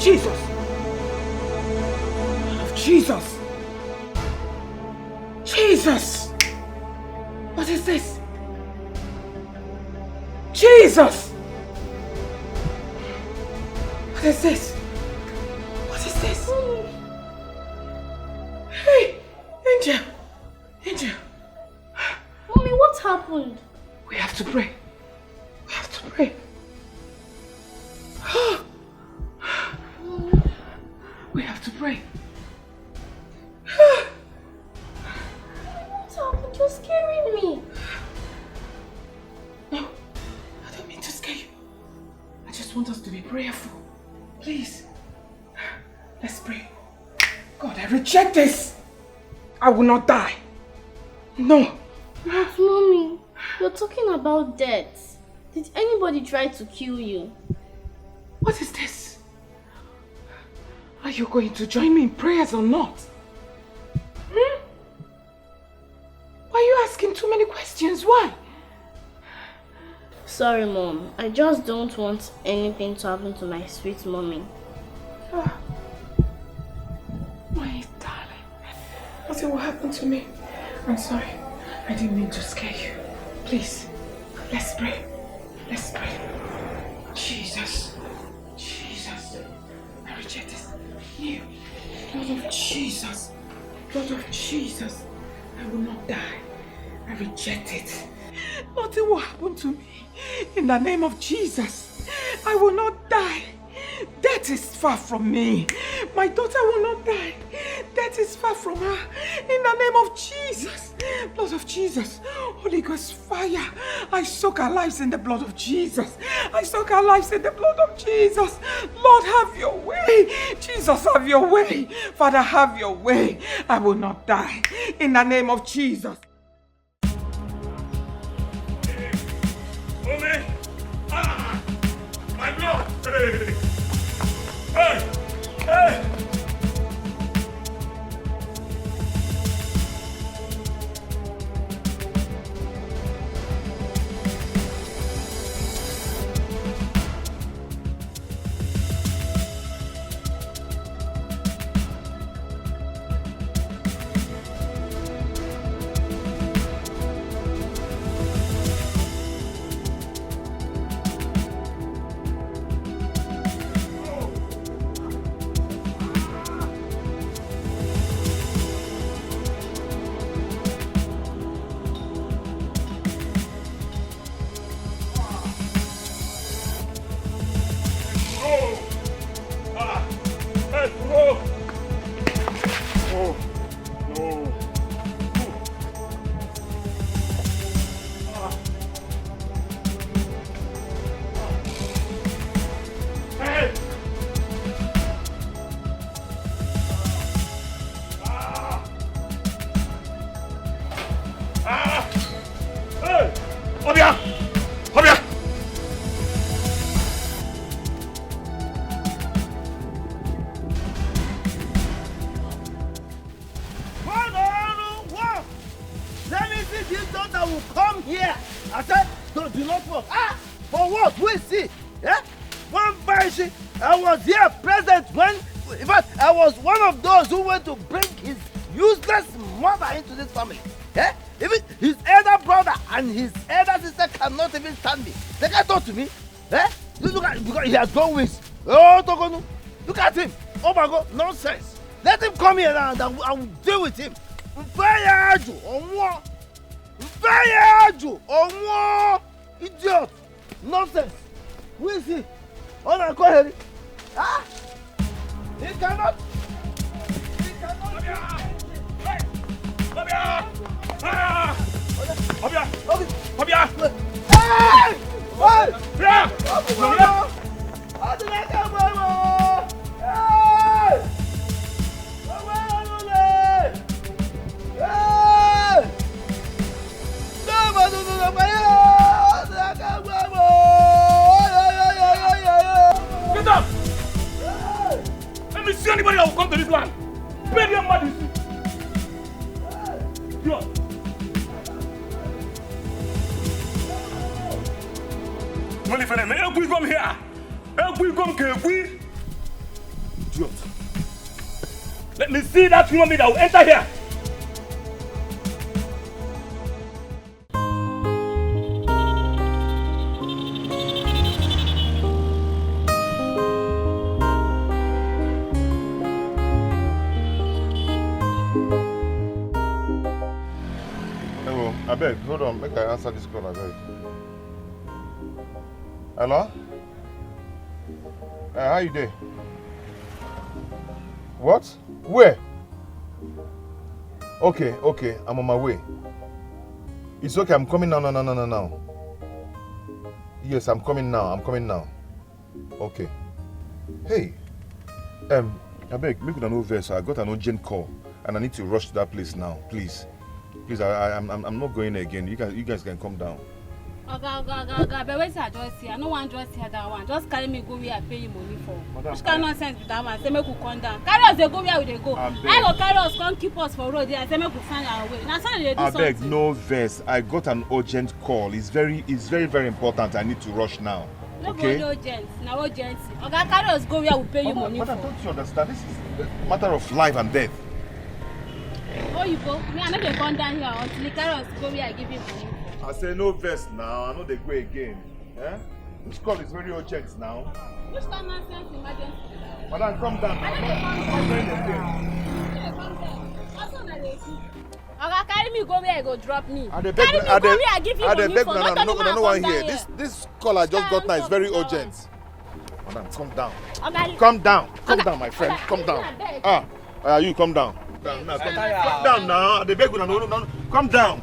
Jesus! Blood of Jesus! Jesus! What is this? Jesus! What is this? What is this? Hey! Angel! Angel! Mommy, what happened? We have to pray. We have to pray. We have to pray. What happened? You're scaring me. No, I don't mean to scare you. I just want us to be prayerful. Please. Let's pray. God, I reject this. I will not die. No. But Mommy, you're talking about death. Did anybody try to kill you? What is this? Are you going to join me in prayers or not? Why are you asking too many questions? Why? Sorry, Mom. I just don't want anything to happen to my sweet mommy. My darling. Nothing will happen to me. I'm sorry. I didn't mean to scare you. Please, let's pray. Let's pray. Jesus. Jesus. I reject this. You. Blood of Jesus. Blood of Jesus. I will not die. I reject it. Nothing will happen to me. In the name of Jesus. I will not die. Death is far from me. My daughter will not die. Death is far from her. In the name of Jesus. Blood of Jesus. Holy Ghost fire. I soak our lives in the blood of Jesus. I soak our lives in the blood of Jesus. Lord, have your way. Jesus, have your way. Father, have your way. I will not die. In the name of Jesus. Mommy! Ah! My blood! Hey! Hey! Hey! Go with. Oh, Togonu. Look at him. Oh my God, nonsense. Let him come here and I will deal with him. Idiot. Nonsense. Who is he? Oh, no, go ahead. Ah? He cannot. He cannot. Hey! How did I come over? Hey! Get up! Let me see anybody that will come to this land. Pay their money. You are. Money for them. Help we come here. Help we come here. Let me see that human being that will enter here. I beg, hold on, make I answer this call, I beg. Hello? How you doing? What? Where? Okay, I'm on my way. It's okay, I'm coming now, no. Yes, I'm coming now. Okay. Hey, I beg, make una no vex. I got an urgent call and I need to rush to that place now, please. Please, I'm not going again. You guys can come down. Okay, but wait till I just here. No one just here that one. Just carry me go where I pay you money for. Which kind of nonsense with that one? Say make we come down. Carry us, they go where they go. I go carry us, come keep us for road there. I say make we find our way. Now say they do something. I beg, no verse. I got an urgent call. It's very, very important. I need to rush now. Okay? No urgent. Now urgency. Okay, carry us go where we pay you money for. Madam, don't you understand? This is a matter of life and death. Oh, you go? Me, I know they come down here until the carry us go where I give you money. I say no verse now. I know they go again. Eh? This call is very urgent now. Which kind of nonsense emergency? Madam, come down. I'm going again. Okay, carry me go where I go drop me. Carry me go where I give you money for. No one here. This call I just got now is very urgent. Madam, come down. Okay. Come down, my friend. Okay. Come down. You come down. Come down now. The beg no. Come down.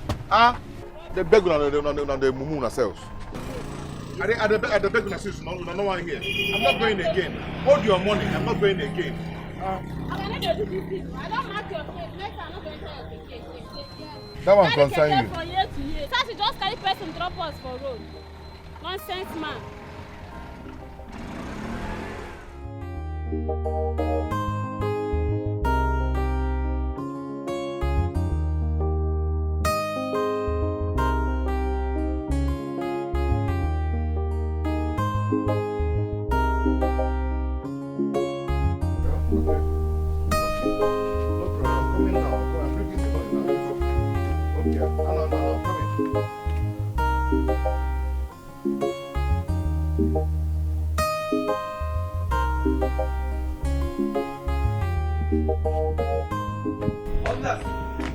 The beg on the mumu ourselves. At the beg on ourselves, no one here. I'm not going again. Hold your money. I'm not going again. I don't mark your face. Next time I'm not going to tell your case. That one concern you. From year to year. So she just carry person drop us for road. Nonsense man.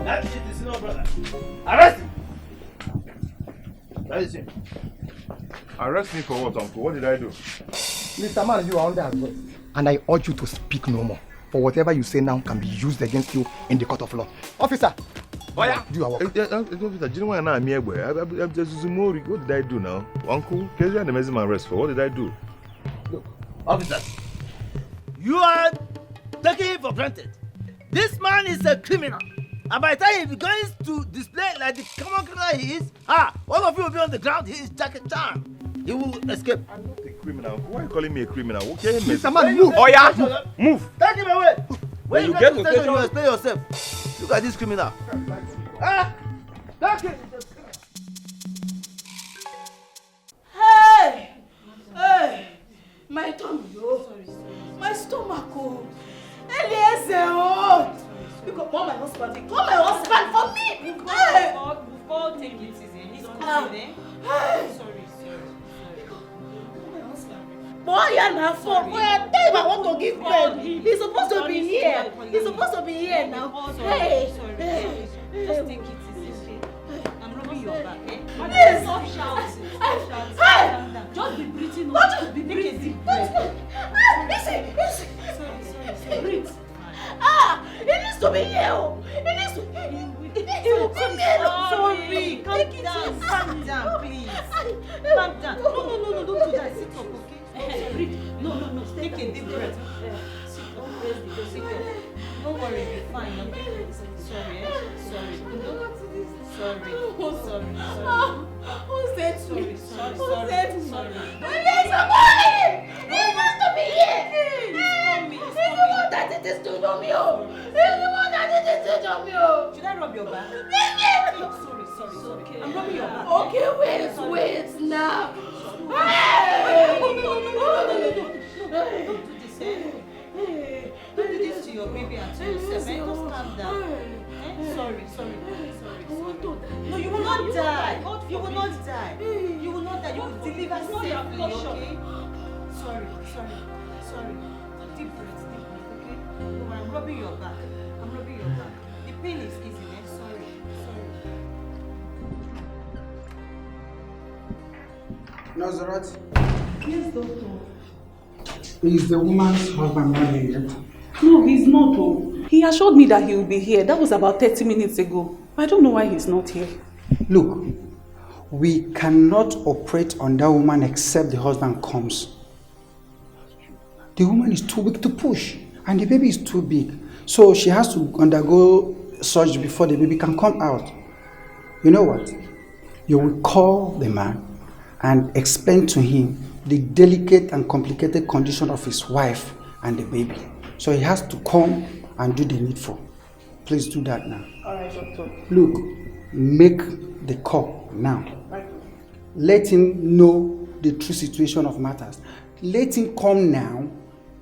That shit is no brother. Arrest him! That is him. Arrest me for what, uncle? What did I do? Mr. Man, you are under arrest. And I urge you to speak no more. For whatever you say now can be used against you in the court of law. Officer! Oh yeah? Do your work. Officer, do you know why I'm here? I'm just Zumori. What did I do now? Uncle, can you amazing my arrest for? What did I do? Look, officer, you are taking him for granted. This man is a criminal. And by the time he begins to display like the common criminal he is, all of you will be on the ground. He is Jackie Chan. He will escape. I'm not a criminal. Why are you calling me a criminal? Okay, Mr. Man, move. Oh yeah, move. Take him away. When you get to to station, you explain yourself. Look at this criminal. Take him. Hey, my tummy, my stomach, Eliezer, you can call my husband. Call my husband for me. We've got take it easy. He's coming, Sorry. Boy, you're not for boy. I tell him I want to give birth. He's supposed to be here. He's supposed to be here now. Hey, just take it easy. I'm rubbing your back, eh? Yes. Stop shouting. Hey. Just be breathing. Just be take a deep breath. Listen. Sorry. Breathe. He needs to be here. He needs to. He will come here. Sorry. Calm down, please. Calm down. No, don't do that. Sit up, okay? Breathe. No. Take a deep breath. Sit up. Don't worry, be fine, okay? Sorry. Sorry. Who said so? Sorry. He needs to be here. He's the one that did this to Romeo. Should I rub your back? Sorry. Okay. I'm rubbing your back. Okay, wait now. No. Don't do this, eh? Don't do this to your baby and to yourself. Just calm down. Sorry. No, you will not die. You will not die. You will not die. You will deliver safely, okay? Sorry. Deep breath, okay? No, I'm rubbing your back. The pain is easy, man. Sorry. Nazareth, Yes, doctor. is the woman's husband not here yet? No, he's not. Oh. He assured me that he will be here. That was about 30 minutes ago. I don't know why he's not here. Look, we cannot operate on that woman except the husband comes. The woman is too weak to push, and the baby is too big. So she has to undergo surgery before the baby can come out. You know what? You will call the man and explain to him the delicate and complicated condition of his wife and the baby. So he has to come and do the needful. Please do that now. All right, doctor. Look, make the call now. Right. Let him know the true situation of matters. Let him come now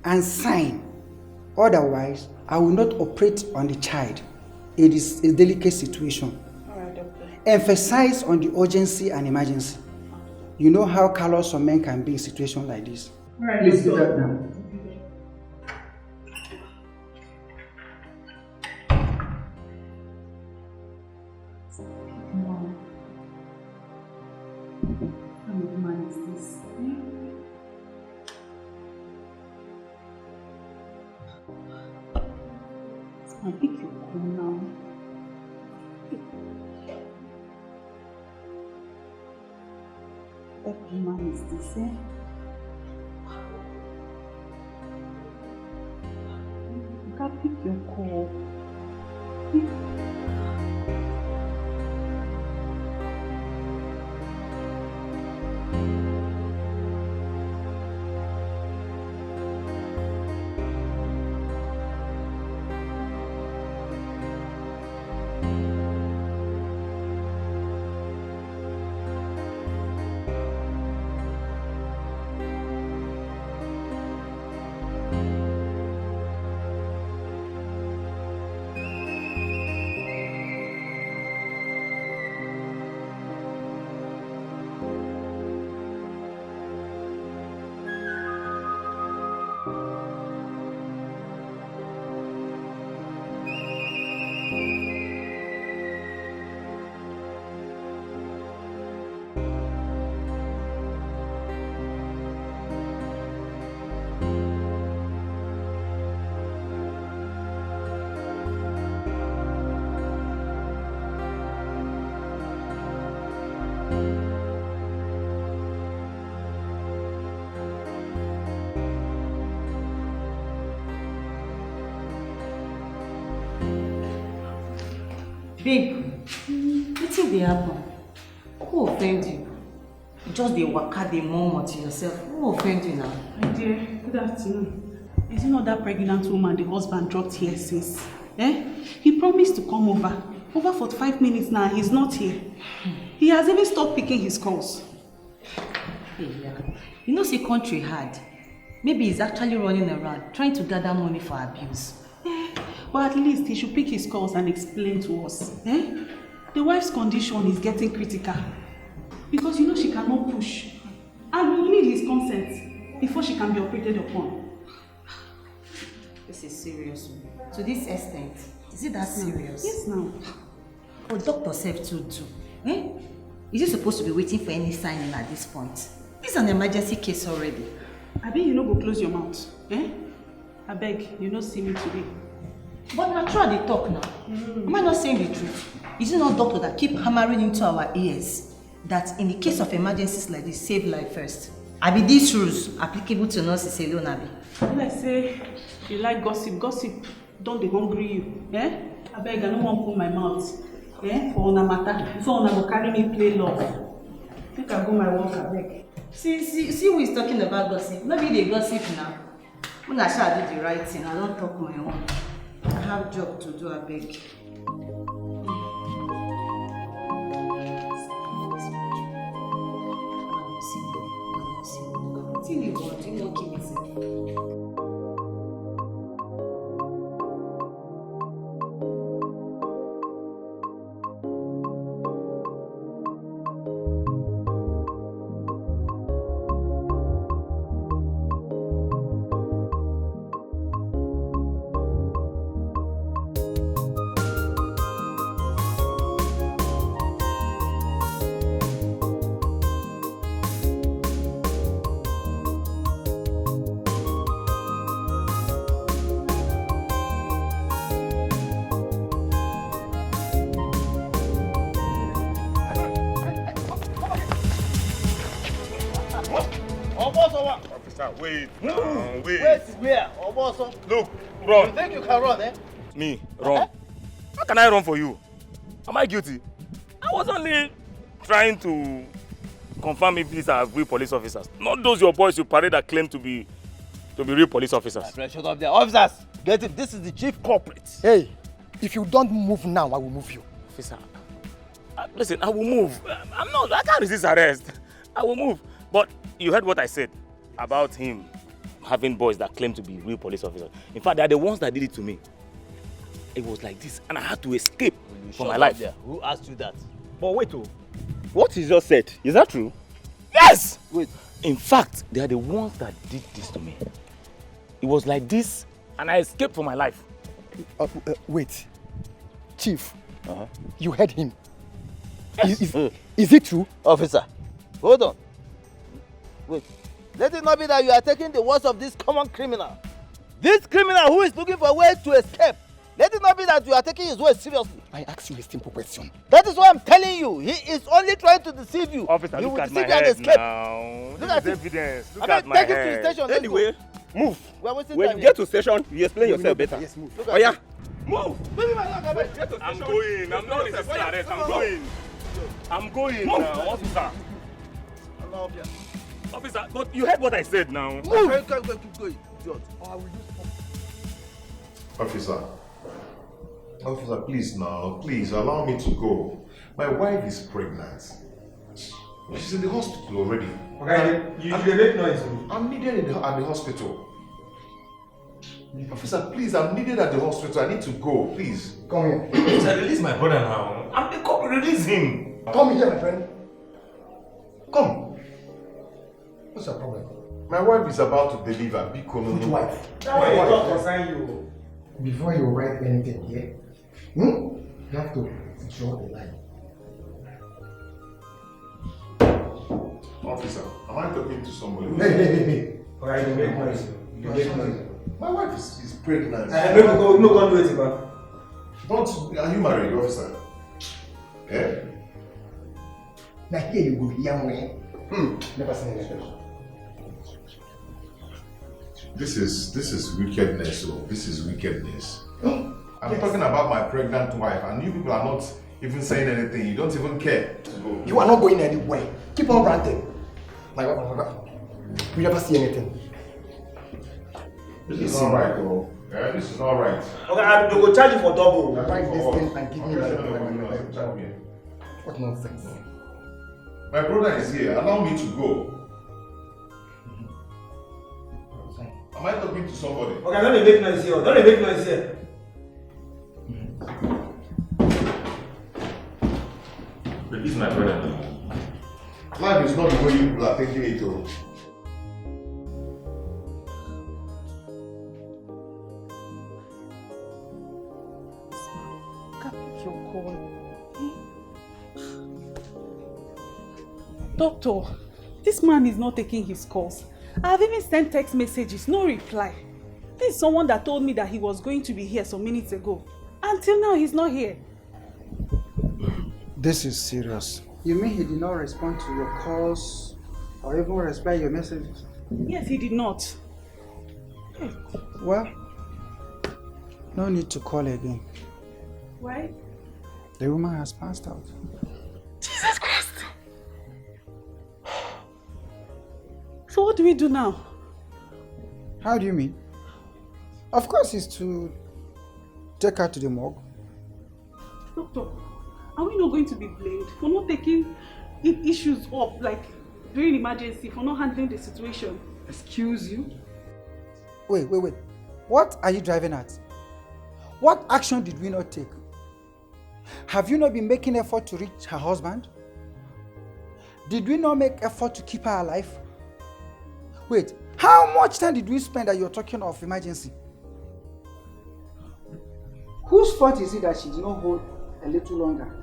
and sign. Otherwise, I will not operate on the child. It is a delicate situation. All right, doctor. Emphasize on the urgency and emergency. You know how callous some men can be in situations like this. All right, Please do doctor. that now. I think you're cool now. What woman is this, eh? You can't pick your call. Babe, wetin dey happen? Who offend you? Just dey waka dey murmur to yourself. Who offend you now? My dear, good afternoon. Is it not that pregnant woman the husband dropped here since? He promised to come over. Over 45 minutes now, he's not here. He has even stopped picking his calls. Hey, yeah. You know, say country hard. Maybe he's actually running around, trying to gather money for abuse. But at least he should pick his calls and explain to us. The wife's condition is getting critical. Because you know she cannot push. And we need his consent before she can be operated upon. This is serious. To this extent, is it that serious? Yes, now. Oh, doctor said too. Is he supposed to be waiting for any signing at this point? This is an emergency case already. I bet you no go close your mouth. I beg, you no see me today. But naturally they talk now. Am I not saying the truth? Is it not doctor that keep hammering into our ears that in the case of emergencies like this, save life first? Abi these rules applicable to nurses alone, Abi? Like say, you like gossip. Gossip don't dey hungry you. I beg, I no wan put my mouth. For una matter. Before una go carry me play love. Make I go my work, I beg. See who is talking about gossip. Maybe they gossip now. When I shall do the right thing, I don't talk my own. I have job to do, I beg. Officer, wait. Move. Wait. Wait where? Oboso. Look, You run. think you can run, eh? Me, run. How can I run for you? Am I guilty? I was only trying to confirm if these are real police officers. Not those your boys you parade that claim to be real police officers. My friend, shut up there. Officers, get it. This is the chief culprit. Hey, if you don't move now, I will move you. Officer, listen, I will move. I can't resist arrest. I will move. But you heard what I said about him having boys that claim to be real police officers. In fact, they are the ones that did it to me. It was like this, and I had to escape for my life. There. Who asked you that? But wait, what you just said, is that true? Yes! Wait. In fact, they are the ones that did this to me. It was like this, and I escaped for my life. Wait, Chief, you heard him. Is it true? Officer, hold on. Wait. Let it not be that you are taking the words of this common criminal. This criminal who is looking for a way to escape. Let it not be that you are taking his words seriously. I ask you a simple question. That is what I'm telling you. He is only trying to deceive you. Officer, you look will at my deceive you and head escape. now. Look at This it. is evidence. Look I mean, at my take it to head. the station. Let's Anyway, go. move. We are wasting When time you here. get to station, you explain yourself better. Yes, move. Look Oh at yeah, it. move. Baby, my luck, I beg. I'm going. I'm not resisting arrest. I'm going. I'm going now, officer. Officer, but you heard what I said now. Move. Keep going. Idiot. Officer, please now, please allow me to go. My wife is pregnant. She's in the hospital already. Okay, you make noise. I'm needed at the hospital. Officer, please, I'm needed at the hospital. I need to go, please. Come here. Officer, release my brother now. I'm the cop. Release him. Come here, my friend. Come. What's your problem? My wife is about to deliver. Bcom. Which wife? Why you talk concern you? Before you write anything here, you have to draw the line. Officer, am I talking to somebody? Hey. Alright, you make noise. You make noise. My wife is pregnant. No, go do it, man. Don't, are you married, officer? Eh? Now here you go, here, never seen anything. This is wickedness, oh. This is wickedness. I'm talking about my pregnant wife, and you people are not even saying anything. You don't even care. You are not going anywhere. Keep on ranting. My wife, we never see anything. This is not right, though. Yeah, this is not right. Okay, I will charge you for double. Write this thing and give me Okay, my what nonsense. my brother is here. Allow me to go. Am I talking to somebody? Okay, don't make noise here. Don't make noise here. Release my brother. Life is not the way you people are thinking it, oh. Doctor, this man is not taking his calls. I have even sent text messages, no reply. This is someone that told me that he was going to be here some minutes ago. Until now, he's not here. This is serious. You mean he did not respond to your calls or even reply your messages? Yes, he did not. Well, no need to call again. Why? The woman has passed out. Jesus Christ! So what do we do now? How do you mean? Of course it's to take her to the morgue. Doctor, are we not going to be blamed for not taking issues up, like during emergency, for not handling the situation? Excuse you? Wait. What are you driving at? What action did we not take? Have you not been making effort to reach her husband? Did we not make effort to keep her alive? Wait, how much time did we spend that you're talking of emergency? Whose fault is it that she did not hold a little longer?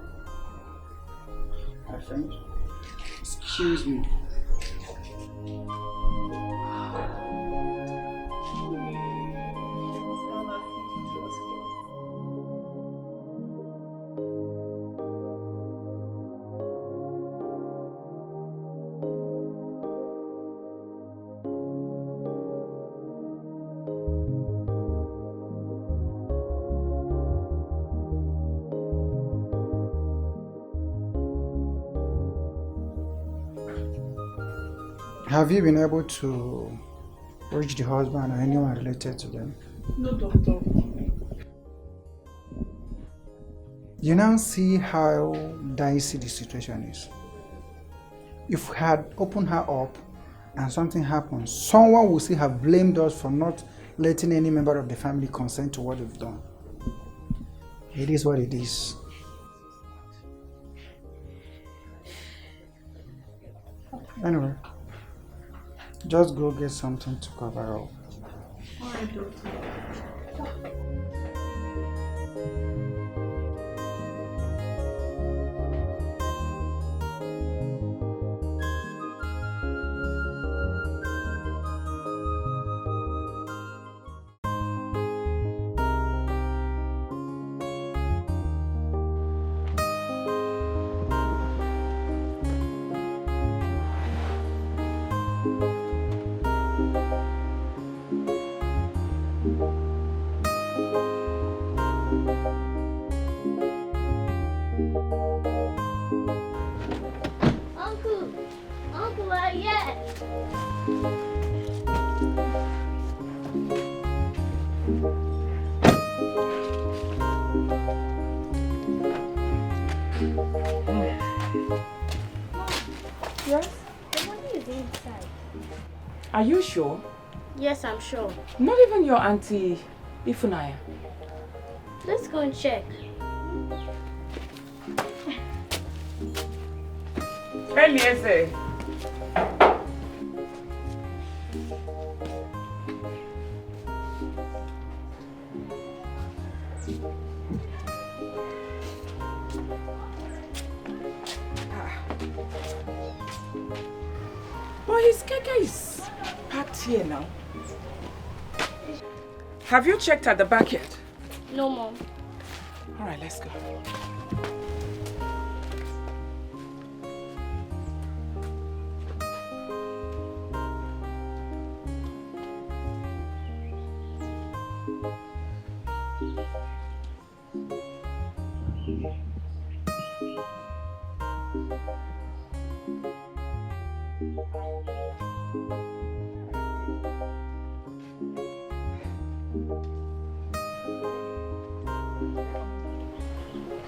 My friend, excuse me. Have you been able to reach the husband or anyone related to them? No, doctor. You now see how dicey the situation is. If we had opened her up and something happened, someone would still have blamed us for not letting any member of the family consent to what we've done. It is what it is. Anyway, just go get something to cover up. Alright, doctor. Uncle, where are you at? Yes? The money is inside. Are you sure? Yes, I'm sure. Not even your auntie Ifunaya. Let's go and check. Eliezer. But his keke is packed here now. Have you checked at the back yet? No, Mom. All right, let's go.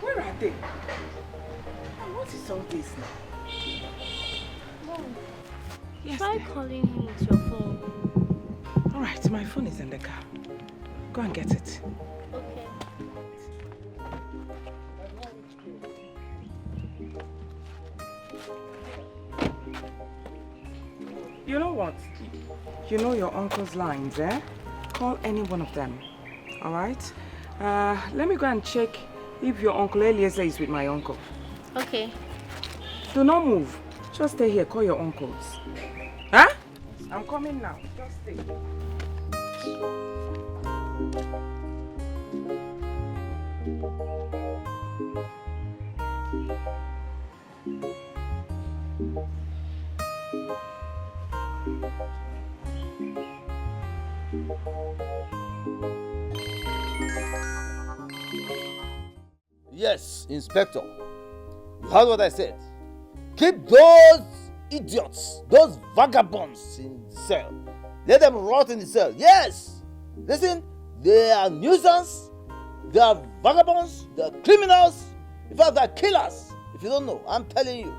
Where are they? And what is all this now? Mom, Yes, try dear. calling him with your phone. All right, my phone is in the car. Go and get it. Okay. You know what? You know your uncle's lines, eh? Call any one of them. All right? Let me go and check if your uncle Eliezer is with my uncle. Okay. Do not move. Just stay here. Call your uncles. Huh? I'm coming now. Just stay. Yes, Inspector. You heard what I said. Keep those idiots, those vagabonds in the cell. Let them rot in the cell. Yes! Listen, they are nuisance, they are vagabonds, they are criminals. In fact, they are killers. If you don't know, I'm telling you.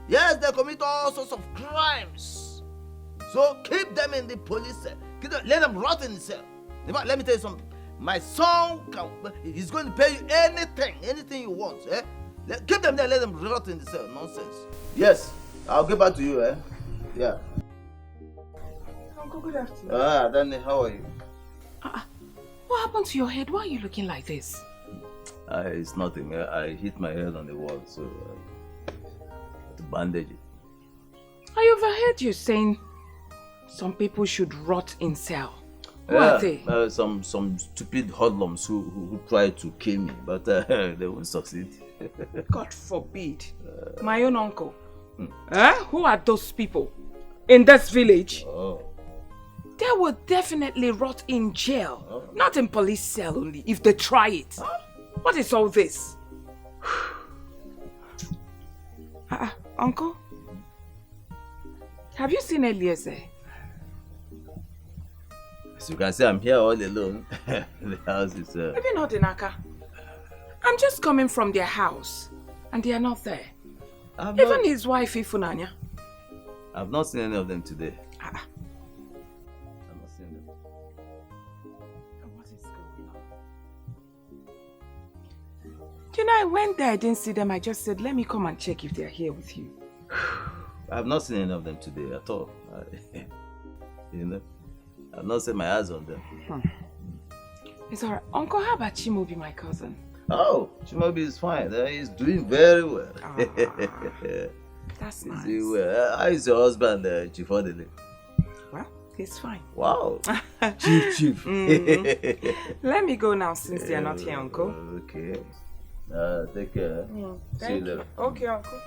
Yes, they commit all sorts of crimes. So keep them in the police cell. Let them rot in the cell. In fact, let me tell you something. My son, he's going to pay you anything you want. Eh? Keep them there, let them rot in the cell. Nonsense. Yes, I'll get back to you. Eh? Yeah. Uncle, good afternoon. Danny, how are you? What happened to your head? Why are you looking like this? It's nothing. I hit my head on the wall, so I had to bandage it. I overheard you saying some people should rot in cell. Who are they? Some stupid hoodlums who tried to kill me, but they won't succeed. God forbid. My own uncle. Who are those people in this village? Oh. They will definitely rot in jail, not in police cell only, if they try it. What is all this? Uncle? Have you seen Eliezer? As you can see, I'm here all alone. The house is... Maybe not Denaka. I'm just coming from their house, and they are not there. Even his wife, Ifunanya. I've not seen any of them today. Ah. I've not seen them. What is going on? You know, I went there, I didn't see them. I just said, let me come and check if they're here with you. I've not seen any of them today at all. You know, I've not set my eyes on them. It's alright. Uncle, how about Chimobi, my cousin? Oh, Chimobi is fine. He's doing very well. That's nice. He's doing well. How is your husband, Chief Odele? Well, he's fine. Wow. Chief. Let me go now since they are not here, Uncle. Okay. Take care. See you later. Okay, Uncle.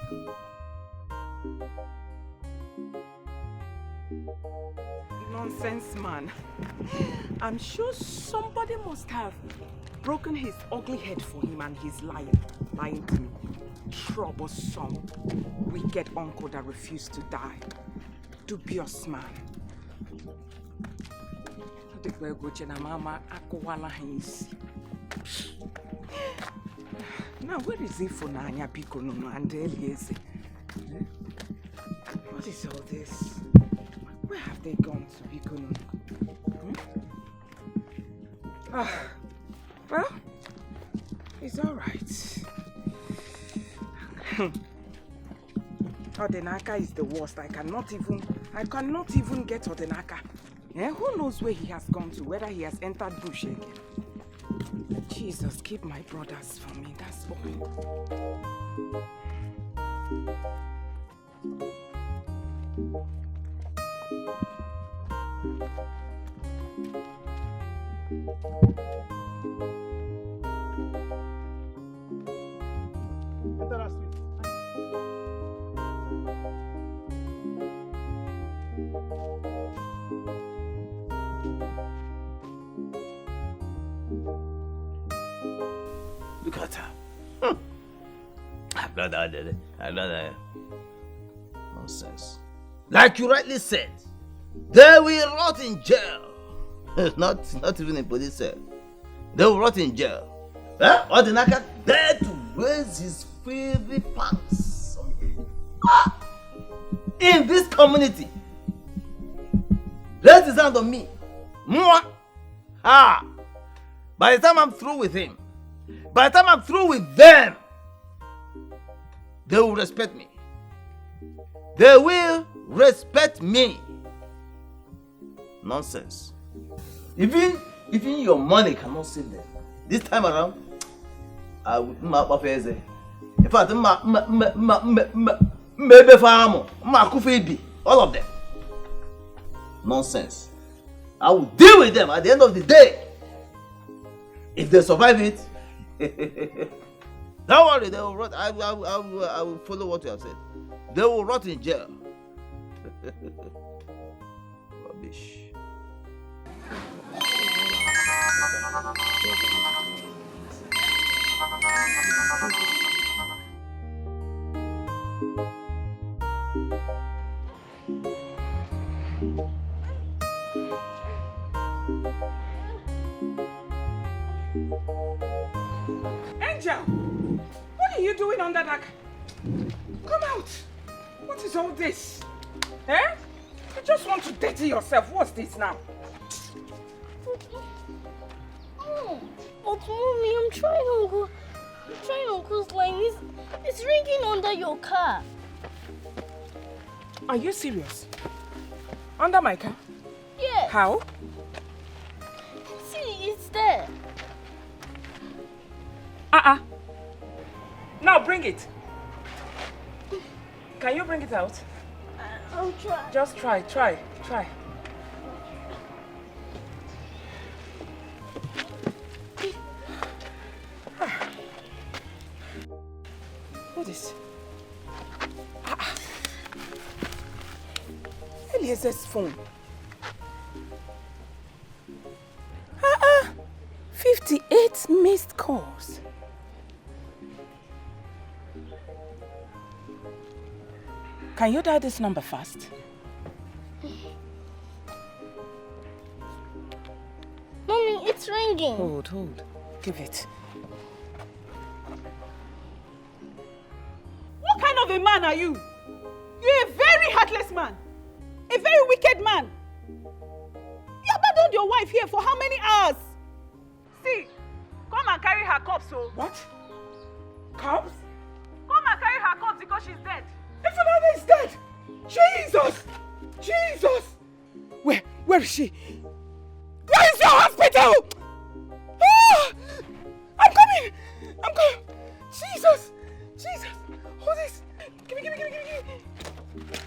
Nonsense, man. I'm sure somebody must have broken his ugly head for him and he's lying to me. Troublesome, wicked uncle that refused to die. Dubious man. Now, where is Ifunanya Bikono and Eliezer? What is all this? Where have they gone to Bikono? Well, it's all right. Odenaka is the worst. I cannot even get Odenaka. Who knows where he has gone to, whether he has entered bush again. Jesus, keep my brothers for me, that's all. Enter that street. Look at her. I'm not that. Nonsense. Like you rightly said, they will rot in jail. Not even in police cell. They will rot in jail. Odinaka dared to raise his filthy pants in this community. Raise his hand on me. By the time I'm through with him, by the time I'm through with them, they will respect me. They will respect me. Nonsense. Even your money cannot save them. This time around, I will in fact, all of them. Nonsense. I will deal with them at the end of the day. If they survive it, don't worry, they will rot. I will follow what you have said. They will rot in jail. Rubbish. Angel, what are you doing under that? Come out. What is all this? You just want to dirty yourself. What's this now? But mommy, I'm trying Uncle's line. It's ringing under your car. Are you serious? Under my car? Yes. How? See, it's there. Now bring it. Can you bring it out? I'll try. Just try. What is? Eliezer's phone. 58 missed calls. Can you dial this number fast? It's ringing. Hold. Give it. What kind of a man are you? You're a very heartless man. A very wicked man. You abandoned your wife here for how many hours? See, come and carry her corpse, so. What? Corpse? Come and carry her corpse because she's dead. Ifunanya is dead! Jesus! Where is she? Where is your hospital? Ah! I'm coming! Jesus! Hold this! Give me!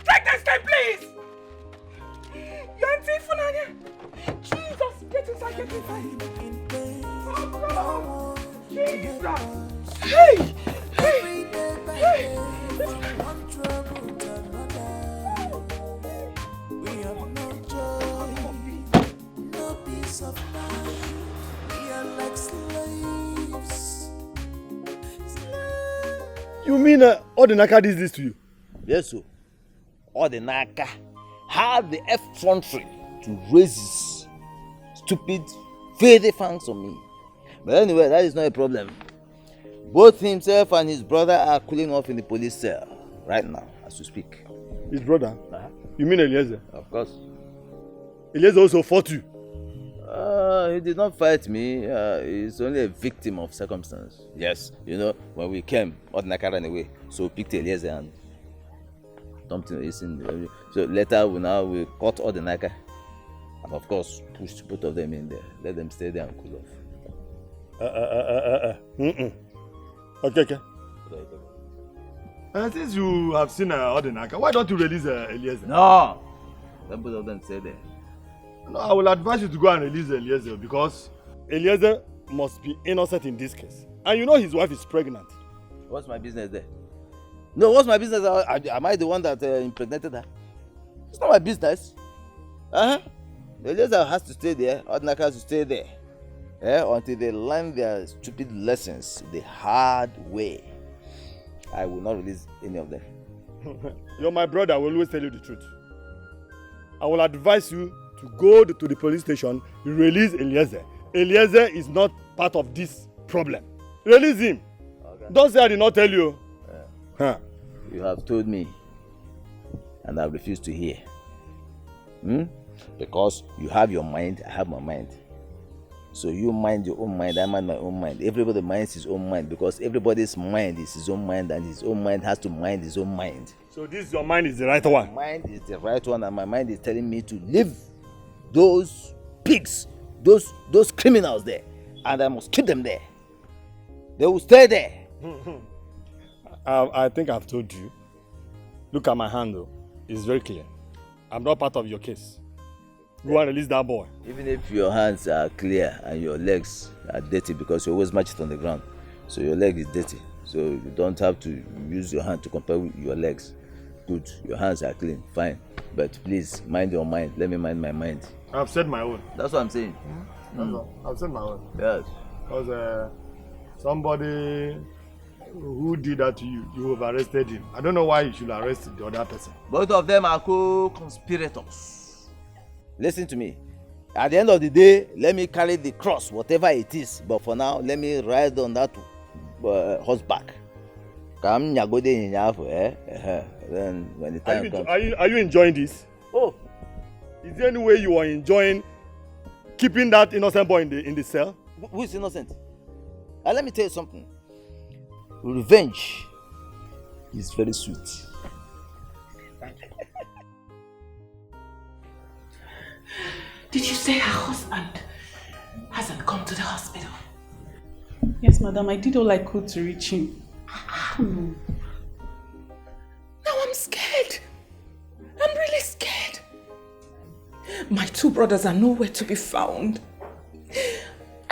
Take this thing, please! Your auntie Ifunanya! Jesus! Get inside! Oh, Jesus! Hey! You mean Odinaka did this to you? Yes, sir. Odinaka had the effrontery to raise his stupid, filthy fangs on me. But anyway, that is not a problem. Both himself and his brother are cooling off in the police cell right now, as we speak. His brother? You mean Eliezer? Of course. Eliezer also fought you? He did not fight me. He's only a victim of circumstance. Yes, you know, when we came, Odinaka ran away. So we picked Eliezer and dumped him. So later we caught Odinaka. And of course, pushed both of them in there. Let them stay there and cool off. Okay. Since you have seen Odinaka, why don't you release Eliezer? No! Let both of them stay there. No, I will advise you to go and release Eliezer because Eliezer must be innocent in this case. And you know his wife is pregnant. What's my business there? No, what's my business? Am I the one that impregnated her? It's not my business. Eliezer has to stay there. Odinaka has to stay there. Until they learn their stupid lessons the hard way. I will not release any of them. You're my brother. I will always tell you the truth. I will advise you to go to the police station, release Eliezer. Eliezer is not part of this problem. Release him. Okay. Don't say I did not tell you. You have told me, and I refuse to hear. Because you have your mind, I have my mind. So you mind your own mind, I mind my own mind. Everybody minds his own mind because everybody's mind is his own mind and his own mind has to mind his own mind. So this your mind is the right one? My mind is the right one and my mind is telling me to leave those pigs, those criminals there, and I must keep them there. They will stay there. I think I've told you. Look at my hand though. It's very clear. I'm not part of your case. Go and release that boy. Even if your hands are clear and your legs are dirty because you always match it on the ground. So your leg is dirty. So you don't have to use your hand to compare with your legs. Good. Your hands are clean. Fine. But please mind your mind. Let me mind my mind. I've said my own. That's what I'm saying. That's all. I've said my own. Yes. Because somebody who did that to you, you have arrested him. I don't know why you should arrest the other person. Both of them are co-conspirators. Listen to me. At the end of the day, let me carry the cross, whatever it is. But for now, let me ride on that horseback. Then when the time comes. Are you enjoying this? Oh. Is there any way you are enjoying keeping that innocent boy in the cell? Who is innocent? Let me tell you something. Revenge is very sweet. Did you say her husband hasn't come to the hospital? Yes, madam. I did all I could to reach him. Now I'm scared. I'm really scared. My two brothers are nowhere to be found.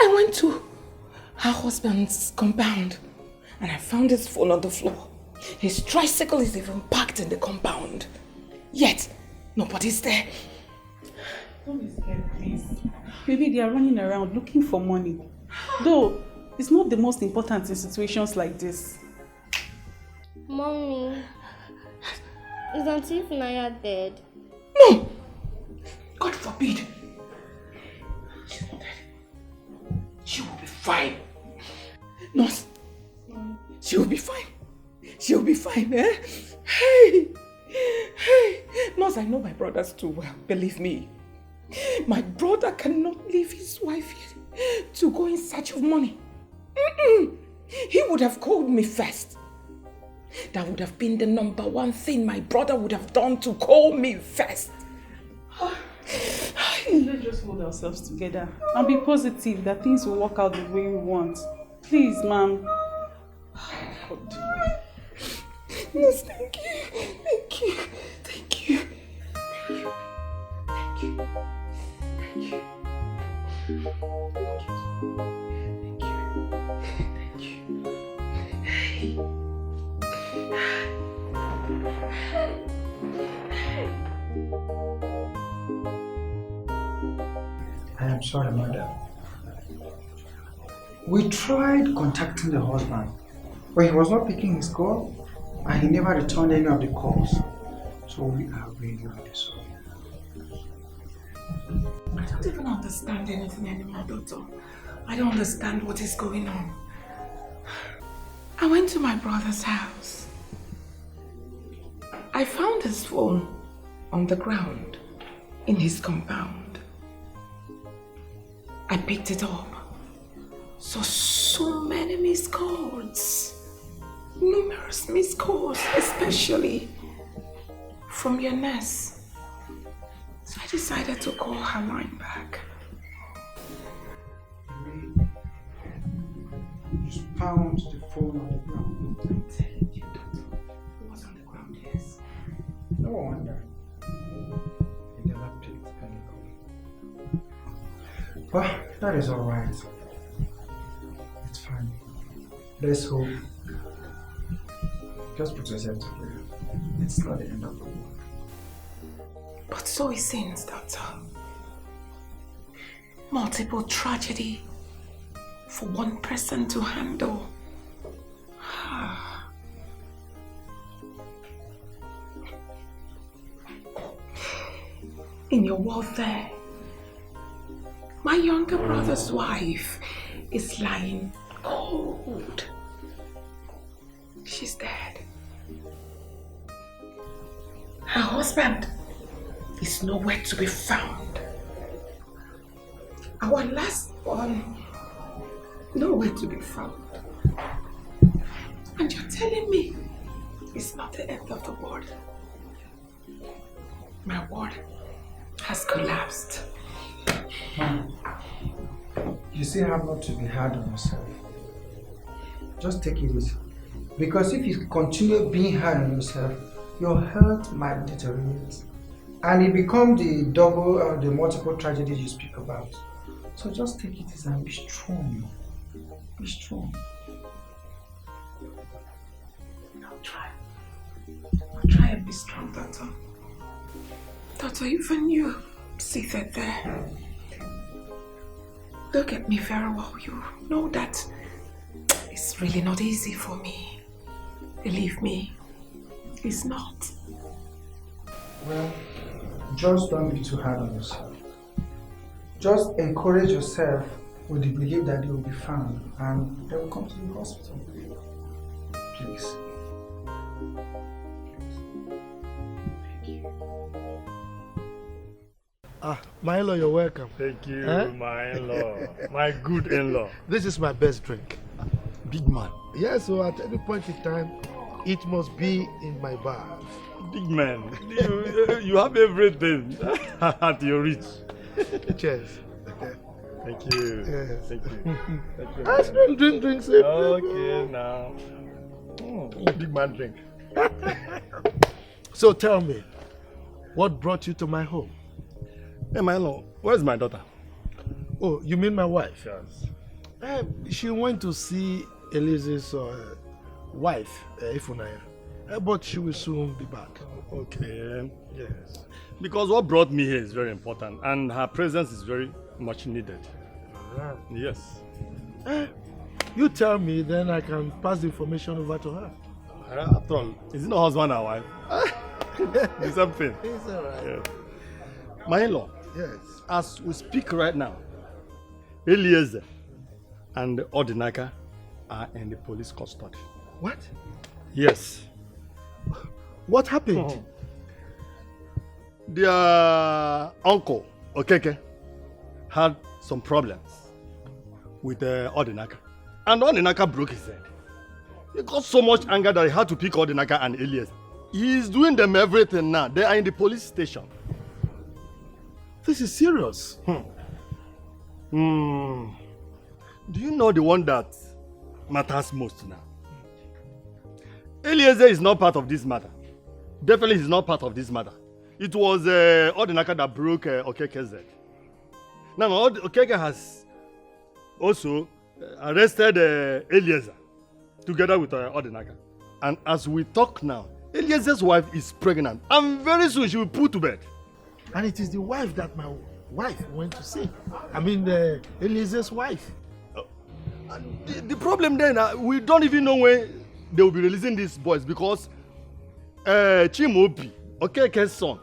I went to her husband's compound and I found his phone on the floor. His tricycle is even parked in the compound. Yet, nobody's there. Don't be scared, please. Maybe they are running around looking for money. Though, it's not the most important in situations like this. Mommy, is Auntie Ifunanya dead? No! God forbid. She's not dead. fine. Nurse, she'll be fine. She'll be fine, eh? Hey! Hey! Nurse, I know my brothers too well, believe me. My brother cannot leave his wife here to go in search of money. He would have called me first. That would have been the number one thing my brother would have done, to call me first. Let's just hold ourselves together and be positive that things will work out the way we want. Please, ma'am. Yes, thank you. Thank you. Thank you. Thank you. Thank you. Thank you. Thank you. Thank you. I am sorry, madam. We tried contacting the husband, but he was not picking his call and he never returned any of the calls. So we are really, really sorry. I don't even understand anything anymore, Doctor. I don't understand what is going on. I went to my brother's house. I found his phone on the ground in his compound. I picked it up. So many missed calls. Numerous missed calls, especially from your nurse. So I decided to call her line back. You found the phone on the ground. I'm telling you, Doctor. It was on the ground, yes. No wonder. You never picked any call. Well, that is alright. It's fine. Let's hope. Just put yourself together. It's not the end of the world. But so it seems, Doctor. Multiple tragedy for one person to handle. In your world there, my younger brother's wife is lying cold. She's dead. Her husband is nowhere to be found. Our last one, nowhere to be found. And you're telling me it's not the end of the world. My world has collapsed. Mom, you still have not to be hard on yourself. Just take it easy. Because if you continue being hard on yourself, your health might deteriorate. And it becomes the double or the multiple tragedies you speak about. So just take it easy and be strong. Be strong. I'll try. I'll try and be strong, Doctor. Doctor, even you seated there. Look at me very well. You know that it's really not easy for me. Believe me, it's not. Well, just don't be too hard on yourself. Just encourage yourself with the belief that you will be found and they will come to the hospital. Please. My in-law, you're welcome. Thank you, my in-law. My good in-law. This is my best drink. Big man. Yes, so at any point in time, it must be in my bar. Big man. You have everything at your reach. Cheers. Thank you. Yes. Thank you. Thank you. Drink. Okay, now. Big man drink. So tell me, what brought you to my home? Hey, my in-law, where's my daughter? Oh, you mean my wife? Yes. She went to see Elise's wife, Ifunaya, but she will soon be back. Okay. Yes. Because what brought me here is very important and her presence is very much needed. Yes. You tell me, then I can pass the information over to her. After all, is it not husband and wife? The same thing. It's all right. Yeah. My in-law, yes. As we speak right now, Eliezer and Odinaka are in the police custody. What? Yes. What happened? Their uncle, Okeke, had some problems with Odinaka. And Odinaka broke his head. He got so much anger that he had to pick Odinaka and Elias. He's doing them everything now. They are in the police station. This is serious. Do you know the one that matters most now? Eliezer is not part of this matter. Definitely he's not part of this matter. It was Odinaka that broke Okeke's head. Now Okeke has also arrested Eliezer together with Odinaka. And as we talk now, Eliezer's wife is pregnant. And very soon she will put to bed. And it is the wife that my wife went to see. I mean, Eliezer's wife. The problem then, we don't even know when they will be releasing these boys because Chimobi, Okeke's son,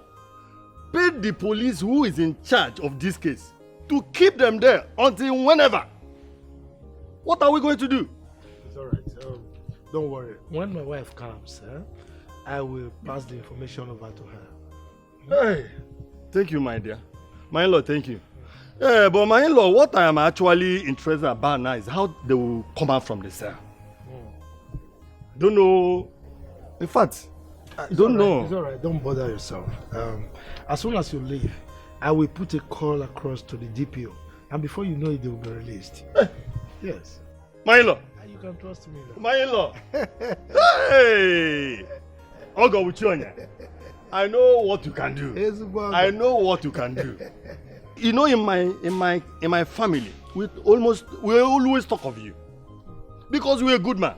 paid the police who is in charge of this case to keep them there until whenever. What are we going to do? It's all right. Don't worry. When my wife comes, I will pass the information over to her. Hey, thank you, my dear. My in-law, thank you. Yeah, but my in-law, what I am actually interested about now is how they will come out from the cell. Don't know. In fact, I don't know. It's all right. Don't bother yourself. As soon as you leave, I will put a call across to the DPO, and before you know it, they will be released. Yes. My in-law. You can trust me. My in-law. Hey, Ogo Uchonya. I know what you can do. I know what you can do. You know, in my family, we always talk of you because you're a good man,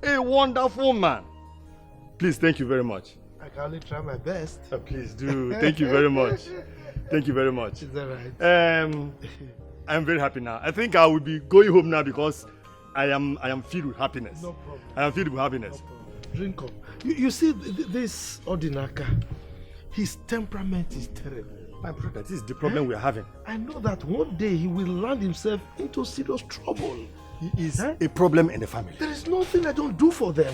a wonderful man. Please, thank you very much. I can only try my best. Please do. Thank you very much. Thank you very much. Is that right? I'm very happy now. I think I will be going home now because I am filled with happiness. No problem. I am filled with happiness. No problem. Drink up. You see, this Odinaka, his temperament is terrible. My brother, this is the problem we are having. I know that one day he will land himself into serious trouble. He is a problem in the family. There is nothing I don't do for them.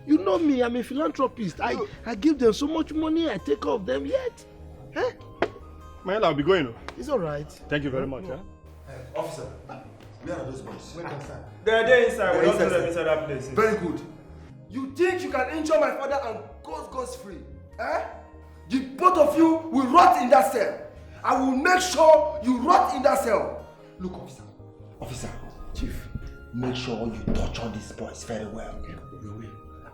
You know me, I'm a philanthropist. I give them so much money, I take care of them yet. Huh? Man, I'll be going. It's all right. Thank you very much. Officer, where are those boys? They're there inside. We don't put them inside that place. Very good. You think you can injure my father and goes free? Eh? The both of you will rot in that cell. I will make sure you rot in that cell. Look, officer, chief, make sure you torture these boys very well. You will.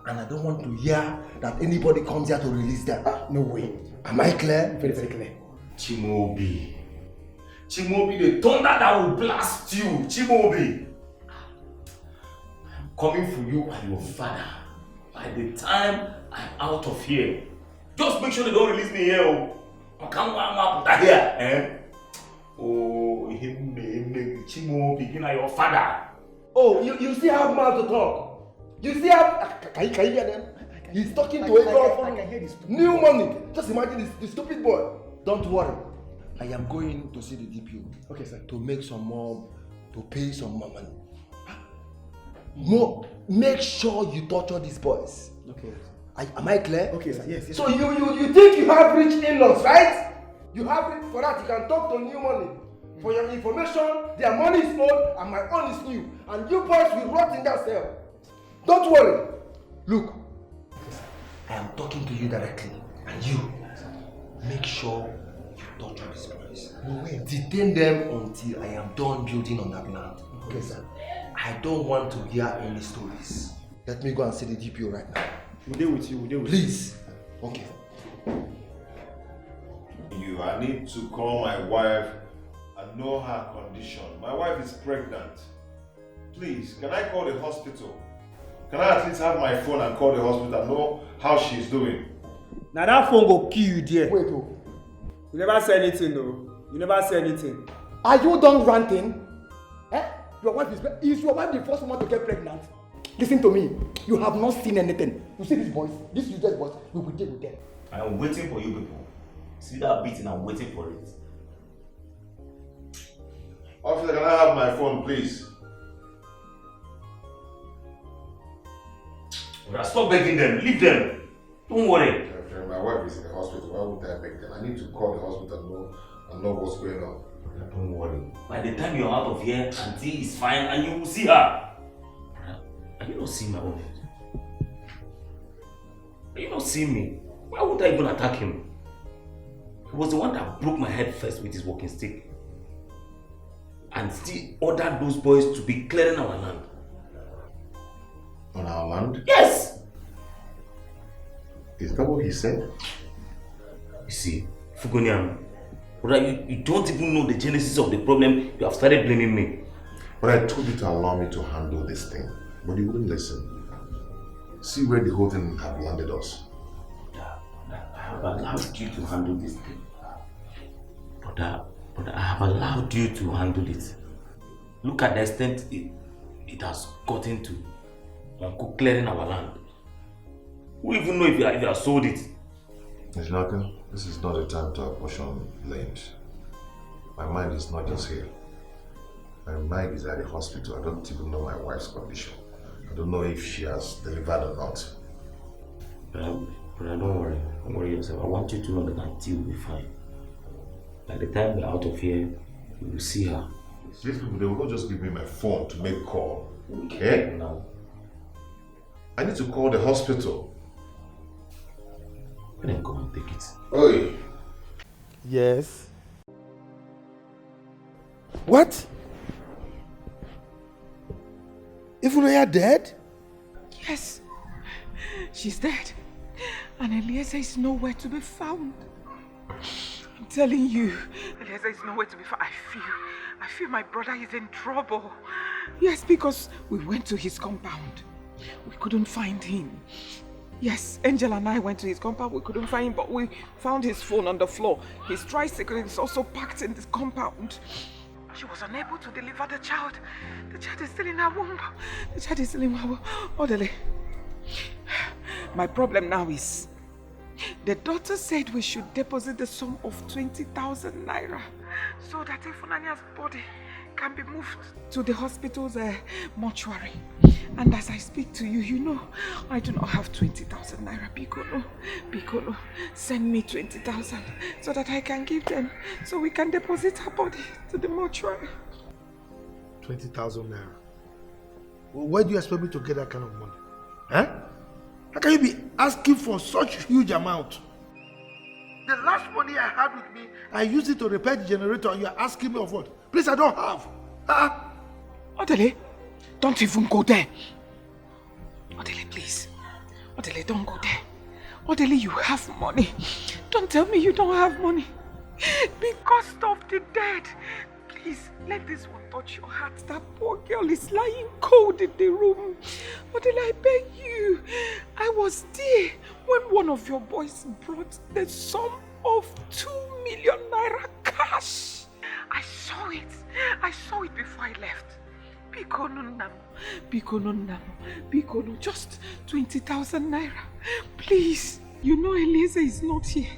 And I don't want to hear that anybody comes here to release them. No way. Am I clear? Very, very clear. Chimobi, the thunder that will blast you, Chimobi. I'm coming for you and your father. By the time I'm out of here, just make sure they don't release me here. I can't want to here. Oh, Chimobi, you know your father. Oh, you see how mouth to talk. You see how... Can you hear them? He's talking to a girl. New money. Just imagine this stupid boy. Don't worry. I am going to see the DPO. Okay, sir. To make some more... To pay some more money. More. Make sure you torture these boys. Okay. Am I clear? Okay, sir. Yes. So you think you have rich in-laws, right? You have it for that. You can talk to new money. For your information, their money is old and my own is new. And you boys will rot in that cell. Don't worry. Look, I am talking to you directly. And you, make sure you torture these boys. Detain them until I am done building on that land. Okay, sir. I don't want to hear any stories. Let me go and see the DPO right now. We'll deal with you. Please. Okay. I need to call my wife and know her condition. My wife is pregnant. Please, can I call the hospital? Can I at least have my phone and call the hospital and know how she's doing? Now that phone go kill you there. Wait, You never say anything, no. You never say anything. Are you done ranting? Your wife is your wife the first woman to get pregnant? Listen to me. You have not seen anything. You see these boys, these useless boys, we will deal with them. I am waiting for you people. See that beating, I'm waiting for it. Officer, can I have my phone, please? Stop begging them. Leave them. Don't worry. My wife is in the hospital. Why would I beg them? I need to call the hospital and know what's going on. Don't worry. By the time you're out of here, Auntie is fine and you will see her. Are you not seeing my own head? Are you not seeing me? Why would I even attack him? He was the one that broke my head first with his walking stick. And still ordered those boys to be clearing our land. On our land? Yes! Is that what he said? You see, Fugonian, you don't even know the genesis of the problem. You have started blaming me. But I told you to allow me to handle this thing. But you wouldn't listen. See where the whole thing have landed us. I have allowed you to handle this thing. But I have allowed you to handle it. Look at the extent it has gotten to. Uncle clearing our land. Who even know if you have sold it? Ejinaka, this is not a time to apportion blames. My mind is not just here. My mind is at the hospital. I don't even know my wife's condition. I don't know if she has delivered or not. But don't worry. Don't worry yourself. I want you to know that Auntie will be fine. By the time we're out of here, you will see her. These people, they will not just give me my phone to make call. Okay? Now. I need to call the hospital. Then go and take it. Oi! Yes. What? Ifunanya dead? Yes. She's dead. And Eliezer is nowhere to be found. I'm telling you, Eliezer is nowhere to be found. I feel my brother is in trouble. Yes, because we went to his compound. We couldn't find him. Yes, Angel and I went to his compound. We couldn't find him, but we found his phone on the floor. His tricycle is also packed in this compound. She was unable to deliver the child. The child is still in her womb. The child is still in her womb. Odele, my problem now is, the doctor said we should deposit the sum of 20,000 naira so that Ifunanya's body can be moved to the hospital's mortuary. And as I speak to you, you know, I do not have 20,000 naira. Bicolo, send me 20,000 so that I can give them, so we can deposit her body to the mortuary. 20,000 naira. Well, where do you expect me to get that kind of money? Huh? How can you be asking for such huge amount? The last money I had with me, I used it to repair the generator, and you are asking me of what? Please, I don't have. Odele, don't even go there. Odele, please. Odele, don't go there. Odele, you have money. Don't tell me you don't have money. Because of the dead. Please, let this one touch your heart. That poor girl is lying cold in the room. Odele, I beg you. I was there when one of your boys brought the sum of 2 million naira cash. I saw it. I saw it before I left. Bikono, just 20,000 naira. Please, you know Eliezer is not here.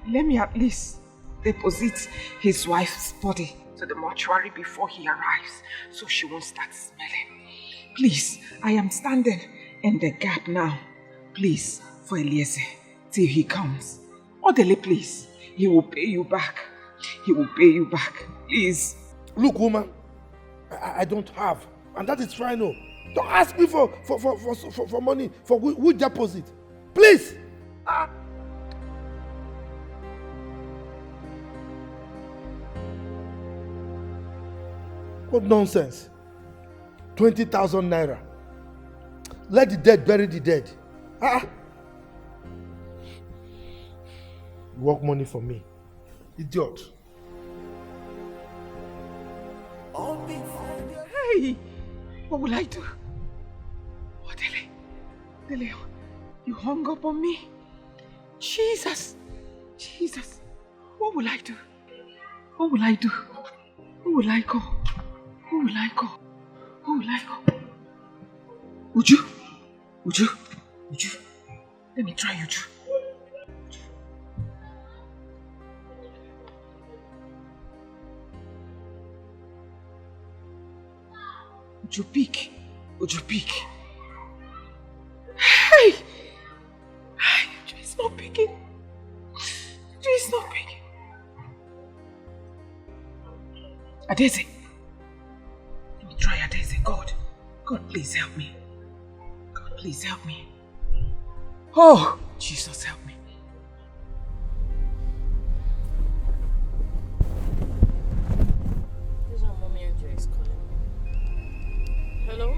Let me at least deposit his wife's body to the mortuary before he arrives, so she won't start smelling. Please, I am standing in the gap now. Please, for Eliezer, till he comes. Odele, please, he will pay you back. He will pay you back. Please. Look, woman, I don't have, and that is fine. No, don't ask me for money for which deposit, please. What nonsense! 20,000 naira. Let the dead bury the dead. Work money for me, idiot. Hey, what will I do? Oh, Dele, you hung up on me. Jesus, what will I do? What will I do? Who will I call? Who will I call? Who will I call? Uju, let me try Uju. Uju, pick. not picking. He's not picking. Adeze. Let me try Adeze. God, please help me. God, please help me. Oh, Jesus, help me. This is what Mommy Angel is calling. Hello?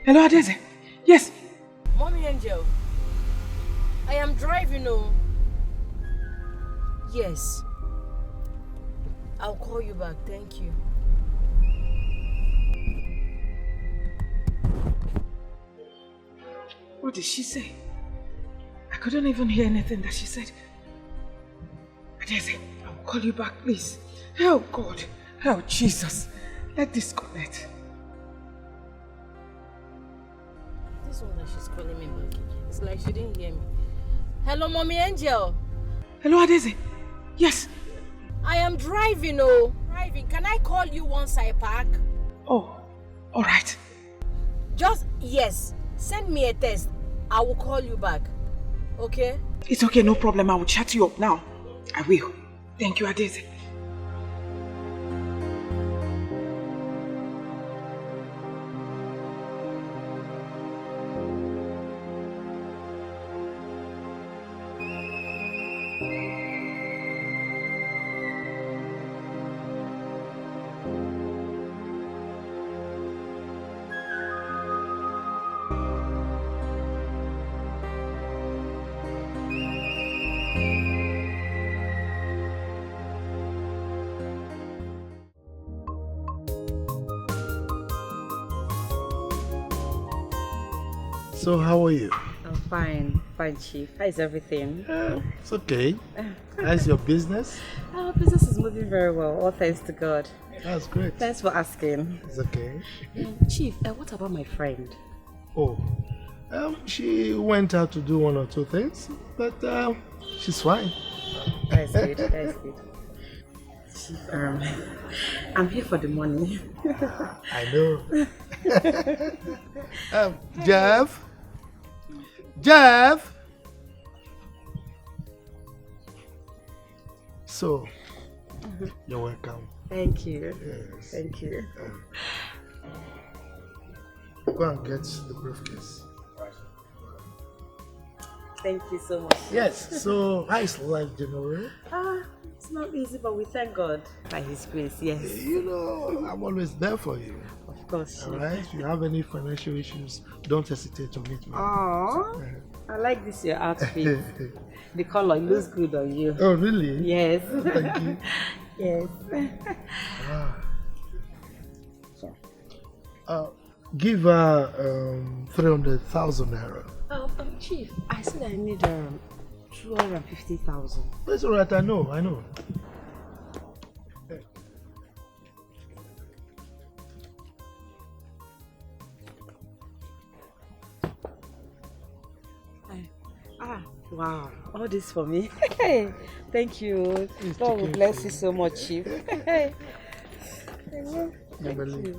Hello, Adeze. Yes. Mommy Angel. I am driving, oh. Yes. I'll call you back. Thank you. What did she say? I couldn't even hear anything that she said. Adeze, I'll call you back, please. Help, God. Help, Jesus. Let this connect. This one that she's calling me back. It's like she didn't hear me. Hello, Mommy Angel. Hello, Adeze. Yes. I am driving, oh. Driving. Can I call you once I park? Oh, all right. Just, yes. Send me a text. I will call you back. Okay? It's okay, no problem. I will chat you up now. I will. Thank you, Adeze. So how are you? I'm fine, Chief. How is everything? It's okay. How's your business? Our business is moving very well, all thanks to God. That's great. Thanks for asking. It's okay. Chief, what about my friend? Oh, she went out to do one or two things, but she's fine. That's good, that's good. Chief, I'm here for the money. I know. Jeff? Jeff? So, you're welcome. Thank you. Yes. Thank you. Go and get the briefcase. Thank you so much. Yes, so how is life generally? It's not easy, but we thank God by His grace, yes. You know, I'm always there for you. Of course. Alright, if you have any financial issues, don't hesitate to meet me. Aww, I like this your outfit. The color looks good on you. Oh, really? Yes. Thank you. Yes. Give her 300,000 naira. Chief, I said I need 250,000. That's alright, I know. Wow, all this for me. Thank you. God will bless you so much, Chief. Thank you.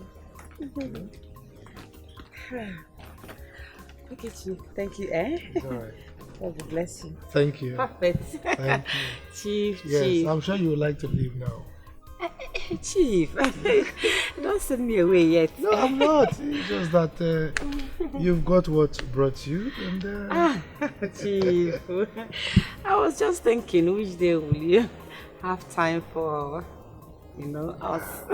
Okay, Chief. Thank you. It's alright. God will bless you. Thank you. Perfect. Thank you. Chief, yes, Chief. I'm sure you would like to leave now. Chief, don't send me away yet. No, I'm not. It's just that you've got what brought you. And, Chief, I was just thinking, which day will you have time for, us?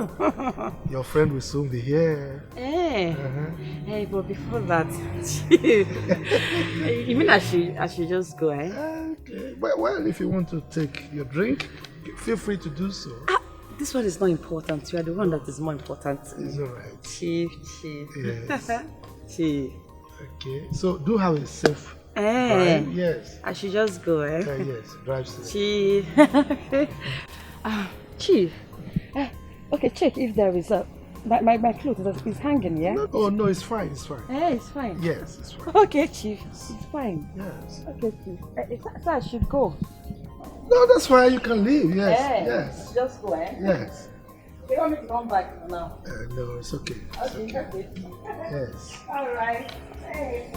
Your friend will soon be here. Hey, but before that, Chief, you mean I should just go, Okay. Well, if you want to take your drink, feel free to do so. This one is not important. You are the one that is more important. It's alright. Chief. Yes. Chief. Okay. So do have a safe drive. Yes. I should just go, yes. Drive safe. Chief. Chief. Okay, check if there is a my clothes is hanging, yeah? No, it's fine. It's fine. It's fine. Yes, it's fine. Okay, Chief. It's fine. Yes. Okay, Chief. So I should go. No, that's fine. You can leave. Yes. Just go, Yes. You want me to come back now? No, it's okay. Okay. Yes. All right. Hey.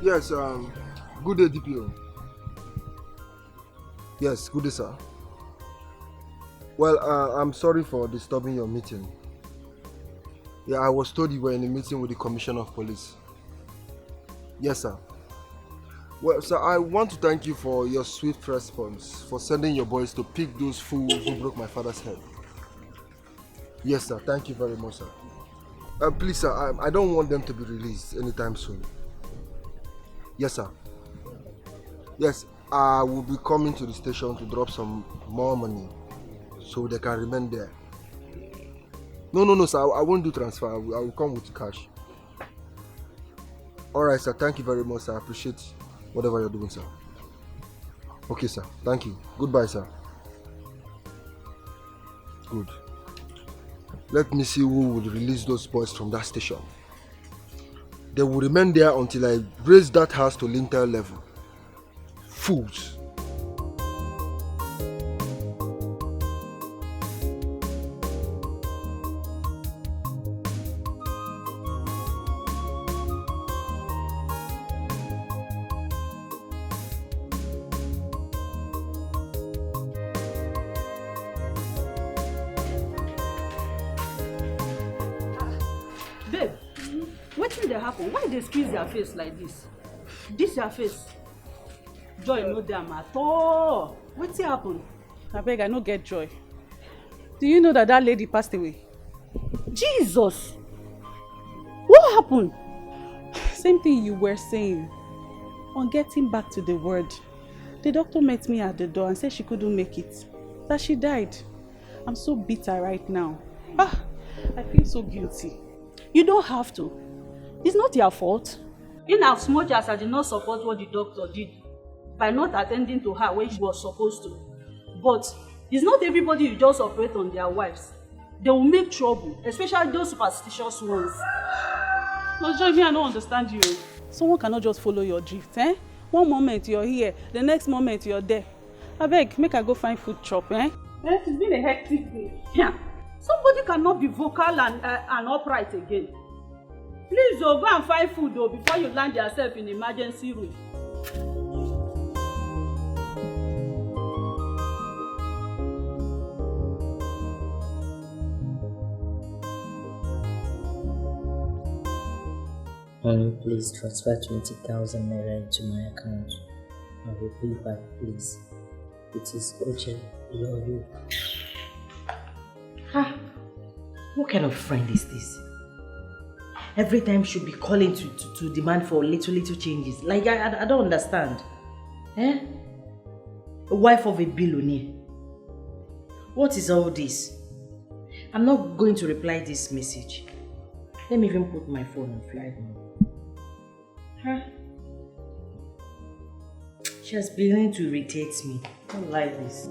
Yes, good day, DPO. Yes, good day, sir. Well, I'm sorry for disturbing your meeting. Yeah, I was told you were in a meeting with the Commissioner of Police. Yes, sir. Well, sir, I want to thank you for your swift response, for sending your boys to pick those fools who broke my father's head. Yes, sir. Thank you very much, sir. Please, sir, I don't want them to be released anytime soon. Yes, sir. Yes, I will be coming to the station to drop some more money so they can remain there. No, sir. I won't do transfer. I will come with cash. Alright, sir. Thank you very much, sir. I appreciate whatever you're doing, sir. Okay, sir. Thank you. Goodbye, sir. Good. Let me see who will release those boys from that station. They will remain there until I raise that house to lintel level. Fools. Babe, what did they happen? Why they squeeze their face like this? This your face. Joy no damn at all. What's happened? I beg, I no get joy. Do you know that lady passed away? Jesus! What happened? Same thing you were saying. On getting back to the word, the doctor met me at the door and said she couldn't make it. That she died. I'm so bitter right now. I feel so guilty. You don't have to. It's not your fault. In as much as I did not support what the doctor did by not attending to her when she was supposed to. But it's not everybody you just operate on their wives. They will make trouble, especially those superstitious ones. No, Joy, I don't understand you. Someone cannot just follow your drift, eh? One moment you're here, the next moment you're there. I beg, make I go find food chop, eh? It's been a hectic day. Yeah. Somebody cannot be vocal and upright again. Please, go and find food before you land yourself in emergency room. Please transfer 20,000 naira into my account. I will pay back, please. It is urgent. Love you. What kind of friend is this? Every time she'll be calling to demand for little changes. Like, I don't understand. Eh? A wife of a billionaire. What is all this? I'm not going to reply this message. Let me even put my phone on flight mode. She has begun to irritate me. I don't like this.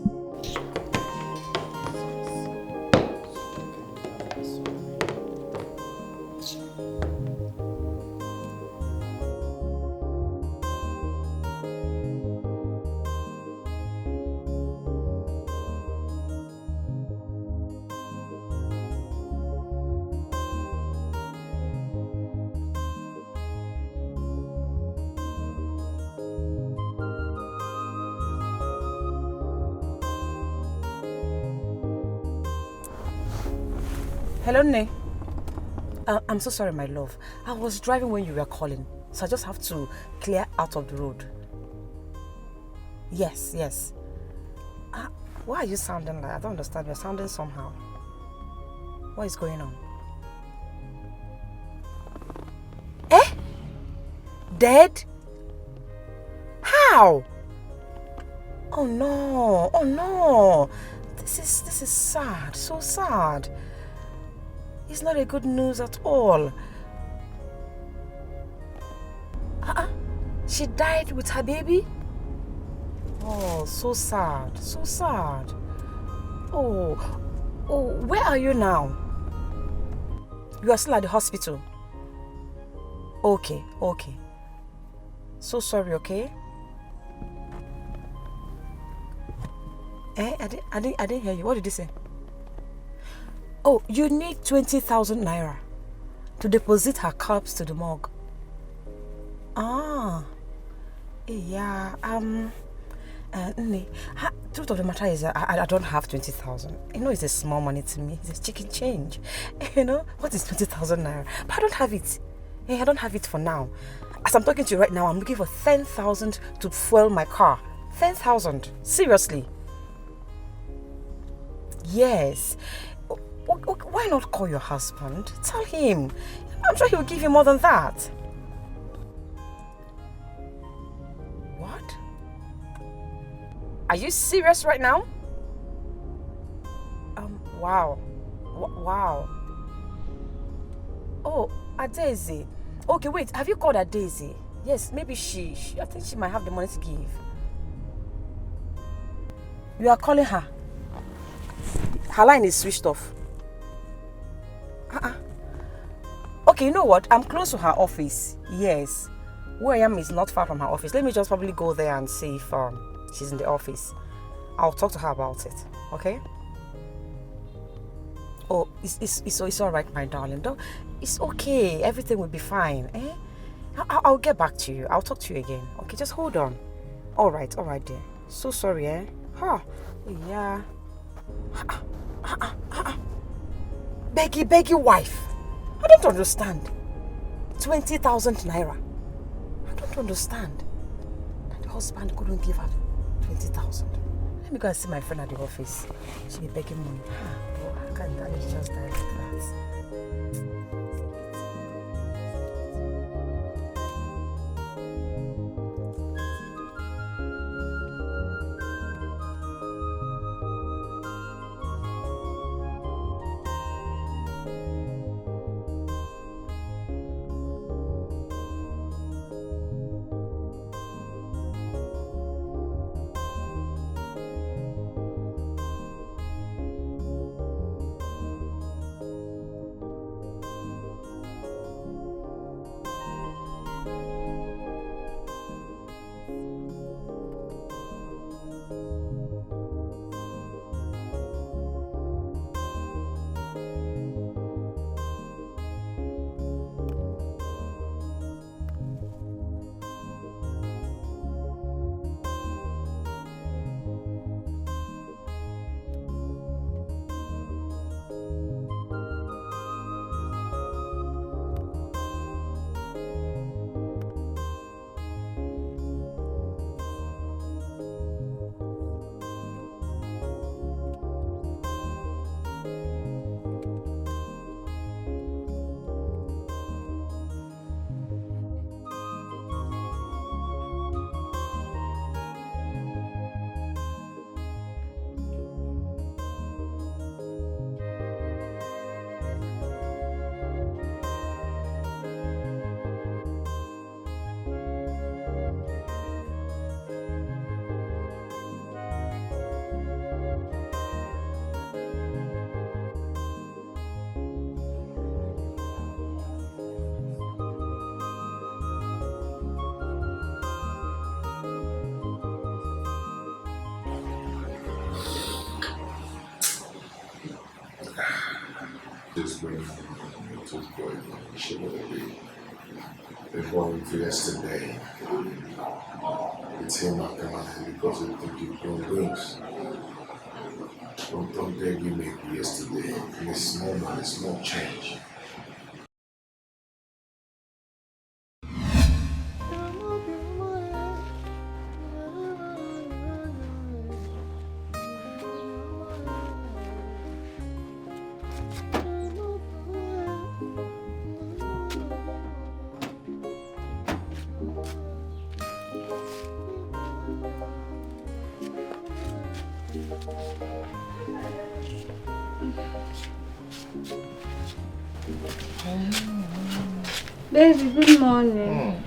Hello, Ne. I'm so sorry, my love. I was driving when you were calling, so I just have to clear out of the road. Yes. Why are you sounding like? I don't understand. You're sounding somehow. What is going on? Eh? Dead? How? Oh no. This is sad. So sad. It's not a good news at all. She died with her baby? Oh, so sad. Oh, where are you now? You are still at the hospital? Okay. So sorry, okay? I didn't hear you. What did you say? Oh, you need 20,000 naira to deposit her corpse to the morgue. Ah. Yeah, truth of the matter is I don't have 20,000. You know, it's a small money to me. It's a chicken change. You know, what is 20,000 naira? But I don't have it. Yeah, I don't have it for now. As I'm talking to you right now, I'm looking for 10,000 to fuel my car. 10,000. Seriously. Yes. Why not call your husband? Tell him. I'm sure he will give you more than that. What? Are you serious right now? Wow. Wow. Oh, Adeze. Okay, wait. Have you called Adeze? Yes, maybe I think she might have the money to give. You are calling her. Her line is switched off. Okay, you know what? I'm close to her office. Yes. Where I am is not far from her office. Let me just probably go there and see if she's in the office. I'll talk to her about it. Okay? Oh, it's all right, my darling. Don't, it's okay. Everything will be fine. Eh? I'll get back to you. I'll talk to you again. Okay, just hold on. All right, dear. So sorry, eh? Yeah. Beggy wife. I don't understand. 20,000 naira. I don't understand. That the husband couldn't give her 20,000. Let me go and see my friend at the office. She'll be begging money. How can that just die like that? Just waiting to go before yesterday. It's him not coming because I think you've grown wings. Don't dare give me yesterday. It's small money, small change. Baby, good morning.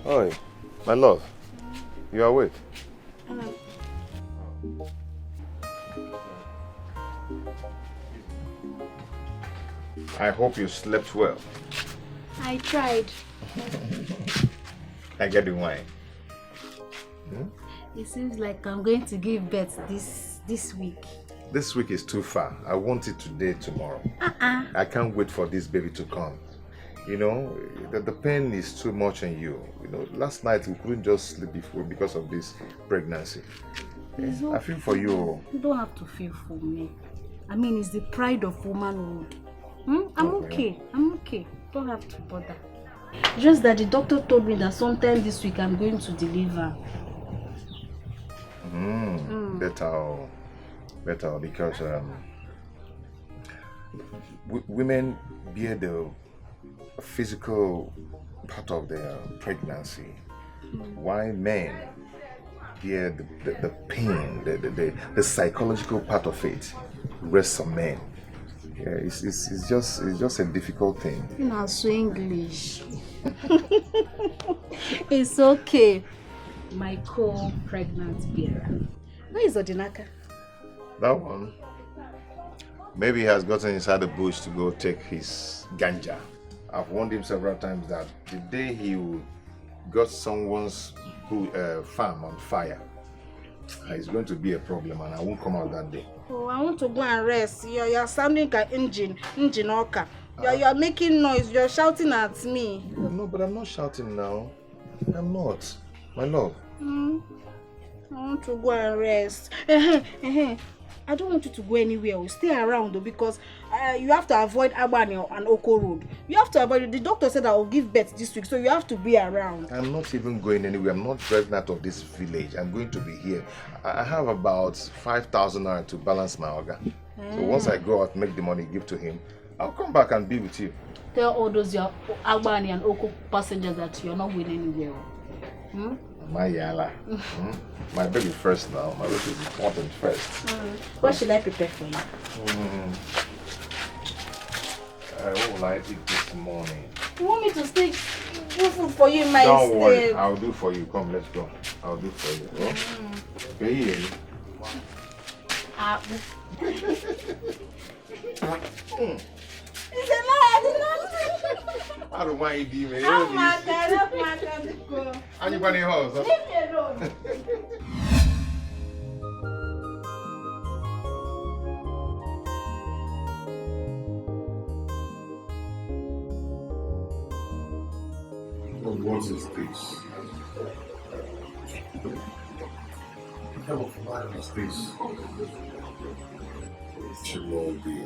Oi, my love. You are awake? I hope you slept well. I tried. I get the wine. It seems like I'm going to give birth this week. This week is too far. I want it today, tomorrow. I can't wait for this baby to come. You know, the pain is too much on you. You know, last night we couldn't just sleep before because of this pregnancy. I feel for you. You don't have to feel for me. I mean, it's the pride of womanhood. I'm okay. I'm okay. Don't have to bother. Just that the doctor told me that sometime this week I'm going to deliver. Better because women bear the physical part of their pregnancy, while men bear the pain, the psychological part of it rests on men. Yeah, it's just a difficult thing. You know, so English. It's okay. My co-pregnant bearer. Where is Odinaka? That one. Maybe he has gotten inside the bush to go take his ganja. I've warned him several times that the day he got someone's farm on fire, it's going to be a problem and I won't come out that day. Oh, I want to go and rest. You're sounding like engine oka. You're making noise. You're shouting at me. No, but I'm not shouting now. I'm not. My love. I want to go and rest. I don't want you to go anywhere. We'll stay around though, because you have to avoid Agbani and Oko Road. You have to avoid. The doctor said I will give birth this week, so you have to be around. I'm not even going anywhere. I'm not driving out of this village. I'm going to be here. I have about 5,000 naira to balance my organ. So once I go out, make the money, give to him, I'll come back and be with you. Tell all those your Agbani and Oko passengers that you're not going anywhere. My yala. My baby first now. My baby is important first. What should I prepare for you? What will I eat this morning? You want me to stay do food for you in my Don't worry, I'll do for you. Come, let's go. I'll do for you. Okay. It's a lie. I don't want you to be I'm mad. Go. Anybody else? Leave me alone. What is this? What kind of life is this? Chimaobi,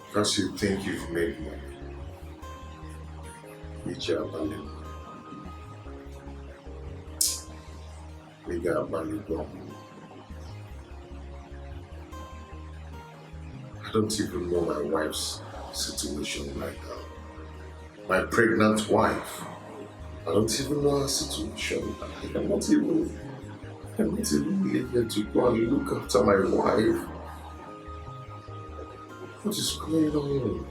because you think you've made money. I don't even know my wife's situation right now. My pregnant wife. I don't even know her situation. I'm not even able to go and look after my wife. What is going on?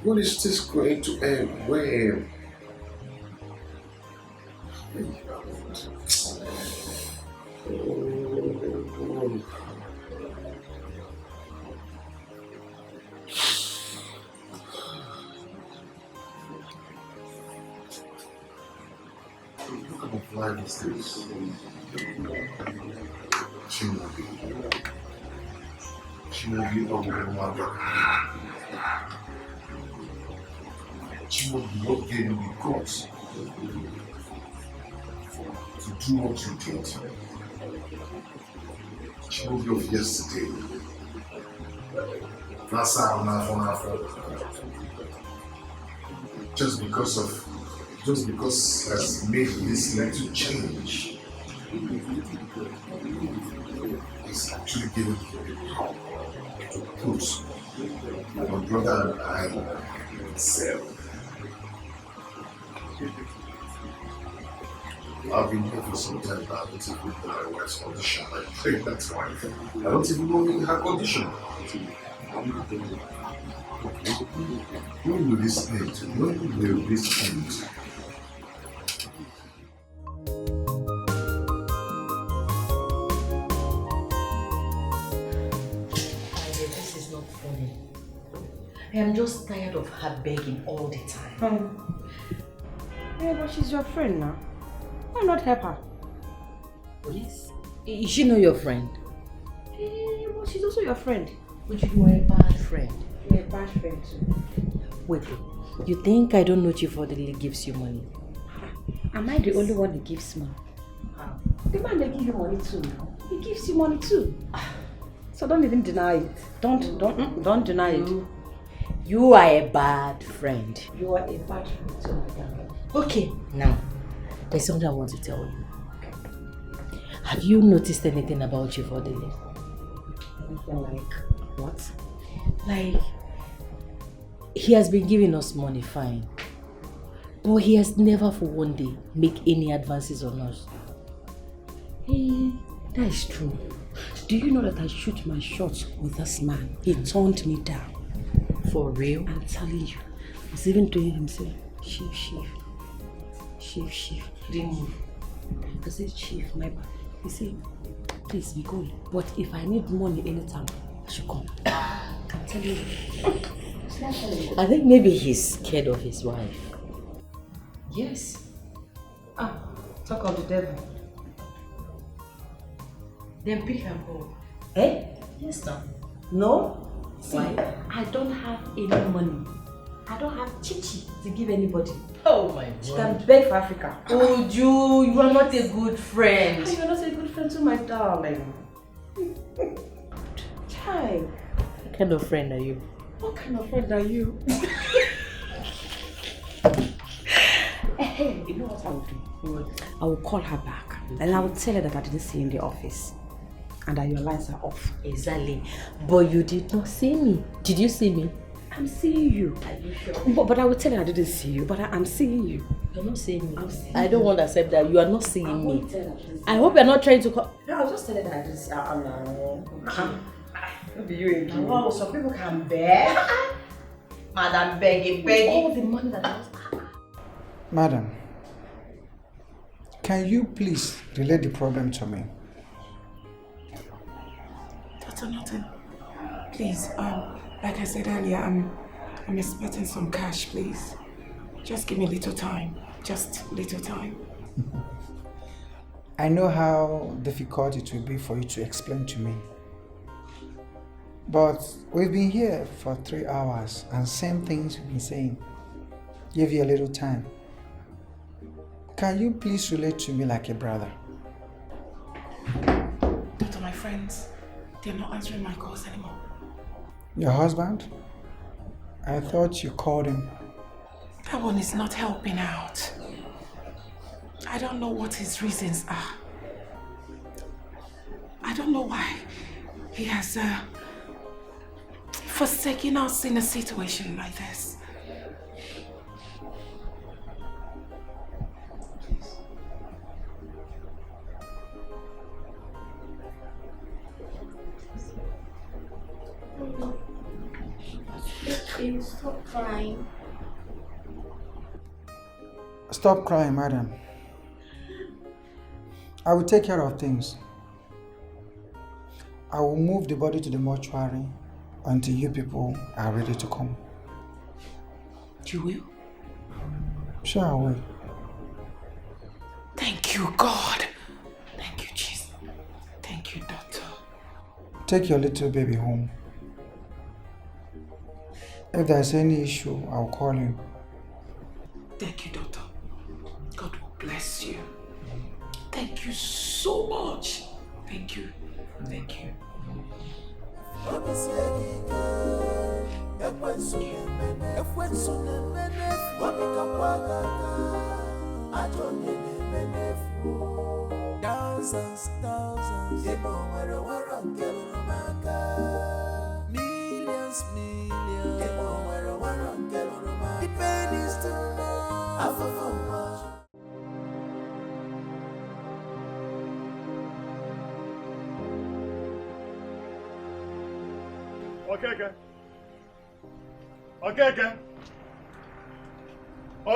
What is this going to end? When? What kind of life is this? Chimaobi, oh my God. Chimaobi, what gave you the guts to do what you did? Chimaobi of yesterday. That's how just because has made this little change. It's actually given me the power to put my brother and I myself. I've been here for some time now. I don't even know my wife's condition. I pray that's why. I don't even know her condition. When will this end? When will this end? This is not funny. I am just tired of her begging all the time. Yeah, but she's your friend now. Why not help her? Yes. Is she not your friend? Well, she's also your friend. But you are a bad friend. friend. You're a bad friend too. Wait, you think I don't know Chief Orderly gives you money? Am I the only one that gives money? The man they give you money too now. He gives you money too. So don't even deny it. Don't deny it. You are a bad friend. You are a bad friend too, madam. Okay, now there's something I want to tell you. Have you noticed anything about Chief Orderly? Anything like what? Like, he has been giving us money, fine. But he has never for one day make any advances on us. Hey, that is true. Do you know that I shoot my shots with this man? He turned me down. For real? I'm telling you. He's even doing himself. Chief. Didn't move. I said, Chief, my bad. He said, please be going. But if I need money anytime, I should come. I'm telling you. I think maybe he's scared of his wife. Yes. Talk of the devil. Then pick and go. Eh? Yes, sir. No? See, why? I don't have any money. I don't have chichi to give anybody. Oh my God. She can beg for Africa. Oh, you are not a good friend. You're not a good friend to my darling. Child. What kind of friend are you? What kind of friend are you? Hey, you know what I will do? I will call her back and I will tell her that I didn't see you in the office and that your lines are off. Exactly. But you did not see me. Did you see me? I'm seeing you. Are you sure? But I will tell her I didn't see you, but I'm seeing you. You're not seeing me. I'm seeing I don't want to accept that. You are not seeing me. I hope you're not trying to call. No, I was just telling her I didn't see you. Maybe you again. Oh, some people can beg. Madam begging. All the money that I was. Madam, can you please relate the problem to me? Dr. Norton, please, like I said earlier, I'm expecting some cash, please. Just give me a little time. Just little time. I know how difficult it will be for you to explain to me. But we've been here for 3 hours and same things we've been saying. Give you a little time. Can you please relate to me like a brother? Doctor, my friends, they're not answering my calls anymore. Your husband? I thought you called him. That one is not helping out. I don't know what his reasons are. I don't know why he has forsaken us in a situation like this. Please stop crying. Stop crying, madam. I will take care of things. I will move the body to the mortuary until you people are ready to come. You will? Sure, I will. Thank you, God. Thank you, Jesus. Thank you, doctor. Take your little baby home. If there's any issue, I'll call you. Thank you, doctor. God will bless you. Thank you so much. Thank you. Thank you. Thousands, millions, the pain is too much.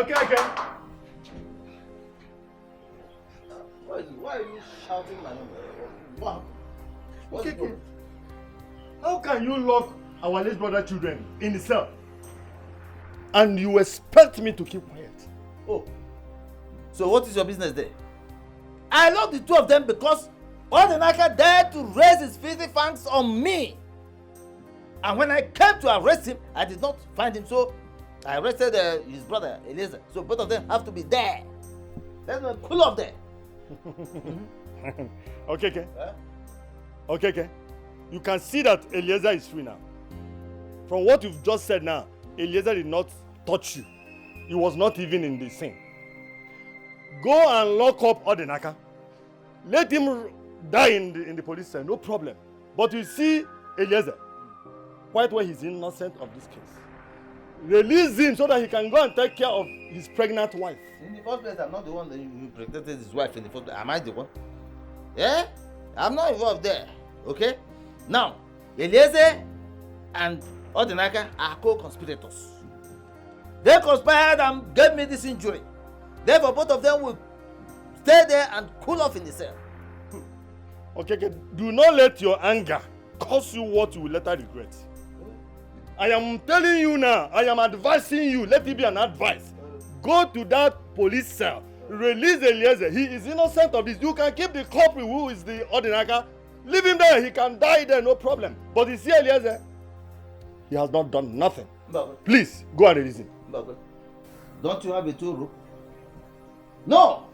Okay. Why are you shouting my name? What? Okay. How can you lock our late brother children in the cell and you expect me to keep quiet? Oh, so what is your business there? I locked the two of them because Ordinaka dared to raise his filthy fangs on me. And when I came to arrest him, I did not find him, so I arrested his brother, Eliezer. So both of them have to be there. Let them cool off there. Okay. Okay. You can see that Eliezer is free now. From what you've just said now, Eliezer did not touch you. He was not even in the scene. Go and lock up Odinaka. Let him die in the police cell, no problem. But you see Eliezer, quite when he's innocent of this case. Release him so that he can go and take care of his pregnant wife. In the first place, I'm not the one that you protected his wife in the first place. Am I the one? Yeah? I'm not involved there. Okay? Now, Eliezer and Odinaka are co-conspirators. They conspired and gave me this injury. Therefore, both of them will stay there and cool off in the cell. Okay. Do not let your anger cause you what you will later regret. I am telling you now, I am advising you, let it be an advice. Go to that police cell, release Eliezer. He is innocent of this. You can keep the culprit who is the Odinaka. Leave him there, he can die there, no problem. But you see Eliezer, he has not done nothing. Please, go and release him. Don't you have a tow rope? No!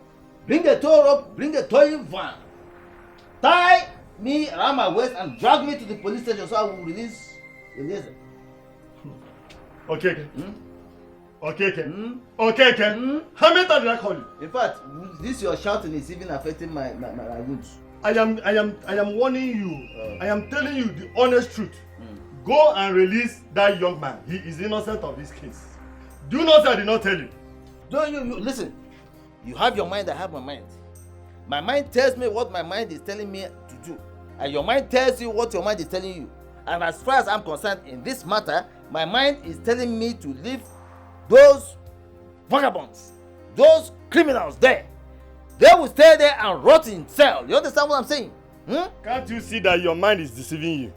Bring a tow rope, bring a towing van. Tie me around my waist and drag me to the police station so I will release Eliezer. Okay. Okay. How many times did I call you? In fact, this your shouting is even affecting my wounds. I am warning you. I am telling you the honest truth. Go and release that young man. He is innocent of this case. Do not say I did not tell you. Don't you listen. You have your mind, I have my mind. My mind tells me what my mind is telling me to do. And your mind tells you what your mind is telling you. And as far as I'm concerned in this matter, my mind is telling me to leave those vagabonds, those criminals there. They will stay there and rot in cell. You understand what I'm saying? Can't you see that your mind is deceiving you?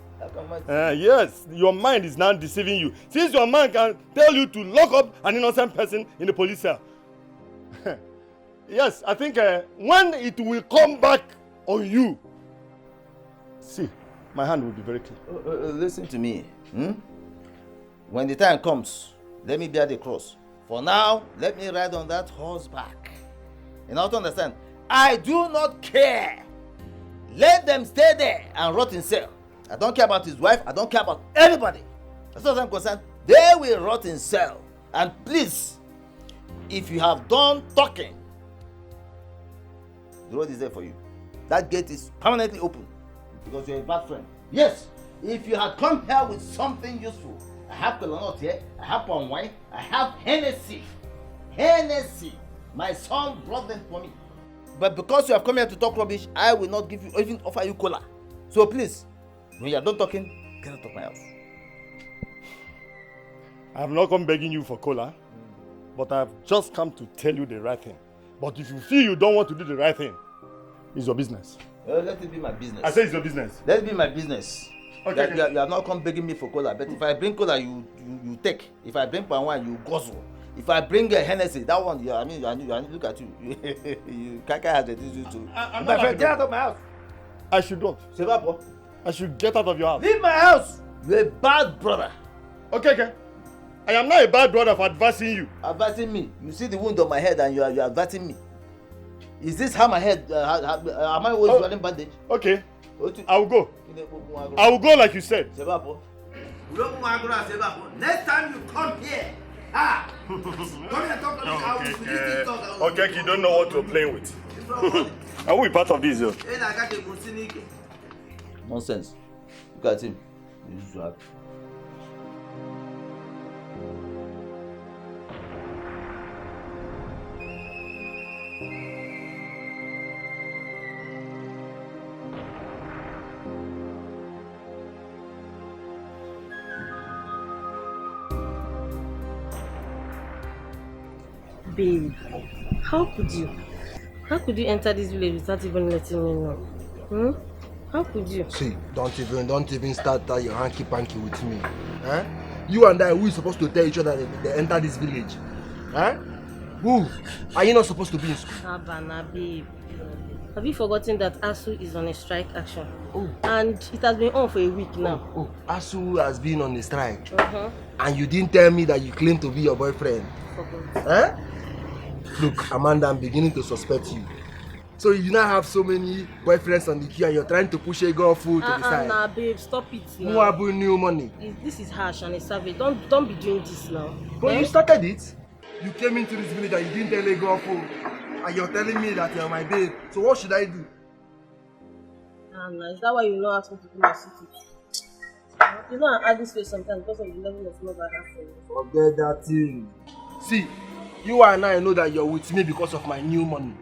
Yes, your mind is now deceiving you. Since your mind can tell you to lock up an innocent person in the police cell. Yes, I think when it will come back on you, see, my hand will be very clear. Listen to me. When the time comes, let me bear the cross. For now, let me ride on that horseback. You know what to understand? I do not care. Let them stay there and rot in cell. I don't care about his wife. I don't care about anybody. As far as I'm concerned, they will rot in cell. And please, if you have done talking, the road is there for you. That gate is permanently open because you're a bad friend. Yes, if you had come here with something useful, I have Kolanot here, I have palm wine, I have Hennessy. My son brought them for me. But because you have come here to talk rubbish, I will not give you, even offer you cola. So please, when you are done talking, get out of my house. I have not come begging you for cola, but I have just come to tell you the right thing. But if you feel you don't want to do the right thing, it's your business. Let it be my business. I say it's your business. Let it be my business. Okay. You have not come begging me for cola, but if I bring cola, you take. If I bring palm wine, you guzzle. If I bring a Hennessy, that one, look at you. You Kaka has a disease too. My friend, get out of my house. I should not. Sevapo. I should get out of your house. Leave my house. You're a bad brother. Okay. I am not a bad brother for advising you. Advising me? You see the wound on my head and you are advising me. Is this how my head, am I always wearing bandage? Okay. I will go. I will go like you said. Sevapo. Next time you come here, come and talk to me. Okay, you don't know what you're playing with. I will be part of this. Nonsense. Look at him. He's so happy. Babe, how could you enter this village without even letting me know? How could you? See, don't even start that your hanky-panky with me. You and I, we supposed to tell each other that they enter this village. Who? Are you not supposed to be in school? Abana, babe. Have you forgotten that ASU is on a strike action? Oh. And it has been on for a week now. Oh, ASU has been on a strike. Uh-huh. And you didn't tell me that you claim to be your boyfriend. Huh? Look, Amanda, I'm beginning to suspect you. So you now have so many boyfriends on the queue and you're trying to push a girl food to the side. Nah, babe, stop it now. Who are new money? This is harsh and it's savage. Don't be doing this now. But you started it. You came into this village and you didn't tell a girl food. And you're telling me that you're my babe. So what should I do? Is that why you not ask me to do my city? You know I add this face sometimes because of the level of love I have for you. Forget that thing. See, you and I know that you're with me because of my new money.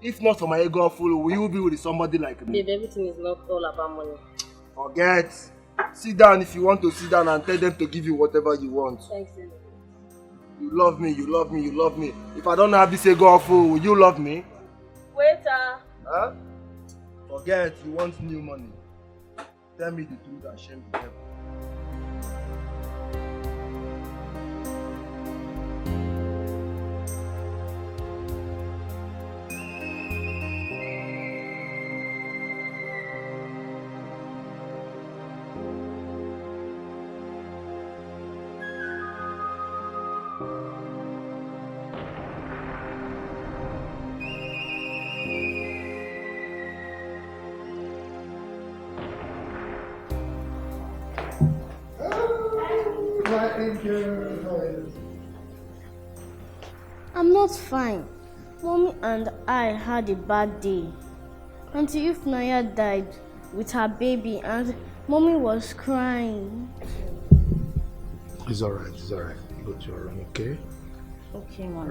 If not for my girl fool, will you be with somebody like me? Babe, everything is not all about money. Forget. Sit down if you want to sit down and tell them to give you whatever you want. Thanks, babe. You love me, you love me, you love me. If I don't have this girl fool, will you love me? Waiter. Huh? Forget, you want new money. Tell me the truth and shame the devil. I'm not fine. Mommy and I had a bad day. Auntie Ifnaya died with her baby and Mommy was crying. It's alright, Go to your room, okay? Okay, Mom.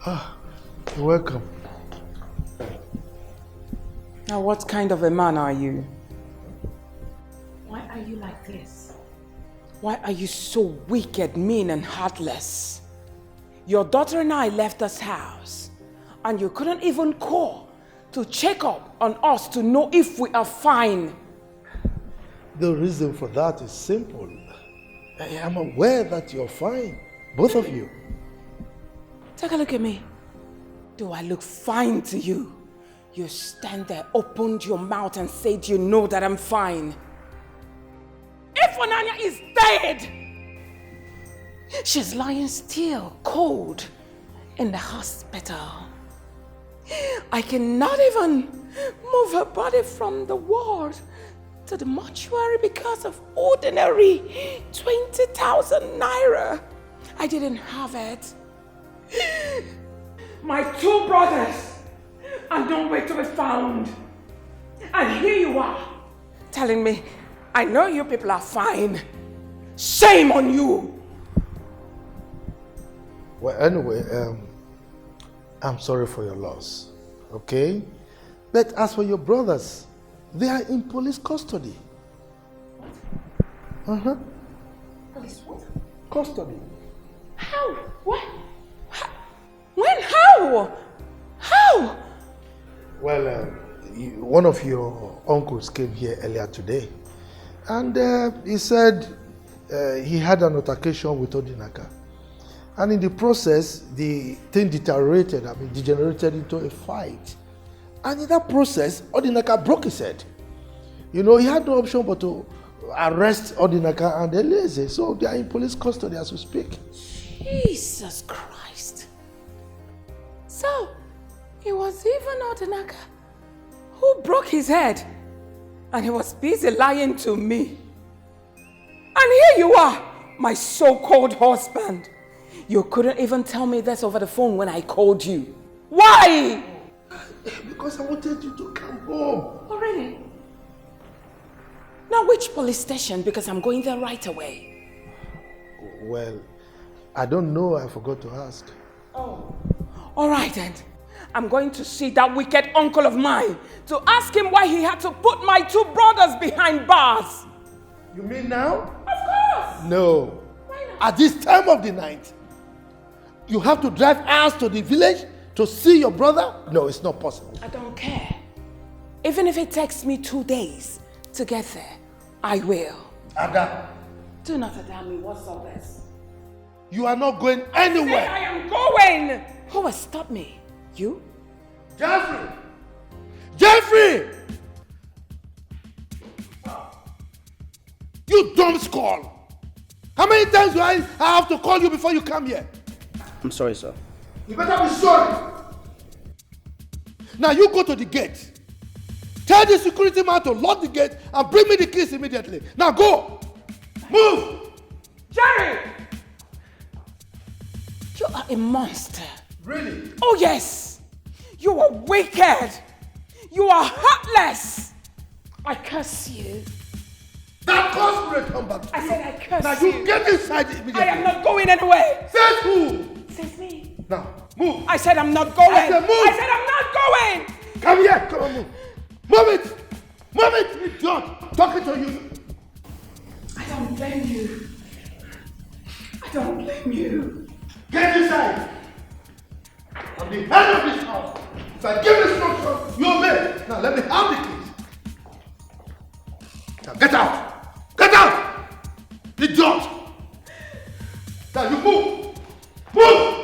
Alright. You're welcome. Now what kind of a man are you? Why are you like this? Why are you so wicked, mean and heartless? Your daughter and I left this house and you couldn't even call to check up on us to know if we are fine. The reason for that is simple. I am aware that you're fine, both of you. Take a look at me. Do I look fine to you? You stand there, opened your mouth and said you know that I'm fine. If Onanya is dead, she's lying still, cold, in the hospital. I cannot even move her body from the ward to the mortuary because of ordinary 20,000 naira. I didn't have it. My two brothers are nowhere to be found. And here you are, telling me, I know you people are fine. Shame on you. Well, anyway, I'm sorry for your loss, okay? But as for your brothers, they are in police custody. Uh-huh. Police what? Custody. How? What? When? How? How? Well, one of your uncles came here earlier today. And he said he had an altercation with Odinaka. And in the process, the thing degenerated into a fight. And in that process, Odinaka broke his head. You know, he had no option but to arrest Odinaka and Eleze. So they are in police custody as we speak. Jesus Christ. So, it was even Odinaka who broke his head. And he was busy lying to me. And here you are, my so-called husband. You couldn't even tell me this over the phone when I called you. Why? Because I wanted you to come home. Oh, really? Now, which police station? Because I'm going there right away. Well, I don't know. I forgot to ask. Oh. All right, then. I'm going to see that wicked uncle of mine to ask him why he had to put my two brothers behind bars. You mean now? Of course. No. Why not? At this time of the night, you have to drive us to the village to see your brother? No, it's not possible. I don't care. Even if it takes me 2 days to get there, I will. Ada. Do not tell me what's all this. You are not going anywhere. I am going. Who will stop me? You? Jeffrey! Jeffrey! You dumb skull! How many times do I have to call you before you come here? I'm sorry, sir. You better be sorry. Now you go to the gate. Tell the security man to lock the gate and bring me the keys immediately. Now go! Move! Jerry! You are a monster. Really? Oh yes! You are wicked! You are heartless! I curse you. That curse will come back to you. I said I curse now you get inside immediately. I am not going anywhere. Says who? Says me. Now, move. I said I'm not going. I said move. I said I'm not going. Come here. Come on, move. Move it. Move it. You don't. Talking to you. I don't blame you. I don't blame you. Get inside. I'm the head of this house. If I give instructions, you obey. Now let me have the keys. Now get out. Get out. Idiot. Now you move. Move.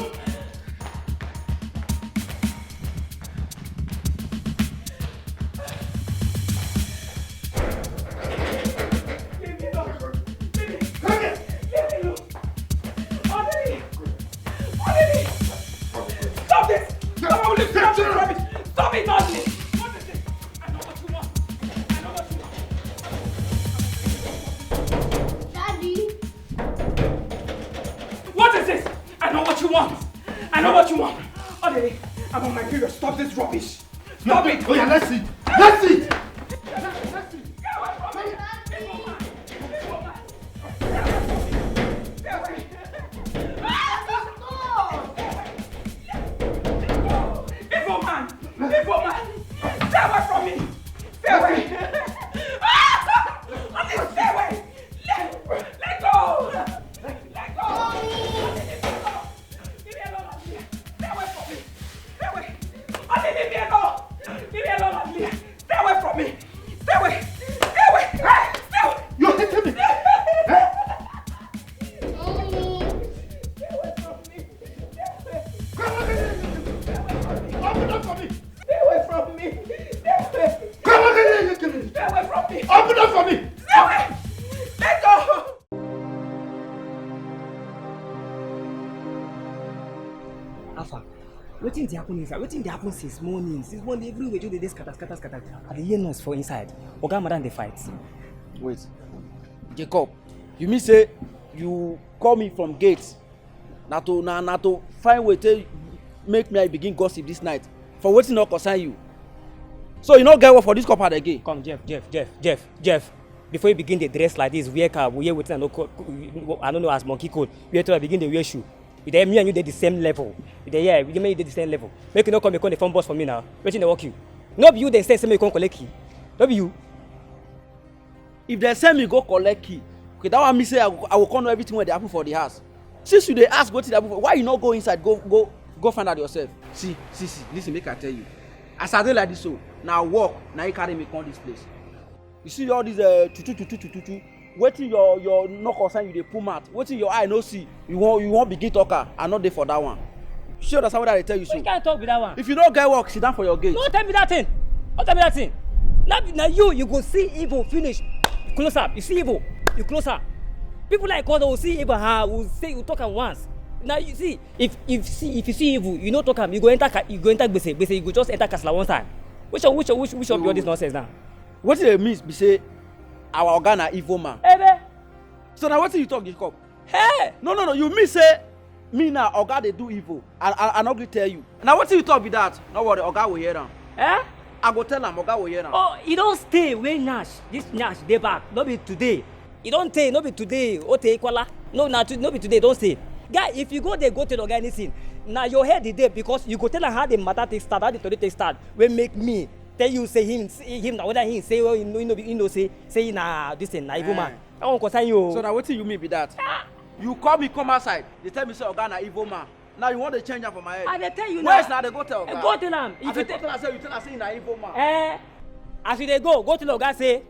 Stop this! Stop it! Stop it, Dudley! What is it? I know what you want. I know what you want. Daddy! What is this? I know what you want. I know what you want. Dudley, I'm on my period. Stop this rubbish. Stop it! Oh yeah, let's see. Let's see. Evil man! Stay away from me! Stay away! Stay away! Let go! Let go! Leave me alone, Amelia! Stay away from me! Stay away! Leave me alone! Leave me alone, Amelia! Stay away from me! Stay away! Stay away! Stay away! You're hitting me! Open up for me! Stay away from me! Stay away! Come on, get Stay away from me! Open up for me! Stay away! Let go! Alpha, wetin dey happen inside? Wetin dey happen since morning? Since morning, everywhere you dey scatter. I dey hear noise for inside. Oga Madam dey fight. Wait. Jacob, you mean say you call me from gate na to find way to make me begin gossip this night for wetin no concern you? So you no get work for this compound again? Come, Jeff. Before you begin the dress like this, wear cap, wear wetin I don't know as monkey code. Wait till I begin the wear shoe. You dey me and you dey the same level. You dey here, you dey the same level. Make you no come the phone boss for me now. Wetin dey work you? No be you dey say me you come collect key. No be you. If they send me go collect key, okay, that one me say I will come know everything wey dey happen for the house. Since you dey ask wetin dey happen for, why you no go inside go find out yourself? See, listen, make I tell you. As I dey like this so, na work na you carry me come this place. You see all these tutu. Wetin your no concern you dey pull mouth. Wetin your eye no see, you wan begin talk am. I no dey for that one. You sure understand what I dey tell you so? You can't talk with that one. If you no get work, sit down for your gate. Don't tell me that thing. Now you go see evil finish. Close up. You see evil. You close up. People like us will see evil. Will talk am once. Now you see, if you see evil, you no talk am. You go enter gbese. You go just enter castle one time. Which of be all this nonsense now? What dey mean be say our oga na evil man? Ebe. So now wetin you talk, Jacob? Hey! No. You mean say me na oga dey do evil? I no gree tell you. Now wetin you talk be that? No worry, oga will hear am. Eh? I go tell am, oga will hear am. Oh, you don stay wey Nash. This Nash dey back. No be today. You don tey, no be today. Ote Ikwala. No be today. Don stay. Guy, if you go tell oga anything, na your head dey there because you go tell am how the matter take start, how the story take start. Wey make me tell you say him na whether him say he no say na this thing na evil man. That one concern you. So now wetin you mean be that? You call me come outside, they tell me say oga na evil man. Now you want to change am for my head. I dey tell you now. Where's now they go tell oga? Go tell am. If you tell am say na evil man. As you dey go tell oga say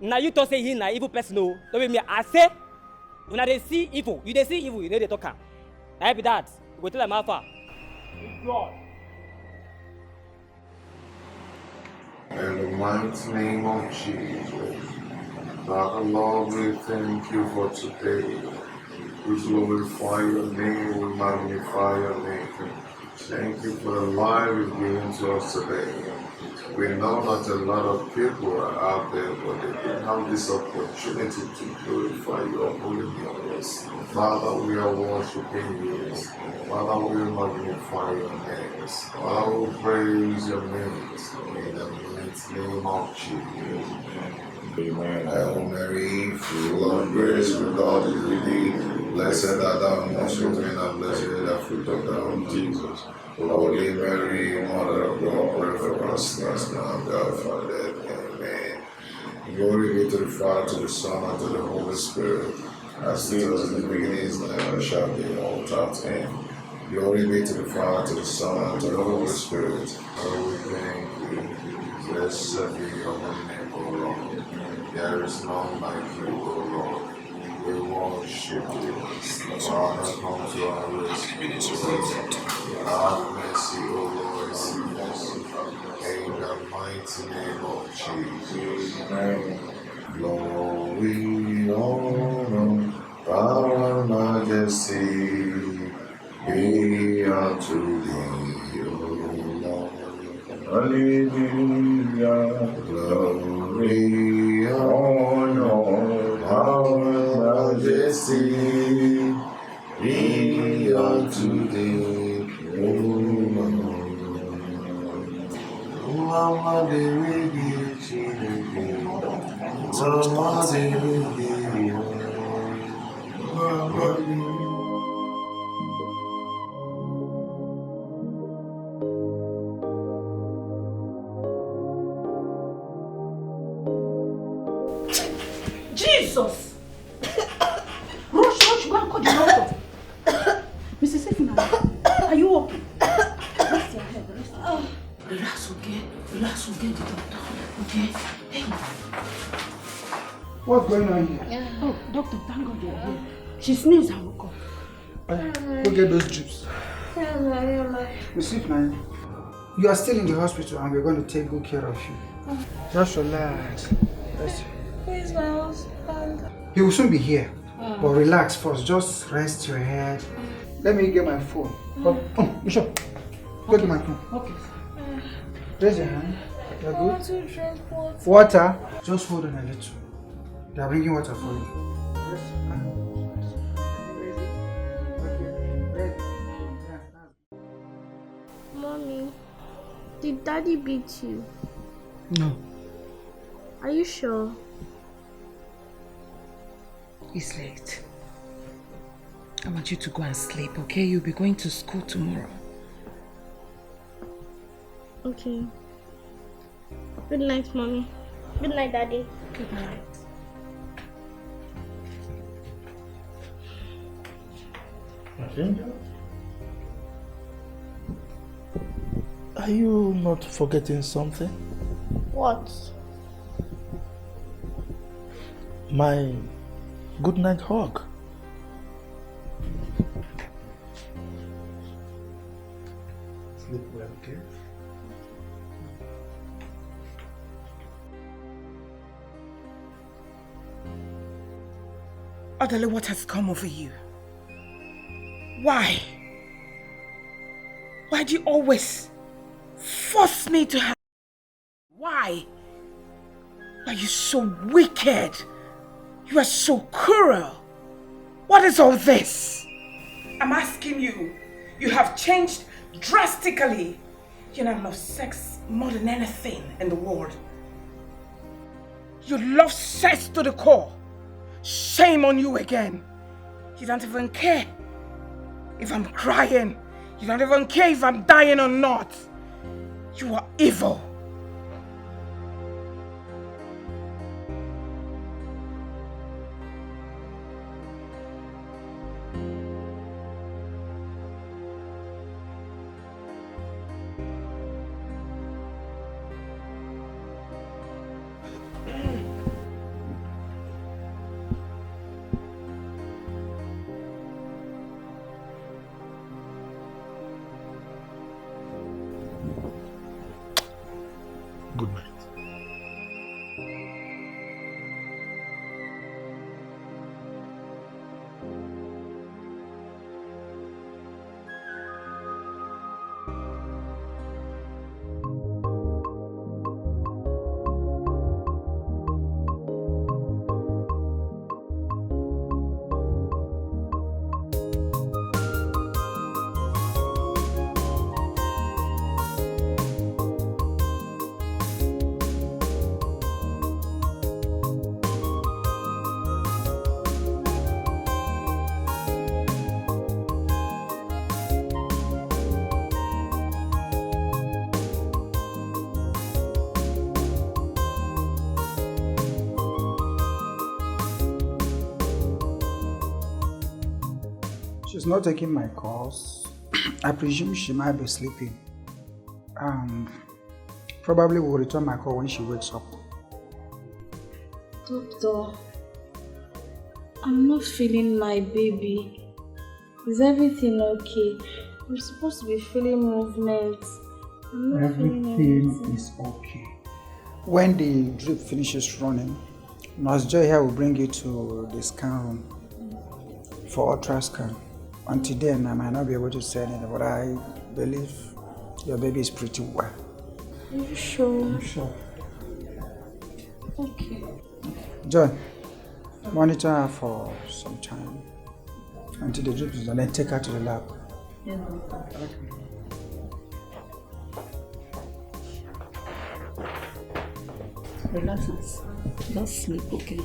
na you talk say he na evil person o. No be me. I say When they see evil, you know they talk am. I be that. You go tell them how far. God. In the mighty name of Jesus, Father Lord, we thank you for today. We glorify your name, we magnify your name. Thank you for the life you've given to us today. We know that a lot of people are out there, but they didn't have this opportunity to glorify your holy name. Father, we are worshiping you. Father, we magnify your names. Father, we praise your names. In the mighty name of Jesus. Amen. Hail Mary, full of grace, the Lord is with thee. Blessed art thou amongst women, and blessed is the fruit of thy womb, Jesus. Holy Mary, Mother of God, pray for us sinners now and God for death. Amen. Glory be to the Father, to the Son, and to the Holy Spirit, as it was in the beginning, is now, and shall be, all without end. Glory be to the Father, to the Son, and to the Holy Spirit. Oh, we thank you. Blessed be your holy name, O Lord. There is none like you, O Lord. We worship you. Father, come to our rescue. Have mercy, O Lord, have mercy. In the mighty name of Jesus. Amen. Glory, honor, power, majesty, be unto thee, O Lord. Hallelujah. Glory, honor, power, majesty, be unto thee, O Lord. Mama, they will give you the Mama, they will give you Jesus! Rush, go and call the doctor. Mrs. Efina, are you okay? Rest your head, rest your head. Relax, okay? Relax, we'll get the doctor, okay? Hey. What's going on here? Yeah. Oh, doctor, thank God you're here. She sneezed and woke up. Go get those drips. Miss Ifnaya, you are still in the hospital and we're going to take good care of you. Just relax. Where's my husband? He will soon be here. But relax first. Just rest your head. Let me get my phone. Oh, Bishop. Go get my phone. Okay. Raise your hand. You're I want good? to drink water. Water? Just hold on a little. They are bringing water for you. Mommy, did Daddy beat you? No, Are you sure? it's late. I want you to go and sleep, okay? You'll be going to school tomorrow. Okay. Good night, Mommy. Good night, Daddy. Good night. Are you not forgetting something? What? My good night hug. Sleep well, okay? Adele, what has come over you? Why? Why do you always force me to have... Why? Why are you so wicked? You are so cruel. What is all this? I'm asking you. You have changed drastically. You now love sex more than anything in the world. You love sex to the core. Shame on you again. You don't even care if I'm crying. You don't even care if I'm dying or not. You are evil. She's not taking my calls. I presume she might be sleeping. Probably will return my call when she wakes up. Doctor, I'm not feeling my baby. Is everything okay? I'm supposed to be feeling movement. I'm not feeling anything. Is okay. When the drip finishes running, Nurse Joy here will bring you to the scan room for ultrasound. Until then, I might not be able to say anything, but I believe your baby is pretty well. Are you sure? I'm sure. Okay. Joy, monitor her for some time until the drip is done, then take her to the lab. Yeah. Relax. Just sleep, okay?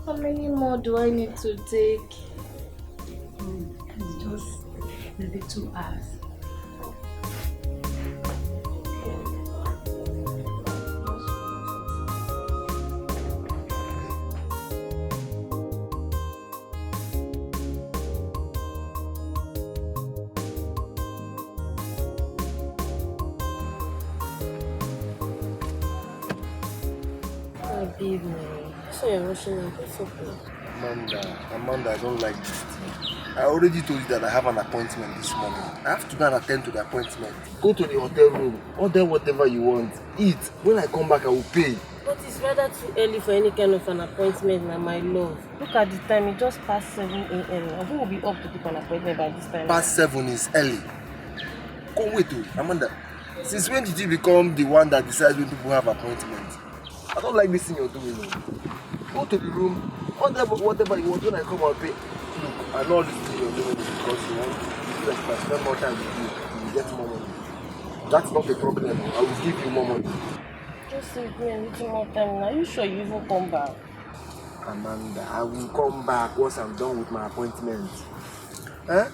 How many more do I need to take? It's just maybe 2 hours. Baby, so you're rushing out. It's okay. Amanda, I don't like this thing. I already told you that I have an appointment this morning. I have to go and attend to the appointment. Go to the hotel room, order whatever you want, eat. When I come back, I will pay. But it's rather too early for any kind of an appointment now, my love. Look at the time, it just past 7 a.m. now. Who will be up to keep an appointment by this time? Past 7 is early. Come wait, Amanda. Since when did you become the one that decides when people have appointments? I don't like this thing you're doing. Go to the room, order whatever you want. When I come, I'll pay. Look, I know this thing you're doing because you want to like, if I spend more time with you, you get more money. That's not a problem. I will give you more money. Just give me a little more time now. Are you sure you even come back? Amanda, I will come back once I'm done with my appointment. Eh?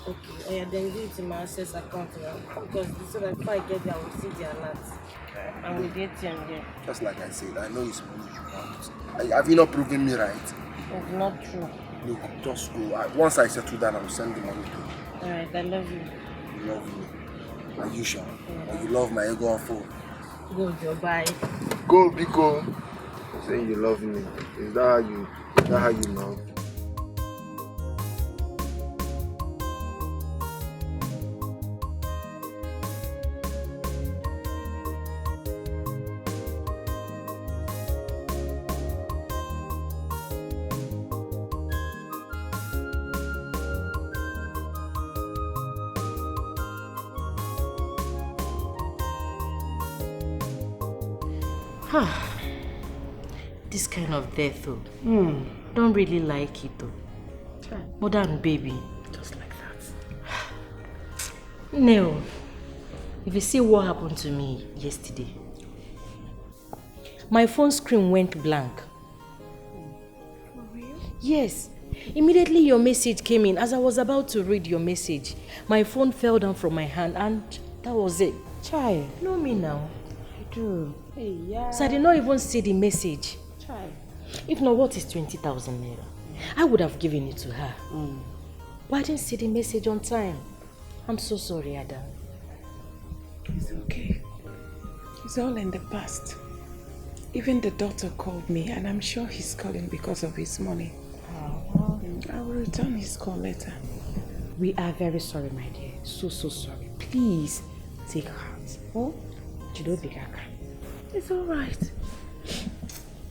Okay, yeah, then give it to my access account now. Because so that if I get there, I will see the alert. And with the ATM there. Just like I said, I know it's money you want. Have you not proven me right? It's not true. Look, just go. Once I settle down, I will send the money to you. Alright, I love you. You love me. Are you sure? Yeah. Or you love my ego and phone? Go, Joe, bye. Go, Bcom. Saying you love me. Is that how you love? This kind of death, though. Don't really like it, though. More than baby. Just like that. No. If you see what happened to me yesterday, my phone screen went blank. For real? Yes. Immediately your message came in. As I was about to read your message, my phone fell down from my hand and that was it. Child, know me now. I do. Hey, yeah. So I did not even see the message. Child. If not, what is 20,000 naira? I would have given it to her. But I didn't see the message on time. I'm so sorry, Ada. It's okay. It's all in the past. Even the doctor called me and I'm sure he's calling because of his money. I will return his call later. We are very sorry, my dear. So sorry. Please take heart. Oh? It's all right.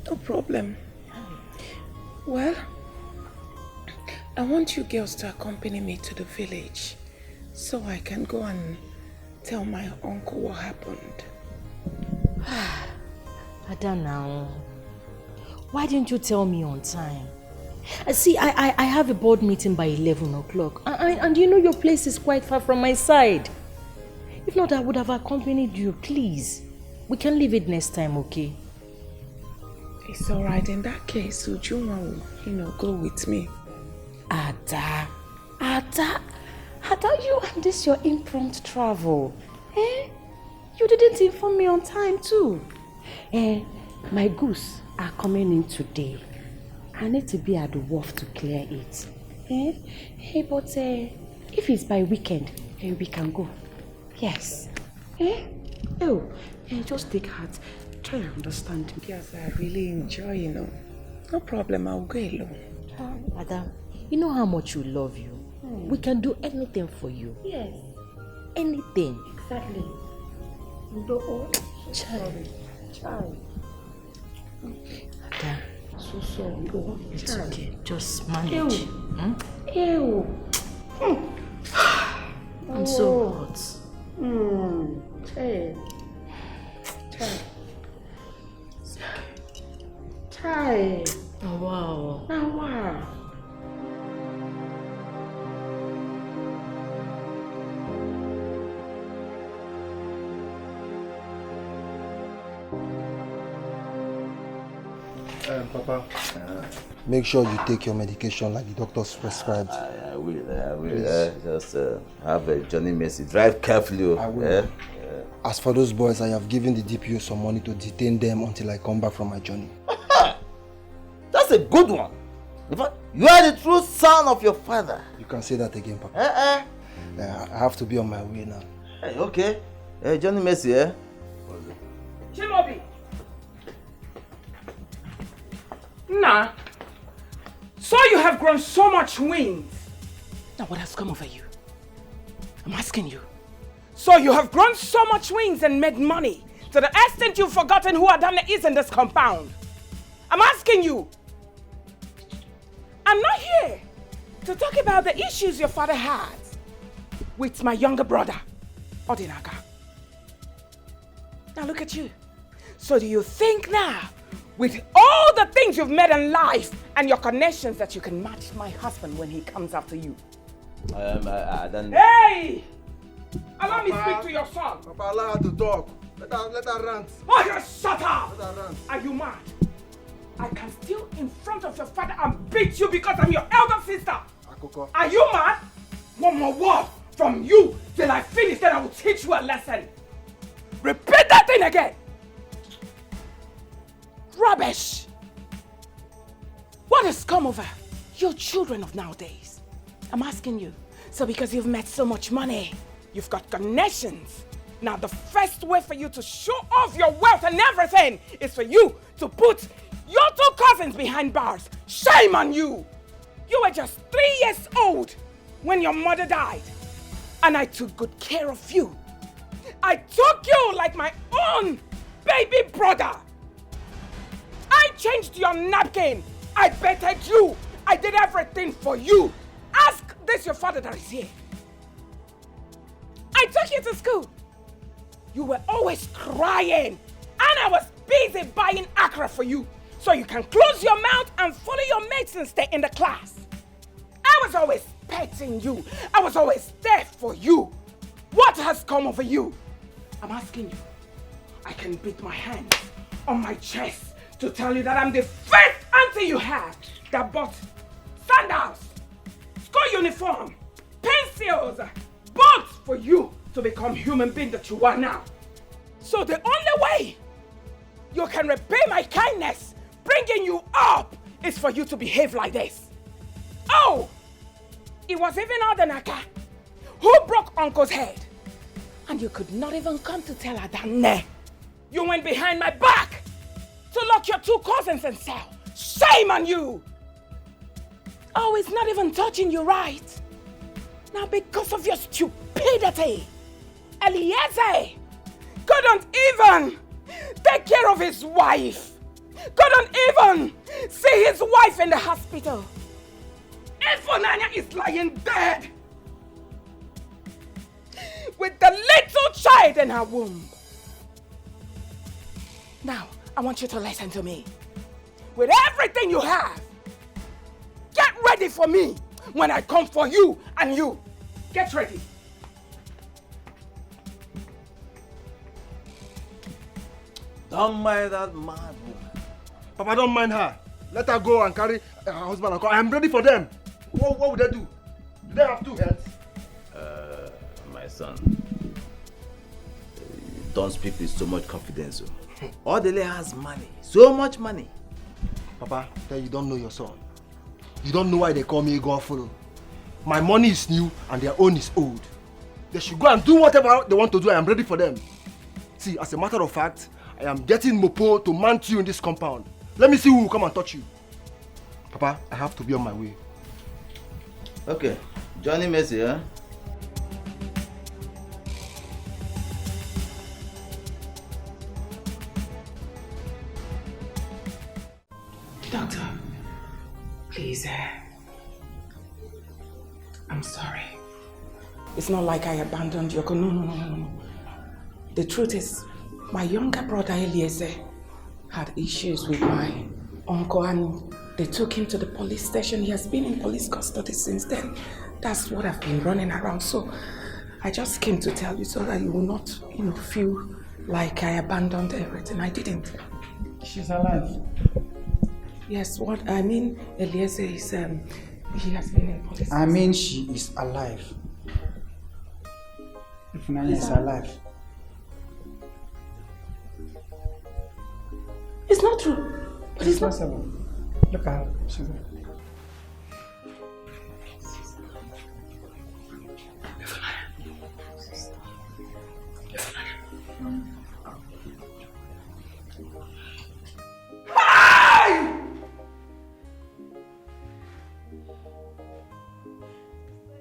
No problem. Well, I want you girls to accompany me to the village so I can go and tell my uncle what happened. Ada now. Why didn't you tell me on time? See, I have a board meeting by 11 o'clock. And you know your place is quite far from my side. If not, I would have accompanied you, please. We can leave it next time, okay? It's all right. In that case, Ujunwa will, go with me. Ada, you and this your impromptu travel. You didn't inform me on time too. My goose are coming in today. I need to be at the wharf to clear it. Eh? Hey, but if it's by weekend, we can go. Yes. Eh? Oh, just take heart. Try to understand me. Yes, I really enjoy, you know. No problem, I'll go alone. Madam, you know how much we love you. We can do anything for you. Yes. Anything. Exactly. Child. Madam, so sorry. Oh, it's okay. Just manage. Ew. I'm so hot. Chai. Oh, wow. Oh, wow. Papa, make sure you take your medication like the doctors prescribed. I will. Just have a journey mercy. Drive carefully. I will. As for those boys, I have given the DPO some money to detain them until I come back from my journey. That's a good one. In fact, you are the true son of your father. You can say that again, Papa. I have to be on my way now. Hey, okay. Johnny Mercy, eh? Chimobi! Nah. So you have grown so much wings. Now what has come over you? I'm asking you. So you have grown so much wings and made money to the extent you've forgotten who Adana is in this compound. I'm asking you. I'm not here to talk about the issues your father had with my younger brother, Odinaga. Now look at you. So do you think now, with all the things you've made in life and your connections, that you can match my husband when he comes after you? I don't... Hey! Allow me speak to your son. Papa, allow her to talk. Let her rant. Oh, just shut up! Let her rant. Are you mad? I can steal in front of your father and beat you because I'm your elder sister. Akoko. Are you mad? One more word from you till I finish, then I will teach you a lesson. Repeat that thing again. Rubbish. What has come over your children of nowadays? I'm asking you. So because you've made so much money, you've got connections. Now the first way for you to show off your wealth and everything is for you to put your two cousins behind bars. Shame on you! You were just 3 years old when your mother died. And I took good care of you. I took you like my own baby brother. I changed your napkin. I betted you. I did everything for you. Ask this your father that is here. I took you to school. You were always crying. And I was busy buying Accra for you. So you can close your mouth and follow your mates and stay in the class. I was always petting you. I was always there for you. What has come over you? I'm asking you. I can beat my hands on my chest to tell you that I'm the first auntie you had that bought sandals, school uniform, pencils, books for you to become human being that you are now. So the only way you can repay my kindness bringing you up is for you to behave like this. Oh, it was even Odanaka who broke Uncle's head. And you could not even come to tell Adane. You went behind my back to lock your two cousins in cell. Shame on you! Oh, it's not even touching you right. Now because of your stupidity, Eliezer couldn't even take care of his wife. Couldn't even see his wife in the hospital. Ifunanya is lying dead with the little child in her womb. Now, I want you to listen to me. With everything you have, get ready for me when I come for you and you. Get ready. Don't mind that mad woman. Papa, don't mind her. Let her go and carry her husband and call. I'm ready for them. What would they do? Do they have two heads? My son, don't speak with so much confidence. Odele has money, so much money. Papa, then you don't know your son. You don't know why they call me Godfather. My money is new and their own is old. They should go and do whatever they want to do. I am ready for them. See, as a matter of fact, I am getting Mopo to mount you in this compound. Let me see who will come and touch you. Papa, I have to be on my way. Okay, Johnny Messi, huh? Doctor, please, I'm sorry. It's not like I abandoned you. No. The truth is, my younger brother Eliezer had issues with my uncle and they took him to the police station. He has been in police custody since then. That's what I've been running around. So I just came to tell you so that you will not, feel like I abandoned everything. I didn't. She's alive. Yes, what I mean, Eliezer is, he has been in police. I mean, she is alive. Ifunanya is alive. It's not true. But it's possible. Look at her. She's alive.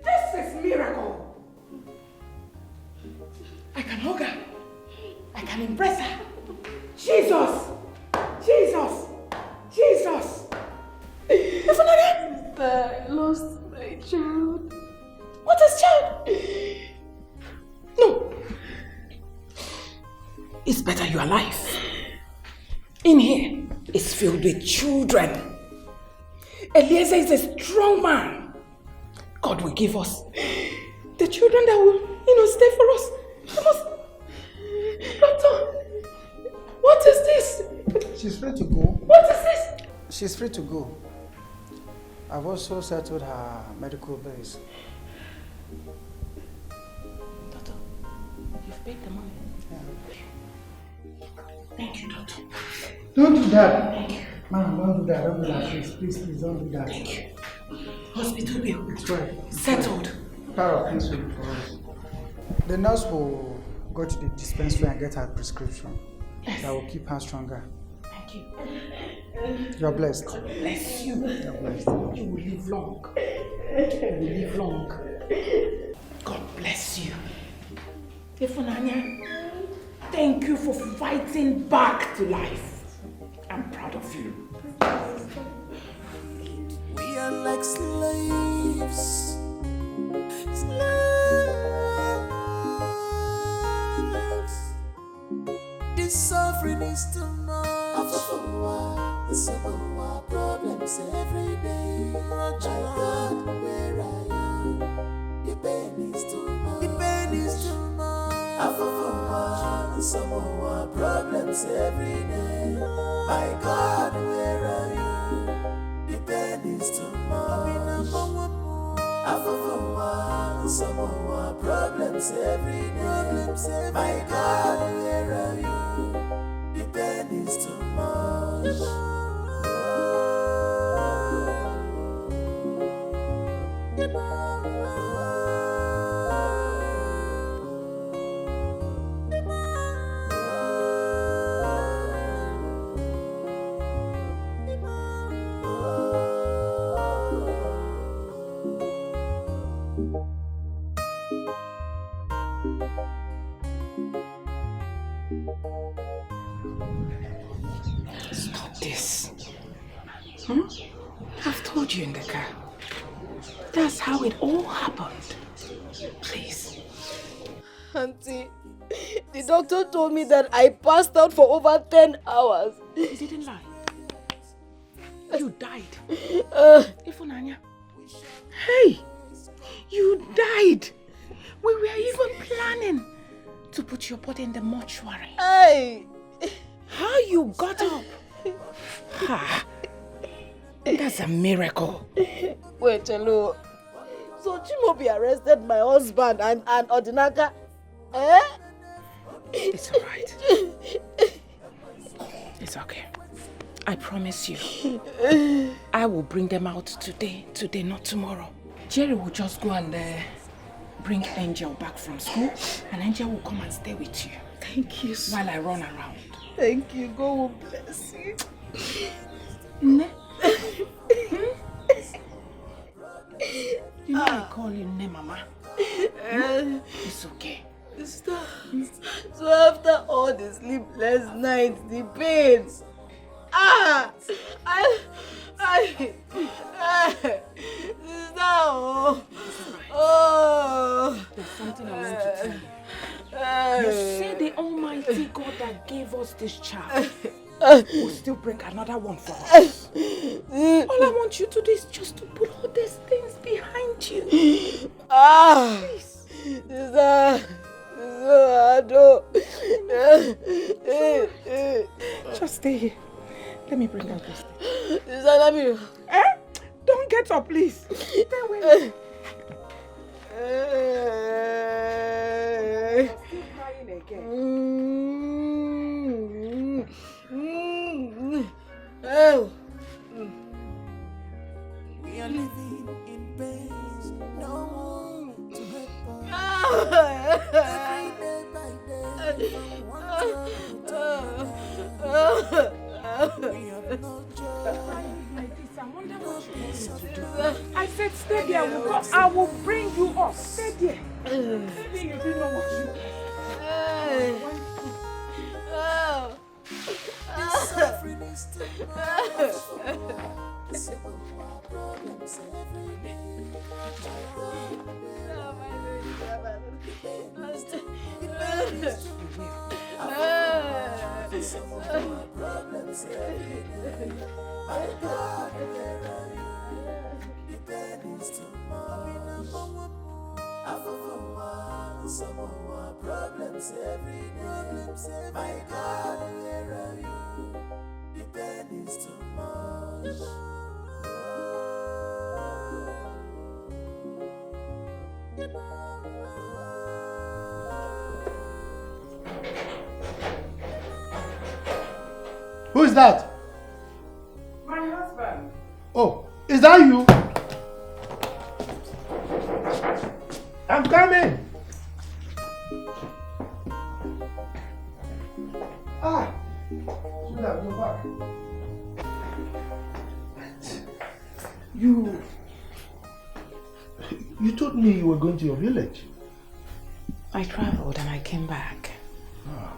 This is miracle. I can hug her. I can embrace her. Jesus! I lost my child. What is child? No. It's better you're alive. In here is filled with children. Eliezer is a strong man. God will give us the children that will, stay for us. I must... Doctor, what is this? She's free to go. What is this? She's free to go. I've also settled her medical bills. Doctor, you've paid the money. Yeah. Thank you, Doctor. Don't do that. Thank you. Ma'am, don't do that. Don't do that. Please, don't do that. Thank you. Hospital bill. It's right. Settled. Power of peace will for us. The nurse will go to the dispensary and get her prescription. Yes. That will keep her stronger. Thank you. You're blessed. God bless you. You're blessed. You will live long. You will live long. God bless you. Ifunanya, thank you for fighting back to life. I'm proud of you. We are like slaves. This suffering is too much. Some of our problems every day. My God, where I am, the pain is too much. The pain is too much. Some of our problems every day. My God, where are you? The pain is too much. Some of our problems every day. My God, where are you? The pain is too much. Stop this. I've told you in the car. That's how it all happened. Please. Auntie, the doctor told me that I passed out for over 10 hours. He didn't lie. You died. Ifunanya. Hey, you died. We were even planning to put your body in the mortuary. Hey. How you got up? That's a miracle. Wait, hello. So Chimobi arrested my husband and Odinaka? Eh? It's alright. It's okay. I promise you. I will bring them out today, not tomorrow. Jerry will just go and bring Angel back from school, and Angel will come and stay with you. Thank you so while I run around. Thank you. God will bless you. Nne? You know I call you Nne, Mama. It's okay. Stop. So after all the sleepless nights, the pains, There's something I want to tell you. You say the Almighty God that gave us this child will still bring another one for us. All I want you to do is just to put all these things behind you. Please. Just stay here. Let me bring out this thing. Don't get up, please. Stay away. Still crying again. We are living in pain, no one to help us. Every day by day, from one time to another. We have no joy. I said stay there. I will bring you up. Stay there. Maybe you didn't know what you This suffering is too much. Simple problems every day. Problems every day. My God, where are you? The pain is too much. Problems every day. My God, where are you? The pain is too much. Who is that? My husband. Oh, is that you? I'm coming. Sweetheart, go back. You told me you were going to your village. I traveled and I came back. Oh,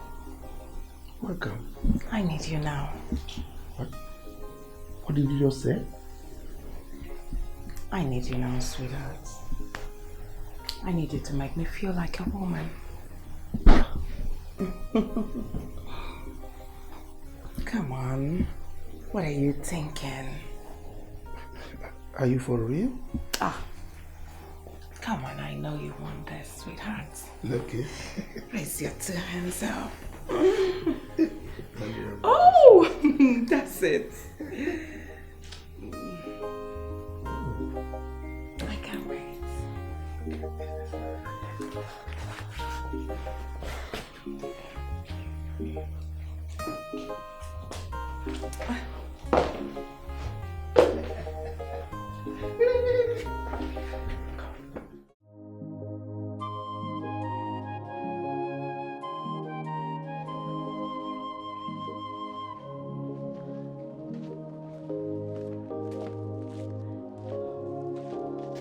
welcome. I need you now. What did you just say? I need you now, sweetheart. I need you to make me feel like a woman. Come on. What are you thinking? Are you for real? Come on, I know you want this, sweetheart. Okay. Raise your two hands up. Thank you very much. Oh, that's it. I can't wait.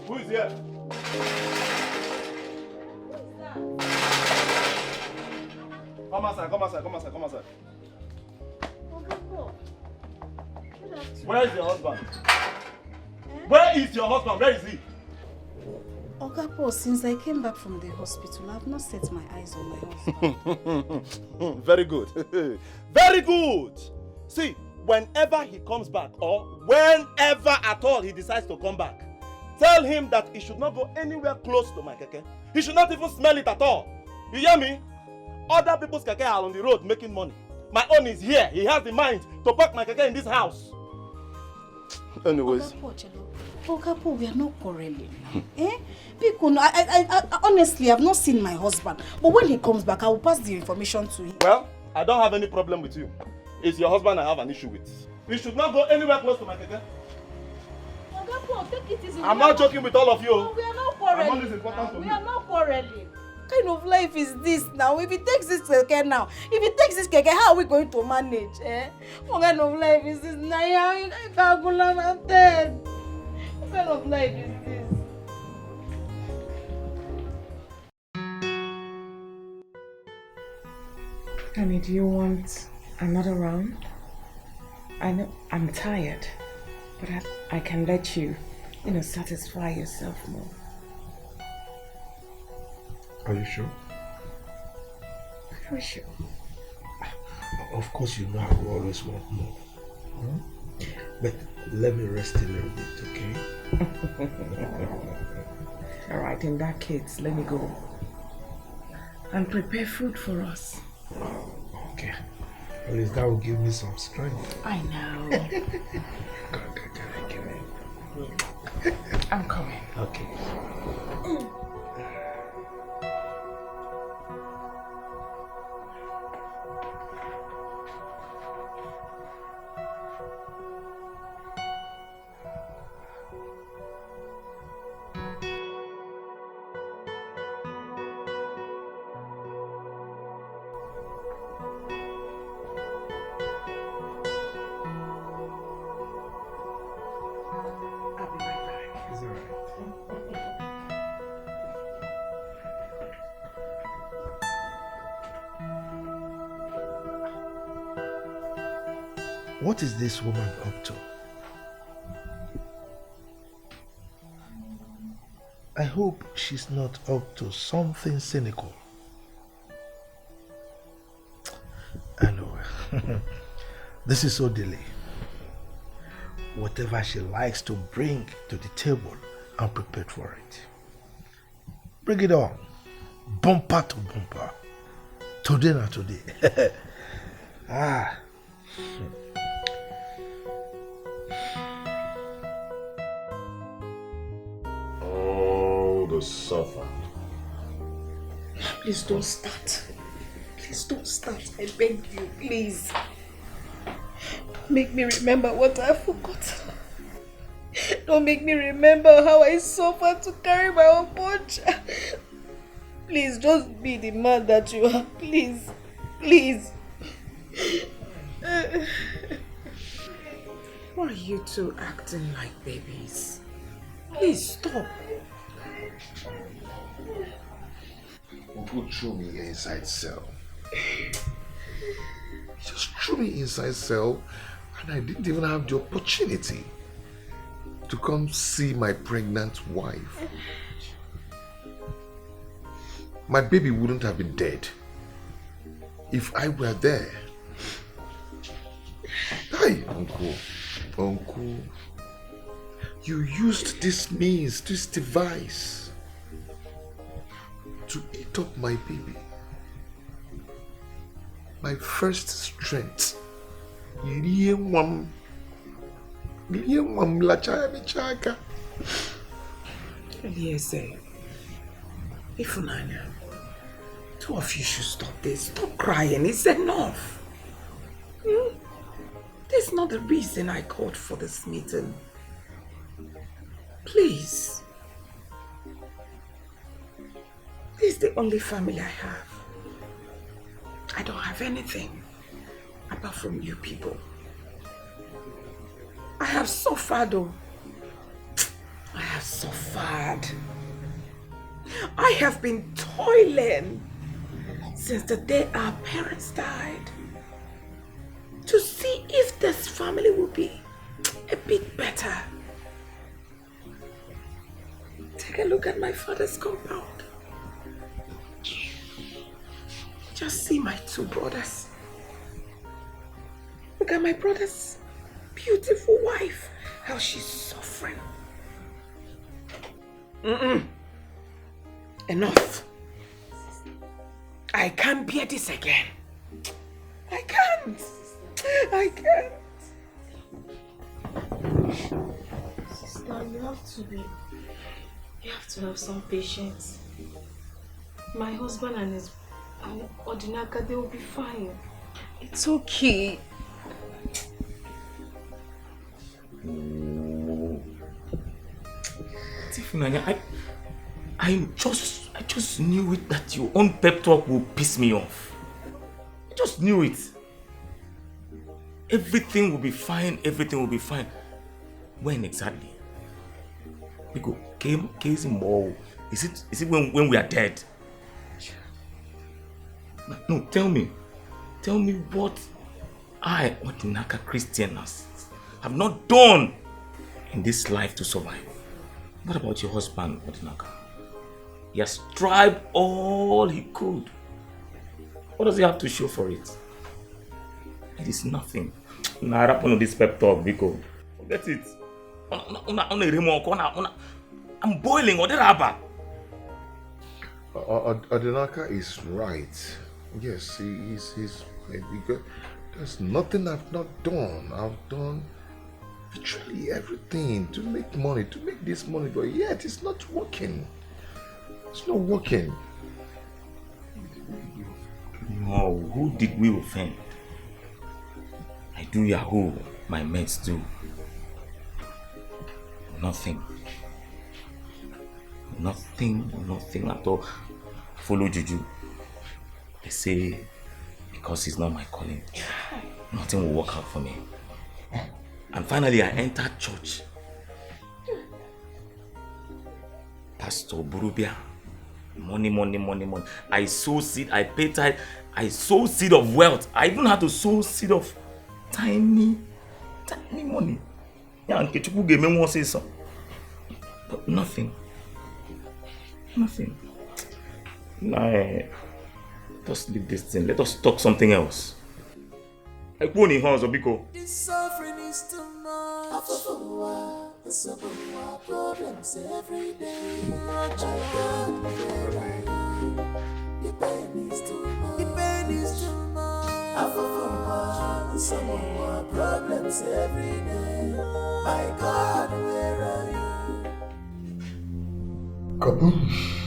Who is here? Come outside, come outside, come outside, come outside. Where is your husband? Where is your husband? Where is he? Okapo, since I came back from the hospital, I have not set my eyes on my husband. Very good. Very good. See, whenever he comes back or whenever at all he decides to come back, tell him that he should not go anywhere close to my keke. He should not even smell it at all. You hear me? Other people's keke are on the road making money. My own is here. He has the mind to park my keke in this house. Anyways. Okapo, we are not quarreling. Because I honestly have not seen my husband. But when he comes back, I will pass the information to him. Well, I don't have any problem with you. It's your husband I have an issue with. You should not go anywhere close to my keke. Take it easy. I'm not joking with all of you. No, we are not quarreling. I'm always important to me. We are not quarreling. What kind of life is this now? If he takes this keke now, how are we going to manage? What kind of life is this now? I'm dead. What kind of life is this? Honey, do you want another round? I know I'm tired, but I can let you, satisfy yourself more. Are you sure? Very sure. Of course, you know I will always want more. But let me rest a little bit, okay? Alright, in that case, let me go and prepare food for us. Okay. At least that will give me some strength. I know. I'm coming. Okay. What is this woman up to? I hope she's not up to something cynical. I know. This is so silly. Whatever she likes to bring to the table, I'm prepared for it. Bring it on. Bumper to bumper. Today not today. Suffer. Please don't start. Please don't start. I beg you, please. Don't make me remember what I forgot. Don't make me remember how I suffered to carry my own punch. Please, just be the man that you are. Please. Please. Why are you two acting like babies? Please stop. Who threw me inside cell? He just threw me inside cell and I didn't even have the opportunity to come see my pregnant wife. My baby wouldn't have been dead if I were there. Hi, Uncle. You used this means, this device to eat up my baby. My first strength. Eliezer, Ifunanya, two of you should stop this. Stop crying. It's enough. This is not the reason I called for this meeting. Please. This is the only family I have. I don't have anything apart from you people. I have suffered, though. I have suffered. I have been toiling since the day our parents died to see if this family will be a bit better. Take a look at my father's compound. Just see my two brothers. Look at my brother's beautiful wife, how she's suffering. Enough. I can't bear this again. I can't. Sister, you have to have some patience. My husband and his Odinaka, they will be fine. It's okay. Oh. Tifunanya, I just knew it that your own pep talk will piss me off. I just knew it. Everything will be fine, everything will be fine. When exactly? Because case more. Is it when we are dead? No, tell me what I, Odinaka Christians, have not done in this life to survive. What about your husband, Odinaka? He has tried all he could. What does he have to show for it? It is nothing. Nah, on this pep talk, Biko. Forget it. I'm boiling. Odinaka is right. Yes, he's because there's nothing I've not done. I've done literally everything to make money, to make this money, but yet it's not working. It's not working. No, who did we offend? I do Yahoo, my mates do. Nothing at all. Follow Juju. They say because it's not my calling, nothing will work out for me. And finally I entered church. Pastor Burubia, money. I sow seed, I pay tithe, I sow seed of wealth. I even had to sow seed of tiny money. Yeah, and Kechuku gave me one say so. But nothing. Nah, just leave this thing. Let us talk something else. I go in house, Obiko. This suffering is too much. Problems every day. My God, where I am. The pain is too much. The pain is too much. Some more problems every day. My God, where are you? Kaboosh.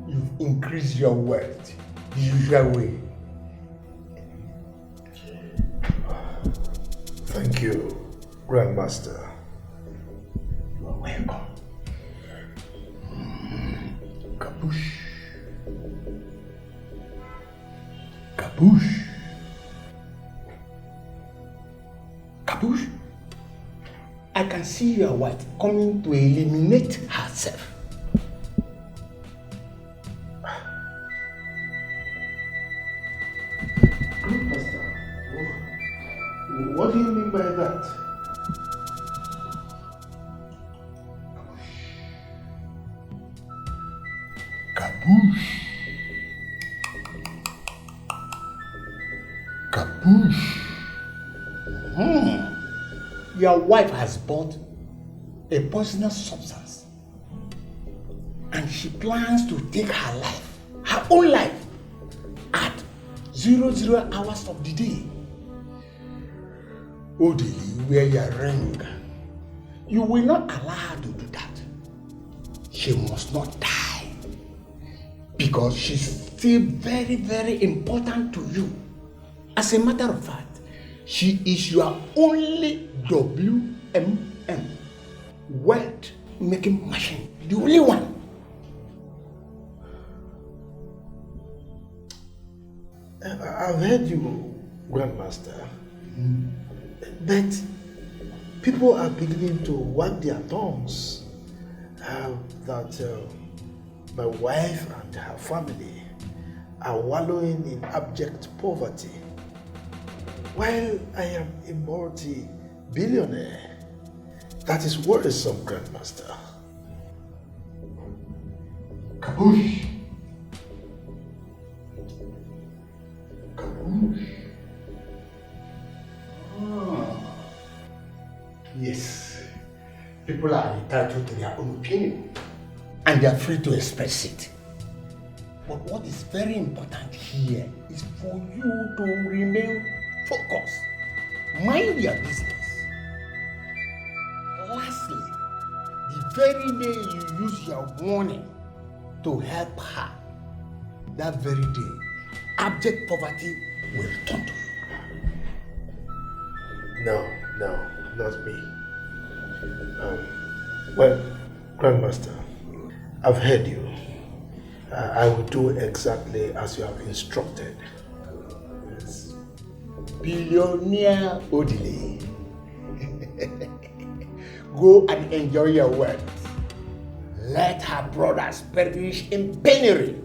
You've increased your wealth the usual way. Thank you, Grandmaster. You are welcome. Kaboosh. Kaboosh. Kaboosh. I can see your wife coming to eliminate herself. What do you mean by that? Kaboosh. Kaboosh. Your wife has bought a poisonous substance and she plans to take her life, her own life, at 00 hours of the day. Odili, wear your ring. You will not allow her to do that. She must not die because she's still very, very important to you. As a matter of fact, she is your only WMM, wealth making machine, the only one. I've heard you, Grandmaster, but people are beginning to wag their tongues that my wife and her family are wallowing in abject poverty, while I am a multi-billionaire. That is worrisome, Grandmaster. Kaboosh! Kaboosh! Yes, people are entitled to their own opinion and they are free to express it. But what is very important here is for you to remain focused. Mind your business. Lastly, very day you use your warning to help her, that very day, abject poverty will return to you. No, not me. Well, Grandmaster, I've heard you. I will do exactly as you have instructed. Billionaire Odile. Go and enjoy your wealth. Let her brothers perish in penury.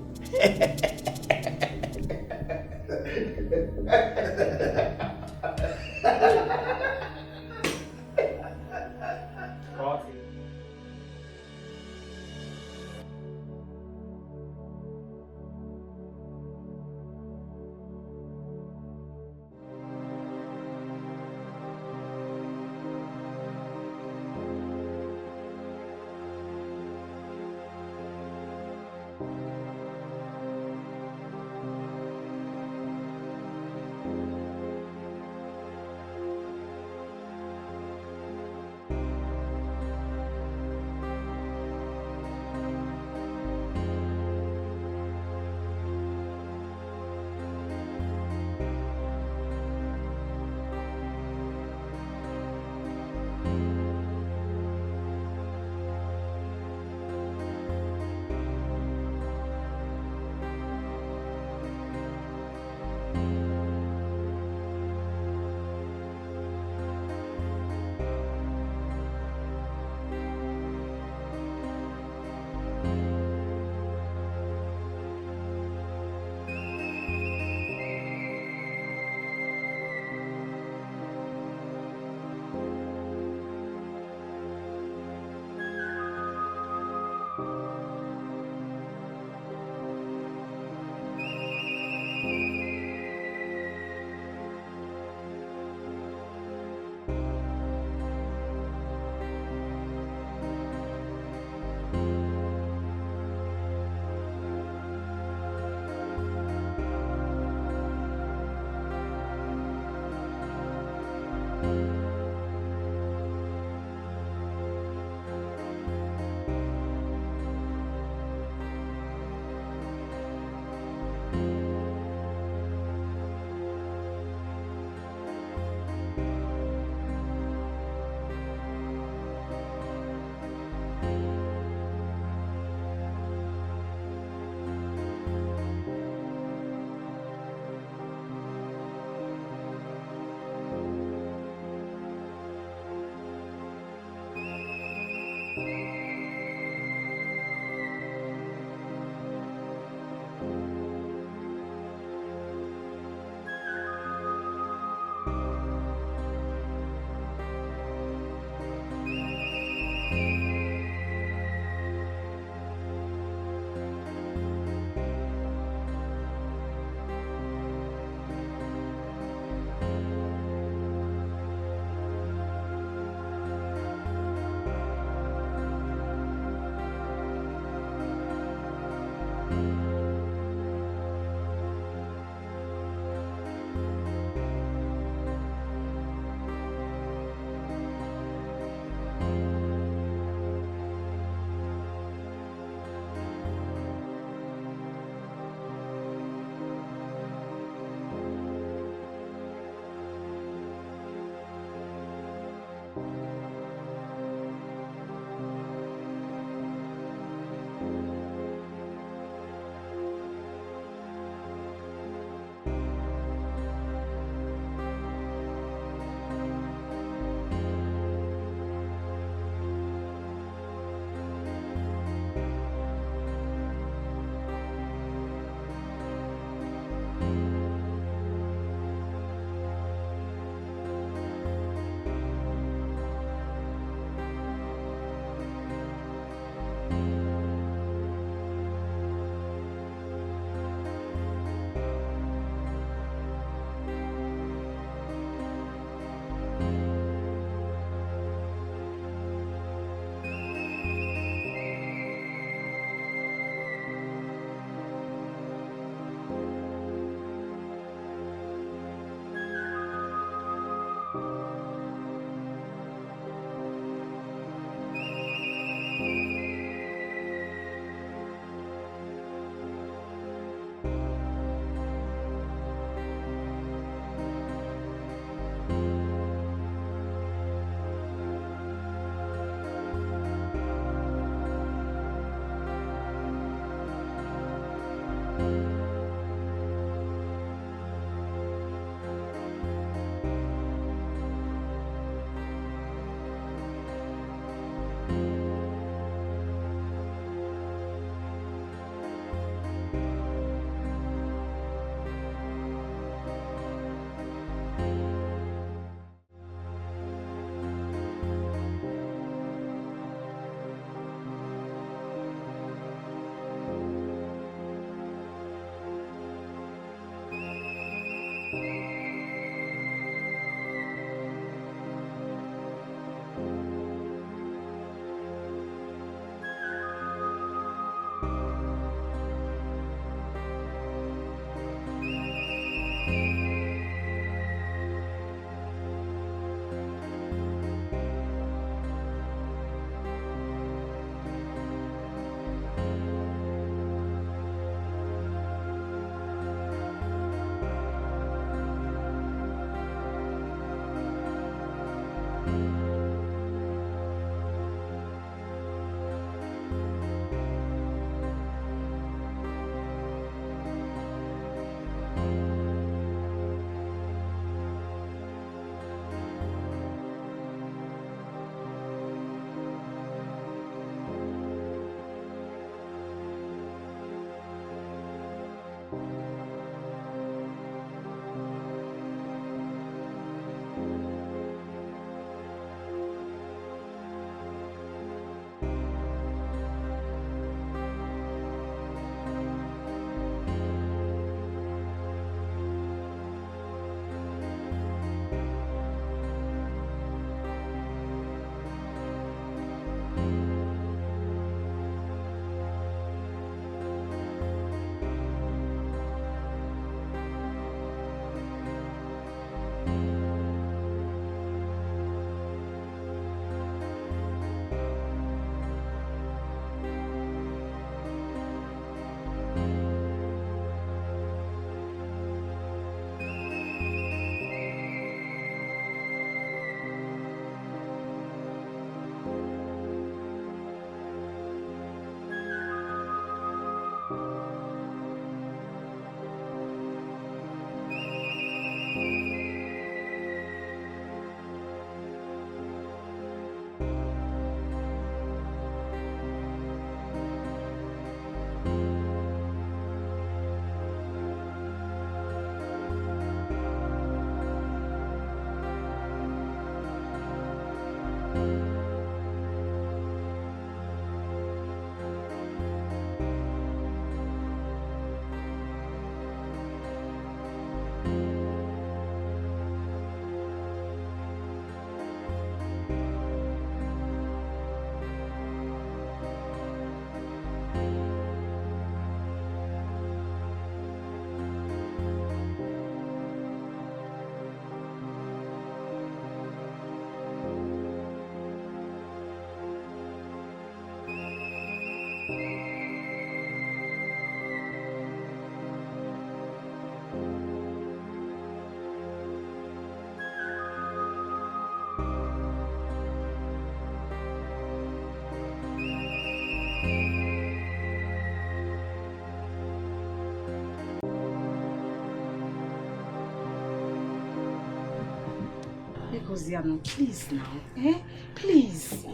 Hosiano, please now. Please.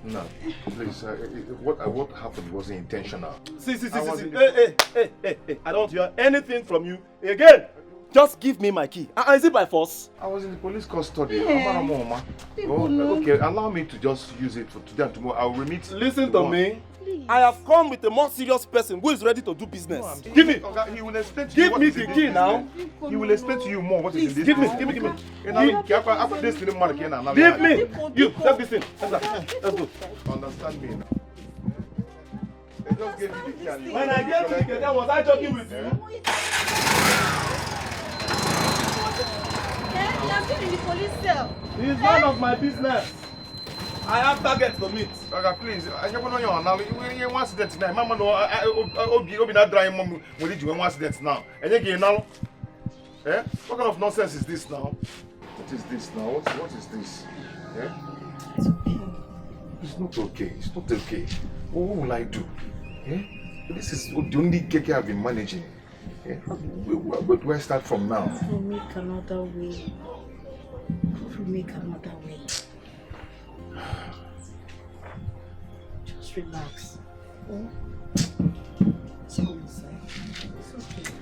No, please. What happened wasn't intentional. See. Hey. I don't hear anything from you again. Just give me my key. Is it by force? I was in the police custody. Yeah. Okay, allow me to just use it for today and tomorrow. I will remit. Listen to me. Please. I have come with a more serious person who is ready to do business. No, give me. Okay, he will explain to you. Give me the key now. He will explain to you more what is in this. Give me. Give me. Give me. You take this in. Let's go. Understand me now. Just give me the key. When I gave you the key, was I joking with you? You are still in the police cell. It's none of my business. I have targets to meet. Okay, please. I just want to know you want accident now. Mama no obi na dry mom we need you one accident now. And again now. What kind of nonsense is this now? What is this now? What is this? It's not okay. It's not okay. What will I do? This is the only cake I've been managing. Yeah? Where do I start from now? We'll make another way. We'll make another way. Just relax. Oh. Let's go inside. It's okay.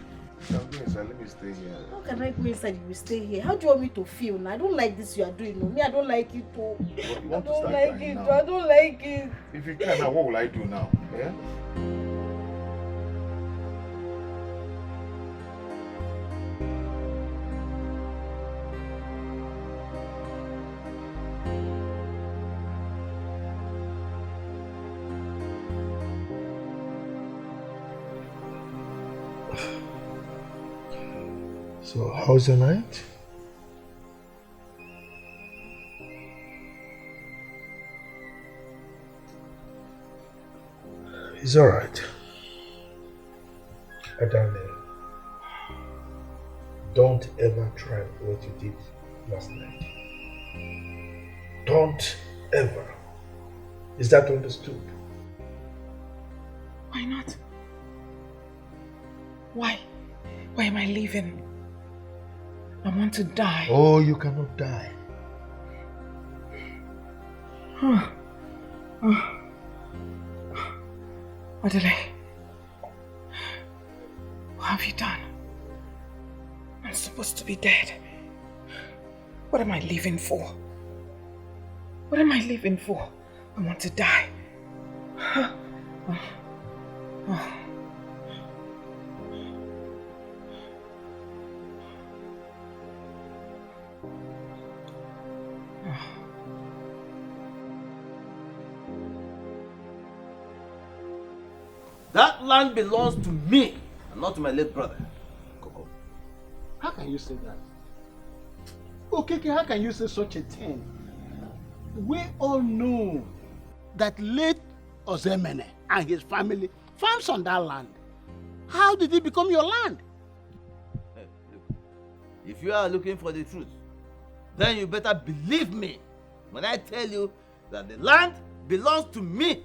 I'm going inside. Let me stay here. How can I go inside if you stay here? How do you want me to feel now? I don't like this you are doing. No, me, I don't like it too. You want to I don't start like crying it. now? I don't like it. If you can, now what will I do now? Yeah? So, how's the night? It's alright. Darling, don't ever try what you did last night. Don't ever. Is that understood? Why not? Why? Why am I leaving? I want to die. Oh, you cannot die. Adele, what have you done? I'm supposed to be dead. What am I living for? What am I living for? I want to die. That land belongs to me and not to my late brother. Coco, how can you say that? Okay, how can you say such a thing? We all know that late Ozemene and his family farms on that land. How did it become your land? Hey, look, if you are looking for the truth, then you better believe me when I tell you that the land belongs to me.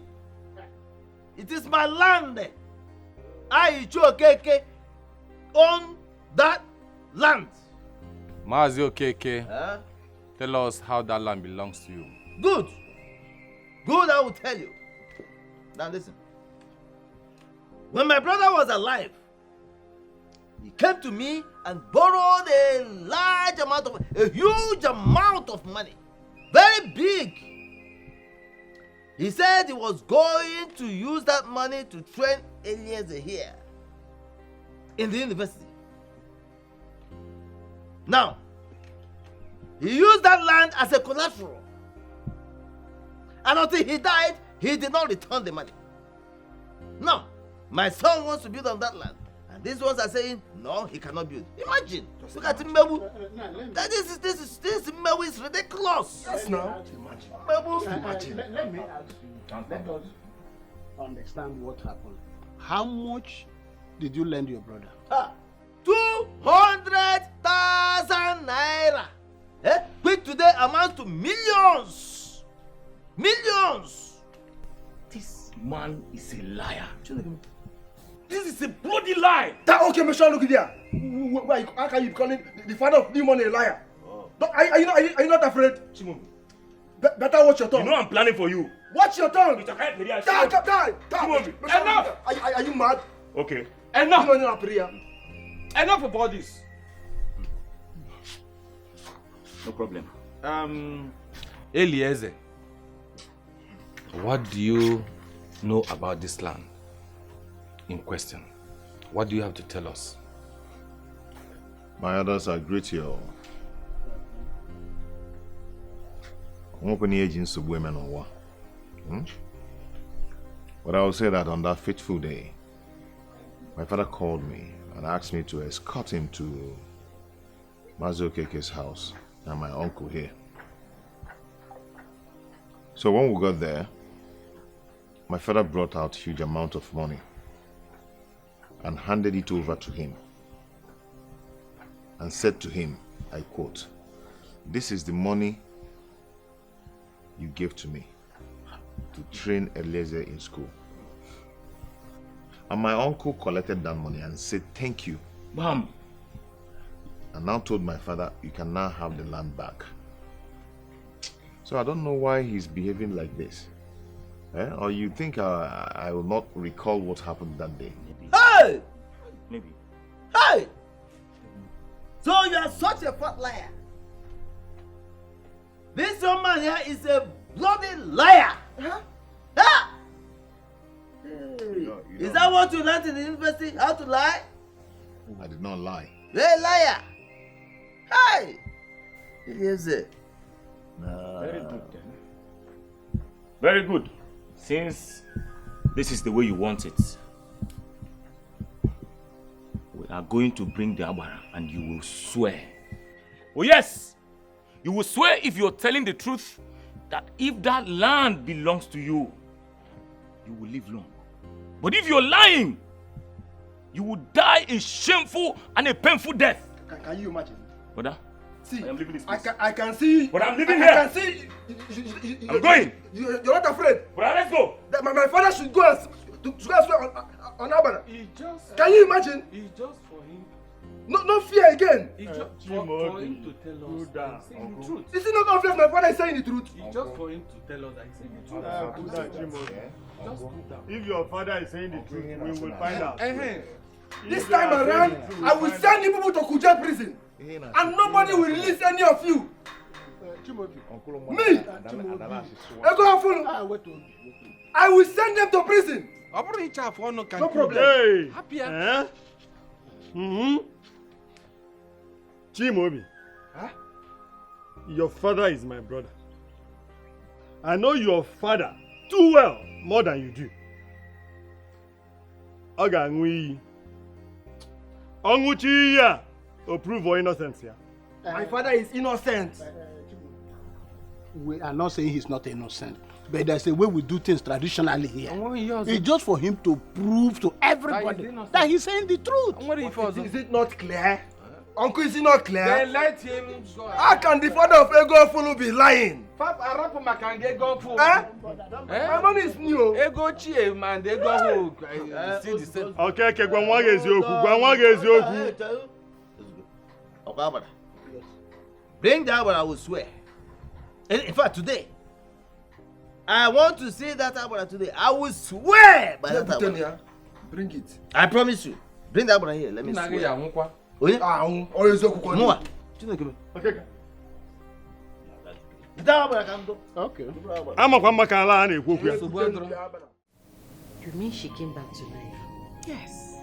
It is my land. I, Ichokeke, own that land. Mazi Okeke, tell us how that land belongs to you. Good. Good, I will tell you. Now listen. When my brother was alive, he came to me and borrowed a huge amount of money. Very big. He said he was going to use that money to train Eliezer here in the university. Now, he used that land as a collateral. And until he died, he did not return the money. Now, my son wants to build on that land. And these ones are saying, no, he cannot build. Imagine. Look at Mbebu. This Mbebu is ridiculous. Yes, now. Imagine. Let me ask you. Let us understand what happened. How much did you lend your brother? 200,000 naira. Which today amounts to millions. Millions. This man is a liar. This is a bloody lie. Okay, Michelle, look there. How can you be calling the father of new money a liar? Are you not afraid? Better watch your tongue. You know I'm planning for you. Watch your tongue. Enough. Are you mad? Okay. Enough about this. No problem. Eliezer, what do you know about this land in question? What do you have to tell us? My others are great here. But I will say that on that fateful day, my father called me and asked me to escort him to Mazokeke's house and my uncle here. So when we got there, my father brought out a huge amount of money and handed it over to him and said to him, I quote, "This is the money you gave to me to train Eliezer in school." And my uncle collected that money and said thank you. Bam. And now told my father, you can now have the land back. So I don't know why he's behaving like this. Or you think I will not recall what happened that day? Hey! Maybe. Hey! So you are such a fat liar. This young man here is a bloody liar. Huh? Ah! Hey. Is that what you learned in the university? How to lie? I did not lie. You're a liar. Hey! Here's it. Very good then. Very good. Since this is the way you want it, we are going to bring the Agbara and you will swear. Oh yes! You will swear if you're telling the truth that if that land belongs to you, you will live long. But if you're lying, you will die a shameful and a painful death. Can you imagine? Brother, see, I am leaving this place. I can see. But I'm leaving here. I can see. I'm going. You're not afraid. Brother, let's go. That my father should go and swear on Abana. Can you imagine? It's just for him. No fear again. It's just for him to tell us the truth. Is it not obvious my father is saying the truth? It's just for him to tell us that he's saying the truth. Just do that. If your father is saying the truth, we will find out. This time around, I will send you people to Kuja prison. And nobody will release any of you. Me? I will send them to prison. No problem. Hey! Chimobi, your father is my brother. I know your father too well, more than you do. Ogangui. Onguchiya. Approve your innocence here. My father is innocent. We are not saying he's not innocent, but there's a way we do things traditionally here. It's just for him to prove to everybody that he's saying the truth. Is it not clear? Uncle, is it not clear? Then let him go. How can the father of Ego Fulu be lying? My money is new. Ego Chie, man, they go see the same. Okay, Gwangwage is yoku. Gwangwage is yoku. Okay, bring that one, I will swear. In fact, today, I want to see that Abara today. I will swear by that Abara. Bring it. I promise you. Bring that Abara here. Let me swear. Okay. You mean she came back to life? Yes.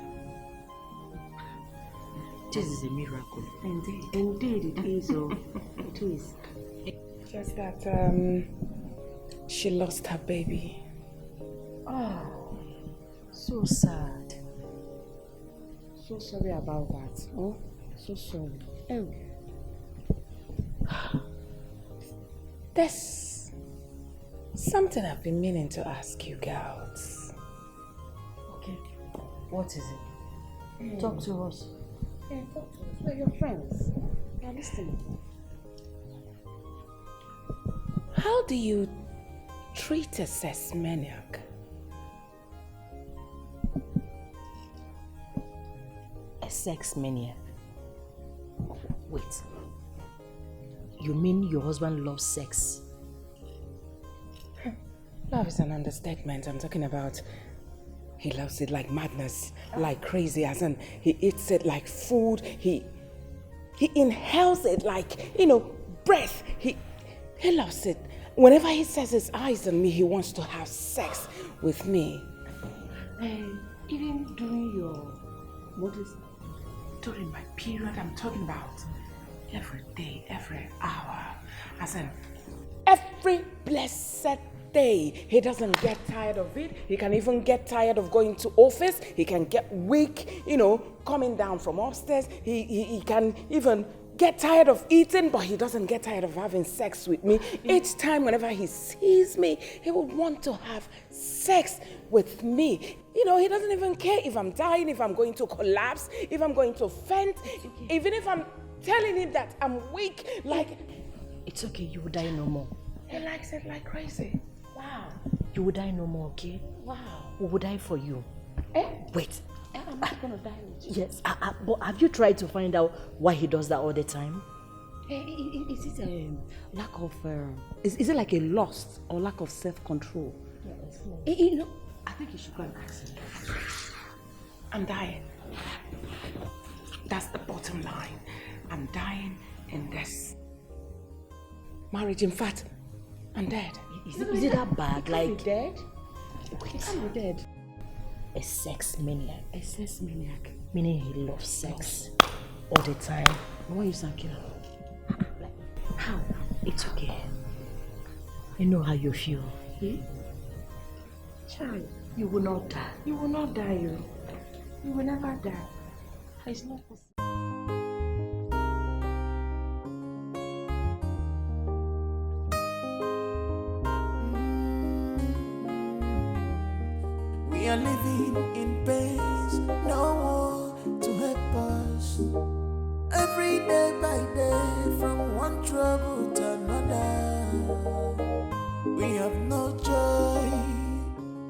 This is a miracle. Indeed. Indeed, it is. It is. Just that she lost her baby. Oh, so sad. So sorry about that. Oh, so sorry. Oh. There's something I've been meaning to ask you girls. Okay. What is it? Talk to us. Yeah, talk to us. We're your friends. You're listening. How do you treat a sex maniac? A sex maniac? Wait. You mean your husband loves sex? Love is an understatement. I'm talking about he loves it like madness, like crazy, as in he eats it like food. He inhales it like, breath. He loves it. Whenever he sets his eyes on me, he wants to have sex with me. Even during during my period, I'm talking about every day, every hour. As in, every blessed day. He doesn't get tired of it. He can even get tired of going to office. He can get weak, coming down from upstairs. He can even get tired of eating, but he doesn't get tired of having sex with me. Each time, whenever he sees me, he would want to have sex with me. He doesn't even care if I'm dying, if I'm going to collapse, if I'm going to faint, even if I'm telling him that I'm weak, like... It's okay, you will die no more. He likes it like crazy. Wow. You will die no more, okay? Wow. We will die for you. Wait. I'm not gonna die with you. Yes, but have you tried to find out why he does that all the time? Is it a lack of... is it like a lust or lack of self-control? You know, I think you should go and ask him. I'm dying. That's the bottom line. I'm dying in this marriage. In fact, I'm dead. Is it that bad? He Like... can't be dead. Wait. He can't be dead. A sex maniac. A sex maniac. Meaning he loves sex all the time. Why you sound killer? How? It's okay. I know how you feel. Child, you will not die. You will not die, you. You will never die. It's not possible. We are living in pain, no one to help us. Every day by day, from one trouble to another. We have no joy,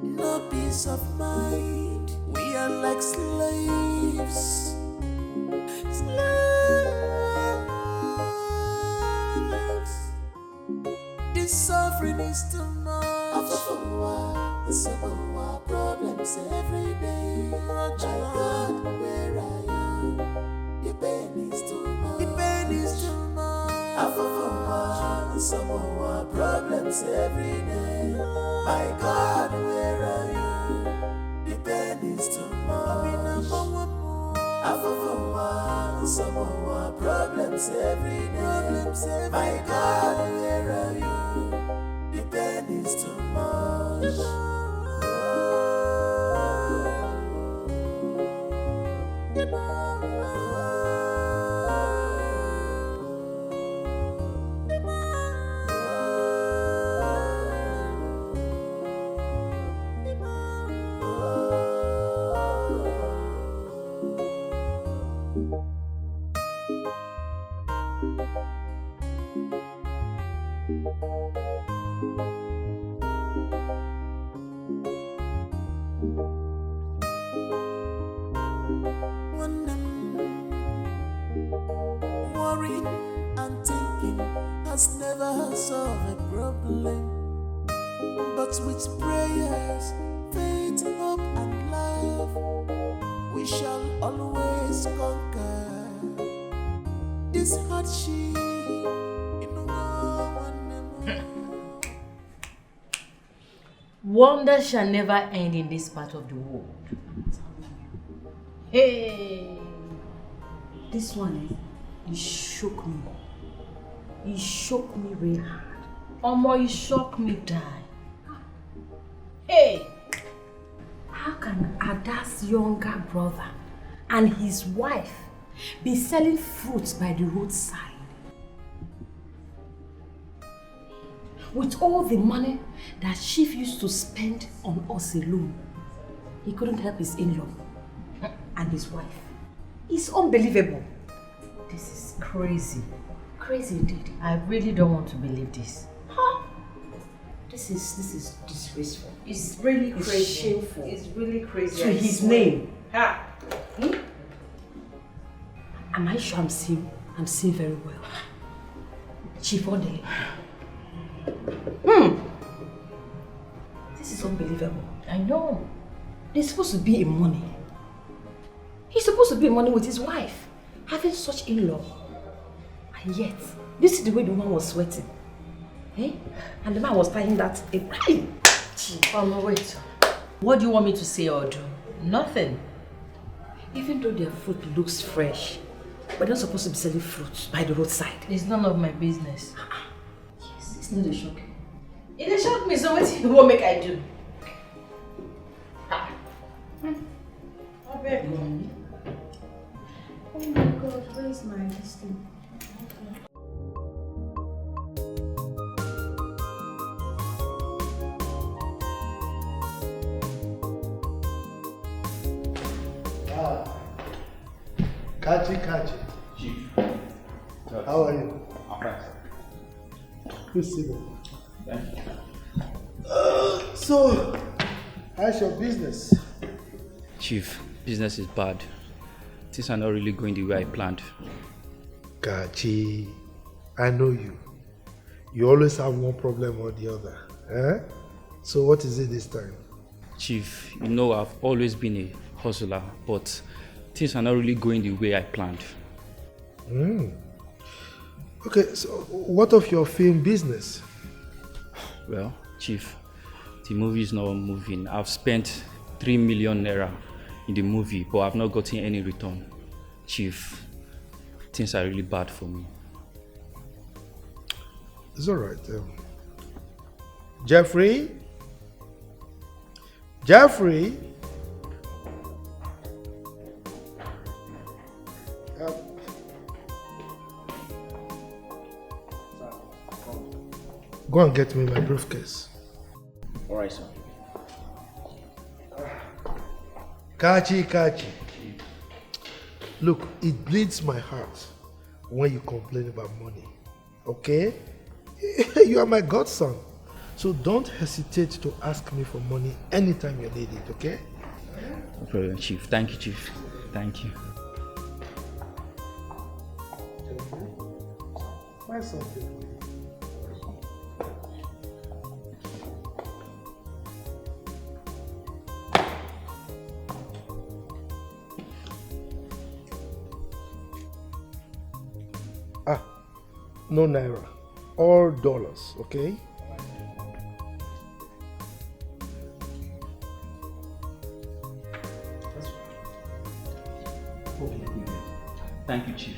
no peace of mind. We are like slaves. This suffering is too much. Problems every day. My God, where I am, the pain is too much. The pain is too much. Some more problems every day. My God, where are you? The pain is too much. Some more problems every day. My God, where are you? The pain is too much. Worrying and thinking has never solved a problem. But with prayers, faith, hope, and love, we shall always conquer this hardship. Wonder shall never end in this part of the world. Hey, this one, he shook me. He shook me really hard. Omo, he shook me die. Hey, how can Ada's younger brother and his wife be selling fruits by the roadside? With all the money that Chief used to spend on us alone, he couldn't help his in-law and his wife. It's unbelievable. This is crazy. Crazy indeed. I really don't want to believe this. Huh? This is disgraceful. It's really crazy. It's shameful. It's really crazy. To his name. Ha! Am I sure I'm seeing very well? Chief Odele. This is unbelievable. I know. They're supposed to be in money. He's supposed to be in money with his wife, having such in-law. And yet, this is the way the woman was sweating. Eh? And the man was tying that in. Wait. What do you want me to say or do? Nothing. Even though their fruit looks fresh, but they're not supposed to be selling fruits by the roadside. It's none of my business. Yes, it's not a shock. It a shock me, so what make I do? Oh, baby. Oh my God, where is my thing? Kachi. Chief. How are you? I'm fine. Please sit down. Thank you. So, how's your business? Chief, business is bad. Things are not really going the way I planned. Kachi, I know you. You always have one problem or the other. Eh? So what is it this time? Chief, you know I've always been a hustler, but things are not really going the way I planned. Okay, so what of your film business? Well, Chief, the movie is not moving. I've spent 3 million naira in the movie, but I've not gotten any return. Chief, things are really bad for me. It's alright. Jeffrey? Jeffrey? Go and get me my briefcase. Alright, sir. Kachi. Look, it bleeds my heart when you complain about money. Okay? You are my godson. So don't hesitate to ask me for money anytime you need it, okay? No problem, Chief. Thank you, Chief. Thank you. Find something. No naira, all dollars, okay? Thank you, Chief.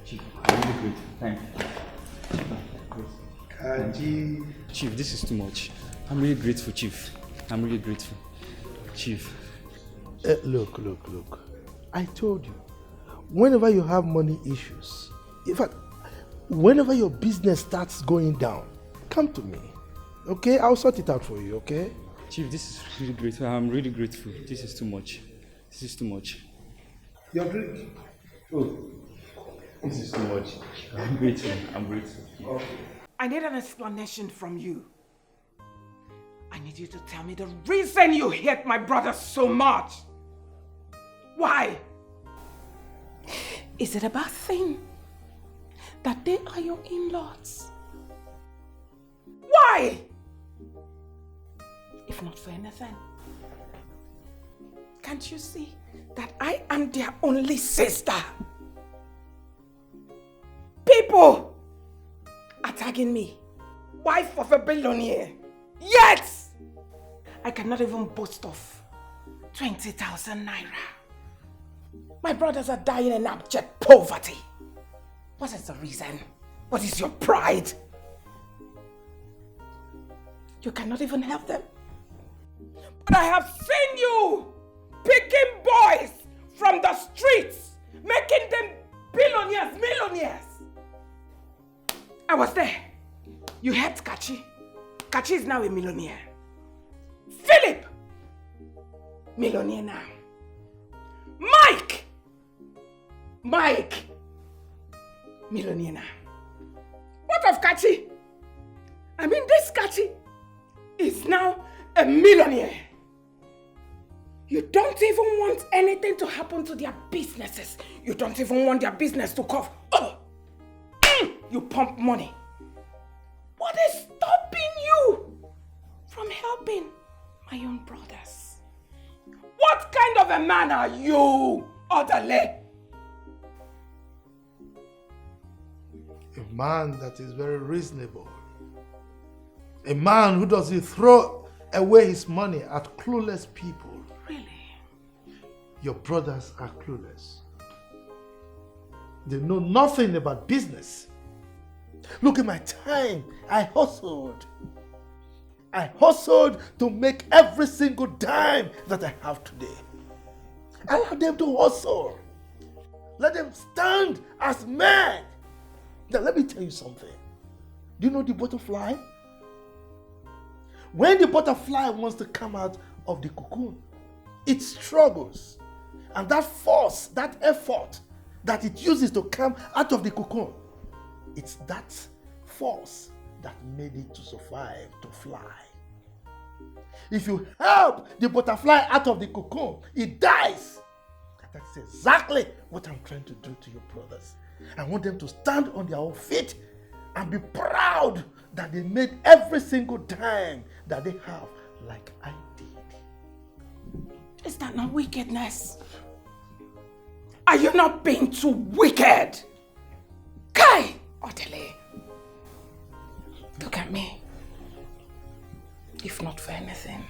Chief, I'm really grateful. Thank you. Kaji. Chief, this is too much. I'm really grateful, Chief. I'm really grateful. Chief. Look. I told you, whenever you have money issues, in fact, whenever your business starts going down, come to me. Okay? I'll sort it out for you, okay? Chief, this is really grateful. I'm really grateful. This is too much. This is too much. Your drink? Oh, this is too much. I'm grateful. Okay. I need an explanation from you. I need you to tell me the reason you hate my brother so much. Why? Is it a bad thing that they are your in-laws? Why? If not for anything, can't you see that I am their only sister? People are tagging me, wife of a billionaire. Yet, I cannot even boast of 20,000 naira. My brothers are dying in abject poverty. What is the reason? What is your pride? You cannot even help them. But I have seen you picking boys from the streets, making them billionaires, millionaires. I was there. You helped Kachi. Kachi is now a millionaire. Philip, millionaire now. Mike, millionaire now. What of Kachi? I mean, this Kachi is now a millionaire. You don't even want anything to happen to their businesses. You don't even want their business to cough. Oh! You pump money. What is stopping you from helping my own brothers? What kind of a man are you, Odale? A man that is very reasonable. A man who doesn't throw away his money at clueless people. Really? Your brothers are clueless. They know nothing about business. Look at my time. I hustled. I hustled to make every single dime that I have today. Allow them to hustle. Let them stand as men. Now let me tell you something. Do you know the butterfly? When the butterfly wants to come out of the cocoon, it struggles. And that force, that effort that it uses to come out of the cocoon, it's that force that made it to survive, to fly. If you help the butterfly out of the cocoon, it dies. That's exactly what I'm trying to do to your brothers. I want them to stand on their own feet and be proud that they made every single dime that they have like I did. Is that not wickedness? Are you not being too wicked? Kai Odele, look at me. If not for anything,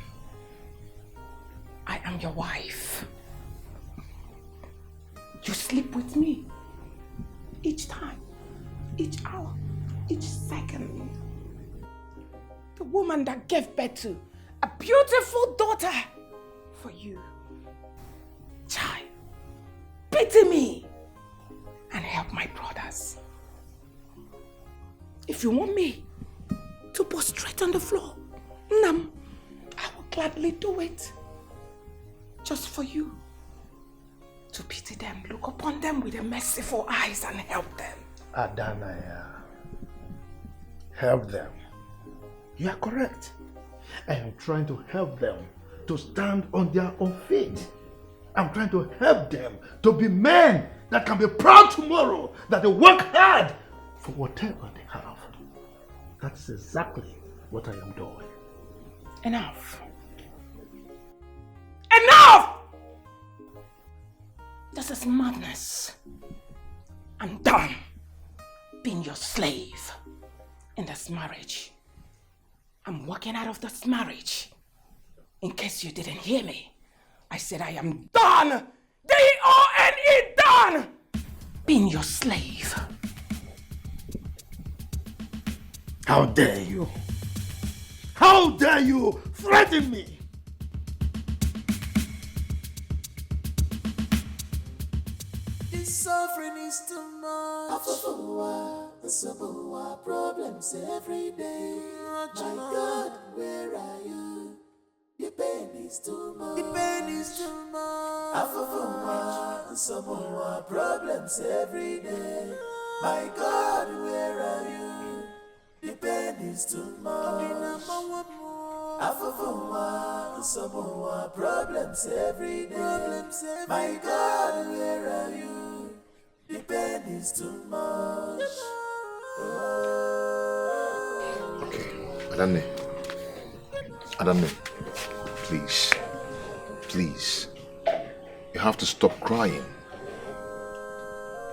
I am your wife. You sleep with me each time, each hour, each second. The woman that gave birth to a beautiful daughter for you. Child, pity me and help my brothers. If you want me to prostrate on the floor, Nam, I will gladly do it. Just for you. To pity them, look upon them with a merciful eyes and help them. Adanaya, help them. You are correct. I am trying to help them to stand on their own feet. I'm trying to help them to be men that can be proud tomorrow, that they work hard for whatever they have. That's exactly what I am doing. Enough. Enough! This is madness. I'm done being your slave in this marriage. I'm walking out of this marriage. In case you didn't hear me, I said I am done! D-O-N-E, done! Being your slave. How dare you? How dare you threaten me? This suffering is too much. Problems every day. My God, where are you? The pain is too much. The pain is too much. Problems every day. My God, where are you? The pain is too much. Problems every day. My God, where are you? The pain is too much. Okay, Adane, please, you have to stop crying.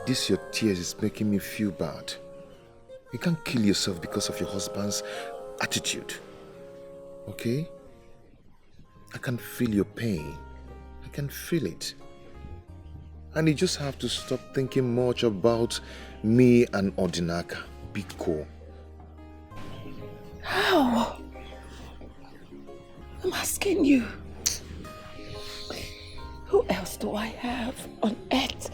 This your tears is making me feel bad. You can't kill yourself because of your husband's attitude, okay? I can feel your pain. I can feel it. And you just have to stop thinking much about me and Odinaka. Be cool. How? I'm asking you. Who else do I have on earth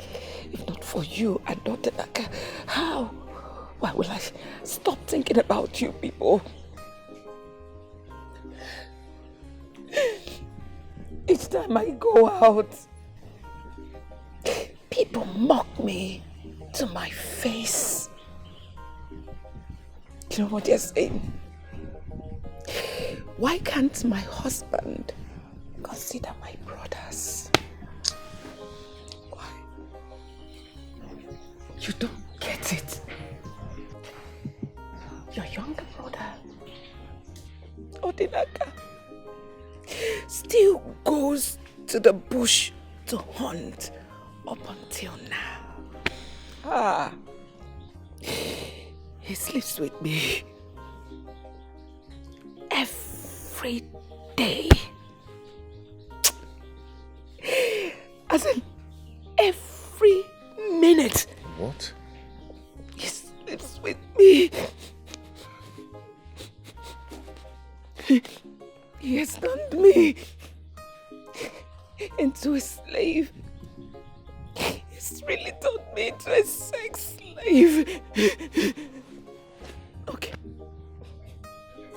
if not for you and Odinaka? How? Why will I stop thinking about you people? Each time I go out, people mock me to my face. You know what they're saying? Why can't my husband consider my brothers? Why? You don't get it. Your younger brother, Odinaka, still goes to the bush to hunt up until now. He sleeps with me every day. As in, every minute. What? He sleeps with me. He has turned me into a slave. He's really turned me into a sex slave. Okay.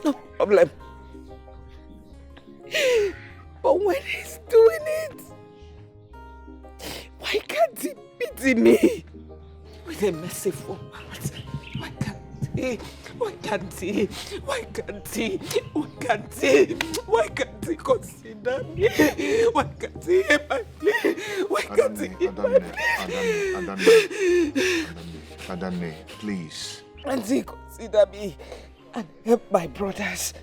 No problem. But when he's doing it, why can't he pity me with a merciful heart? Why can't he Why can't he? Why can't he? Why can't he? Why can't he consider me? Why can't he? Why can't he? Adane, please. Can't he consider me and help my brothers?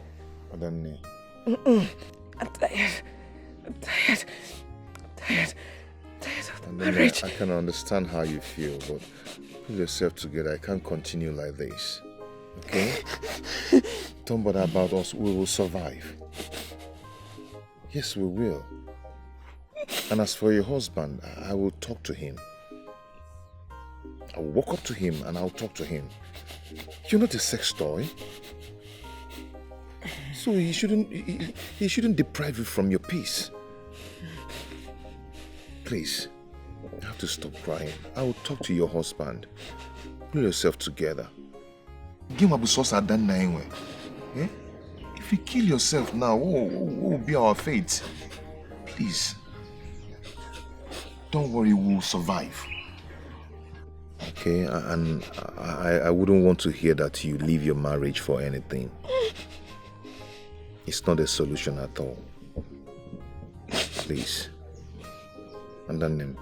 Adane. I'm tired. I'm tired. I'm tired. I'm tired of marriage. I can understand how you feel, but pull yourself together. I can't continue like this. Okay? Don't bother about us. We will survive. Yes, we will. And as for your husband, I will talk to him. I will walk up to him and I'll talk to him. You're not a sex toy. So he shouldn't deprive you from your peace. Please, you have to stop crying. I will talk to your husband. Pull yourself together. If you kill yourself now, what will be our fate? Please. Don't worry, we'll survive. Okay, and I wouldn't want to hear that you leave your marriage for anything. It's not a solution at all. Please. And then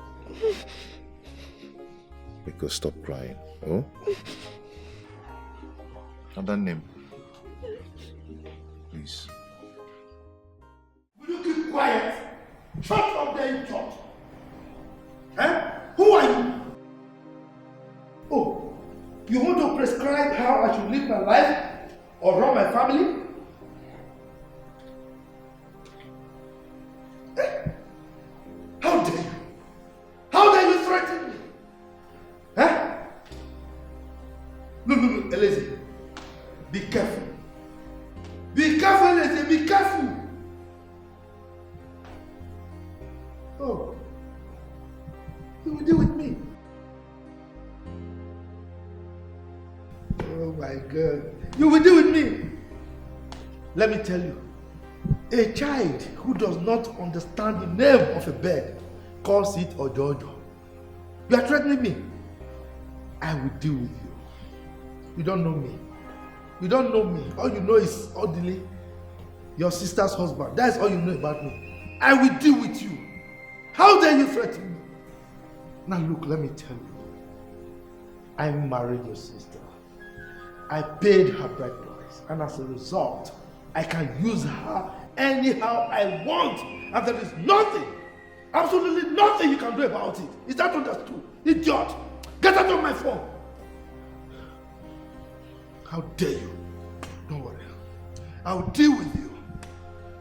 because stop crying. Oh? And then please. Will you keep quiet? Shut up there, you church. Eh? Who are you? Oh, you want to prescribe how I should live my life or run my family? Eh? How dare you? How dare you threaten me? Eh? No, Elise. Be careful. Be careful, Elise. Be careful. Oh. You will deal with me. Oh my God. You will deal with me. Let me tell you. A child who does not understand the name of a bird calls it Ojojo. You are threatening me. I will deal with you. You don't know me. You don't know me. All you know is Odili, your sister's husband. That's all you know about me. I will deal with you. How dare you threaten me? Now look, let me tell you. I married your sister. I paid her bride price, and as a result, I can use her anyhow I want, and there is nothing, absolutely nothing you can do about it. Is that understood? Idiot! Get out of my phone! How dare you? Don't worry. I will deal with you.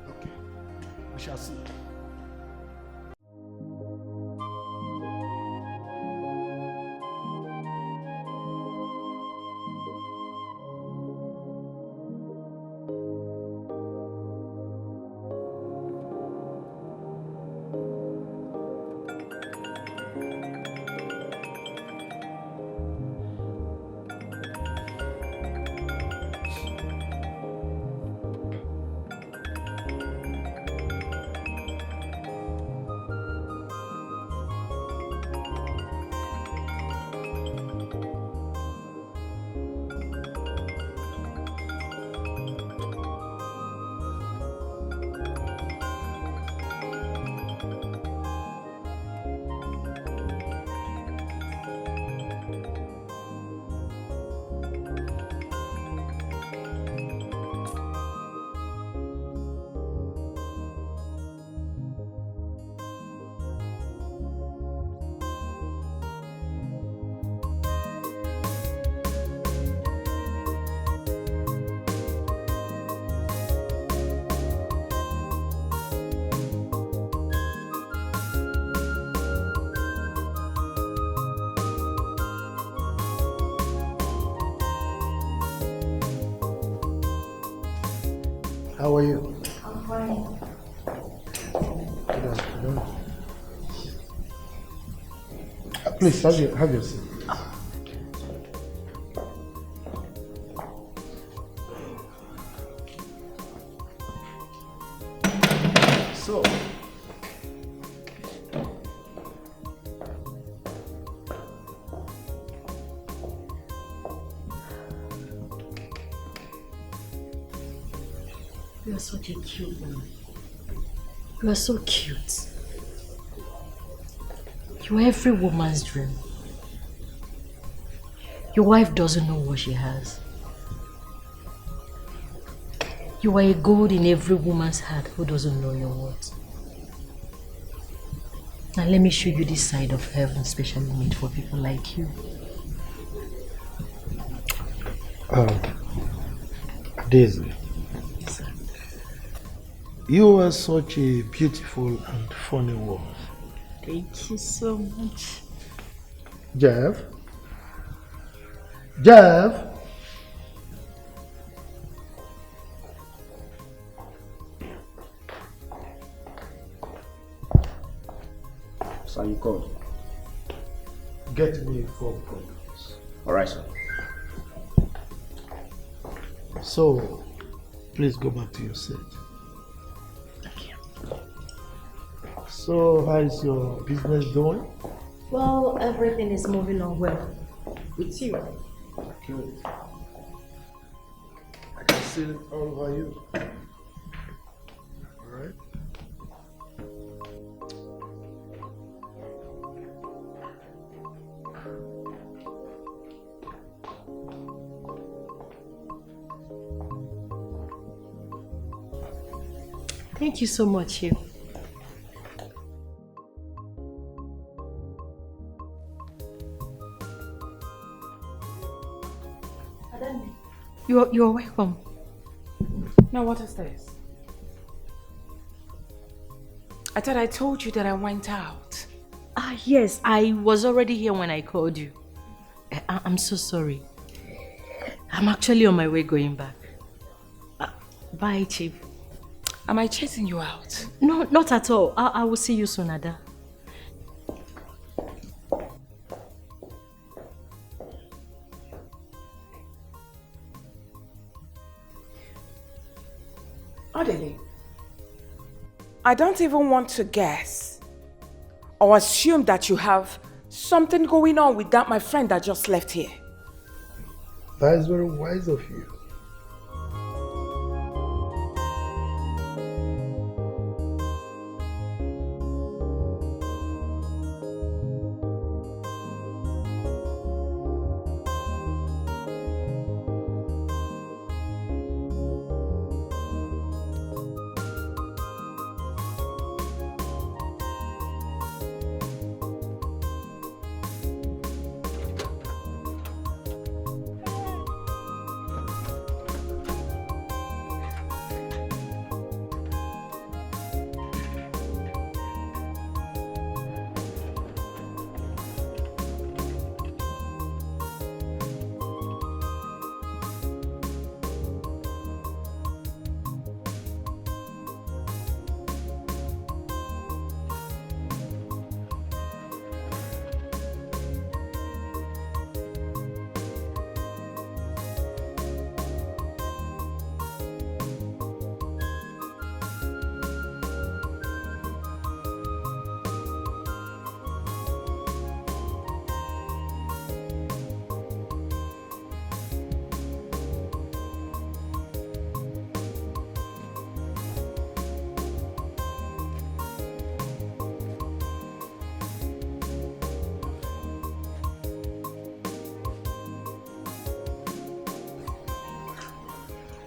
Okay. We shall see. How are you? I'm fine. Good afternoon. Please, have your seat. So, You are such a cute woman. You are so cute. You are every woman's dream. Your wife doesn't know what she has. You are a gold in every woman's heart who doesn't know your worth. Now let me show you this side of heaven specially made for people like you. Daisy, you are such a beautiful and funny woman. Thank you so much. Jeff? Jeff? So you called? Get me 4 problems. Alright, sir. So, please go back to your seat. Thank you. So, how is your business doing? Well, everything is moving on well. With you. Good. I can see it all over you. Alright? Thank you so much, Hugh. You're welcome. Now what is this? I thought I told you that I went out. Yes, I was already here when I called you. I'm so sorry. I'm actually on my way going back. Bye, Chief. Am I chasing you out? No, not at all. I will see you soon, Ada. Adele, I don't even want to guess or assume that you have something going on with that my friend that just left here. That is very wise of you.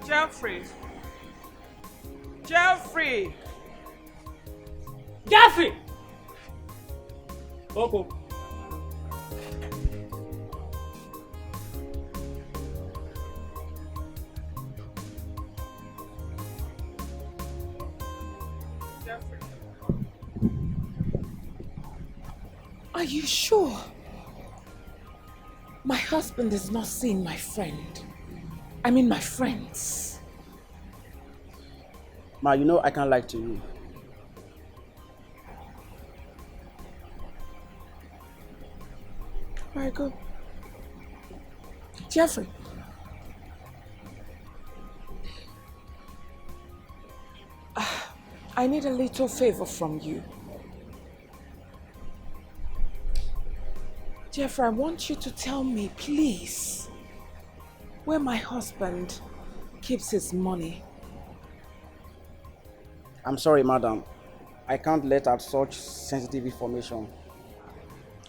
Jeffrey! Jeffrey! Jeffrey! Coco. Are you sure? My husband is not seeing my friend. I mean my friends. Ma, you know I can't lie to you. Very good. Jeffrey. I need a little favor from you. Jeffrey, I want you to tell me, please, where my husband keeps his money. I'm sorry, madam. I can't let out such sensitive information.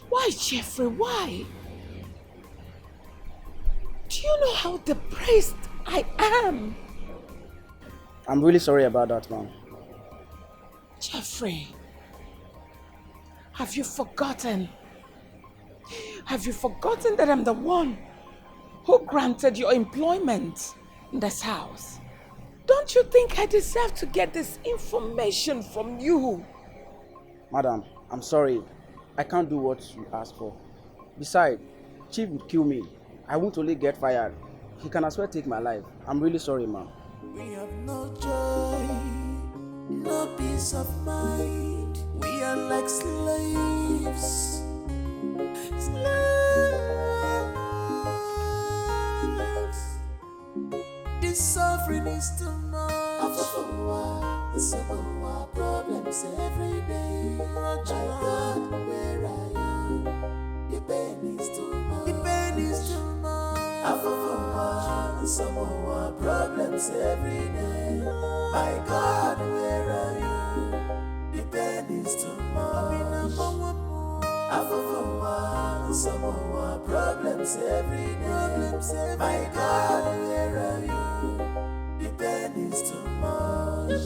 Why, Jeffrey? Why? Do you know how depressed I am? I'm really sorry about that, ma'am. Jeffrey, have you forgotten? Have you forgotten that I'm the one who granted your employment in this house? Don't you think I deserve to get this information from you? Madam, I'm sorry. I can't do what you asked for. Besides, Chief would kill me. I won't only get fired. He can as well take my life. I'm really sorry, ma'am. We have no joy, no peace of mind. We are like slaves. Slaves. This suffering is too much. Problems every day. My God, where I am, the pain is too much. The pain is too much. Some more problems every day. My God, where are you? The pain is too much. Some more problems every day. My God, where are you? The pain is too much.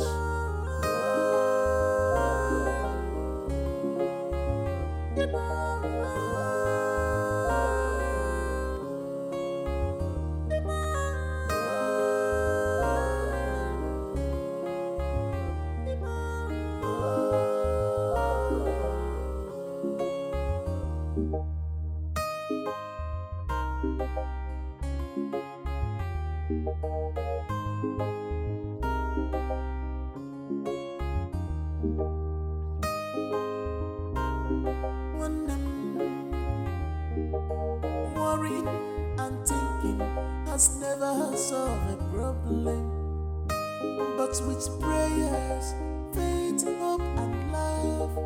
Worrying and thinking has never solved a problem. But with prayers, faith, hope, and love,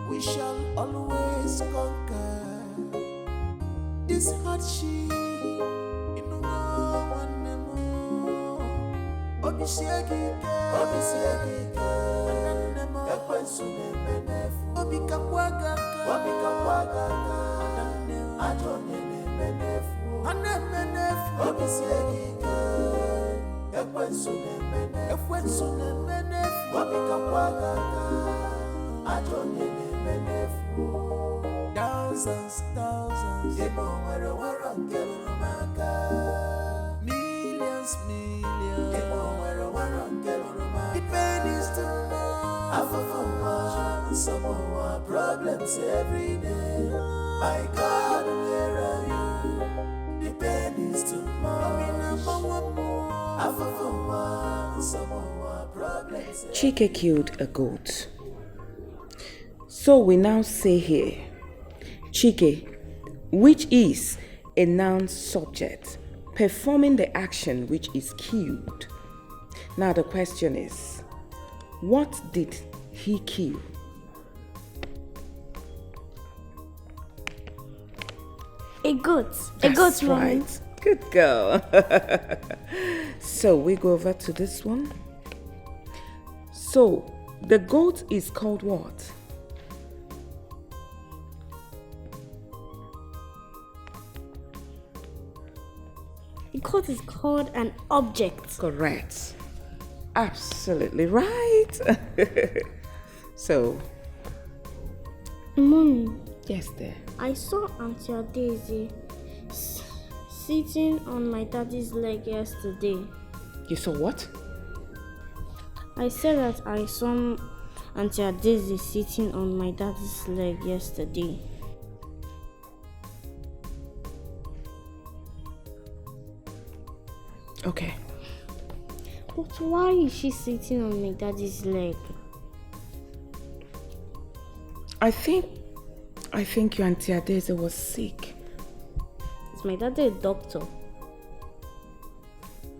we shall always conquer this hardship. Thousands, millions, millions. The pain is too much. Some more problems every day. My God, where are you? The pain is too much. Some more problems. Chike killed a goat. So we now say here, Chike, which is a noun subject, performing the action which is killed. Now the question is, what did he kill? A goat. That's A goat, mommy. right. Good girl. So we go over to this one. So the goat is called what? A goat is called an object. Correct. Absolutely right. So, Mommy. Yes, dear. I saw Auntie Daisy sitting on my daddy's leg yesterday. You saw what? I said that I saw Auntie Daisy sitting on my daddy's leg yesterday. Okay. But why is she sitting on my daddy's leg? I think your Auntie Adeze was sick. Is my daddy a doctor?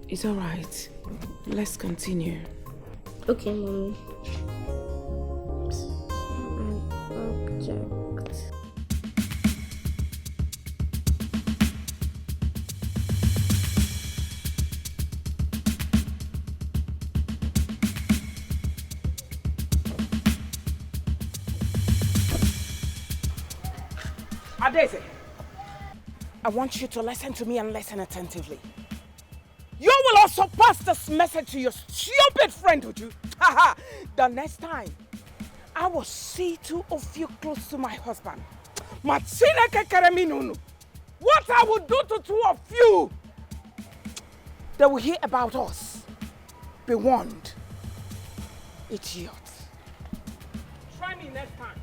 It's all right. Let's continue. Okay, Mommy. An object. Adeze, I want you to listen to me and listen attentively. You will also pass this message to your stupid friend, would you? Haha, the next time, I will see two of you close to my husband. What I will do to two of you, they will hear about us. Be warned. Idiots. Try me next time.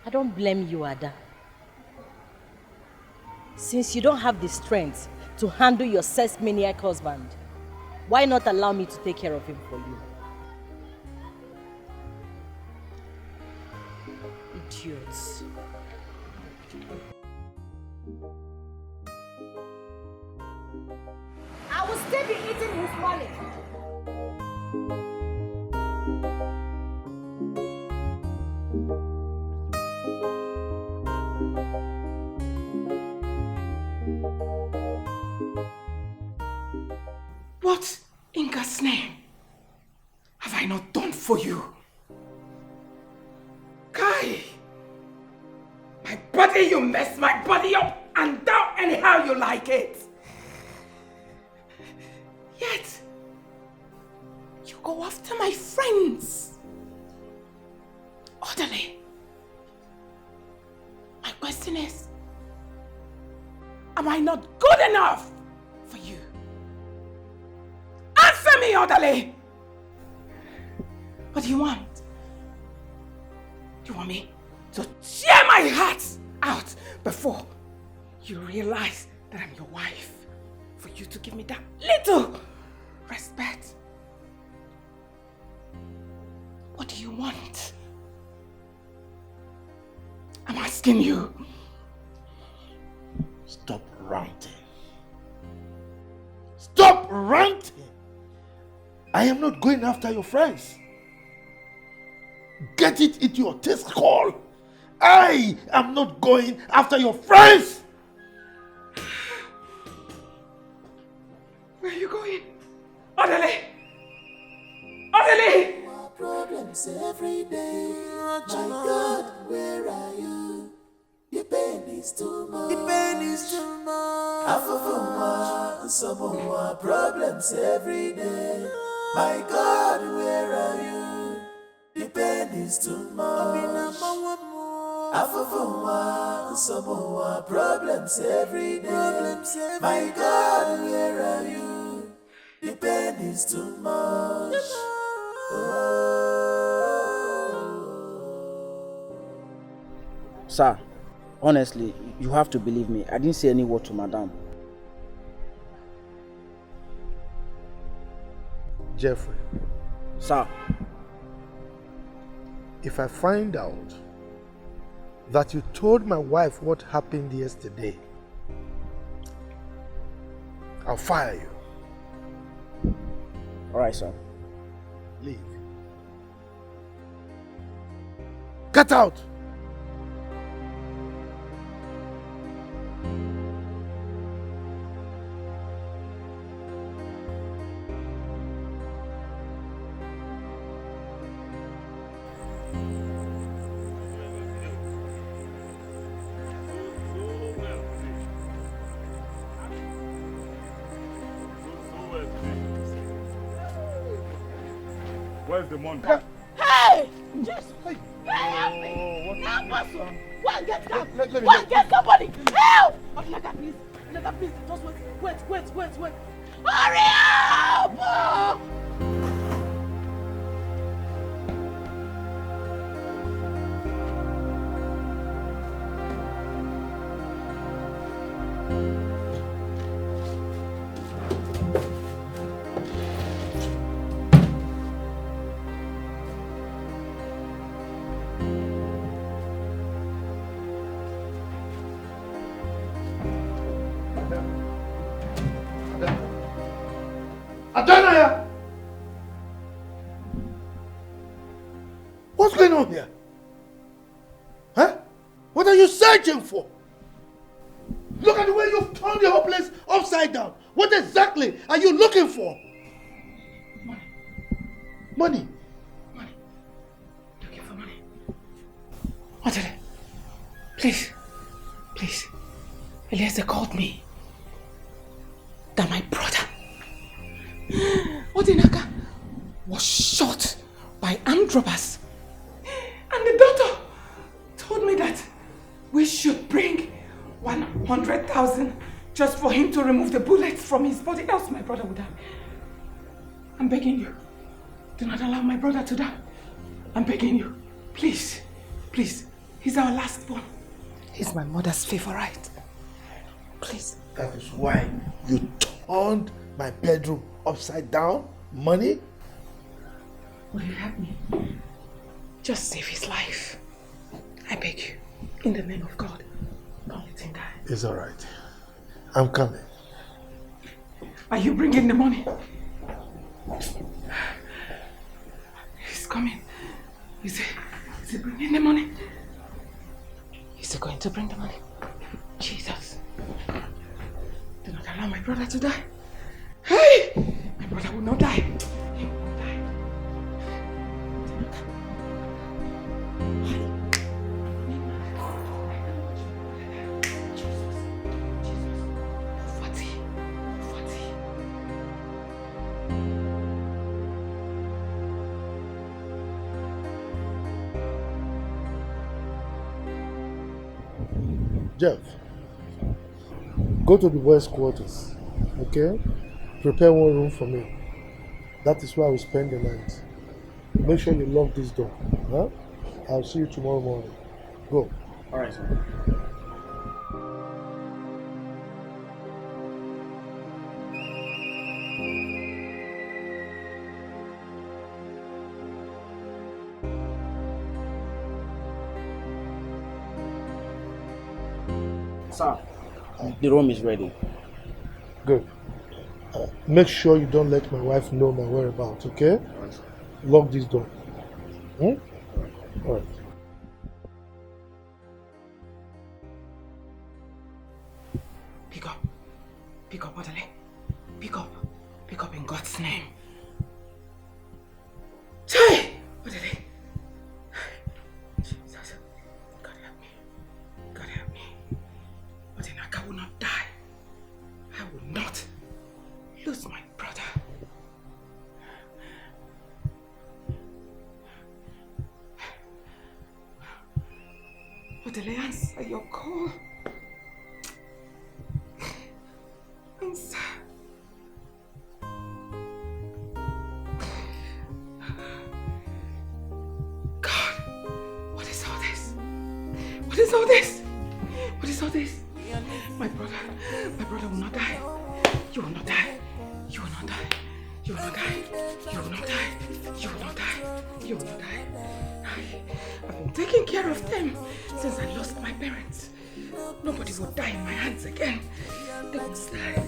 I don't blame you, Ada. Since you don't have the strength to handle your sex maniac husband, why not allow me to take care of him for you? Idiots. I will still be eating his money. What in God's name have I not done for you? Kai! My body, you mess my body up and down anyhow you like it. Yet, you go after my friends. Orderly. My question is, am I not good enough for you? Answer me, orderly! What do you want? Do you want me to tear my heart out before you realize that I'm your wife? For you to give me that little respect? What do you want? I'm asking you. Stop ranting. Stop ranting! I am not going after your friends. Get it into your taste call. I am not going after your friends. Where are you going? Orderly! Orderly! Problems every day. My God, where are you? The pain is too much. The pain is too much. Some more problems every day. My God, where are you? The pain is too much. Some more problems every day. My God, where are you? The pain is too much. Sir, honestly, you have to believe me. I didn't say any word to Madam. Jeffrey. Sir. If I find out that you told my wife what happened yesterday, I'll fire you. Alright, sir. Leave. Get out! Where's the money? Hey! Just hey, help me! Help us! Go and get that! Go and get somebody! Help! Onaga, please! Onaga, please! Just wait! Hurry up! Adonai! What's going on here? Huh? What are you searching for? Look at the way you've turned the whole place upside down. What exactly are you looking for? Money. Looking for money. Odele, please. Eliezer called me that my brother, Odinaka, was shot by armed robbers. And the doctor told me that we should bring 100,000 just for him to remove the bullets from his body, else my brother would die. I'm begging you, do not allow my brother to die. I'm begging you, please, he's our last born. He's my mother's favorite. Please. That is why you turned my bedroom upside down? Money? Will you help me? Just save his life. I beg you, in the name of God. Don't let him die. It's all right. I'm coming. Are you bringing the money? He's coming. Is he bringing the money? Is he going to bring the money? Jesus. Do not allow my brother to die. Hey! My brother will not die. He will not die. Jeff, go to the boys' quarters, okay? Prepare one room for me. That is where I will spend the night. Make sure you lock this door, huh? I'll see you tomorrow morning. Go. All right, sir. Sir, the room is ready. Good. Make sure you don't let my wife know my whereabouts, okay? Lock this door. Hmm? All right. Pick up, Odele. Pick up in God's name. Chai! Odele. Jesus. God help me. Odinaka will not die. I will not lose my brother. Odele, answer your call. Answer. God, what is all this? What is all this? My brother will not die. You will not die. I've been taking care of them since I lost my parents. Nobody will die in my hands again. They will die.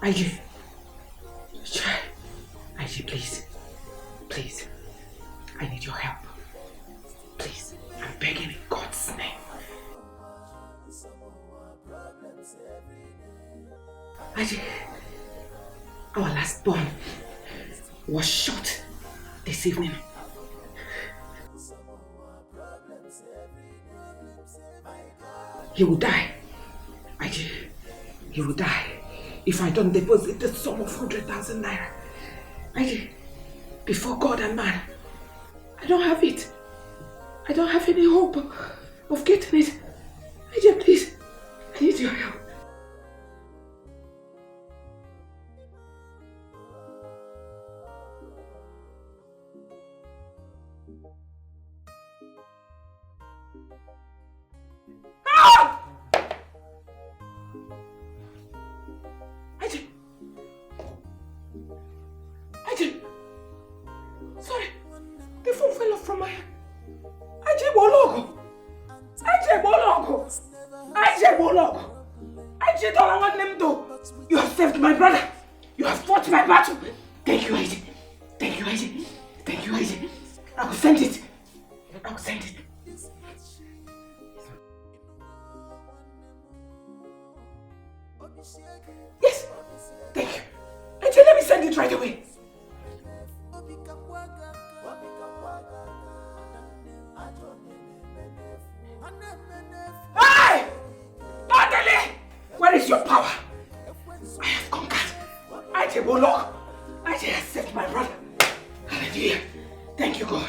IG, please. I need your help. Please, I'm begging in God's name. IG, our last born was shot this evening. He will die. IG, he will die if I don't deposit the sum of 100,000 naira. IG, before God and man, I don't have it. I don't have any hope of getting it. IG, please, I need your help. Sorry. you, Aisha. Thank you, Aisha. I will send it. I will send it. Yes. Thank you. Aisha, let me send it right away. Hey! Adele! Where is your power? I have conquered. I take Bolok. I take accept my brother. Hallelujah. Thank you, God.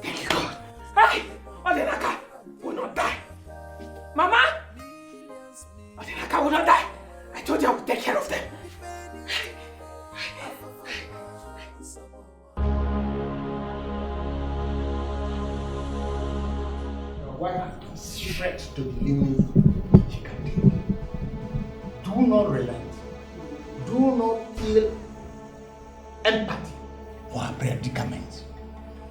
Thank you, God. Hey! Odenaka will not die. Mama! Odenaka will not die. I told you I would take care of them. Your wife stretched to the limit she can take. Do not relent. Do not feel empathy for her predicament.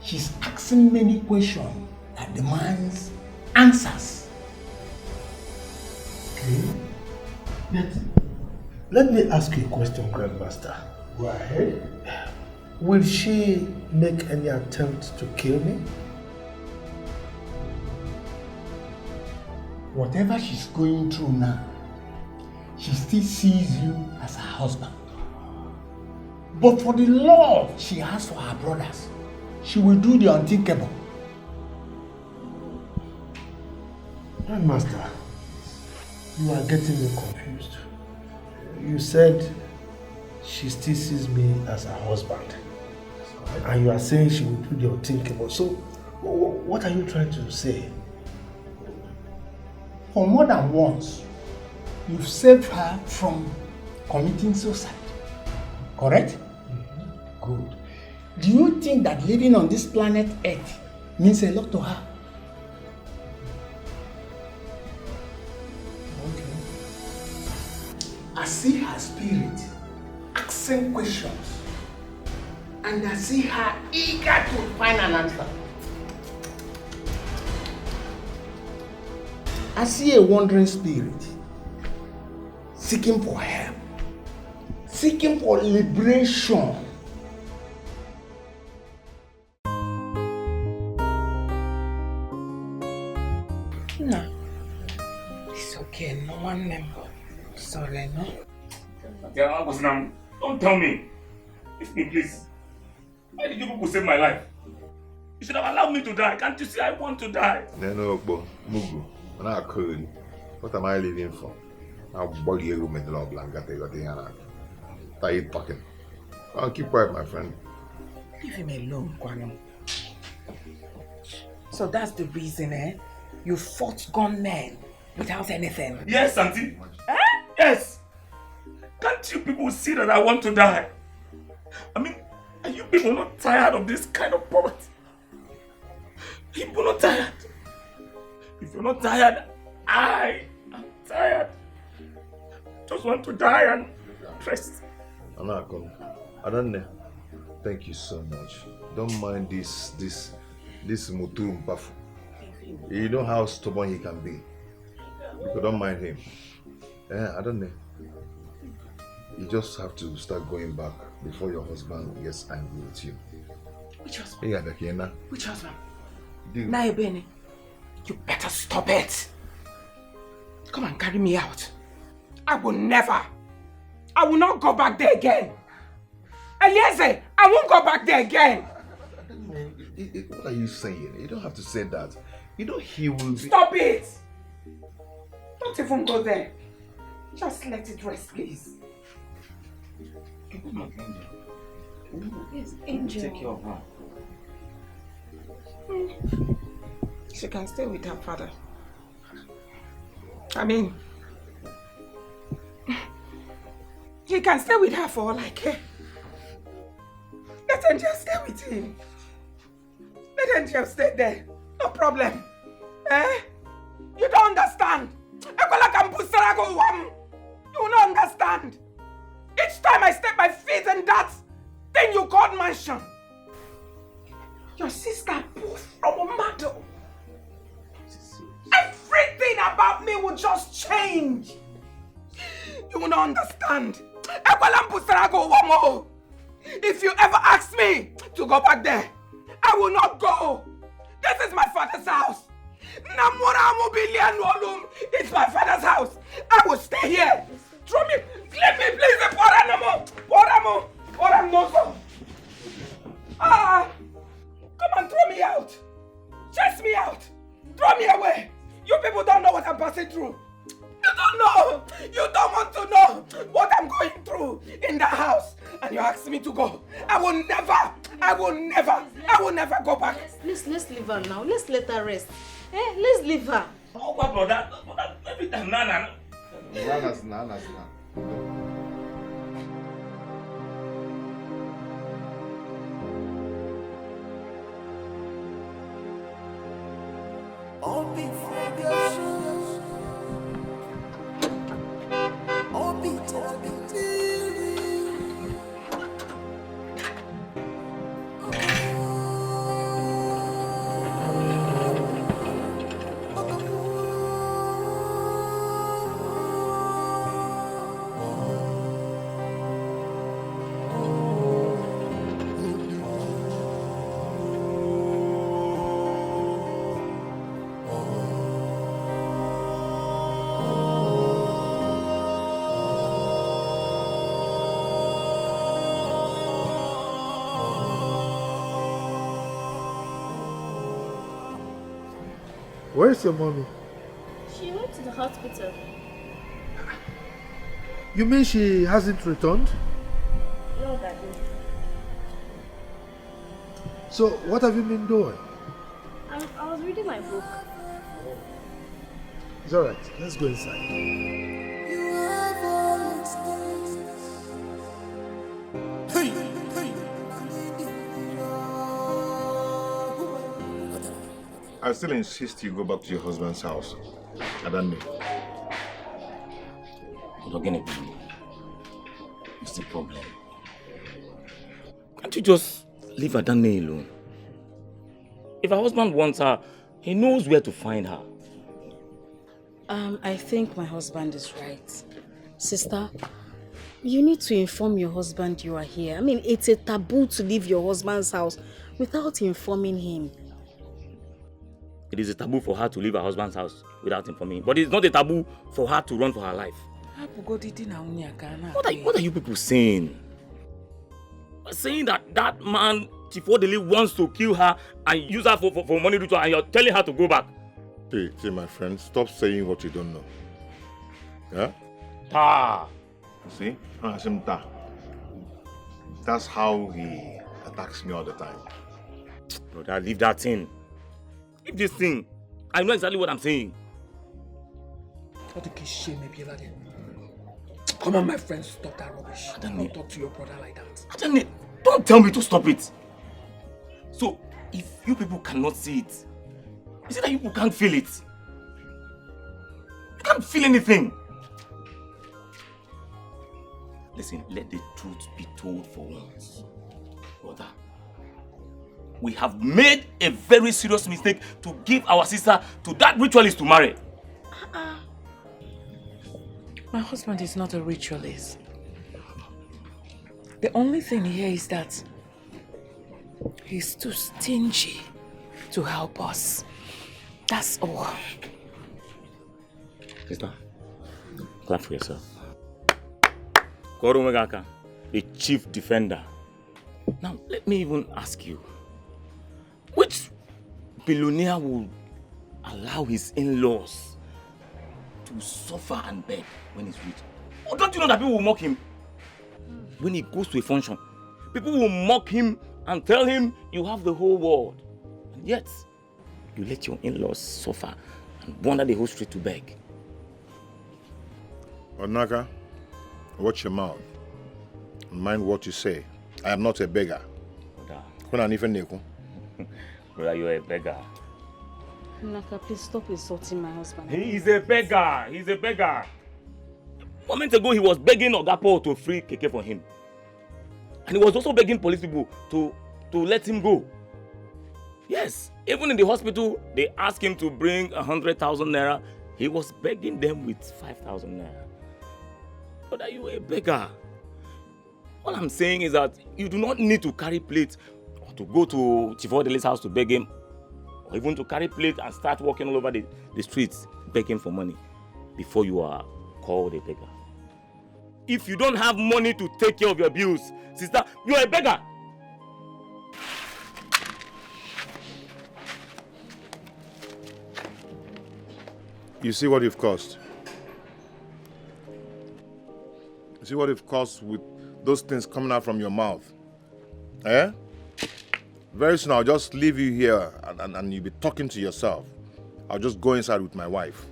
She's asking many questions that demands answers. Okay? Let me ask you a question, Grandmaster. Go ahead. Will she make any attempt to kill me? Whatever she's going through now, she still sees you as her husband. But for the love she has for her brothers, she will do the unthinkable. Grandmaster, you are getting me confused. You said she still sees me as her husband. And you are saying she will do the unthinkable. So, what are you trying to say? For more than once, you've saved her from committing suicide. Correct? Good. Do you think that living on this planet Earth means a lot to her? Okay. I see her spirit asking questions, and I see her eager to find an answer. I see a wandering spirit seeking for help, seeking for liberation. No, it's okay. No one member. Sorry, no. Yeah, don't tell me. Please. Why did you people save my life? You should have allowed me to die. Can't you see I want to die? No, Mugu. I'm not cold. What am I living for? I'll body a room in the long blanket. Tired talking. I'll keep quiet, my friend. Leave him alone, Kwano. So that's the reason, eh? You fought gunmen without anything. Yes, Auntie. Eh? Yes. Can't you people see that I want to die? I mean, are you people not tired of this kind of poverty? Are you people not tired? If you're not tired, I am tired. Just want to die and rest. Anakon, I don't know. Thank you so much. Don't mind this Mutum Pafu. You know how stubborn he can be. You don't mind him. I don't know. You just have to start going back before your husband gets angry with you. Which husband? Yeah, which husband? Naibene, you better stop it. Come and carry me out. I will not go back there again. Eliezer, I won't go back there again. What are you saying? You don't have to say that. You know he will be... Stop it! Don't even go there. Just let it rest, please. Yes, Angel. Take care of her. She can stay with her father. I mean, he can stay with her for all I care. Let Angel stay with him. Let Angel stay there. No problem. Eh? You don't understand. You will not understand. Each time I step my feet in that thing you called mansion, your sister pulled from a model. Everything about me will just change. You will not understand. If you ever ask me to to go back there. I will not go. This is my father's house. It's my father's house. I will stay here. Throw me. Leave me, please. Come and throw me out. Chase me out. Throw me away. You people don't know what I'm passing through. You don't know. You don't want to know what I'm going through in the house. And you ask me to go. I will never go back. Let's leave her now. Let's let her rest. Let's leave her. Oh, brother. Every time, Nana. Where's your mommy? She went to the hospital. You mean she hasn't returned? No, Daddy. So, what have you been doing? I was reading my book. It's alright, let's go inside. I still insist you go back to your husband's house. I don't know. But again, what's the problem? Can't you just leave Adane alone? If her husband wants her, he knows where to find her. I think my husband is right. Sister, you need to inform your husband you are here. I mean, it's a taboo to leave your husband's house without informing him. It is a taboo for her to leave her husband's house without informing him. But it's not a taboo for her to run for her life. What are you people saying? Saying that man, Chief Odele, wants to kill her and use her for money ritual, and you're telling her to go back? See, my friend, stop saying what you don't know. Yeah? Ta. See? That's how he attacks me all the time. Brother, leave that thing. Leave this thing. I know exactly what I'm saying. Come on, my friend, stop that rubbish. Don't talk to your brother like that. Don't tell me to stop it. So, if you people cannot see it, is it that you people can't feel it? You can't feel anything. Listen, let the truth be told for once. Brother, we have made a very serious mistake to give our sister to that ritualist to marry. My husband is not a ritualist. The only thing here is that he's too stingy to help us. That's all. Sister, clap for yourself. Koro Megaka, the chief defender. Now, let me even ask you, which billionaire will allow his in-laws to suffer and beg when he's rich? Or don't you know that people will mock him? When he goes to a function, people will mock him and tell him you have the whole world. And yet, you let your in-laws suffer and wander the whole street to beg. Onaka, watch your mouth. Mind what you say. I am not a beggar. Brother, you're a beggar. Naka, please stop insulting my husband. He is a beggar. He's a beggar. A moment ago, he was begging Ogapo to free Keke for him. And he was also begging police people to let him go. Yes, even in the hospital, they asked him to bring 100,000 naira. He was begging them with 5,000 naira. But are you a beggar? All I'm saying is that you do not need to carry plates or to go to Chief Odele's house to beg him, or even to carry plate and start walking all over the streets begging for money before you are called a beggar. If you don't have money to take care of your bills, sister, you are a beggar. You see what you've caused? You see what you've caused with those things coming out from your mouth? Eh? Very soon I'll just leave you here and you'll be talking to yourself. I'll just go inside with my wife.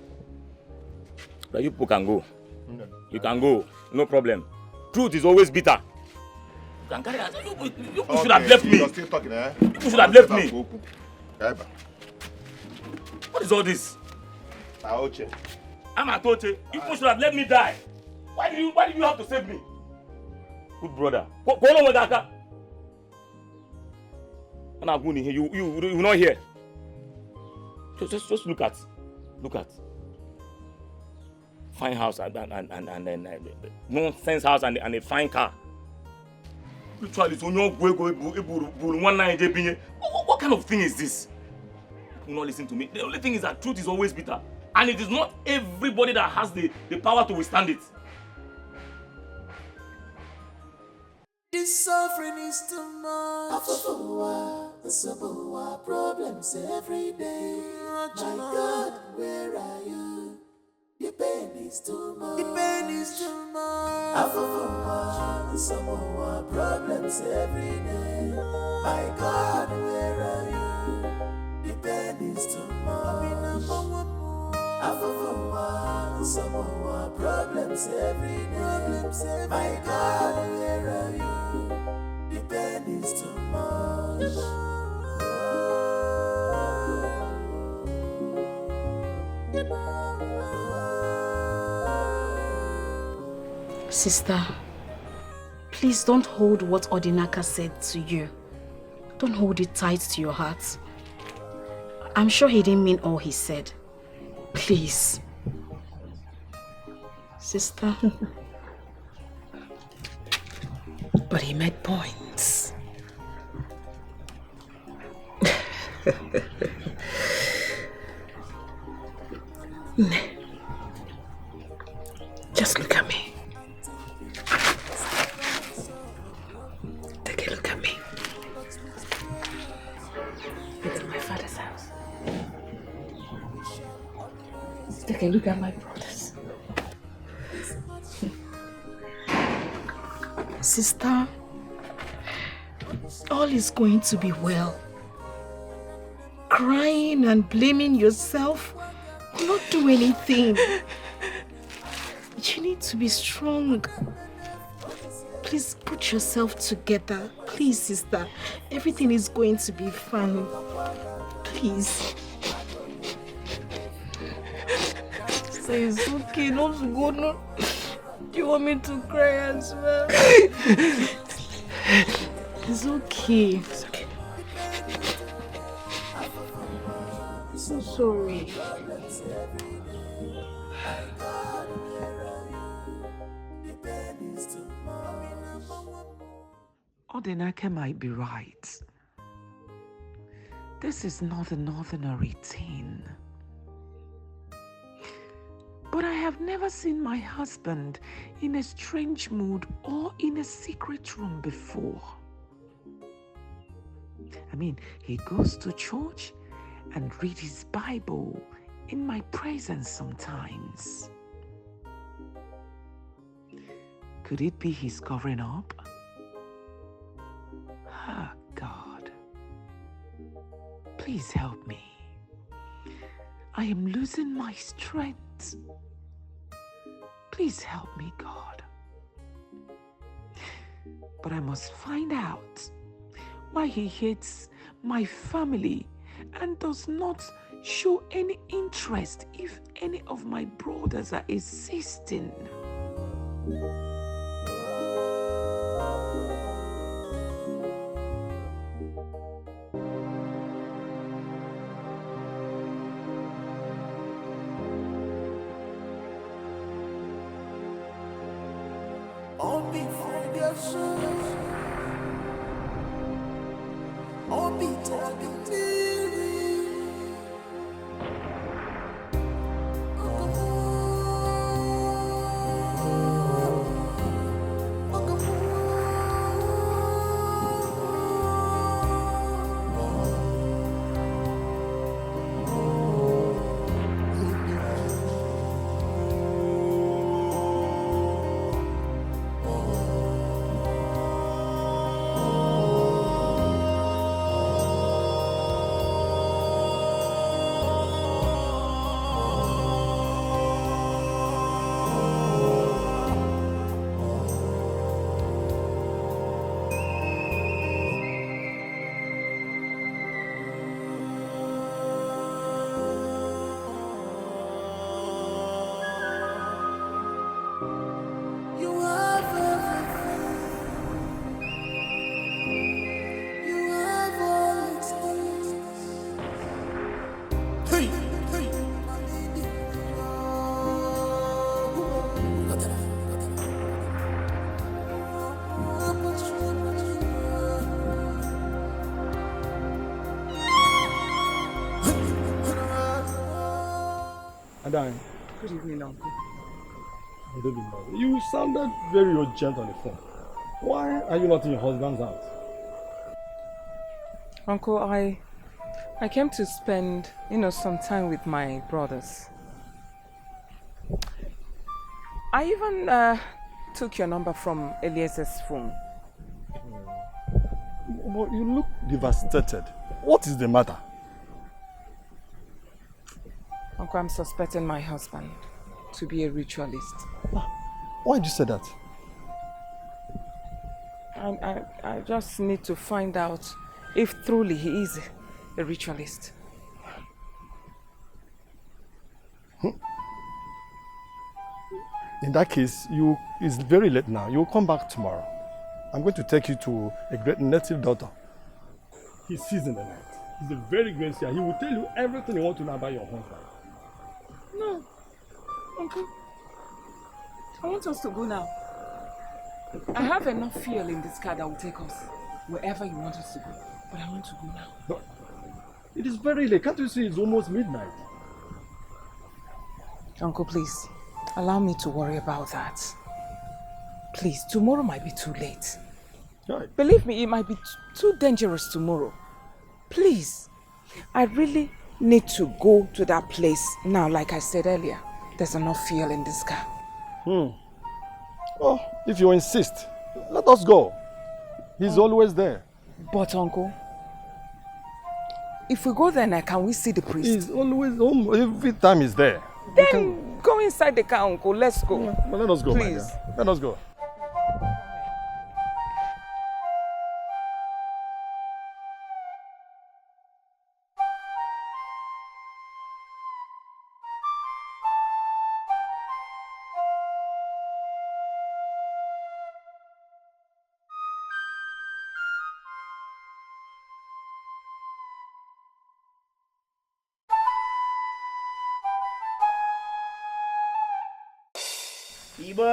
But you people can go. You can go, no problem. Truth is always bitter. You can carry us. You should have left me. You're still talking, eh? You should have left me. What is all this? Aoche. I'm Atoche. You should have let me die. Why did you have to save me? Good brother. Go on with that. You will not hear. Just look at. Fine house and nonsense house and a fine car. Literally, what kind of thing is this? You not listen to me. The only thing is that truth is always bitter. And it is not everybody that has the power to withstand it. This suffering is too much. Problems every day. My God, where are you? The pain is too much. The pain is too much. Problems every day. My God, where are you? The pain is too much. Problems every day. My God, where are you? The pain is too much. Sister, please don't hold what Odinaka said to you. Don't hold it tight to your heart. I'm sure he didn't mean all he said. Please. Sister. But he made points. Just look at me. Take a look at me. It's my father's house. Take a look at my brothers. Sister, all is going to be well. Crying and blaming yourself will not do anything. You need to be strong. Please put yourself together. Please, sister. Everything is going to be fine. Please. Say it's okay, not to go. No. Do you want me to cry as well? It's okay. It's okay. I'm so sorry. Odinaka might be right. This is not an ordinary thing. But I have never seen my husband in a strange mood or in a secret room before. I mean, he goes to church and reads his Bible in my presence sometimes. Could it be he's covering up? Ah, God. Please help me. I am losing my strength. Please help me, God. But I must find out why he hates my family and does not show any interest if any of my brothers are assisting. darling. Good evening, Uncle. Good evening, mother. You sounded very urgent on the phone. Why are you not in your husband's house? Uncle, I came to spend, some time with my brothers. I even took your number from Eliezer's phone. But you look devastated. What is the matter? Uncle, I'm suspecting my husband to be a ritualist. Why did you say that? I just need to find out if truly he is a ritualist. In that case, it's very late now. You'll come back tomorrow. I'm going to take you to a great native doctor. He sees in the night. He's a very great seer. He will tell you everything you want to know about your husband. No, Uncle. I want us to go now. I have enough fuel in this car that will take us wherever you want us to go. But I want to go now. But it is very late. Can't you see it's almost midnight? Uncle, please, allow me to worry about that. Please, tomorrow might be too late. Right. Believe me, it might be too dangerous tomorrow. Please, I really need to go to that place now, like I said earlier. There's enough fuel in this car. Oh, if you insist, let us go. He's always there. But Uncle, if we go there now, can we see the priest? He's always home. Every time he's there. Then go inside the car, Uncle. Let's go. Well, let us go, please. My dear. Let us go.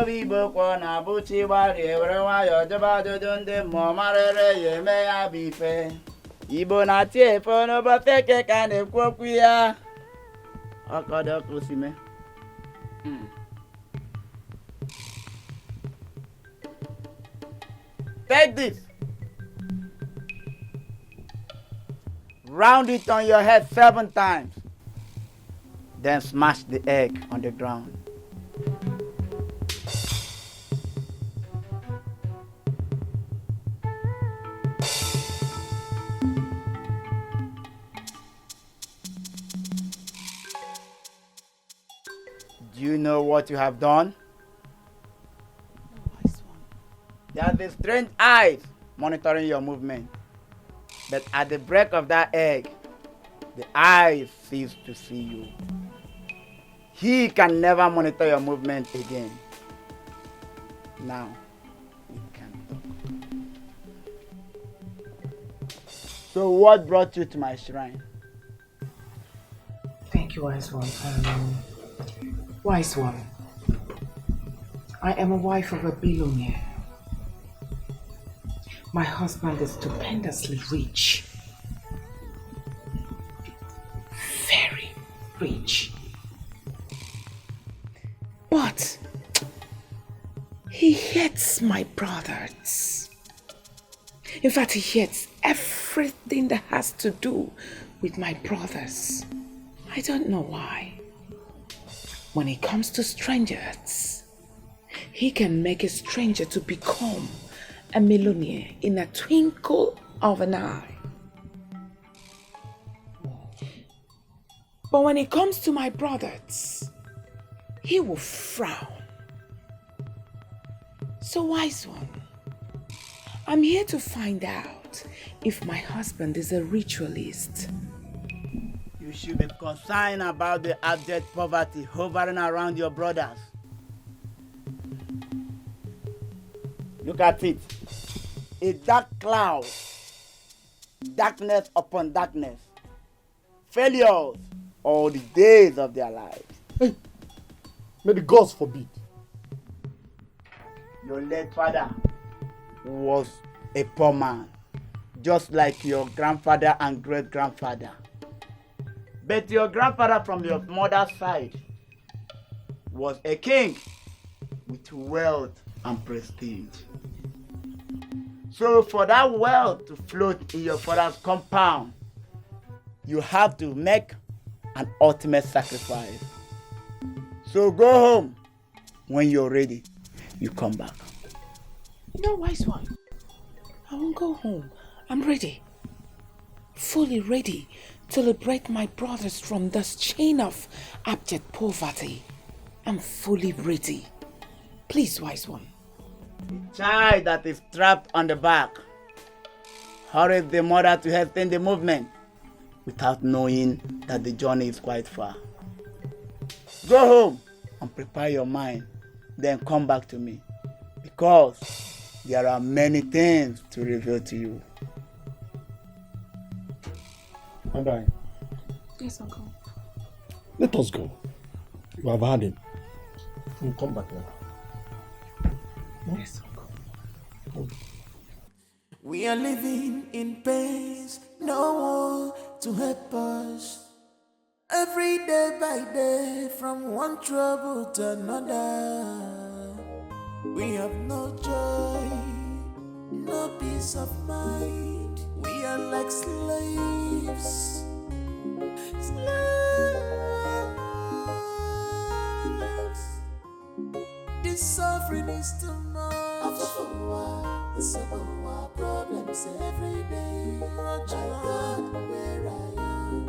Ibo kwa na buchi wari were wa yo jaba jojonde mo marere ye me ya bife. Ibo na tie fo no ba feke ka ne kwokwu ya. Akodo kusime. Take this. Round it on your head 7 times. Then smash the egg on the ground. Do you know what you have done? There are these strange eyes monitoring your movement. But at the break of that egg, the eyes cease to see you. He can never monitor your movement again. Now, you can talk. So what brought you to my shrine? Thank you, Wise One. Wise One, I am a wife of a billionaire. My husband is stupendously rich. Very rich. But he hates my brothers. In fact, he hates everything that has to do with my brothers. I don't know why. When it comes to strangers, he can make a stranger to become a millionaire in a twinkle of an eye. But when it comes to my brothers, he will frown. So, Wise One, I'm here to find out if my husband is a ritualist. You should be concerned about the abject poverty hovering around your brothers. Look at it. A dark cloud. Darkness upon darkness. Failures all the days of their lives. Hey, may the gods forbid. Your late father was a poor man, just like your grandfather and great-grandfather. But your grandfather from your mother's side was a king with wealth and prestige. So for that wealth to float in your father's compound, you have to make an ultimate sacrifice. So go home. When you're ready, you come back. No, wise one. I won't go home. I'm ready. Fully ready to liberate my brothers from this chain of abject poverty. I'm fully ready. Please, wise one. The child that is trapped on the back hurries the mother to hasten the movement without knowing that the journey is quite far. Go home and prepare your mind, then come back to me, because there are many things to reveal to you. And I, Yes, Uncle. let us go. You have had him. We'll come back now. Yes, Uncle. We are living in pains, no one to help us. Every day by day, from one trouble to another. We have no joy, no peace of mind. We are like slaves. This suffering is too much. Problems every day. My God, where I am,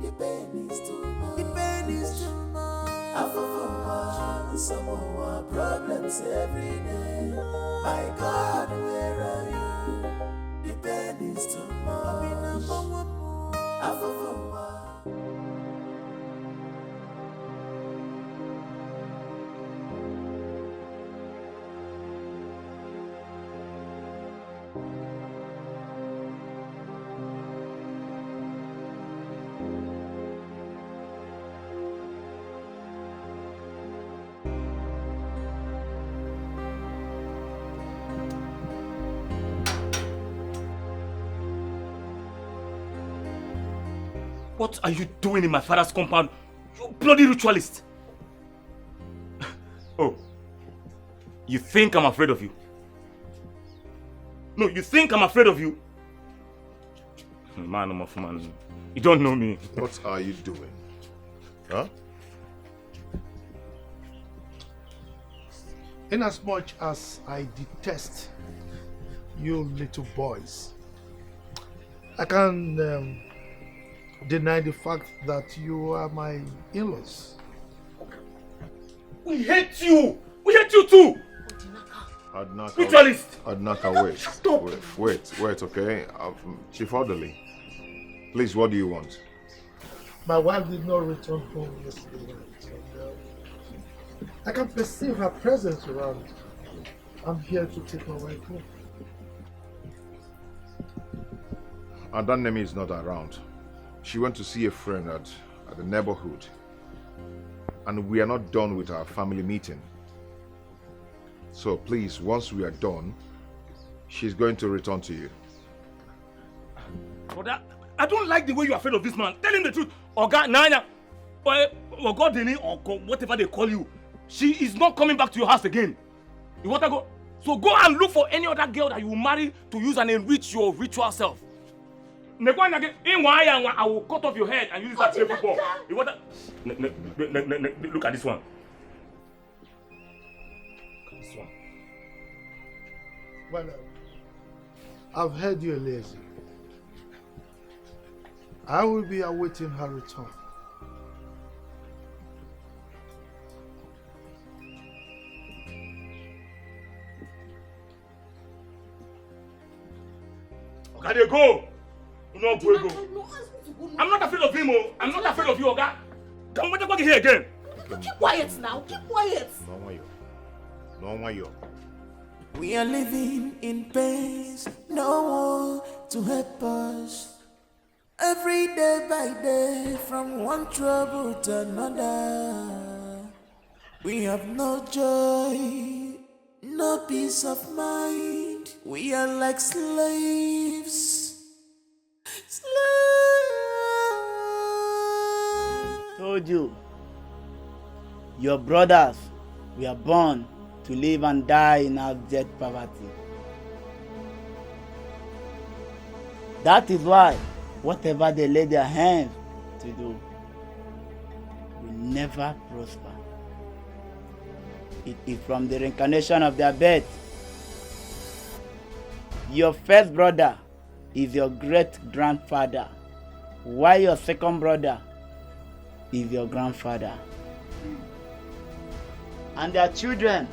the pain is too much. The pain is too much. Some more problems every day. My God, where are you? The pain is too much. What are you doing in my father's compound? You bloody ritualist! Oh, you think I'm afraid of you? No, you think I'm afraid of you? Man, I'm off, man. You don't know me. What are you doing? Huh? Inasmuch as I detest you little boys, I can deny the fact that you are my in-laws. We hate you! We hate you too! Adnaka, Ritualist! Adnaka, wait. Stop! Wait, okay? Chief Orderly, please, what do you want? My wife did not return home yesterday night. I can perceive her presence around. I'm here to take my wife home. Adanemi is not around. She went to see a friend at the neighborhood. And we are not done with our family meeting. So please, once we are done, she's going to return to you. Brother, I don't like the way you're afraid of this man. Tell him the truth. Oga, Nanya, or God, or whatever they call you. She is not coming back to your house again. You want to go? So go and look for any other girl that you will marry to use and enrich your ritual self. I will cut off your head and use it as a football. You want to... Look at this one. This one. Well, I've heard you're lazy. I will be awaiting her return. Okay, they go. No, go. I'm not afraid of him. I'm not afraid of you, Oga. Come on, here again. Keep quiet now. Keep quiet. No, Mayo. We are living in pains, no one to help us. Every day by day, from one trouble to another. We have no joy, no peace of mind. We are like slaves. Told you. Your brothers were born to live and die in abject poverty. That is why whatever they lay their hands to do will never prosper. It is from the reincarnation of their birth. Your first brother is your great-grandfather, while your second brother is your grandfather. And their children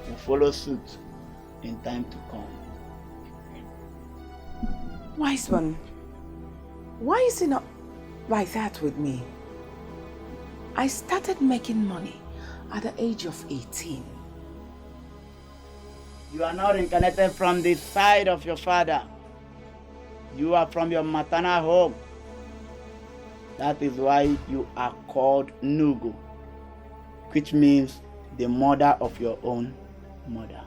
will follow suit in time to come. Wise one, why is it not like that with me? I started making money at the age of 18. You are not reincarnated from the side of your father. You are from your maternal home. That is why you are called Nugu, which means the mother of your own mother.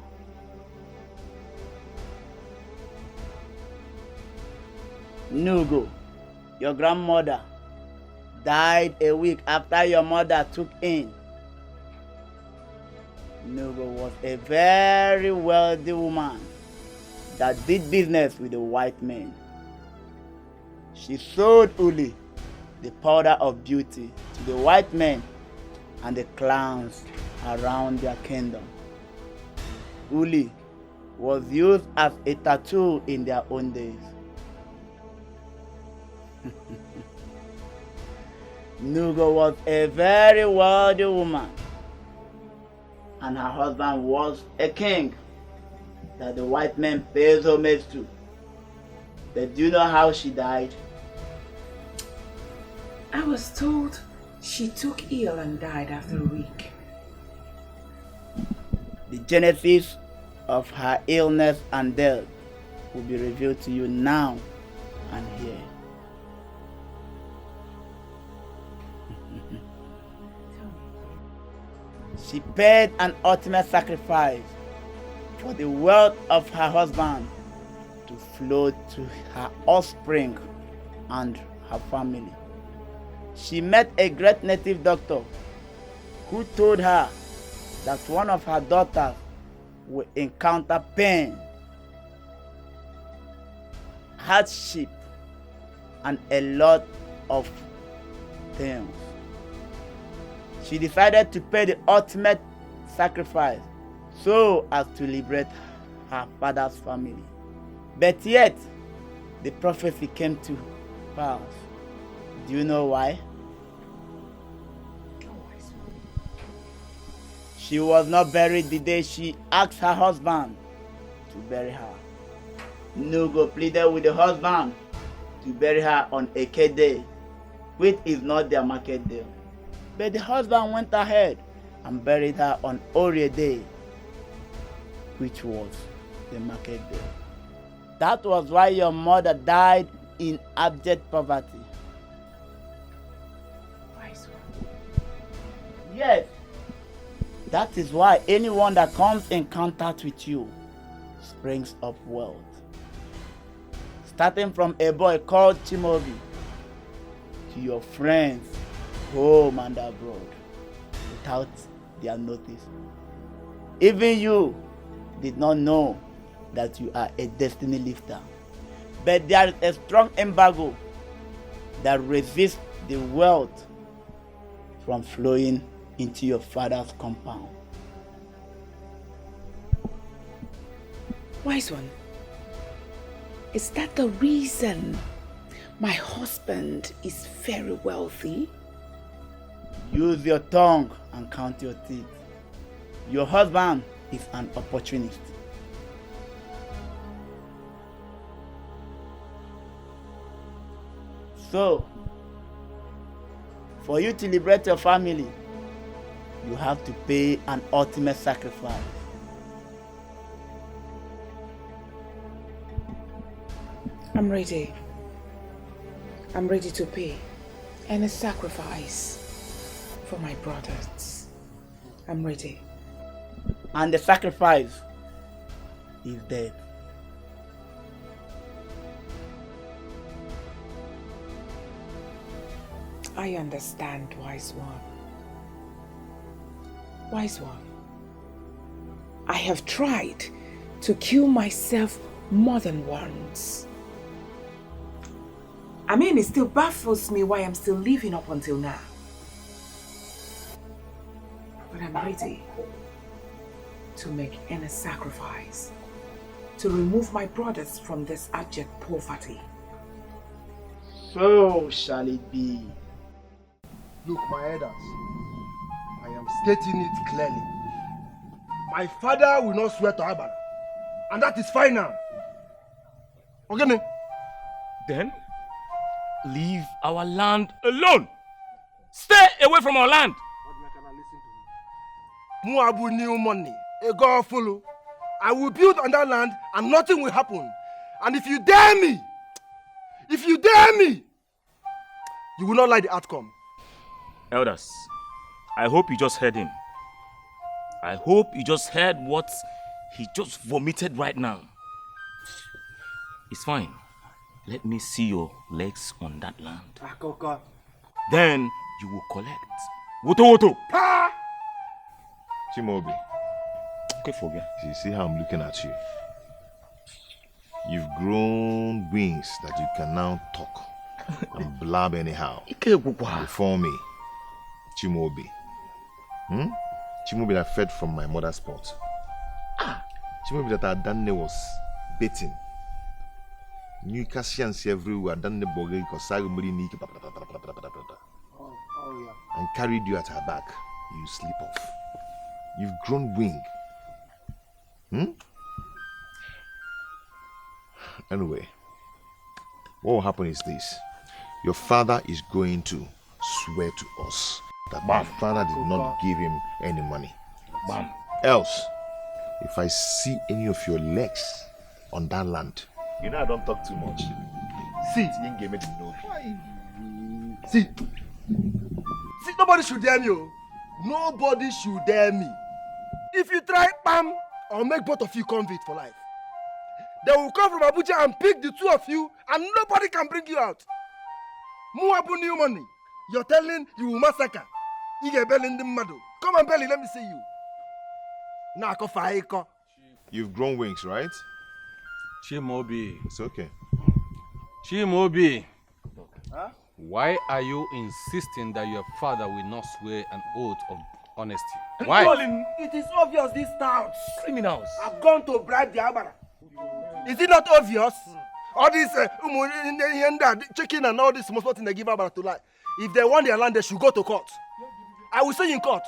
Nugu, your grandmother, died a week after your mother took in. Nugu was a very wealthy woman that did business with the white men. She sold Uli, the powder of beauty, to the white men and the clowns around their kingdom. Uli was used as a tattoo in their own days. Nugu was a very wealthy woman, and her husband was a king that the white men paid homage to. But do you know how she died? I was told she took ill and died after a week. The genesis of her illness and death will be revealed to you now and here. She paid an ultimate sacrifice for the wealth of her husband to flow to her offspring and her family. She met a great native doctor who told her that one of her daughters will encounter pain, hardship, and a lot of things. She decided to pay the ultimate sacrifice so as to liberate her father's family. But yet, the prophecy came to pass. Do you know why? She was not buried the day she asked her husband to bury her. Nugu pleaded with the husband to bury her on Eke Day, which is not their market day. But the husband went ahead and buried her on Orie Day, which was the market day. That was why your mother died in abject poverty. Yes, that is why anyone that comes in contact with you springs up wealth. Starting from a boy called Chimobi to your friends home and abroad without their notice. Even you did not know that you are a destiny lifter. But there is a strong embargo that resists the wealth from flowing into your father's compound. Wise one, is that the reason my husband is very wealthy? Use your tongue and count your teeth. Your husband is an opportunist. So, for you to liberate your family, you have to pay an ultimate sacrifice. I'm ready. I'm ready to pay any sacrifice for my brothers. I'm ready. And the sacrifice is death. I understand, wise one. Wise one. I have tried to kill myself more than once. I mean, it still baffles me why I'm still living up until now. But I'm ready to make any sacrifice to remove my brothers from this abject poverty. So shall it be. Look, my elders, I am stating it clearly. My father will not swear to Abara, and that is final. Okay? Then, leave our land alone. Stay away from our land. Muabu new money, a god follow. I will build on that land and nothing will happen. And if you dare me, you will not like the outcome. Elders, I hope you just heard him. I hope you just heard what he just vomited right now. It's fine. Let me see your legs on that land. Then you will collect. Woto. Chimobi. Okay, forget. You see how I'm looking at you? You've grown wings that you can now talk and blab anyhow. Before me, Chimobi. Chimobi that fed from my mother's pot. Chimobi that Adanne was baiting. New Cassians everywhere, Adanne Boge, Kosagumuri Niki, and carried you at her back. You slip off. You've grown wing. Anyway, what will happen is this. Your father is going to swear to us that my father did not give him any money. Else, if I see any of your legs on that land, you know I don't talk too much. See, nobody should dare me. Nobody should dare me. If you try, bam, I'll make both of you convict for life. They will come from Abuja and pick the two of you, and nobody can bring you out. Muabu new money. You're telling you will massacre. You get belly in the mado. Come on, belly, let me see you. Nako faiko. You've grown wings, right? Chimobi. It's okay. Chimobi. Huh? Why are you insisting that your father will not swear an oath of honesty? Why? It is obvious these touts, criminals, have gone to bribe the Abara. Is it not obvious? All this chicken and all this small thing they give Abara to lie. If they want their land, they should go to court. I will say in court.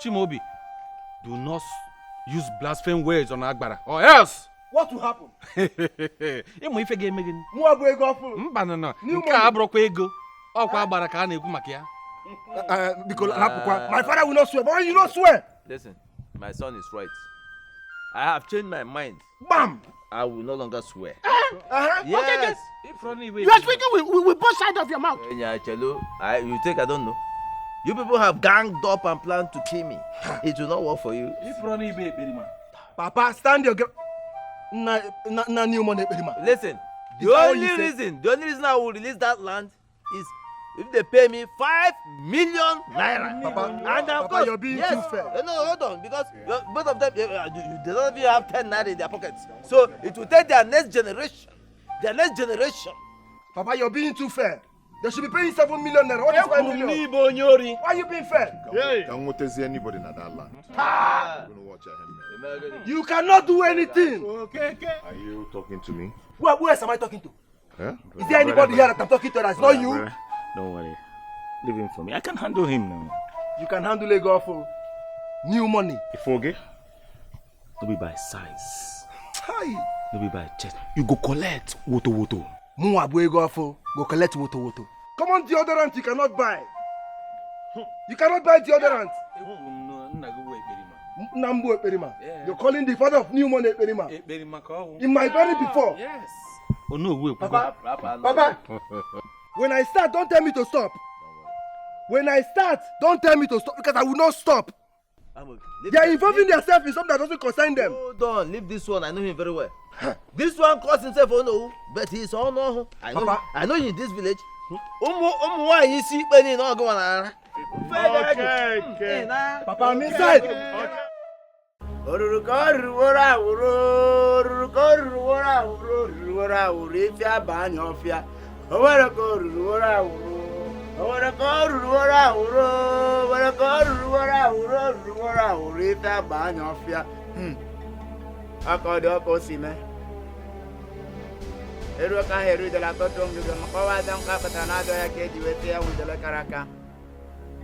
Chimobi, do not use blaspheme words on Agbara, or else. What will happen? Emo ife game again. Muabu ego full. Mbanana. Nke abrokwa ego. Okwa Agbara ka na ekwu maka ya. Because my father will not swear. But why you not swear? Listen, my son is right. I have changed my mind. Bam! I will no longer swear. Yes. Okay, you are speaking with both sides of your mouth. You think I don't know? You people have ganged up and planned to kill me. It will not work for you. Papa, stand your ground. Na new money. Listen, the only reason I will release that land is if they pay me 5 million naira. Papa, and of course, you're being too fair. No, hold on, because both of them, they don't even have 10 naira in their pockets. So it will take their next generation. Papa, you're being too fair. They should be paying 7 million naira. What is 5 million? Why are you being fair? Can't see anybody in that land. You cannot do anything. Okay. Are you talking to me? Who else am I talking to? Huh? Is there anybody here that I'm talking to that's not you? Brother, don't worry. Leave him for me. I can handle him now. You can handle a girl for new money. If okay, don't be by size. Hi. Don't be by chest. You go collect woto. Muabu ego for go collect woto. Come on, deodorant you cannot buy. You cannot buy deodorant. Nambu Eperima. You're calling the father of new money Eperima. In my body before. Yes. Oh no, Papa. When I start, don't tell me to stop. When I start, don't tell me to stop because I will not stop. They are involving themselves in something that doesn't concern them. Hold on, leave this one. I know him very well. This one calls himself Ono, but he's Ono. I know him in this village. Okay. Papa, I'm inside. Eru ka heru de la kotong de makawa dang ka patana do ya ke diwete ya de la karaka.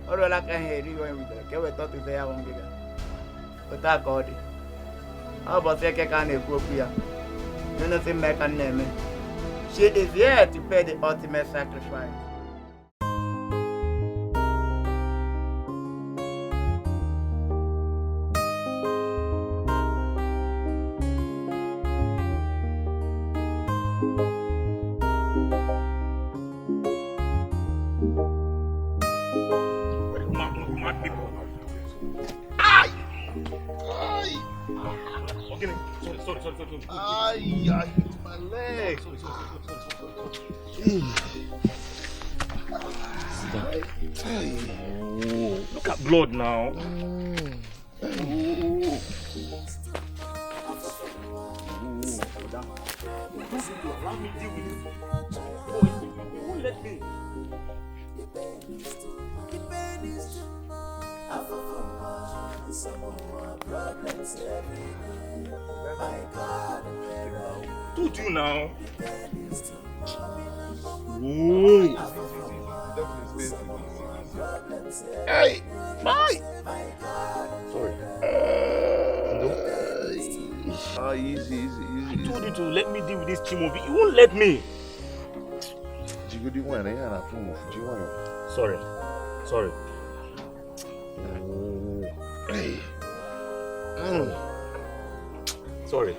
Oro la ka heru yo de ke we to te ya wongiga. Ota ko di. Abo se ke ka na ekwu ya. Nene se me kan neme. She is here to pay the ultimate sacrifice. Sorry. I hit my leg. Oh, look at blood now. Allow me to deal with this. Oh, won't let me. Told you now. Whoa. Hey, bye. Sorry. Easy. I told you to let me deal with this Chimobi. You won't let me. Sorry. Oh. Hey. Sorry.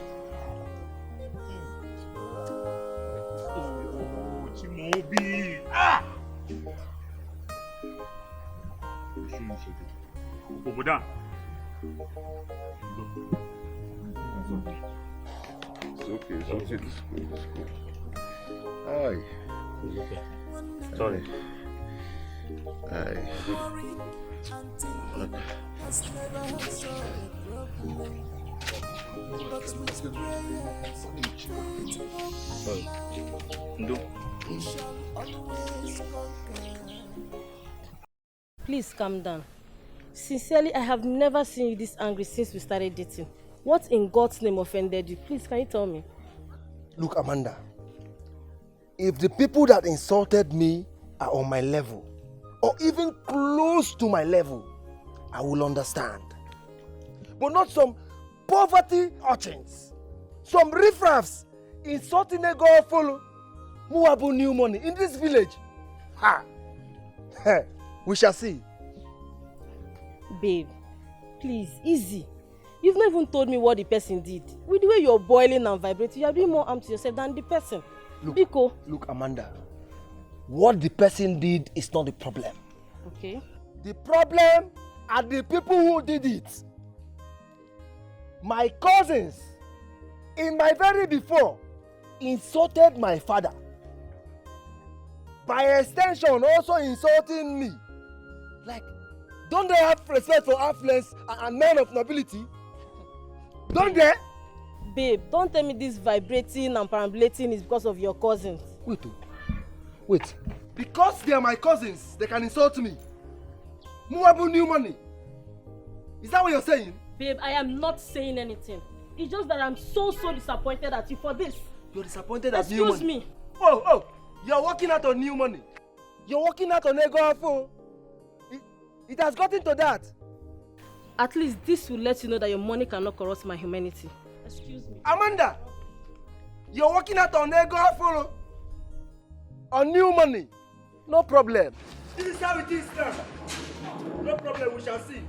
Oh, Chimobi. Ah! Oboda. It's okay. It's good. Aye. It's okay. Sorry. Aye. Sorry. Ndo. Please calm down. Sincerely, I have never seen you this angry since we started dating. What in God's name offended you? Please, can you tell me? Look, Amanda, if the people that insulted me are on my level, or even close to my level, I will understand. But not some poverty urchins, some riffraffs insulting a girl follow Muabu new money in this village. Ha! We shall see. Babe, please, easy. You've not even told me what the person did. With the way you're boiling and vibrating, you're doing more harm to yourself than the person. Look, Amanda, what the person did is not the problem. Okay. The problem are the people who did it. My cousins, in my very before, insulted my father. By extension, also insulting me. Like, don't they have respect for affluence and men of nobility? Don't they? Babe, don't tell me this vibrating and perambulating is because of your cousins. Wait. Because they are my cousins, they can insult me. Muabu new money. Is that what you're saying? Babe, I am not saying anything. It's just that I'm so disappointed at you for this. You're disappointed at new money? Excuse me. Oh, you're working out on new money. You're working out on ego phone. It has gotten to that. At least this will let you know that your money cannot corrupt my humanity. Excuse me. Amanda, you're working out on ego phone. On new money. No problem. This is how it is now. No problem, we shall see.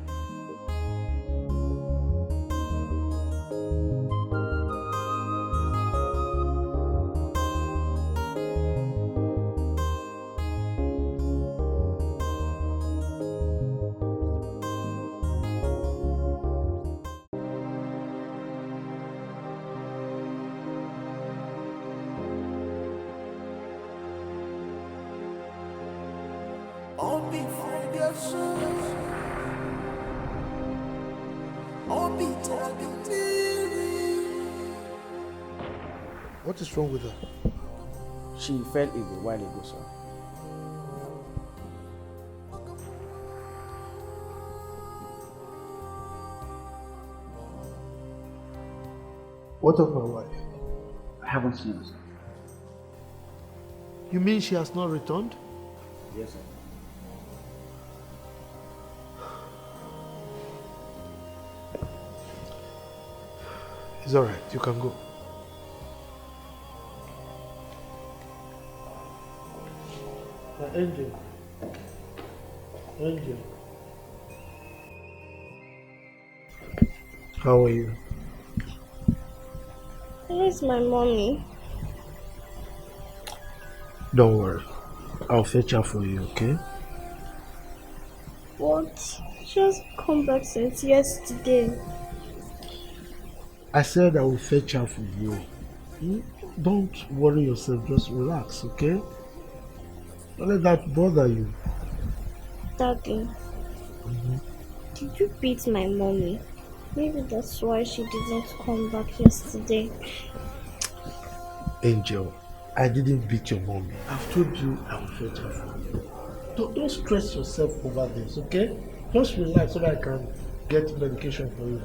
All What is wrong with her? She fell ill a while ago, sir. What of my wife? I haven't seen her, sir. You mean she has not returned? Yes, sir. It's all right. You can go. Angel. Angel. How are you? Where's my mommy? Don't worry. I'll fetch her for you, okay? What? She hasn't come back since yesterday. I said I will fetch her for you. Don't worry yourself. Just relax, okay? Don't let that bother you. Daddy, did you beat my mommy? Maybe that's why she did not come back yesterday. Angel, I didn't beat your mommy. I've told you I will fetch her for you. Don't stress yourself over this, okay? Just relax so that I can get medication for you.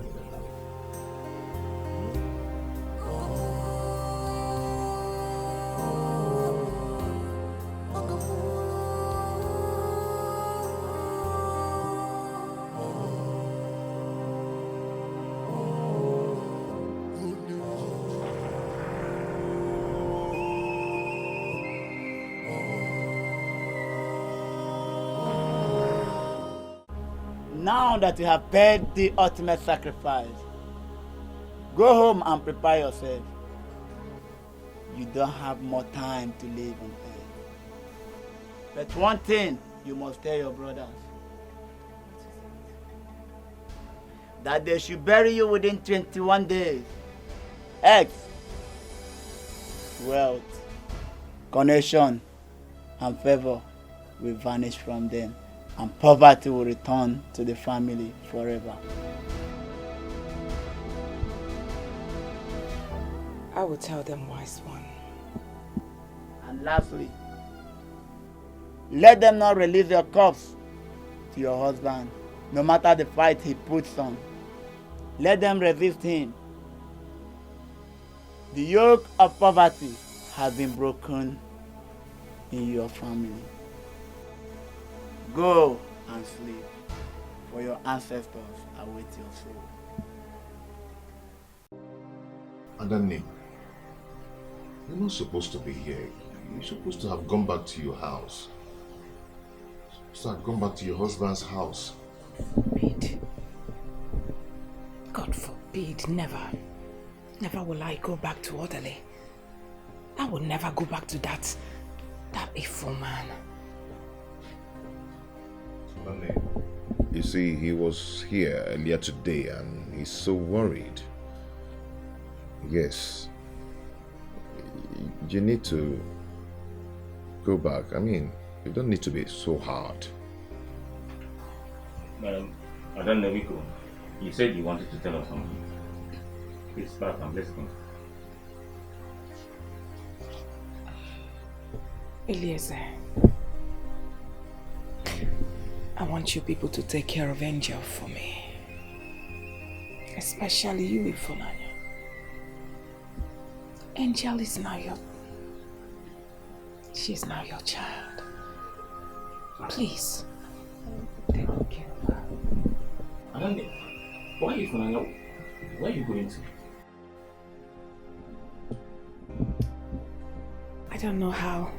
Now that you have paid the ultimate sacrifice, go home and prepare yourself. You don't have more time to live on earth. But one thing you must tell your brothers, that they should bury you within 21 days. X, wealth, connection, and favor will vanish from them, and poverty will return to the family forever. I will tell them, wise one. And lastly, let them not release your corpse to your husband, no matter the fight he puts on. Let them resist him. The yoke of poverty has been broken in your family. Go and sleep, for your ancestors await your soul. Adani, you're not supposed to be here. You're supposed to have gone back to your house. You're supposed to have gone back to your husband's house. Forbid. God forbid, never. Never will I go back to Orderly. I will never go back to that evil man. You see, he was here earlier today and he's so worried. Yes. You need to go back. I mean, you don't need to be so hard. Madam, Madam Neviko, you said you wanted to tell us something. Please start and let's go. Eliezer, I want you people to take care of Angel for me. Especially you, Ifunanya. Angel is now she's now your child. Please, take care of her. Anande, why Ifunanya? Where are you going to? I don't know how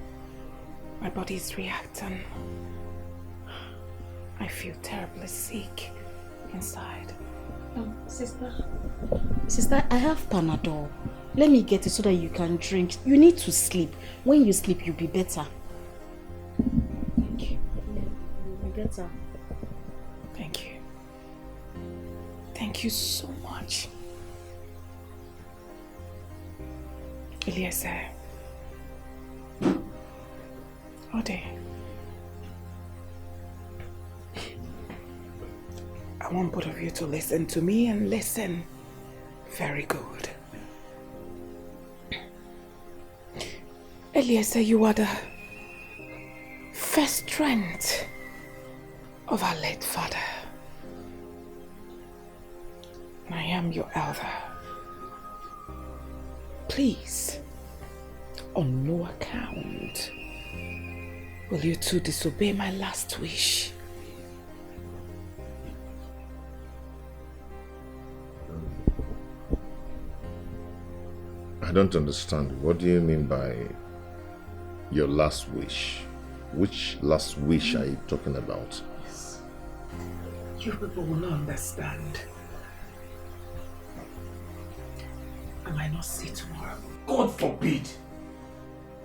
my body is reacting. I feel terribly sick inside. Sister, I have Panadol. Let me get it so that you can drink. You need to sleep. When you sleep, you'll be better. Thank you. You'll be better. Thank you. Thank you so much. Eliezer. Ode. want both of you to listen to me and listen very good. Eliezer, you are the first strength of our late father. I am your elder. Please, on no account will you two disobey my last wish. I don't understand. What do you mean by your last wish? Which last wish are you talking about? Yes. You people will not understand. I might not see tomorrow. God forbid!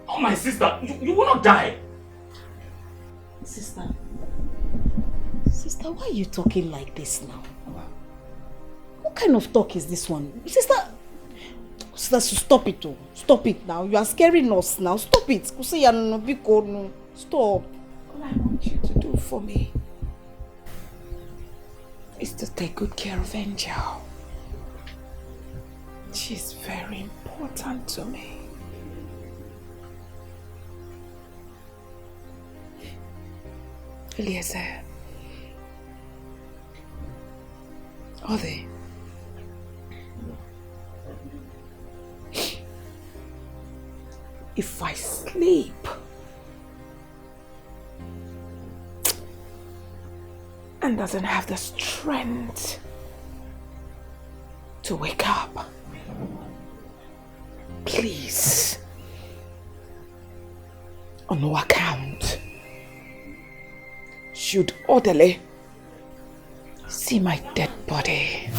Oh, my sister, you will not die! Sister, why are you talking like this now? What kind of talk is this one? Sister, stop it. Oh. Stop it now. You are scaring us now. Stop it. Stop. All I want you to do for me is to take good care of Angel. She's very important to me. Eliezer, Ode, if I sleep, and doesn't have the strength to wake up, please, on no account should orderly see my dead body.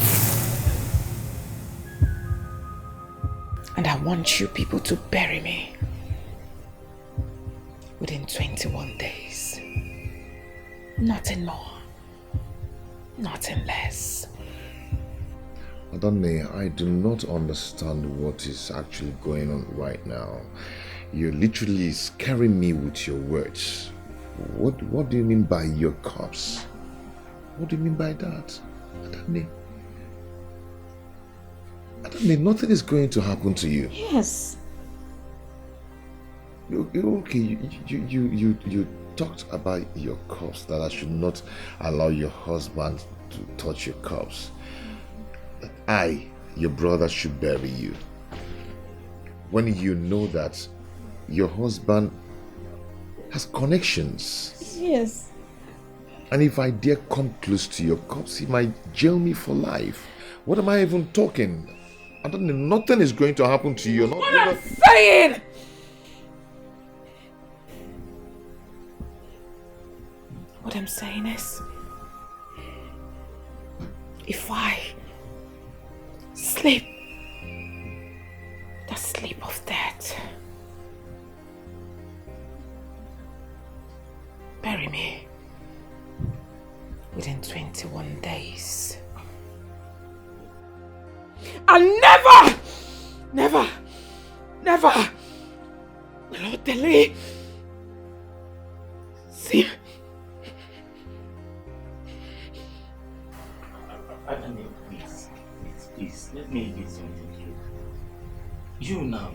And I want you people to bury me within 21 days. Nothing more, nothing less. Adane, I do not understand what is actually going on right now. You're literally scaring me with your words. What do you mean by your corpse? What do you mean by that? Adane, nothing is going to happen to you. Yes. Okay, you talked about your corpse, that I should not allow your husband to touch your corpse. That I, your brother, should bury you. When you know that your husband has connections. Yes. And if I dare come close to your corpse, he might jail me for life. What am I even talking? I don't know, nothing is going to happen to you. What I'm saying! What I'm saying is, if I sleep the sleep of death, bury me within 21 days. And never will delay. See? Please, let me get something clear. You now,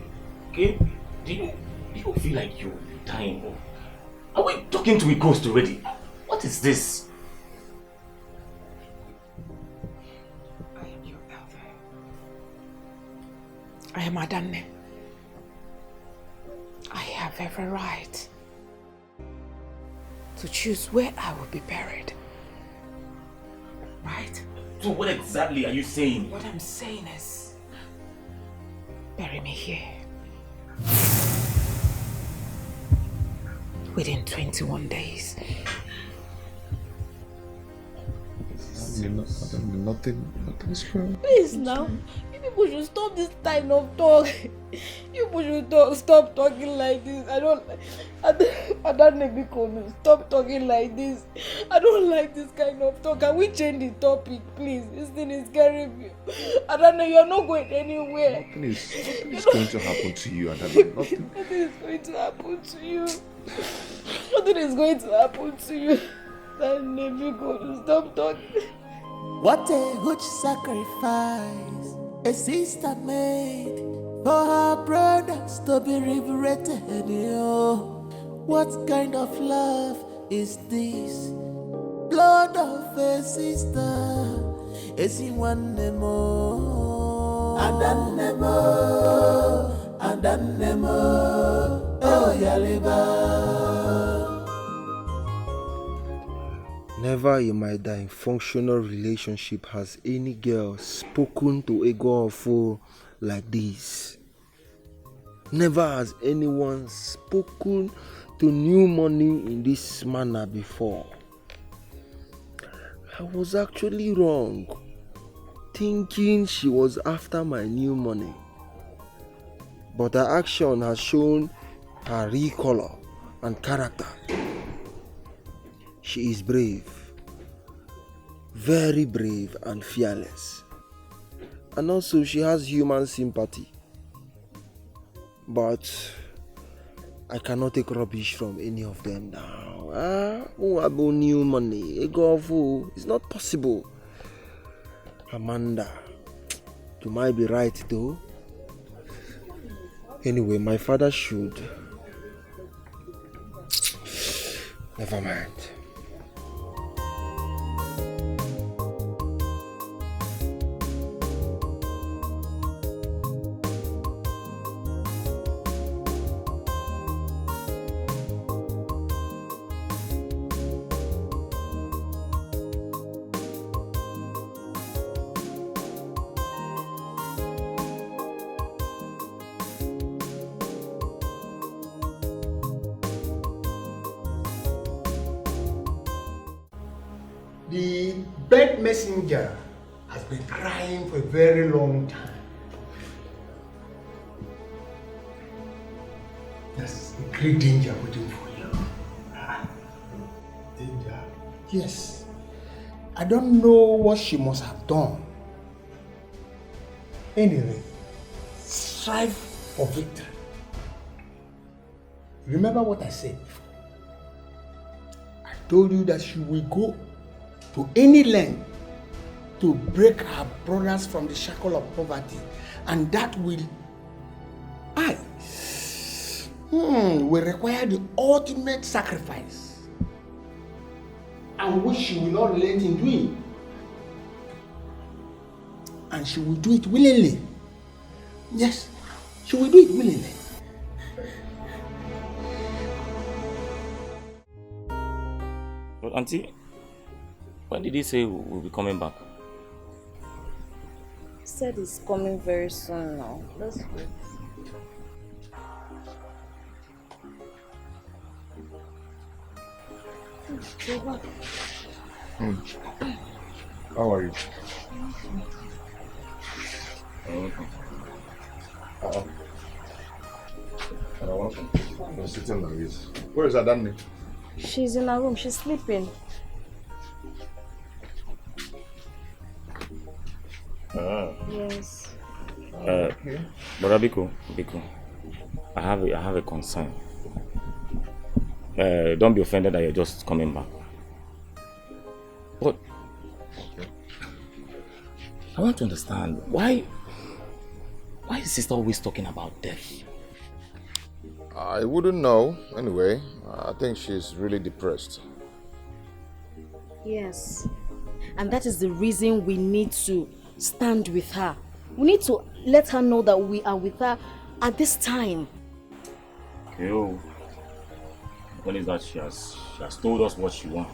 okay? Do you feel like you're dying? Or are we talking to a ghost already? What is this? I am your elder. I am Adane. I have every right to choose where I will be buried. Right? So what exactly are you saying? What I'm saying is, bury me here within 21 days. Nothing is wrong. Please now, you people should stop this kind of talk. You people should stop talking like this. I don't Bcom, stop talking like this. I don't like this kind of talk. Can we change the topic, please? This thing is scaring me. Adane, you're not going anywhere. Nothing is going to happen to you, Adane. Nothing is going to happen to you. Nothing is going to happen to you. Adane, Bcom, stop talking. What a huge sacrifice a sister made for her brothers to be liberated. What kind of love is this? Blood of a sister. Is he one more? Adanemo, oh Yaliba. Never in my functional relationship has any girl spoken to a girl for like this. Never has anyone spoken to new money in this manner before. I was actually wrong, thinking she was after my new money. But her action has shown her real color and character. She is brave, very brave and fearless. And also she has human sympathy. But I cannot take rubbish from any of them now. Who about new money? A girl fool. It's not possible. Amanda, you might be right though. Anyway, my father should. Never mind. The bed messenger has been crying for a very long time. There's a great danger waiting for you. Danger? Yes. I don't know what she must have done. Anyway, strive for victory. Remember what I said before. I told you that she will go to any length to break her brothers from the shackle of poverty, and that will require the ultimate sacrifice, and which she will not relent in doing, and she will do it willingly. Yes, she will do it willingly. But Auntie, when did he say we'll be coming back? He said he's coming very soon now. Let's wait. How are you? Welcome. You're sitting like this. Where is Adanne? She's in her room. She's sleeping. Yes. Brother Biko, I have a concern. Don't be offended that you're just coming back. But I want to understand why is sister always talking about death? I wouldn't know. Anyway, I think she's really depressed. Yes. And that is the reason we need to stand with her. We need to let her know that we are with her at this time. Okay, what is that? She has told us what she wants.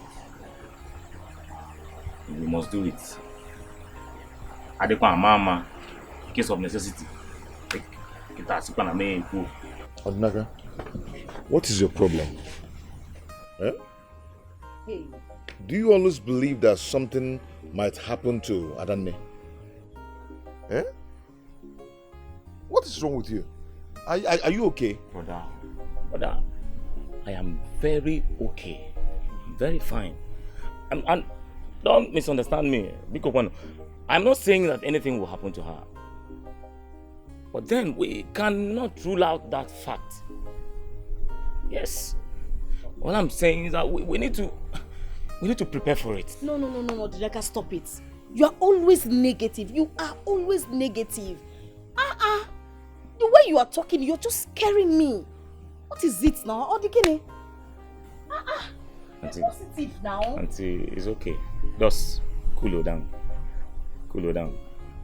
We must do it. Adequate mama, in case of necessity. Odinaka, what is your problem? Eh? Hey. Do you always believe that something might happen to Adanne? Eh? What is wrong with you? Are you okay? Brother, I am very okay. Very fine. And don't misunderstand me. Because I'm not saying that anything will happen to her. But then we cannot rule out that fact. Yes. All I'm saying is that we need to prepare for it. No, Direka, stop it. You are always negative. You are always negative. The way you are talking, you're just scaring me. What is it now? Oh, the Auntie, positive now. Auntie, it's okay. Just cool her down. Cool her down.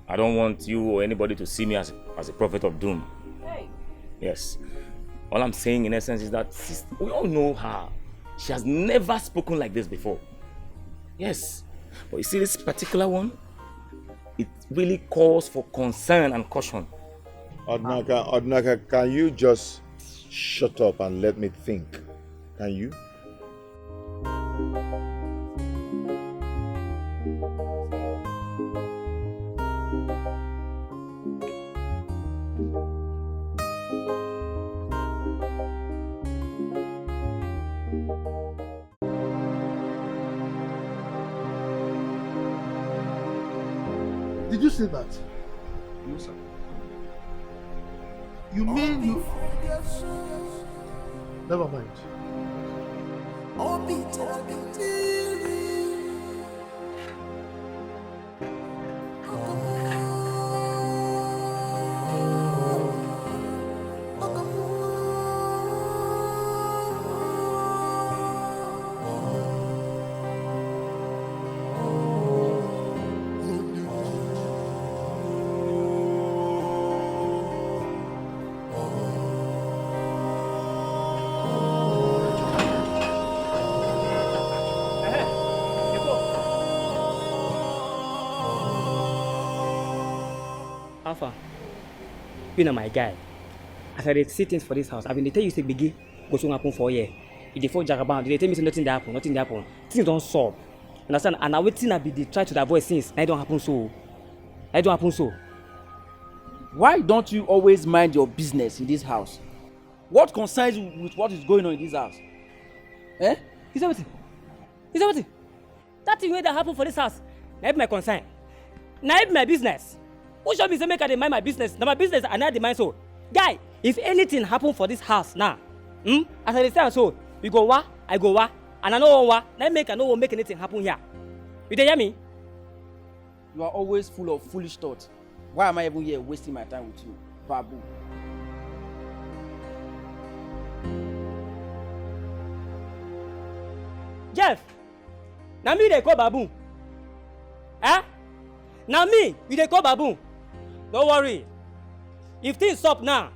I don't want you or anybody to see me as a prophet of doom. Hey. Yes. All I'm saying in essence is that we all know her. She has never spoken like this before. Yes. But you see this particular one? It really calls for concern and caution. Odnaka, can you just shut up and let me think? Can you? Did you see that? No, sir. You mean you... Never mind. Alpha, you know my guy. As I see things for this house, I've been tell you say biggie go soon happen for a year. If they fall jagaban, they tell me say nothing happen. Things don't solve. Understand? And now waiting I be they try to avoid things. It don't happen so. Why don't you always mind your business in this house? What concerns you with what is going on in this house? Eh? Is everything? That thing that happen for this house, not my concern. Not my business. Who should be say make I mind my business? Now my business and not the mind so. Guy, if anything happen for this house now, as I say so, you go wa, I go wa, and I know wa, I know make anything happen here. You hear me? You are always full of foolish thoughts. Why am I even here wasting my time with you, Babu? Jeff, now me they call Babu. Eh? Now me, you they call Babu. Don't worry. If things stop now,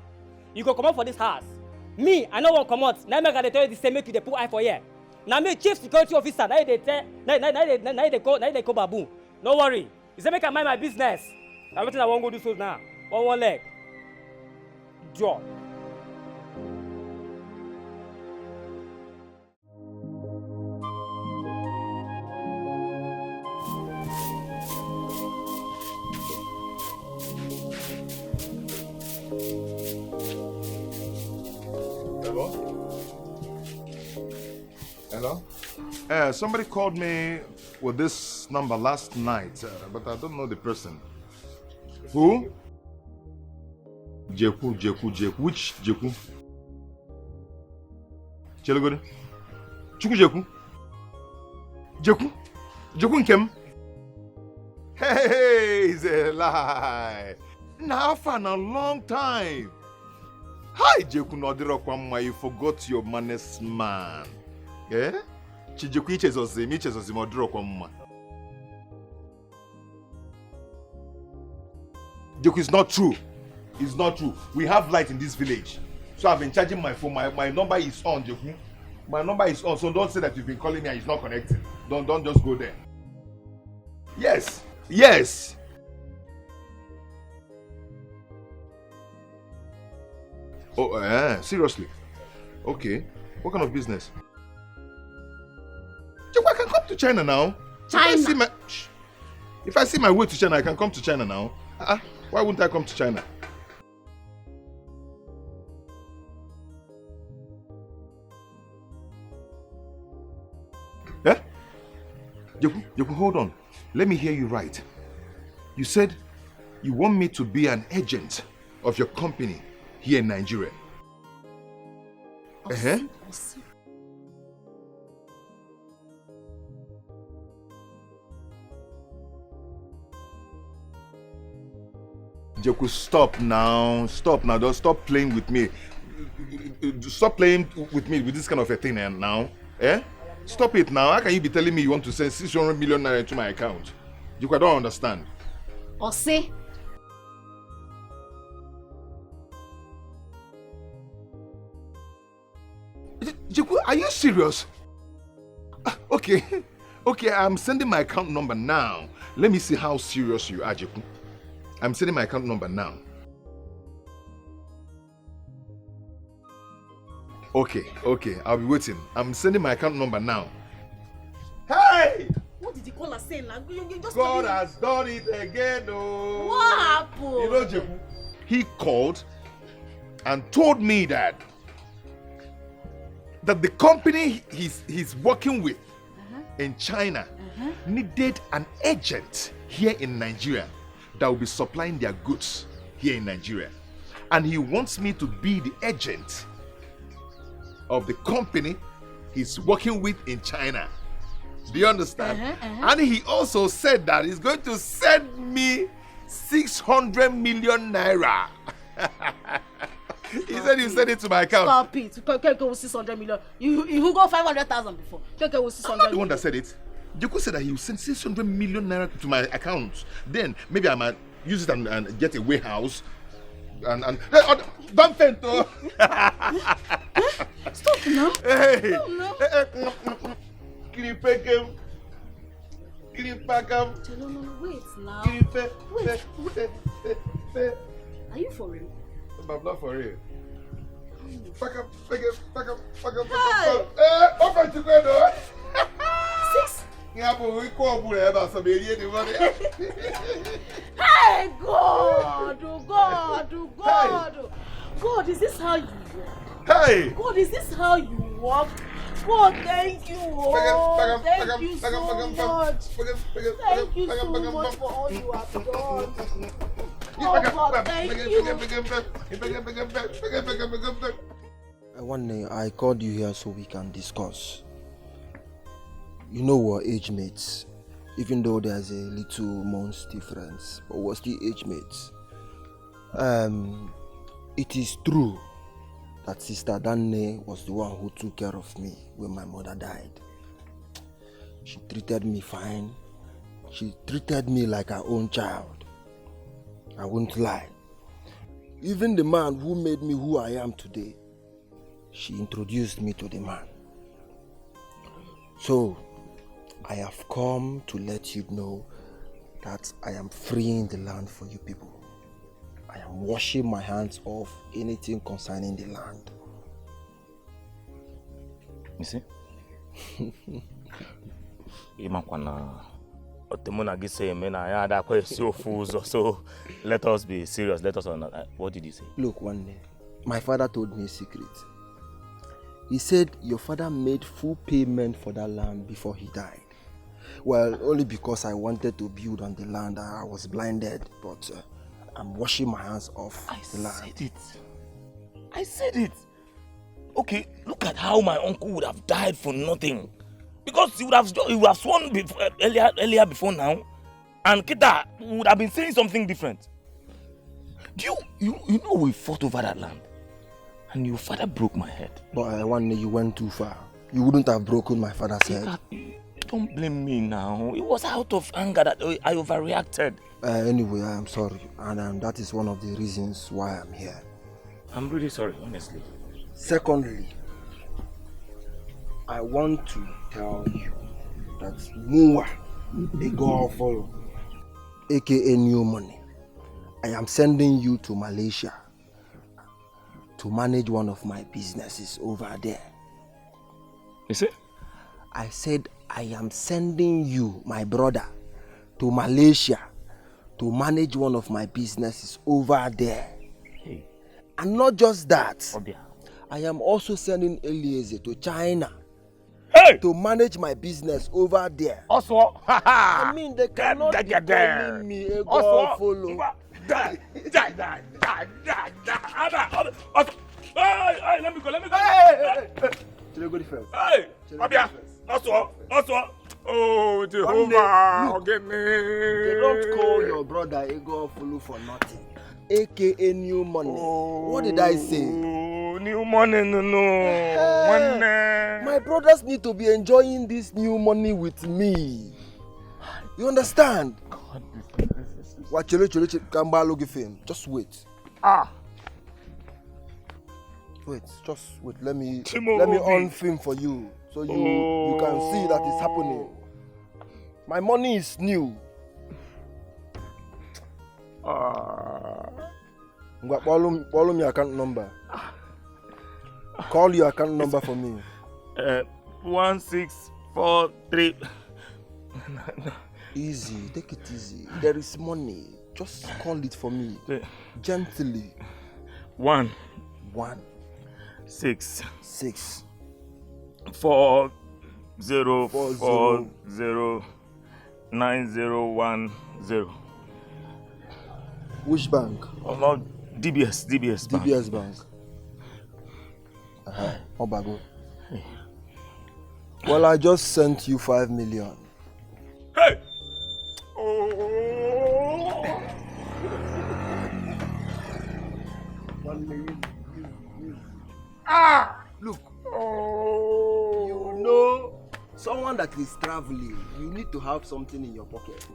you go come out for this house. Me, I know what come out. Now make I tell you the same make you the put eye for here. Now me chief security officer, now they tell, now they call Babu. Don't worry. You say make I mind my business. Everything I won't go do so now. One leg. Draw. Hello? Somebody called me with this number last night, but I don't know the person. Who? Jeku. Which Jeku? Chelogode? Chuku Jeku? Jeku Nkem? Hey, it's a lie. Now for a long time. Hi, Jeku Nodiro Kwamma, you forgot your manners, man. Eh? Chijeku ichezozim Odiro Kwamma. Jeku, it's not true. It's not true. We have light in this village. So I've been charging my phone. My number is on, Jeku. My number is on. So don't say that you've been calling me and it's not connected. Don't just go there. Yes. Oh, seriously? Okay. What kind of business? Jeku, I can come to China now. China? If I see my way to China, I can come to China now. Why wouldn't I come to China? Eh? Jeku, hold on. Let me hear you right. You said you want me to be an agent of your company here in Nigeria. Jeku, stop now. Stop now. Don't stop playing with me. Stop playing with me with this kind of a thing now. Eh? Stop it now. How can you be telling me you want to send 600 million naira into my account? Jeku, I don't understand. Ose. Jeku, are you serious? Okay. Okay, I'm sending my account number now. Let me see how serious you are, Jeku. I'm sending my account number now. Okay, I'll be waiting. I'm sending my account number now. Hey! What did you call her saying? Like, you just God has done it again, oh. What happened? You know, Jeku, he called and told me that the company he's working with in China needed an agent here in Nigeria that will be supplying their goods here in Nigeria. And he wants me to be the agent of the company he's working with in China. Do you understand? And he also said that he's going to send me 600 million naira. He said he sent it to my account. Stop it. Keke was 600 million. You got 500,000 before. Keke was 600 I'm not the one that said it. Jeku said that he will send 600 million naira to my account. Then maybe I might use it and get a warehouse. And hey, don't faint, oh. Stop now. Hey. Stop now. No, wait now. Wait. Are you for real? I'm not for real. Pack up. Hey! Open to go, 6. Yeah, but we call Bureba, so be the money. Hey, God! God, is this how you walk? Hey! God, is this how you walk? God, thank you. Oh, thank you so much. Thank you so much for all you have done. Oh, God, thank you. One day I called you here so we can discuss. You know we're age mates, even though there's a little months difference, but we're still age mates. It is true that Sister Danne was the one who took care of me when my mother died. She treated me fine. She treated me like her own child. I won't lie. Even the man who made me who I am today, she introduced me to the man. So, I have come to let you know that I am freeing the land for you people. I am washing my hands off anything concerning the land. You see? So let us be serious. Let us not. What did you say? Look, one day, my father told me a secret. He said your father made full payment for that land before he died. Well, only because I wanted to build on the land, I was blinded, but I'm washing my hands off the land. I said it. Okay, look at how my uncle would have died for nothing. Because he would have sworn before, earlier before now, and Kita would have been saying something different. Do you know we fought over that land? And your father broke my head. But one day you went too far. You wouldn't have broken my father's head. Don't blame me now. It was out of anger that I overreacted. Anyway, I am sorry. And that is one of the reasons why I'm here. I'm really sorry, honestly. Secondly, I want to tell you that Mua, a girl follow, aka New Money, I am sending you to Malaysia to manage one of my businesses over there. You see? I said I am sending you, my brother, to Malaysia to manage one of my businesses over there. Hey. And not just that, Obia. I am also sending Eliezer to China hey! to manage my business over there. Also, I mean, they cannot be calling me a girl follow. Hey, let me go. Hey! Go first. Hey, Obia. Also. Oh, Jehovah, forgive me. They don't call your brother a girl follow for nothing. aka new money. What did I say? New money, no. My brothers need to be enjoying this new money with me. You understand? God, just wait. Wait, just wait. Let me on film for you, so you can see that it's happening. My money is new. Call me your account number. Call your account number for me. 1643. Easy, take it easy. There is money. Just call it for me. Gently. 1 6 4 0 4 0 9010. Which bank? Oh, no, DBS Bank. DBS Bank. Obago. Well, I just sent you 5 million. Hey! Look. You know, someone that is traveling, you need to have something in your pocket.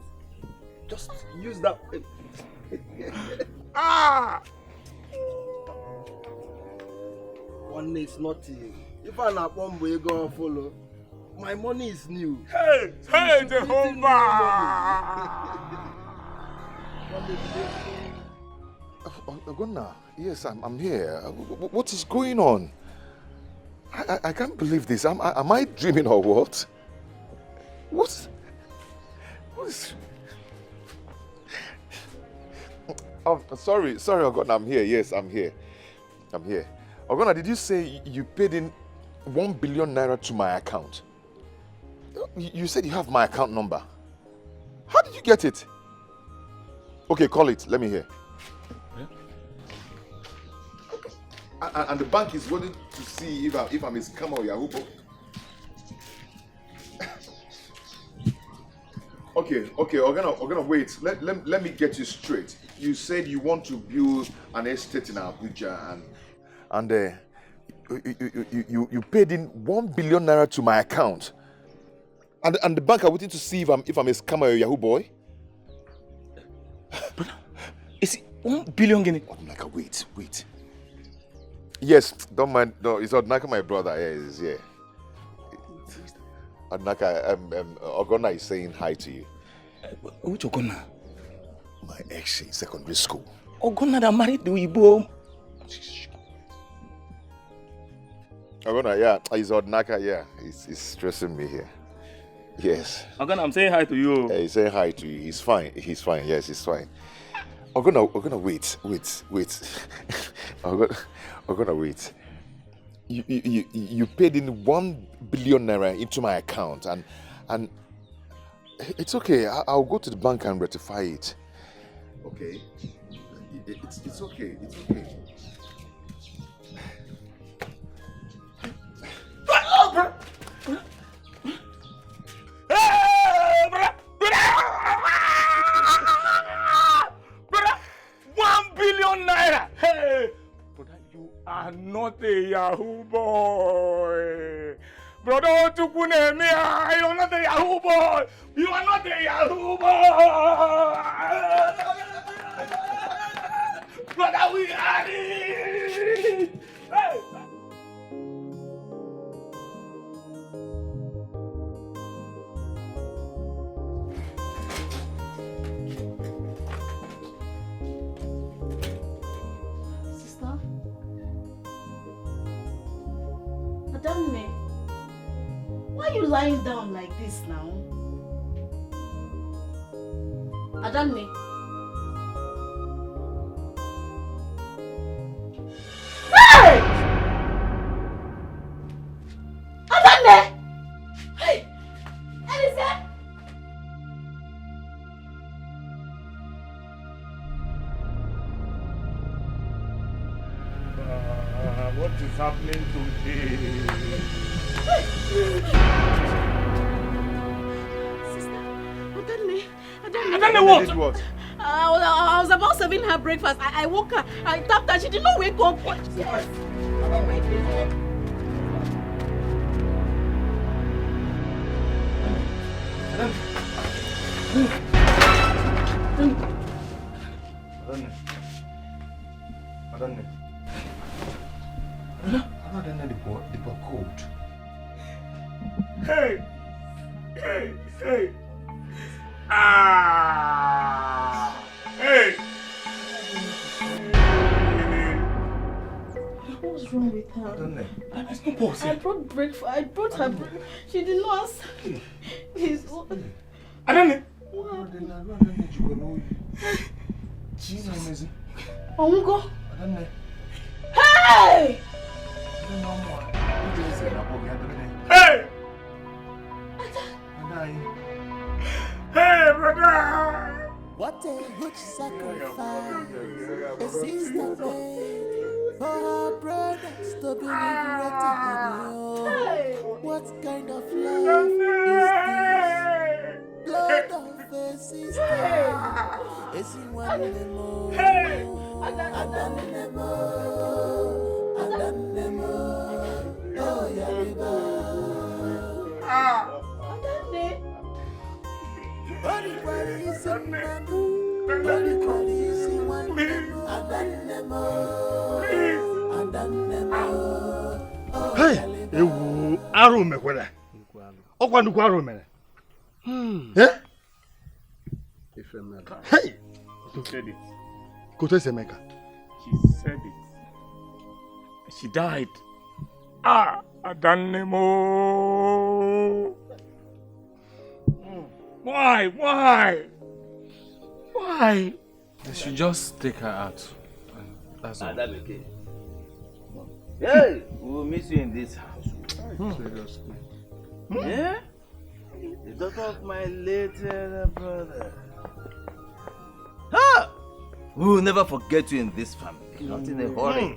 Just use that. One is nothing. If I'm not one way go follow, my money is new. Hey, Jehovah! Ogonna, yes, I'm here. What is going on? I can't believe this. Am I dreaming or what? What is... Oh, sorry, Ogonna, I'm here. Yes, I'm here. Ogonna, did you say you paid in 1 billion naira to my account? You said you have my account number. How did you get it? Okay, call it. Let me hear. And the bank is waiting to see if I'm a scammer or Yahoo. Okay, Ogonna, wait. Let me get you straight. You said you want to build an estate in Abuja, and you paid in 1 billion naira to my account, and the bank are waiting to see if I'm a scammer or Yahoo boy. Is it 1 billion guinea? Odnaka, wait. Yes, don't mind. No, it's Odnaka, my brother. Yeah, he's here. Odnaka, Ogonna is saying hi to you. Which Ogonna? My ex in secondary school. Ogonna that married the Igbo. Ogonna, yeah, he's Odnaka, yeah. He's stressing me here. Yes. Ogonna, I'm saying hi to you. Yeah, he's saying hi to you. He's fine. Yes, he's fine. Ogonna, wait. Ogonna, wait. You paid in 1 billion naira into my account, and it's okay. I'll go to the bank and rectify it. Okay. It's okay. It's okay. 1 billion naira! Hey! Brother, you are not a Yahoo boy! Brother, you are not a Yahoo boy! You are not a Yahoo boy! Brother, we are it! Hey! Adanne, why are you lying down like this now? Adanne. Hey! Adanne! Hey! Elise! What is happening today? Sister, Adanne, what? I I was about serving her breakfast. I woke her. I tapped her. She did not wake up. Yes. Oh my goodness. The cold. Hey! Hey! Hey! Ah! Hey! What's wrong with her? There's no pulse. I brought breakfast. I brought her breakfast. She did not answer. Please. I don't know. Ongo. Hey! Hey! Hey, brother! What a huge sacrifice a sister made for her brothers to be liberated. What kind of love is this? Blood of a sister. Is it one more? Oh, yeah, Hey, ewu arụ mekwere. Ọkwa nnukwu arụ mere. Hey! She said it. Kote Semeka. She said it. She died. Adanemo. Why? Why? Why? They should just take her out. That's all. That's okay. Hey, we will miss you in this house. Seriously. Yeah? The daughter of my late brother. Ha! We will never forget you in this family. Not in a hurry.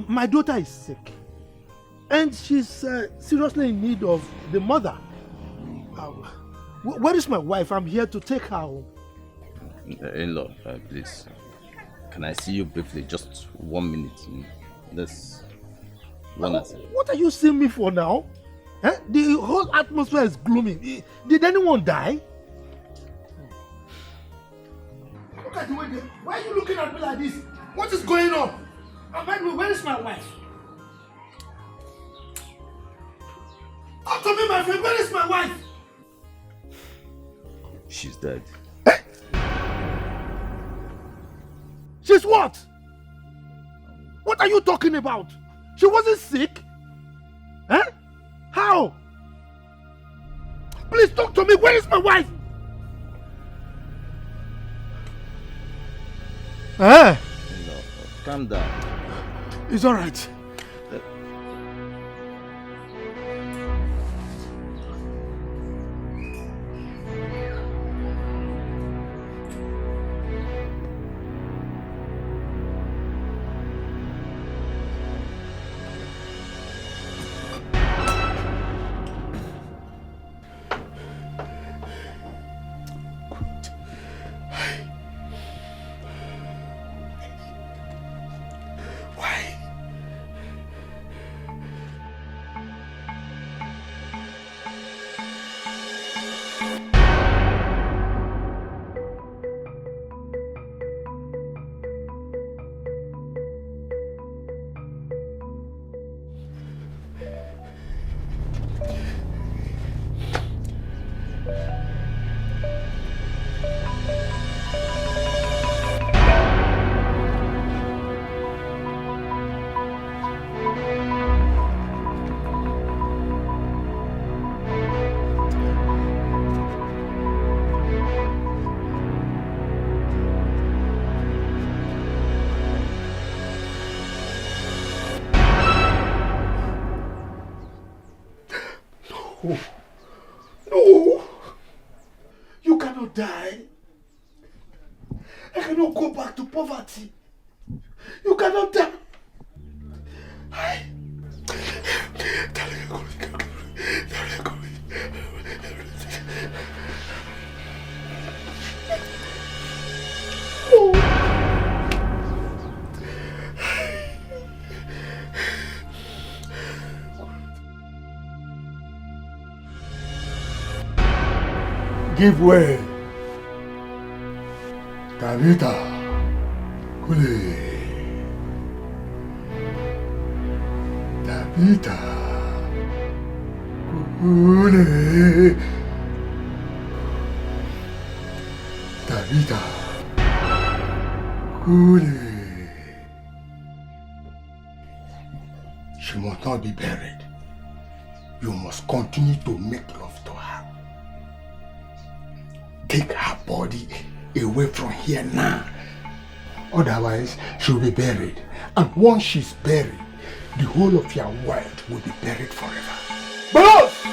My daughter is sick, and she's seriously in need of the mother. Where is my wife? I'm here to take her home. In-law, please. Can I see you briefly? Just 1 minute. This one. What are you seeing me for now? The whole atmosphere is gloomy. Did anyone die? Look at the way why are you looking at me like this? What is going on? Where is my wife? Talk to me, my friend. Where is my wife? She's dead. She's what? What are you talking about? She wasn't sick? How? Please talk to me. Where is my wife? Calm down. It's all right. No! You cannot die. I cannot go back to poverty. You cannot tell. Give way. Tabitha. Kule. Tabitha. Kule. Tabitha. Kule. She must not be buried. You must continue to make love to her. Take her body away from here now. Otherwise, she'll be buried. And once she's buried, the whole of your world will be buried forever. Boss!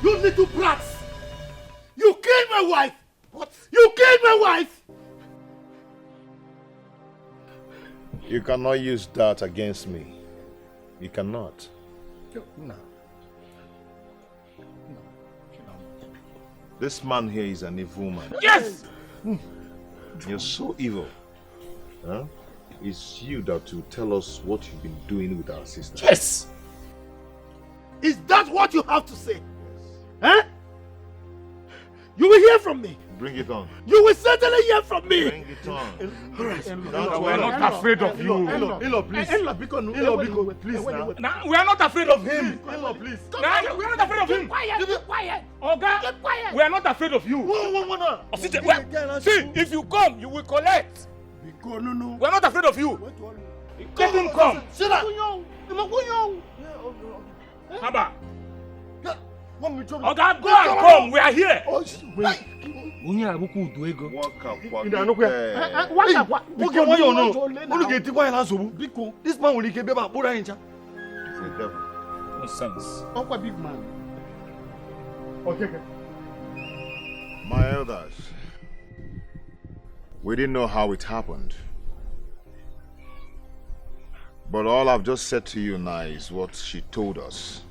You little brats! You killed my wife! What? You killed my wife! You cannot use that against me. You cannot. No. This man here is an evil man. Yes! You're so evil. Huh? It's you that will tell us what you've been doing with our sister. Yes! Is that what you have to say? Huh? You will hear from me. Bring it on. You will certainly hear from me. Bring it on. We're not afraid of you. Please. Please now. Nah, we are not afraid of him. Please. Nah, we are not afraid of him. Keep quiet. Oga, Keep quiet. we are not afraid of you. See, if you come, you will collect. We are not afraid of you. Let him come. Sit down. Haba. Oga, go and come. We are here. This man will keep about No sense. Uncle big man. Okay. My elders, we didn't know how it happened. But all I've just said to you now is what she told us.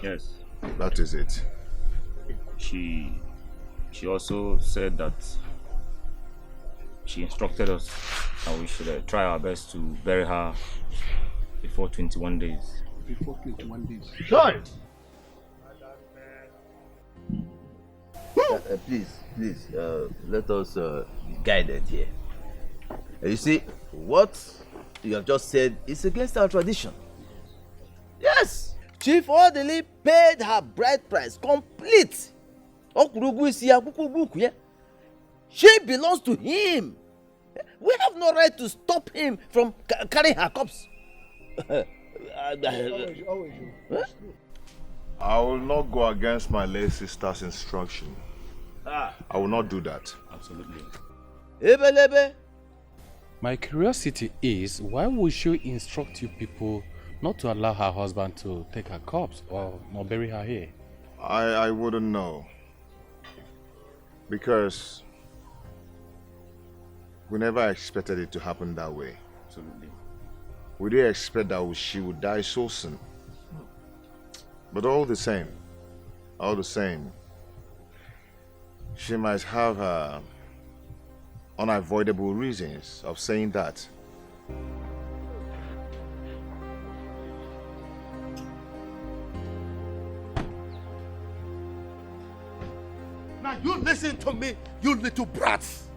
Yes. That is it. She also said that she instructed us that we should try our best to bury her before 21 days. Before 21 days. Sure. Please, let us be guided here. You see, what you have just said is against our tradition. Yes, Chief Odili paid her bride price complete. She belongs to him. We have no right to stop him from carrying her corpse. I will not go against my late sister's instruction. I will not do that. Absolutely. My curiosity is, why would she instruct you people not to allow her husband to take her corpse or not bury her here? I wouldn't know. Because we never expected it to happen that way. Absolutely. We didn't expect that she would die so soon. But all the same, she might have unavoidable reasons of saying that. Now you listen to me, you little brats.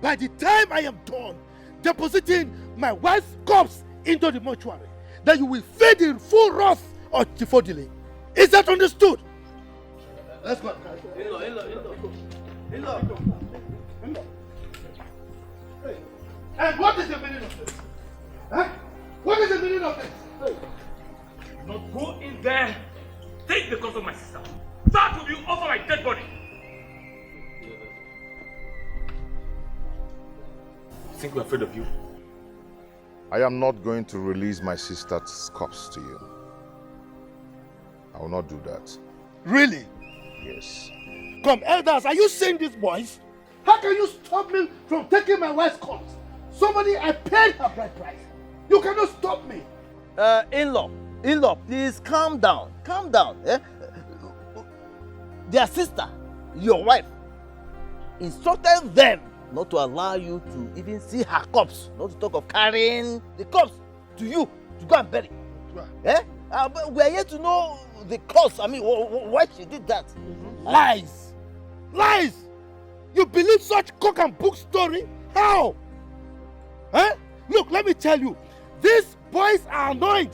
By the time I am done depositing my wife's corpse into the mortuary, then you will fade in full wrath of Chief Odili. Is that understood? Let's go. And what is the meaning of this? Huh? What is the meaning of this? Not go in there. Take the corpse of my sister. That will be over my dead body. think we're afraid of you? I am not going to release my sister's corpse to you. I will not do that. Really? Yes. Come, elders, are you seeing these boys? How can you stop me from taking my wife's corpse? Somebody, I paid her bride price. You cannot stop me. In-law, please calm down. Calm down. Eh? Their sister, your wife, instructed them not to allow you to even see her corpse, not to talk of carrying the corpse to you to go and bury. Eh? But we are here to know the cause. I mean, why she did that. Lies! Lies! You believe such cock and book story? How? Eh? Look, let me tell you, these boys are annoyed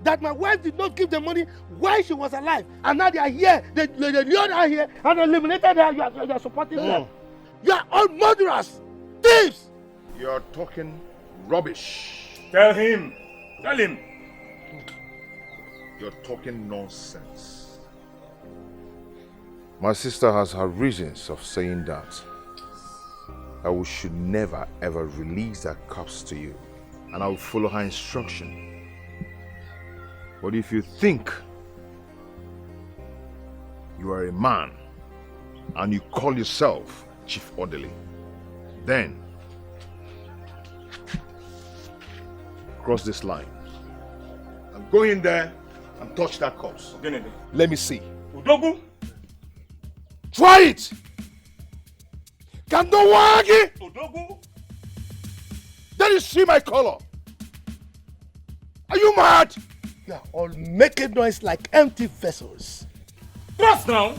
that my wife did not give them money while she was alive, and now they are here. They lured her here and eliminated her. You are supporting them. You are all murderers, thieves. You are talking rubbish. Tell him. Tell him. You're talking nonsense. My sister has her reasons of saying that. We should never ever release that corpse to you, and I will follow her instruction. But if you think you are a man and you call yourself Chief Orderly, then cross this line and go in there and touch that corpse. Let me see. Udogu. Try it. Kandowagi. Udogu. Then you see my color. Are you mad? You are all making noise like empty vessels. Cross now.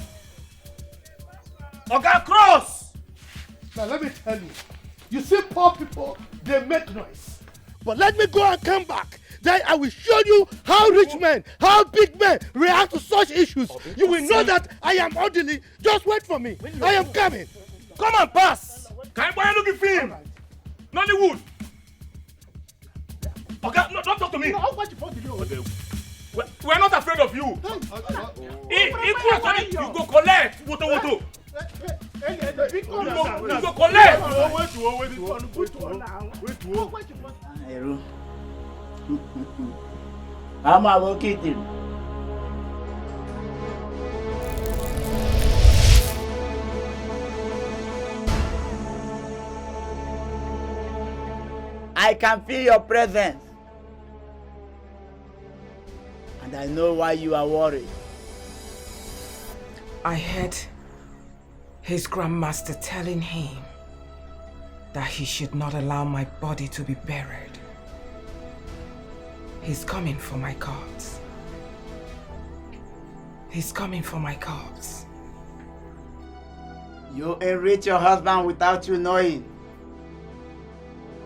Okay, cross. Now let me tell you. You see poor people, they make noise. But let me go and come back. Then I will show you how rich men, how big men react to such issues. You will know that I am orderly. Just wait for me. I am coming. Come and pass. Can I buy a looking film? Nollywood. Okay, no, don't talk to me. We're not afraid of you. You go collect. Woto. You go collect. I'm allocated. I can feel your presence. And I know why you are worried. I heard his grandmaster telling him that he should not allow my body to be buried. He's coming for my corpse. He's coming for my corpse. You enrich your husband without you knowing.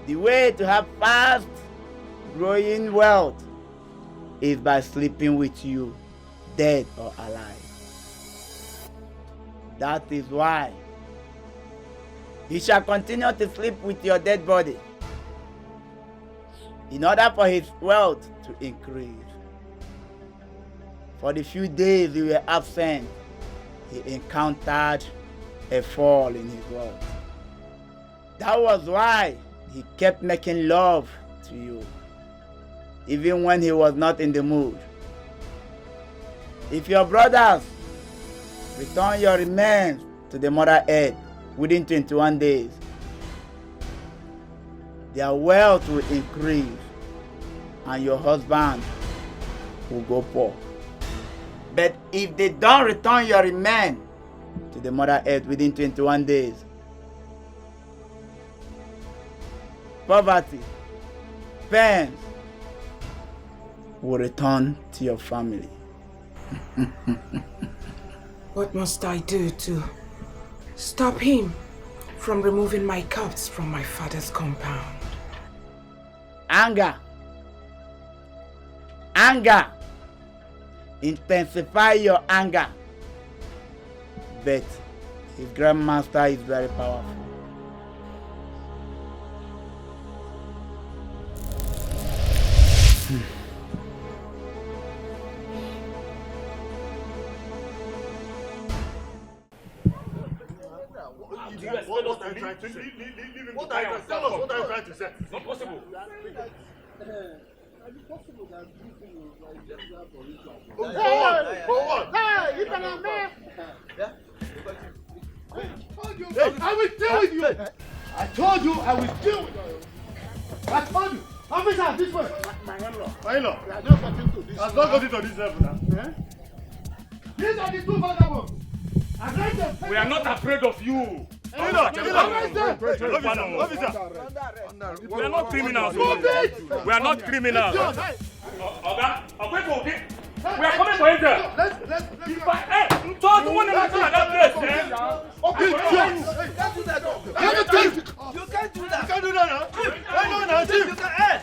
The way to have fast growing wealth is by sleeping with you, dead or alive. That is why he shall continue to sleep with your dead body in order for his wealth to increase. For the few days you were absent, he encountered a fall in his wealth. That was why he kept making love to you, even when he was not in the mood. If your brothers return your remains to the mother earth within 21 days, their wealth will increase and your husband will go poor. But if they don't return your remains to the mother earth within 21 days, poverty, pain will return to your family. What must I do to stop him from removing my corpse from my father's compound? Anger. Anger. Intensify your anger. But his grandmaster is very powerful. you expect us to leave him to die on Tell us, what are you trying to say? It's not possible. For what? Hey, you can man. Hey, I will deal with you. I told you I will deal with you. I told you. Officer, this way. My in-law. My in-law. We are just getting to this. I've not got it to this level now. Eh? These are the two vagabonds. We are not afraid of you. Officer. We are not criminals. Move it. We are not criminals. Oga, we are coming for intel. Hey, so the one that at that place, eh? Okay, you can't do that. You can't do that. You can't do that now. No, Chief.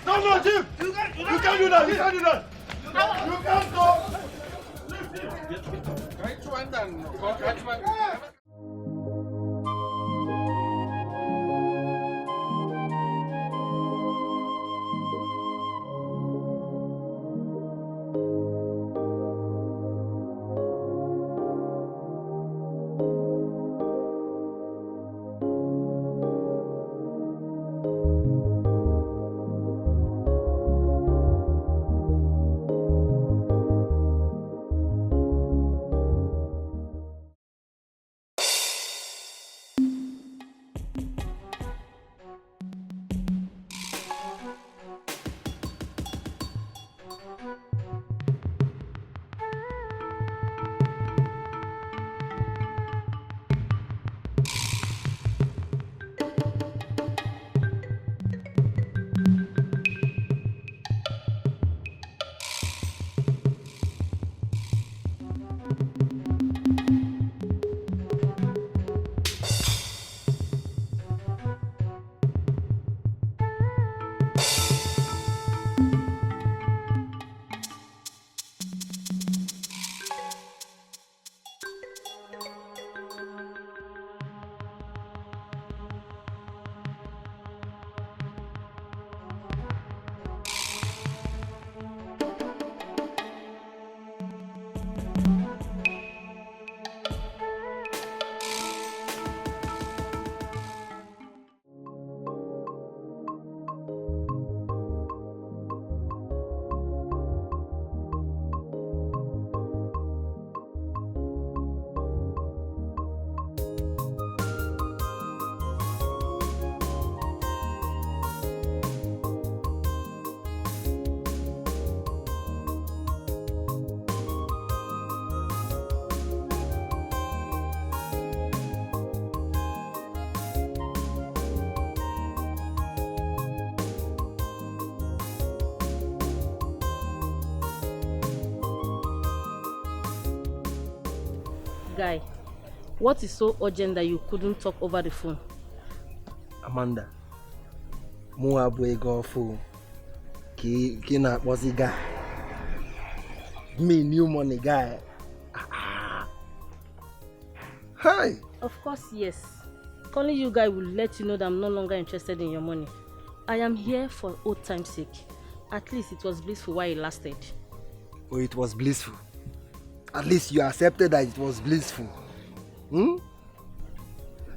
No, Chief. You can't do that. You can't do that. You can't go. Guy, what is so urgent that you couldn't talk over the phone? Amanda, mo abu ego phone. Ki na akpozi guy. Me new money guy. Hi. Of course, yes. Calling you guy will let you know that I'm no longer interested in your money. I am here for old time's sake. At least it was blissful while it lasted. Oh, it was blissful. At least you accepted that it was blissful.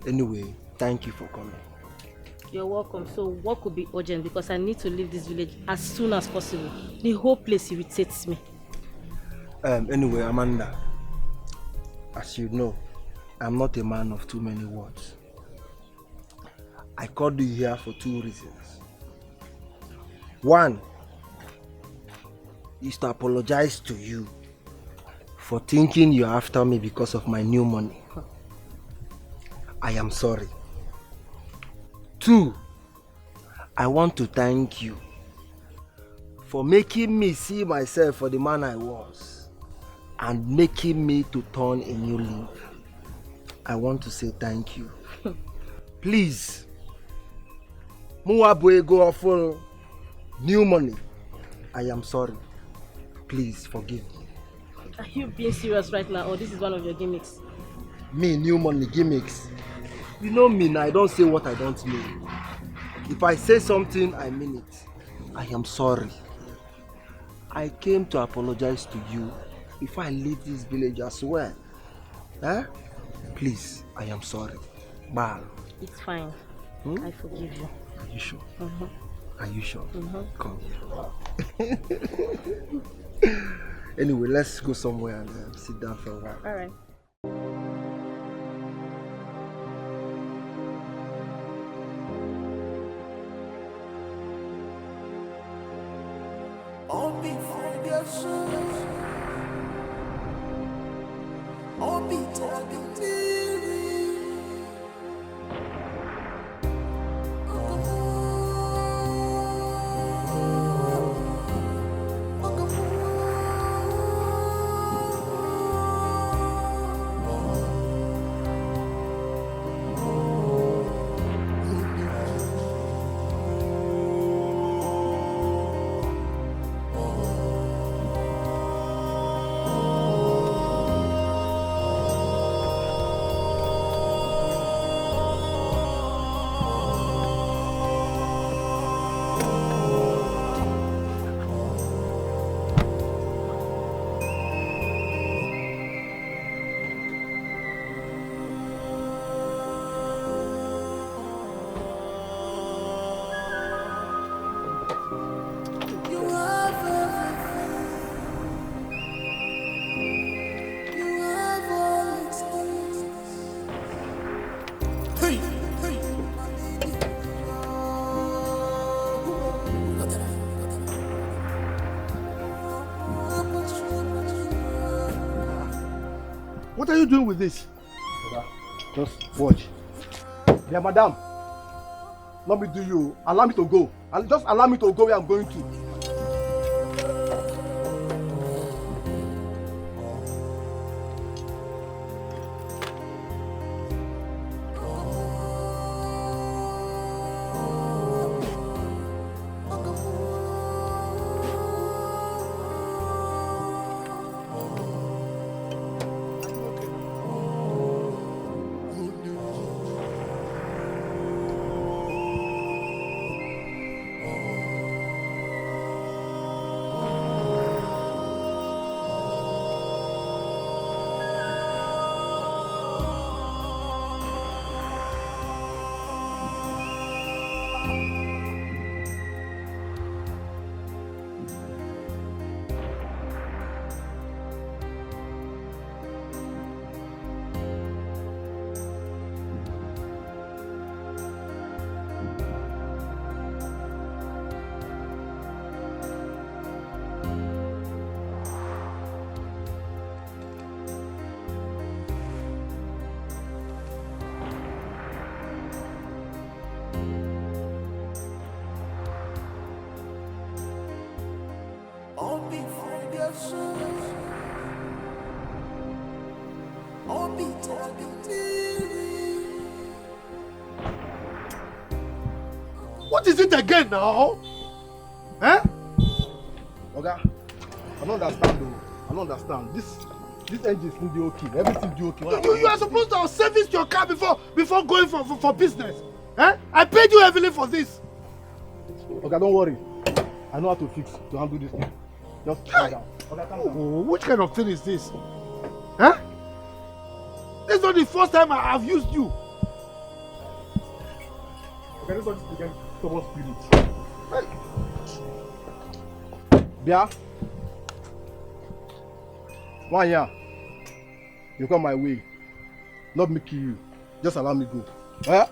Anyway, thank you for coming. You're welcome. So what could be urgent? Because I need to leave this village as soon as possible. The whole place irritates me. Anyway, Amanda, as you know, I'm not a man of too many words. I called you here for two reasons. One is to apologize to you for thinking you're after me because of my new money. I am sorry. Two, I want to thank you for making me see myself for the man I was and making me to turn a new leaf. I want to say thank you. Please, Muabu ego full new money. I am sorry. Please forgive me. Are you being serious right now, or this is one of your gimmicks? Me, new money gimmicks. You know me now, I don't say what I don't mean. If I say something, I mean it. I am sorry. I came to apologize to you before I leave this village as well. Please, I am sorry. Bye. It's fine. I forgive you. Are you sure? Mm-hmm. Are you sure? Mm-hmm. Come. Anyway, let's go somewhere and sit down for a while. All right. What are you doing with this? Just watch. Yeah, madam. Let me do you. Allow me to go. Just allow me to go where I'm going to. What is it again now? Eh? Okay. I don't understand though. I don't understand. This engine is still okay. Everything do okay. You are supposed to have serviced your car before going for business. Eh? I paid you heavily for this. Okay, don't worry. I know how to handle this thing. Just calm down. Okay, calm down. Oh, which kind of thing is this? Huh? This is not the first time I have used you. Okay, this one is again stubborn spirit. Hey. Bia. One year. You come my way. Not me kill you. Just allow me go. Eh?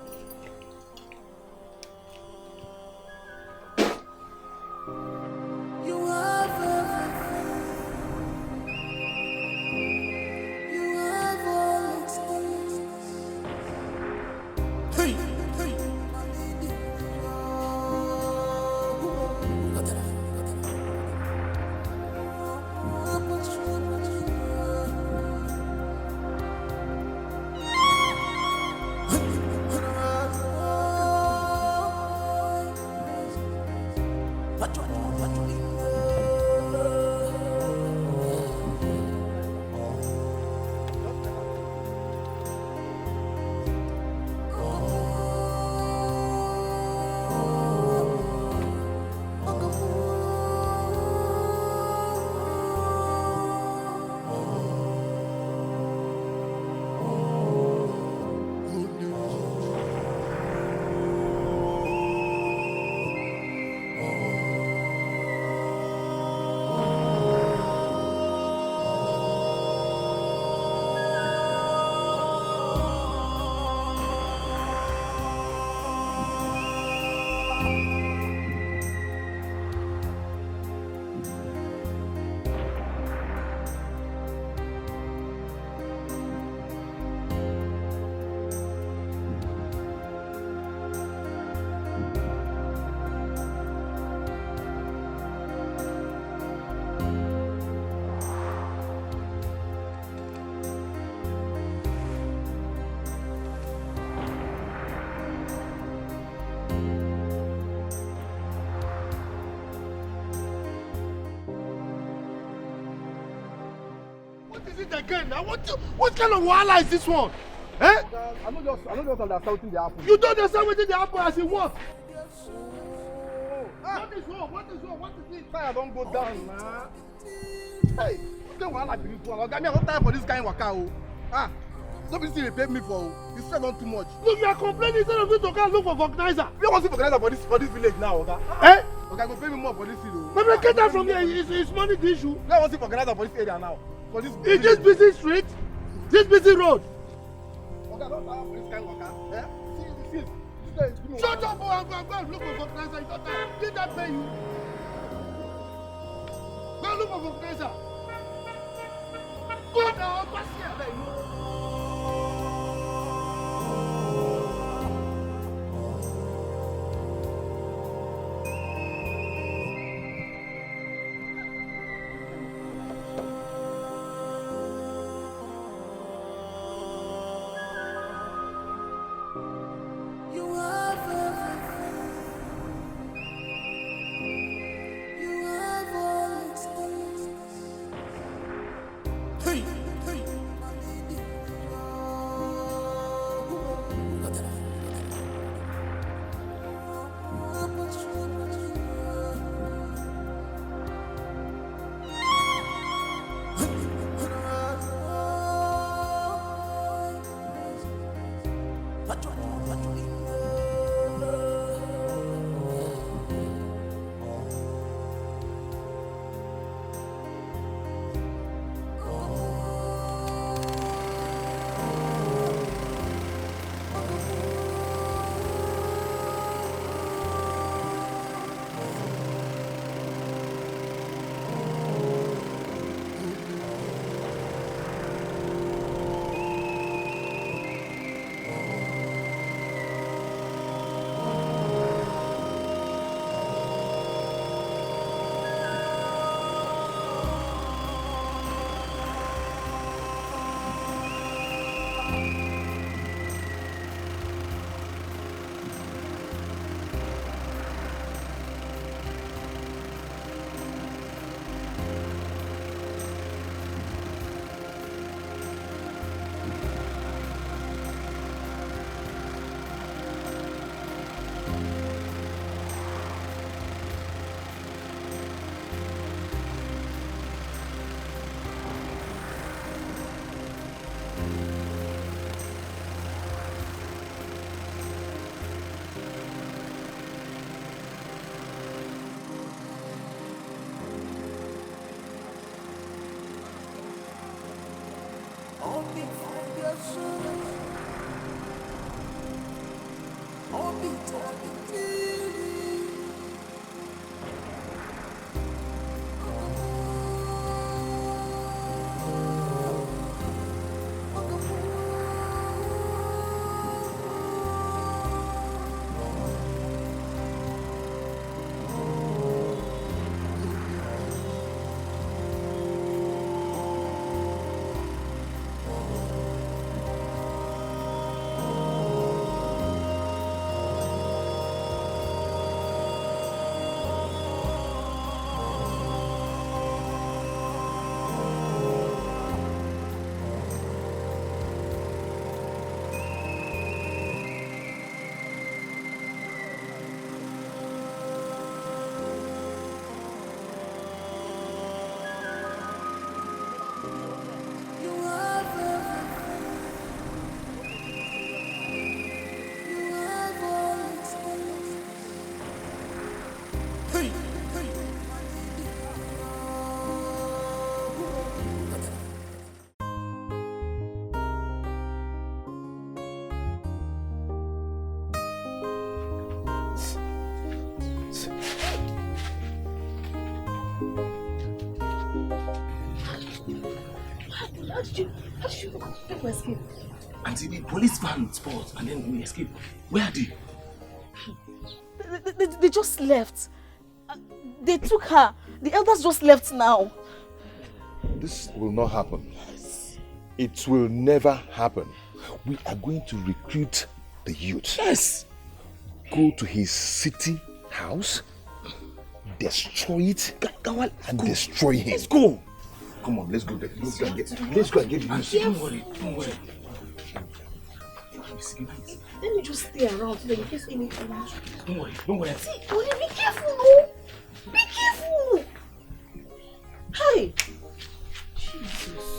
What is it again now? What kind of wahala is this one? Eh? I don't just understand wetin dey happen. You don't understand wetin dey happen as in what? What is wrong? What is wrong? What is it? Tire don go down na. Hey, what kind of wahala be this one? Oga, me I don tire for this kind waka o. Ah, no be still dey pay me for o. The stress don too much. Look, you are complaining instead of you to go and look for vulcanizer. We wan see vulcanizer for this village now, Oga. Eh? Oga go pay me more for this thing o. Maybe get that from here. It's money the issue. We wan see vulcanizer for this area now. For this In this busy street, this busy road. Oga don tire for this kind waka. Eh? See. Shut up, go and look for vulcanizer. You don't tire. Did that pay you? Go and look for vulcanizer. Go now, pass here. How did you people escape? Auntie, the police van spot and then we escape. Where are they? They just left. They took her. The elders just left now. This will not happen. It will never happen. We are going to recruit the youth. Yes. Go to his city house, destroy it, and destroy him. Let's go. Come on, let's go there. Let's go and get the news. Don't worry. Let me just stay around so that in case anything. Don't worry. See, Tony, be careful, no? Be careful. Hey. Jesus.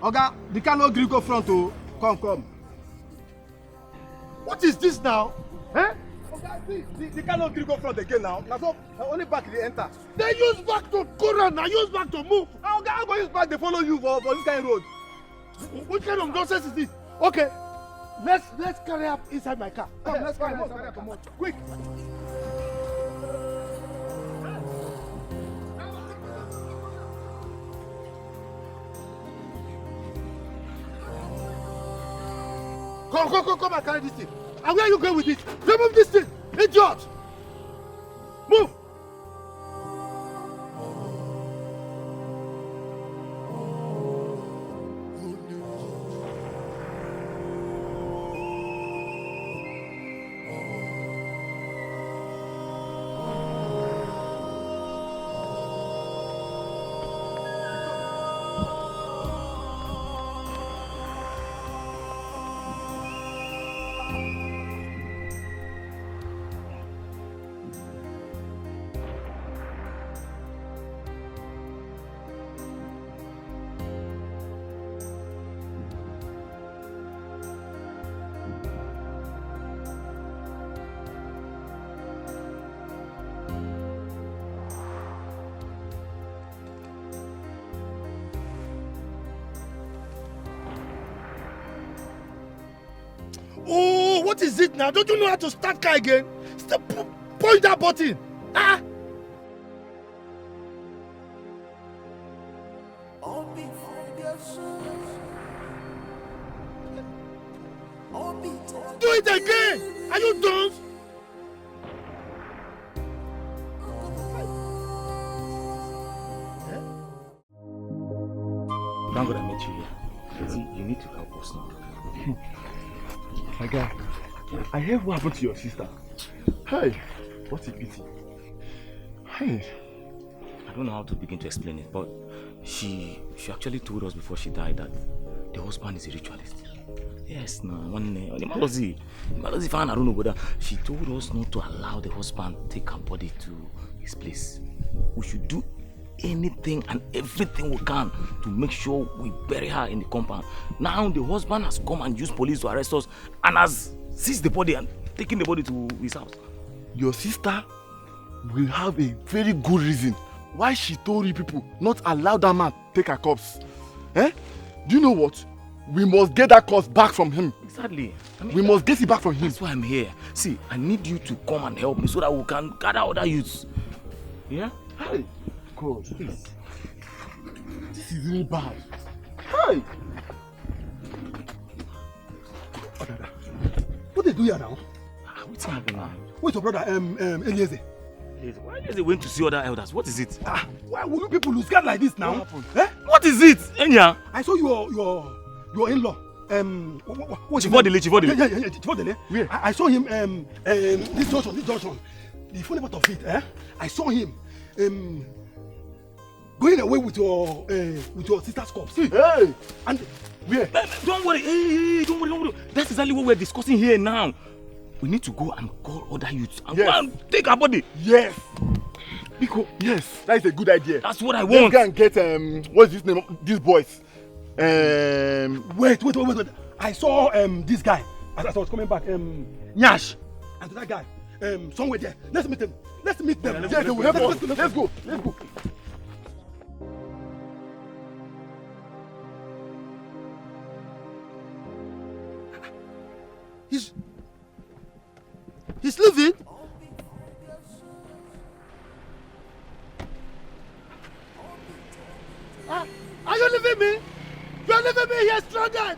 Oga, the car no gree go front o. Come. What is this now? Eh? Oga, the car no gree go front again now. Na so only back dey enter. They use back to go round, na use back to move. Oga, how go use back dey follow you for this kind of road? Which kind of nonsense is this? Okay, let's carry up inside my car. Come, let's carry up. Come on, quick. Come and carry this thing. And where are you going with it? Remove this thing, idiot! Move! Oh, what is it now? Don't you know how to start car again? Stop, point that button. Ah! Do it again! Are you done? Thank God I met you here. See, you need to help us now. My guy, I heard what happened to your sister. Hey, what a pity. Hey. I don't know how to begin to explain it, but she actually told us before she died that the husband is a ritualist. Yes, no, the Malozi fan, I don't know, but she told us not to allow the husband take her body to his place. We should do anything and everything we can to make sure we bury her in the compound. Now the husband has come and used police to arrest us and has seized the body and taken the body to his house. Your sister will have a very good reason why she told you people not allow that man take her corpse. Eh? Do you know what? We must get that corpse back from him. Exactly. We must get it back from him. That's why I'm here. See, I need you to come and help me so that we can gather other youths. Yeah? Hey, God, please. This is really bad. Hey! What the do here now? What's happening now? Where's your brother, Eliezer? Why is he went to see other elders? What is it? Why will you people lose guard like this now? What happened? What is it, Enya? I saw your in-law. Chivodele. Yeah, Chivodele. Where? I saw him. This junction. The funny part of it, I saw him. Going away with your sister's corpse. Hey! And where? Don't worry. Don't worry. That's exactly what we're discussing here now. We need to go and call other youths and go and take our body. Yes. Biko. Yes, that is a good idea. That's what I want. Let's go and get what's his name? These boys. Wait. I saw this guy as I was coming back. Nyash. And that guy. Somewhere there. Let's meet them. Let's go. He's leaving. Are you leaving me? You're leaving me here stranded.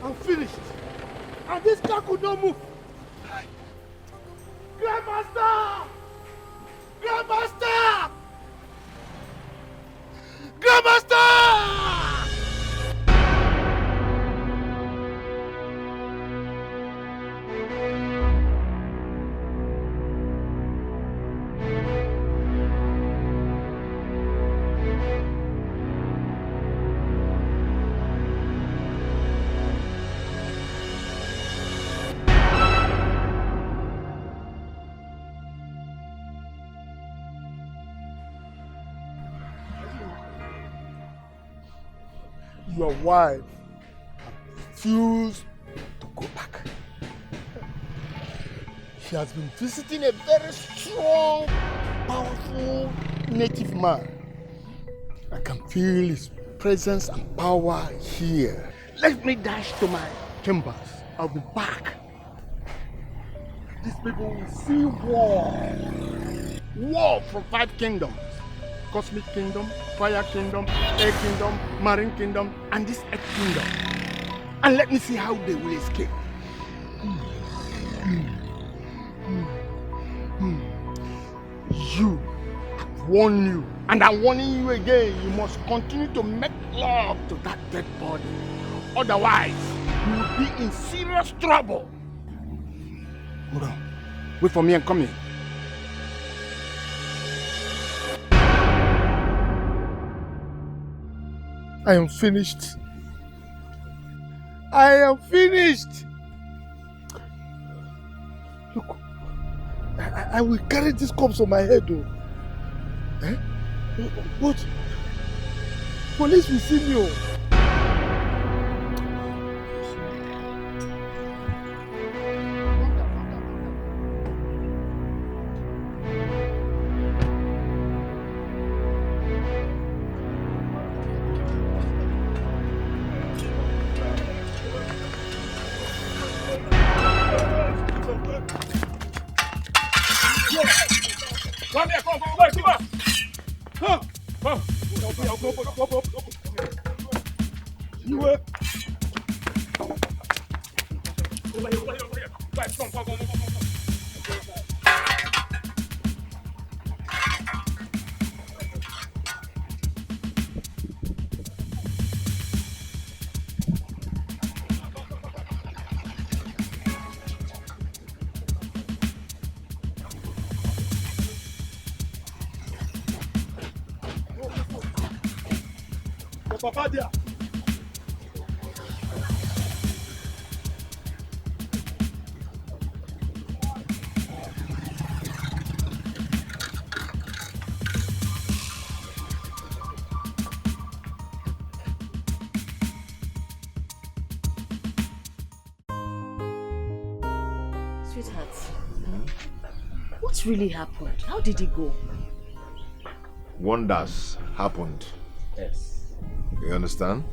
I'm finished. And this car could not move. Grandmaster! Your wife refused to go back. She has been visiting a very strong, powerful native man. I can feel his presence and power here. Let me dash to my chambers. I'll be back. These people will see war. War from 5 kingdoms. Cosmic kingdom, fire kingdom, air kingdom, marine kingdom, and this earth kingdom. And let me see how they will escape. You, I've warned you, and I'm warning you again. You must continue to make love to that dead body. Otherwise, you will be in serious trouble. Hold on. Wait for me and come here. I am finished. Look, I will carry this corpse on my head, though. But police will see me. Come here, come. You were. Papa there. Sweetheart, what really happened? How did it go? Wonders happened. Yes. You understand?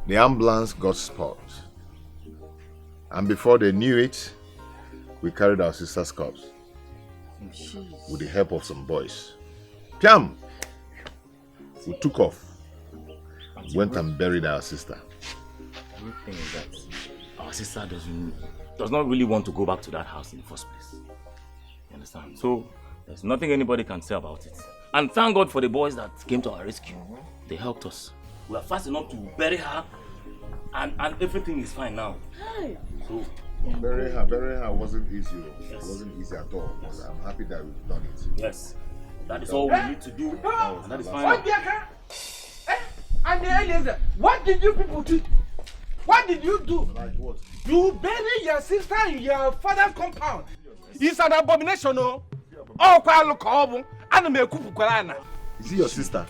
The ambulance got spot. And before they knew it, we carried our sister's corpse. Jeez. With the help of some boys. Piam! We took off. Went and buried our sister. The good thing is that our our sister does not really want to go back to that house in the first place. You understand? So there's nothing anybody can say about it. And thank God for the boys that came to our rescue. They helped us. We are fast enough to bury her, and everything is fine now. Hey. So burying her wasn't easy. Yes. It wasn't easy at all. But I'm happy that we've done it. Yes. That is all we need to do. And that is fine. What did you people do? What did you do? Like what? You bury your sister in your father's compound. It's an abomination, no? Oh, is he your sister?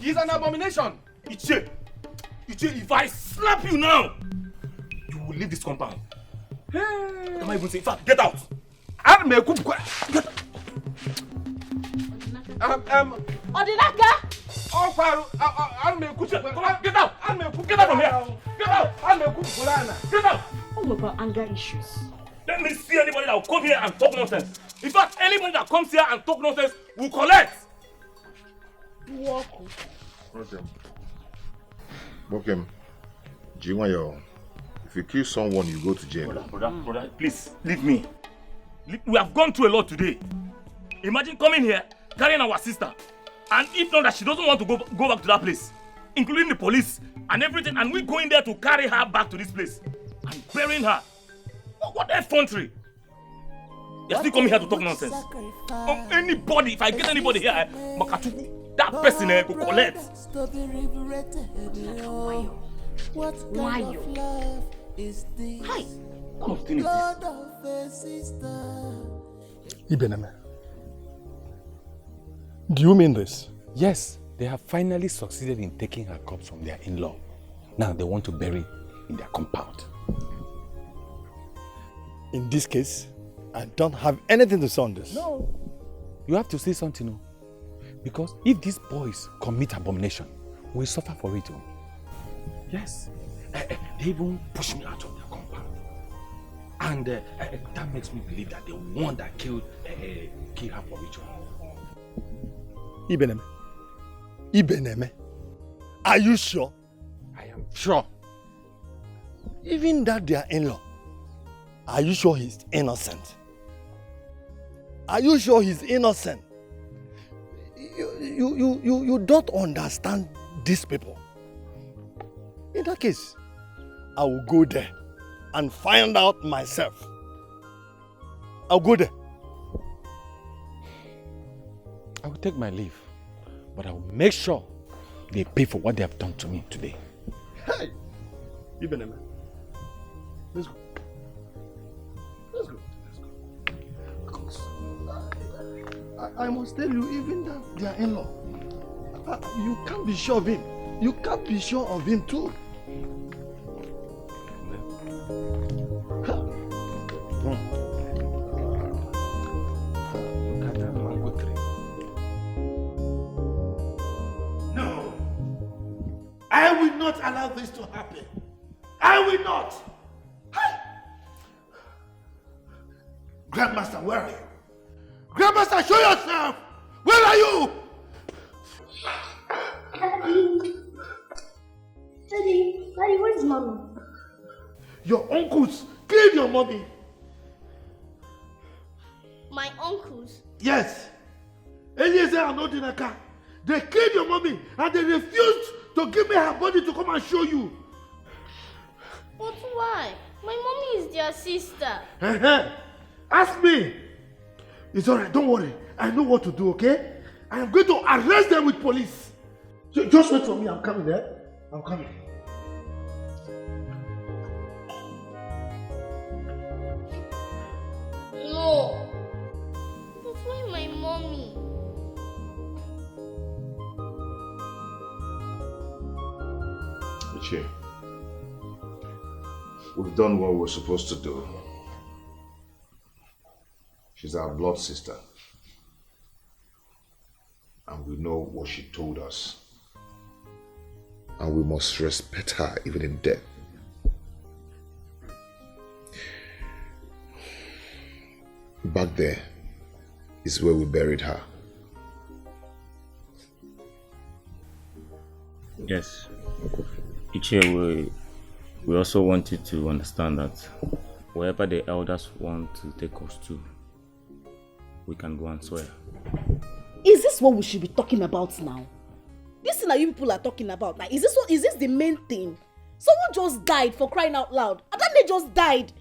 He's an abomination. Iche, if I slap you now, you will leave this compound. What am I even saying? In fact, get out. Get out. Odinaka! Oh, get out! Get out from here! Get out! Get out! What about anger issues? Let me see anybody that will come here and talk nonsense. In fact, anybody that comes here and talk nonsense will collect. Okay. Jiwayo, if you kill someone, you go to jail. Brother, please, leave me. We have gone through a lot today. Imagine coming here, carrying our sister. And if not that she doesn't want to go back to that place, including the police and everything, and we going there to carry her back to this place and burying her. What effrontery? You're still coming here to talk nonsense. Anybody, if I get anybody here, Makatuku, that person will collect. Why you? Hi. What kind of thing is this? Ibeneme, do you mean this? Yes, they have finally succeeded in taking her corpse from their in-law. Now they want to bury in their compound. In this case, I don't have anything to say on this. No. You have to say something, no? Because if these boys commit abomination, we suffer for it. Yes. They even push me out of their compound. And that makes me believe that the one that killed her for ritual. Ibeneme, are you sure? I am sure. Even that their in-law, are you sure he's innocent? Are you sure he's innocent? You don't understand these people. In that case, I will go there and find out myself. I'll go there. I will take my leave, but I will make sure they pay for what they have done to me today. Hey! Ibeneme, let's go. Let's go. Because I must tell you, even that their in-law, you can't be sure of him. You can't be sure of him too. No, I will not allow this to happen. I will not. Hey! Grandmaster, where are you? Grandmaster, show yourself! Where are you? Daddy, where's Mommy? Your uncles killed your mommy. My uncles? Yes. Eliezer and Odinaka. They killed your mommy and they refused to give me her body to come and show you. But why? My mommy is their sister. Ask me. It's alright, don't worry. I know what to do, okay? I am going to arrest them with police. Just wait for me, I'm coming there. I'm coming. No. But why my mommy? Ichi, we've done what we're supposed to do. She's our blood sister. And we know what she told us. And we must respect her even in death. Back there is where we buried her. Yes. Ichi, we also want you to understand that wherever the elders want to take us to, we can go and swear. Is this what we should be talking about now? This thing that you people are talking about, like, is this the main thing? Someone just died, for crying out loud. Adane just died.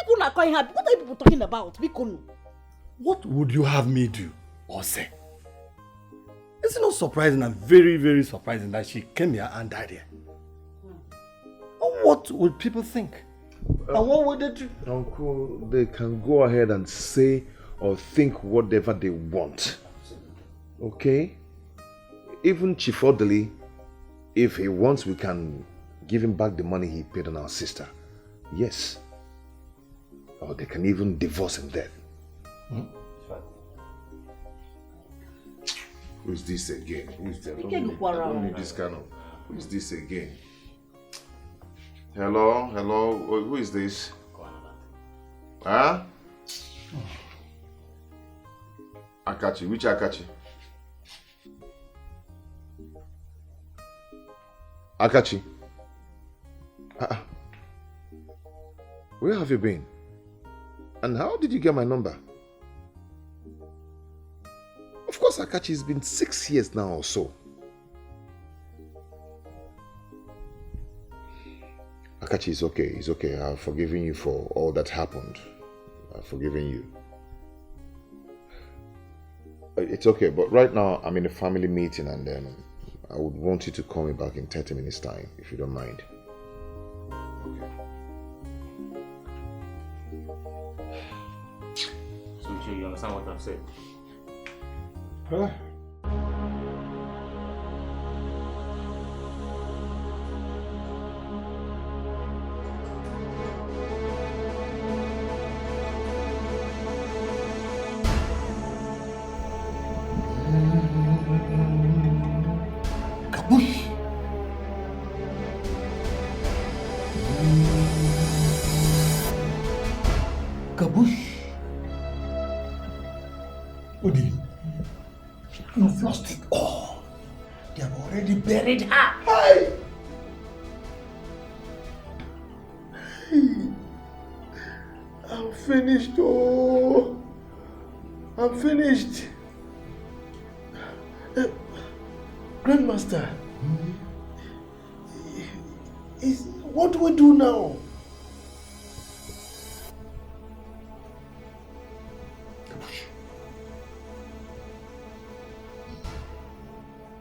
What are you people talking about? What would you have me do or say? It's not surprising and very, very surprising that she came here and died here. What would people think? And what would they do? Uncle, they can go ahead and say or think whatever they want. Okay? Even Chief Odili, if he wants, we can give him back the money he paid on our sister. Yes. Or they can even divorce him then. Who is this again? Who is that? I don't need this kind of... Who is this again? Hello? Hello? Who is this? Huh? Akachi. Which Akachi? Akachi. Where have you been? And how did you get my number? Of course, Akachi, it's been 6 years now or so. Akachi, it's okay. It's okay. I've forgiven you for all that happened. I've forgiven you. It's okay, but right now I'm in a family meeting and I would want you to call me back in 30 minutes time, if you don't mind. So you understand what I've said? Huh? Kabush! Kabush! Udi, you've lost it all. They have already buried her. Hey! I'm finished, oh! I'm finished. Grandmaster, what do we do now?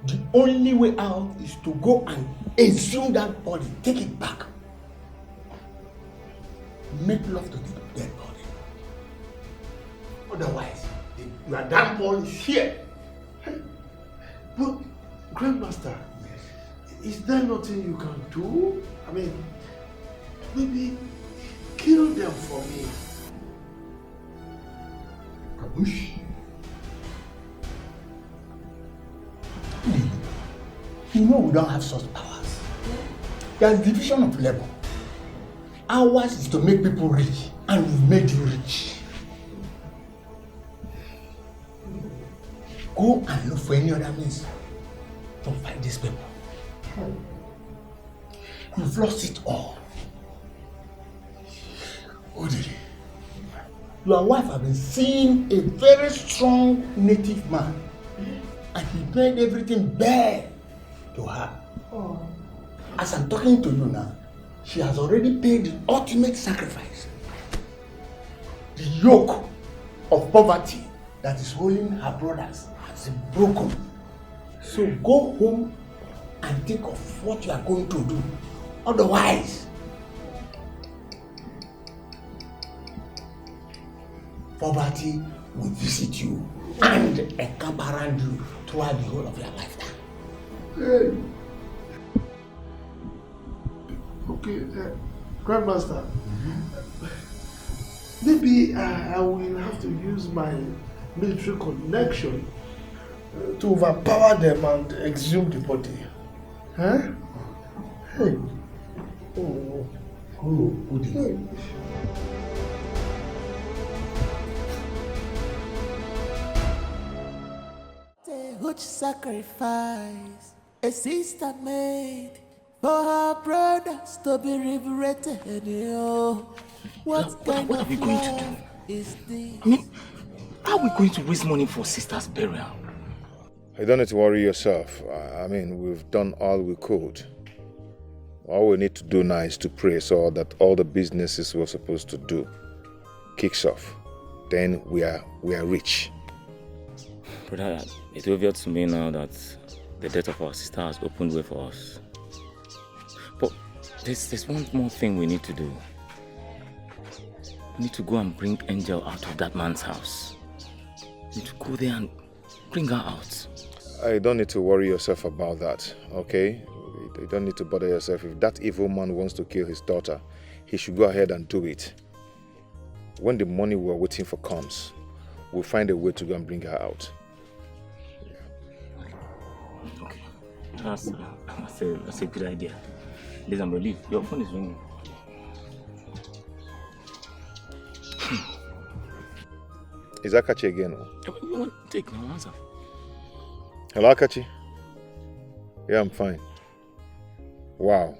The only way out is to go and exhume that body, take it back. Make love to the dead body. Otherwise, your damn boy is here. But, Grandmaster, is there nothing you can do? I mean, maybe kill them for me. Kabush. You know we don't have such powers. There's division of labor. Ours is to make people rich, and we've made you rich. Go and look for any other means to fight these people. You've lost it all. Odili, your wife has been seeing a very strong native man, and he made everything bare to her. As I'm talking to you now, she has already paid the ultimate sacrifice. The yoke of poverty that is holding her brothers has been broken. So go home and think of what you are going to do. Otherwise, poverty will visit you and encamp around you throughout the whole of your lifetime. Hey. Okay, Grandmaster, maybe I will have to use my military connection to overpower them and exhume the body. Huh? Hey. Oh, good. Hey. Huge sacrifice a sister made For her brothers to be liberated, what kind are we of going to love is this? I mean, how are we going to raise money for sister's burial? You don't need to worry yourself. I mean, we've done all we could. All we need to do now is to pray so that all the businesses we're supposed to do kicks off. Then we are rich. Brother, it's obvious to me now that the death of our sister has opened way for us. But there's one more thing we need to do. We need to go and bring Angel out of that man's house. We need to go there and bring her out. I don't need to worry yourself about that, okay? You don't need to bother yourself. If that evil man wants to kill his daughter, he should go ahead and do it. When the money we're waiting for comes, we'll find a way to go and bring her out. Okay. That's a good idea. Listen, I believe your phone is ringing. Is Akachi again? Take no answer. Hello, Akachi? Yeah, I'm fine. Wow.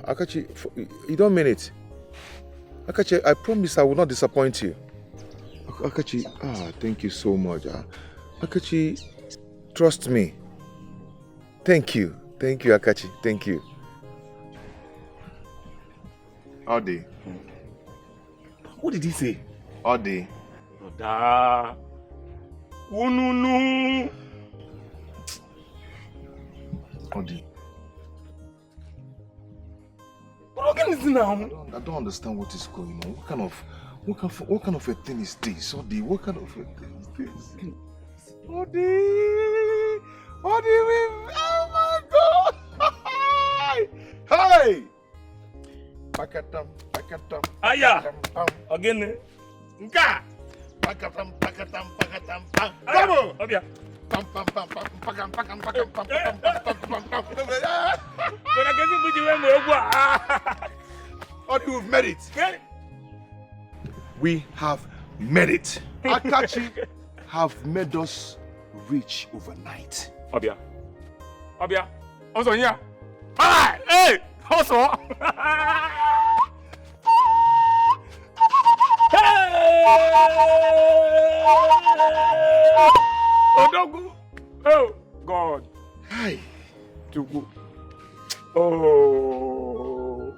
Akachi, you don't mean it. Akachi, I promise I will not disappoint you. Akachi, thank you so much. Akachi, trust me. Thank you. Thank you, Akachi. Thank you. Odi. What did he say? Odi. Brother. Ununu. Odi. What is it now? I don't understand what is going on. What kind of a thing is this? Odi, what kind of a thing is this? Odi! Odi, oh my God! Hey! Pakatam, pakatam. Aya! Again. Nka! Pakatam, pakatam, pakatam, pam. Bravo! Obia. Pam, pam, pam, pam, pakam, pakam, pakam, pam, pam, pam, pam, pam. Odi, we've made it. We have made it. Akachi have made us rich overnight. Obia. Obia. Also here. Hi! Hey! Also. Odogu. Oh God. Hi. Tugu. Oh.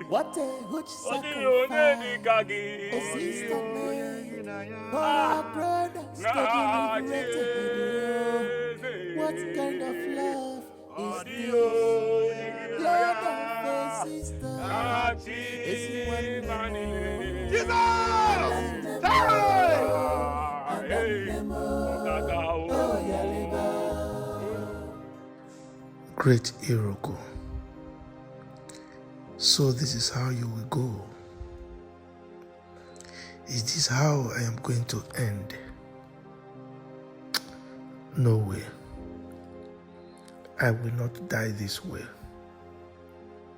What a huge sacrifice. A sister made for our brothers to be liberated. What kind of love is this? Blood of a sister is one Great Iroko. So this is how you will go. Is this how I am going to end? No way. I will not die this way.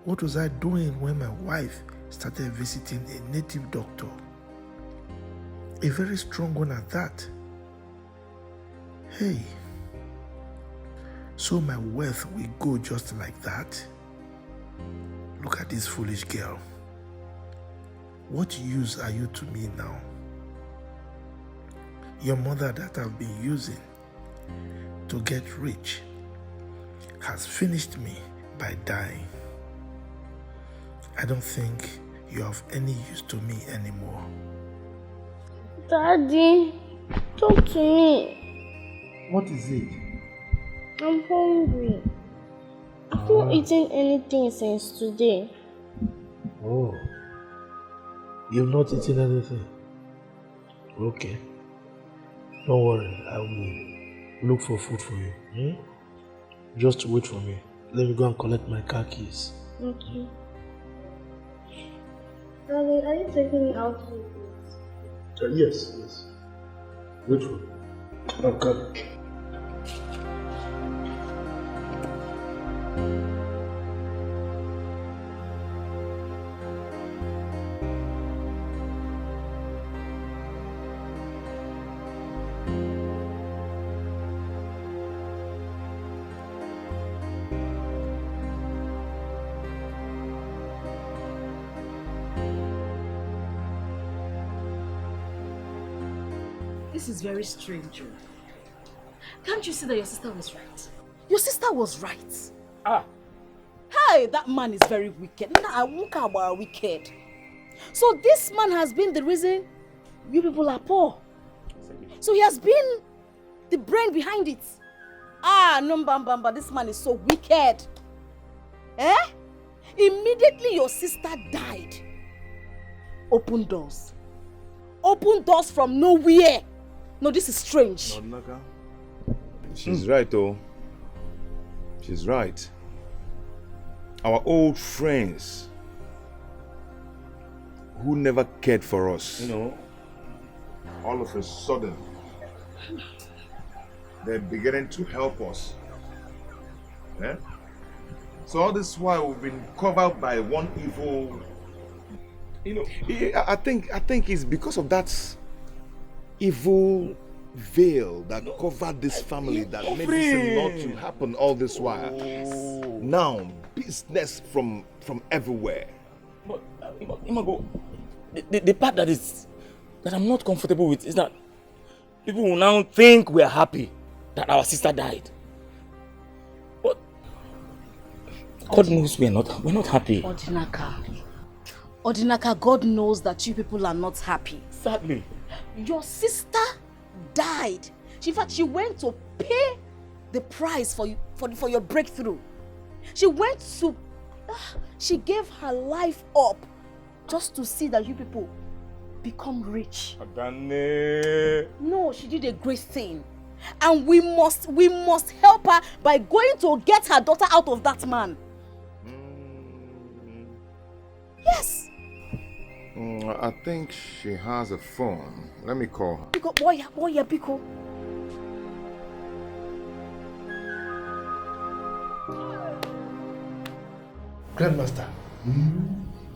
What was I doing when my wife started visiting a native doctor? A very strong one at that. Hey. So my wealth will go just like that? Look at this foolish girl. What use are you to me now? Your mother that I've been using to get rich has finished me by dying. I don't think you're of any use to me anymore. Daddy, talk to me. What is it? I'm hungry. I've not eaten anything since today. Oh. You've not eaten anything? Okay. Don't worry, I will look for food for you. Just wait for me. Let me go and collect my car keys. Okay. Daddy, are you taking me out to eat? Yes. Wait for me. I'm coming. This is very strange. Can't you see that your sister was right? Your sister was right. Ah. Hey, that man is very wicked. Nah, I won't care about wicked. So this man has been the reason you people are poor. So he has been the brain behind it. Ah, no, Bamba, this man is so wicked. Eh? Immediately your sister died. Open doors. Open doors from nowhere. No, this is strange. She's right, though. She's right. Our old friends who never cared for us, all of a sudden, they're beginning to help us. Yeah? So all this while we've been covered by one evil. I think it's because of that evil veil that covered this family that made this not to happen all this while. Now, business from everywhere. But Imago, the part that I'm not comfortable with is that people will now think we are happy that our sister died. But God knows we're not happy. Odinaka, God knows that you people are not happy. Sadly. Your sister died. In fact, she went to pay the price for your breakthrough. She went to... she gave her life up just to see that you people become rich. No, she did a great thing. And we must help her by going to get her daughter out of that man. Yes. I think she has a phone. Let me call her. Biko, boy, Biko. Grandmaster,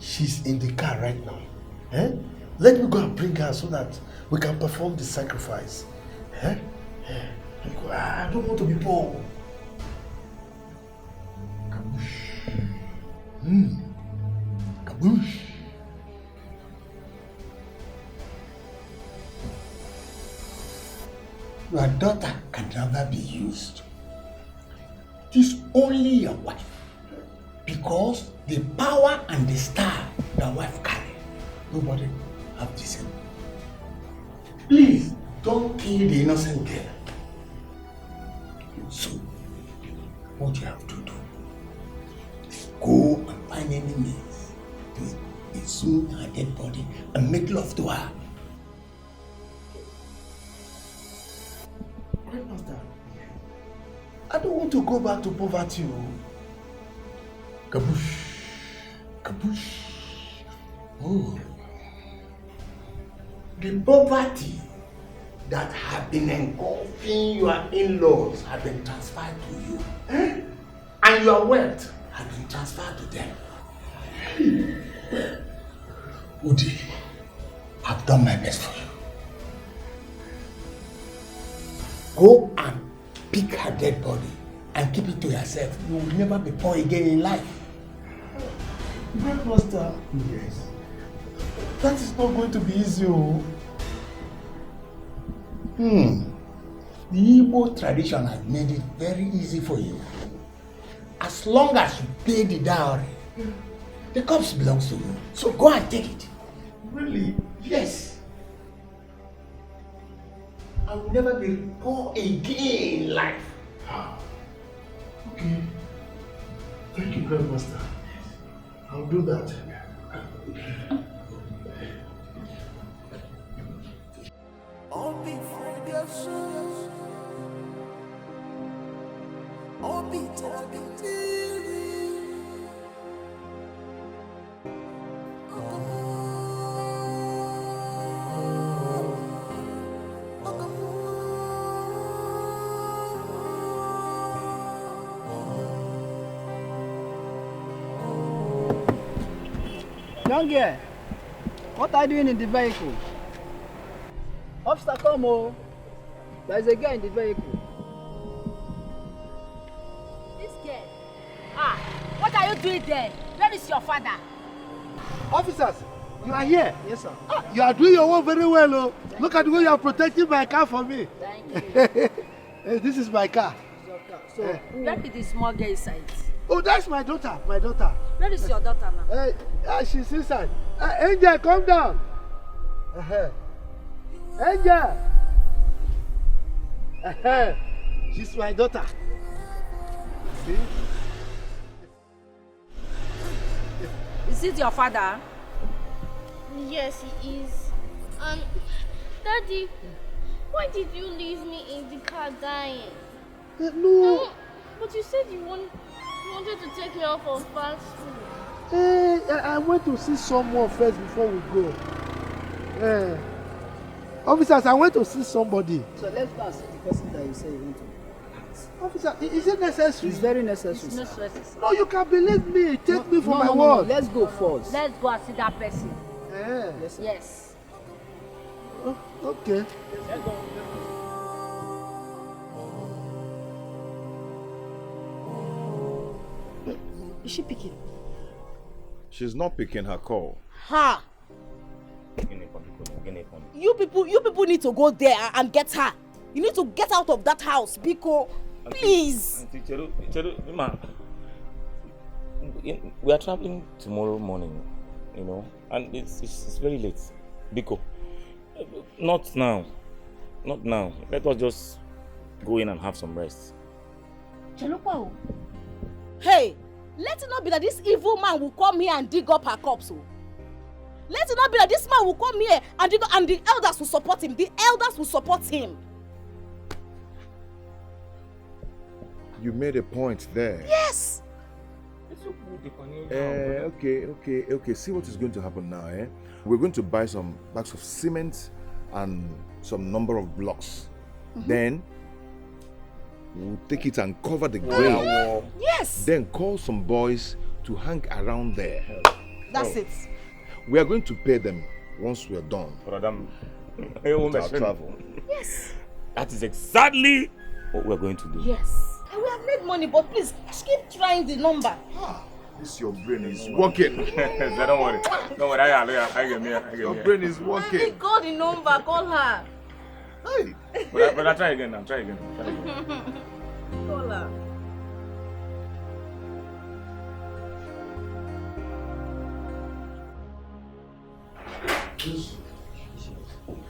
she's in the car right now. Eh? Let me go and bring her so that we can perform the sacrifice. Eh? I don't want to be poor. Kaboosh. Kaboosh. Your daughter can never be used. It is only your wife. Because the power and the star the wife carry, nobody have the same. Please, don't kill the innocent girl. So, what you have to do is go and find any means to exhume her dead body and make love to her. Grandmaster, I don't want to go back to poverty. Kaboosh. Kaboosh. Oh. The poverty that have been engulfing your in-laws have been transferred to you. Eh? And your wealth have been transferred to them. Udi, I've done my best for you. Go and pick her dead body and keep it to yourself. You will never be poor again in life. Grandmaster. Yes. That is not going to be easy. The Igbo tradition has made it very easy for you. As long as you pay the dowry, the corpse belongs to you. So go and take it. Really? Yes. I will never be poor again in life. Okay. Thank you, Grandmaster. I'll do that. All before your soul. All be talking to Young girl, what are you doing in the vehicle? Officer, come on. There's a guy in the vehicle. This girl. What are you doing there? Where is your father? Officers, You are here? Yes, sir. Ah, you are doing your work very well, oh. Look at the way you are protecting my car for me. Thank you. Hey, this is my car. So, where did the small girl inside? Oh, that's my daughter. My daughter. Where is your daughter now? She's inside. Angel, come down. Angel. She's my daughter. See? Is it your father? Yes, he is. And Daddy, why did you leave me in the car dying? No. But you said you wanted to take me out for fast food. Hey, I went to see someone first before we go. Officers, I went to see somebody. So let's go and see the person that you say you want to. Officer, is it necessary? It's very necessary. It's necessary. No, you can believe me. Take me for my no, word. Let's go first. Let's go and see that person. Yes. Yes. Oh, okay. Let's go. Is she picking? She's not picking her call. Ha! You people need to go there and get her. You need to get out of that house, Biko. Please. Auntie Cheru, ma, we are traveling tomorrow morning, you know, and it's very late. Biko, not now. Not now. Let us just go in and have some rest. Hey, let it not be that this evil man will come here and dig up her corpse. Let it not be that this man will come here and dig up, and the elders will support him. The elders will support him. You made a point there. Yes. Okay. See what is going to happen now, eh? We're going to buy some bags of cement and some number of blocks. Then we'll take it and cover the grave. Yes. Then call some boys to hang around there. That's it. We are going to pay them once we are done. With our travel. Yes. That is exactly what we're going to do. Yes. And we have made money, but please keep trying the number. This your brain is working. Don't worry. Don't worry. I get me. Your brain is working. Call the number. Call her. Hey. But I'll try again now. Try again. Call her.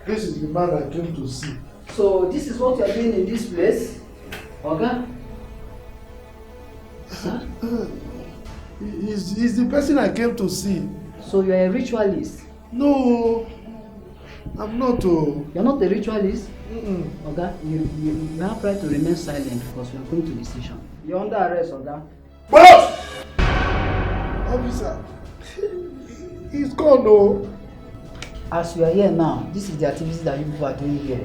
This is the man I came to see. So this is what you are doing in this place, Oga? Huh? He's the person I came to see. So you are a ritualist? No, I'm not. You're not a ritualist? Oga, you have right to remain silent because we are going to the station. You're under arrest, Oga. What? Officer, he's gone, no. As you are here now, this is the activities that you people are doing here.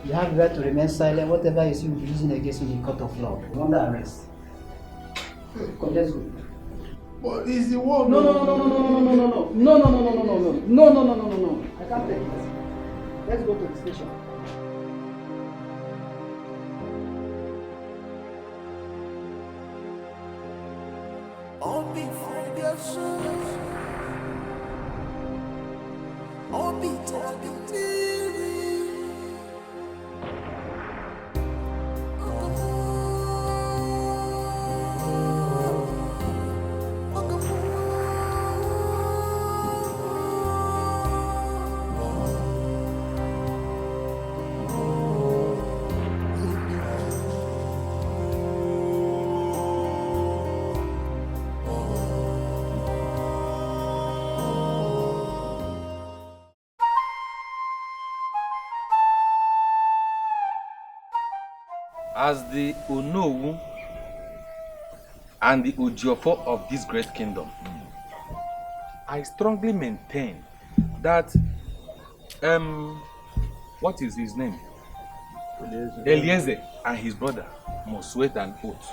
You have the right to remain silent. Whatever you see will be using against you in the court of law. You're under arrest. Come, let's go. But he's the one. No. I can't take it. Let's go to the station. All before your soul. All be talking to me. As the Onowu and the Ojiofo of this great kingdom, I strongly maintain that what is his name? Eliezer and his brother must swear an oath.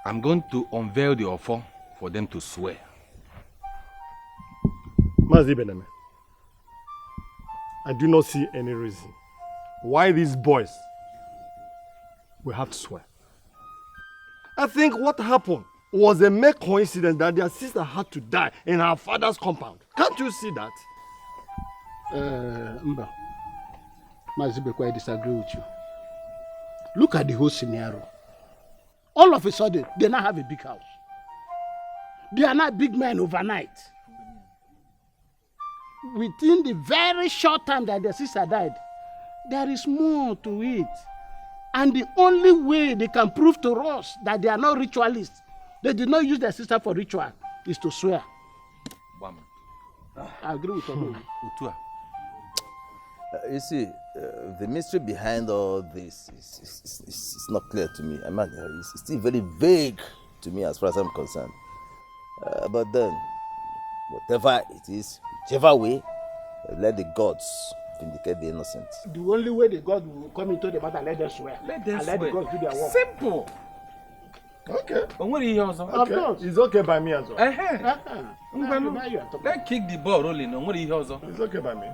I'm going to unveil the offer for them to swear. Mazi Bename, I do not see any reason why these boys will have to swear. I think what happened was a mere coincidence that their sister had to die in her father's compound. Can't you see that? Mba. Mazibekwe, I disagree with you. Look at the whole scenario. All of a sudden, they now have a big house. They are not big men overnight. Within the very short time that their sister died, there is more to it. And the only way they can prove to us that they are not ritualists, they did not use their sister for ritual, is to swear. I agree with you. You see, the mystery behind all this is not clear to me. I mean, it's still very vague to me as far as I'm concerned. But then, whatever it is, whichever way, let the gods vindicate the innocent. The only way the God will come into the matter, let them swear. Let the gods do their work. Simple. Okay. Of course. It's okay by me as well. Let's kick the ball rolling. It's okay by me.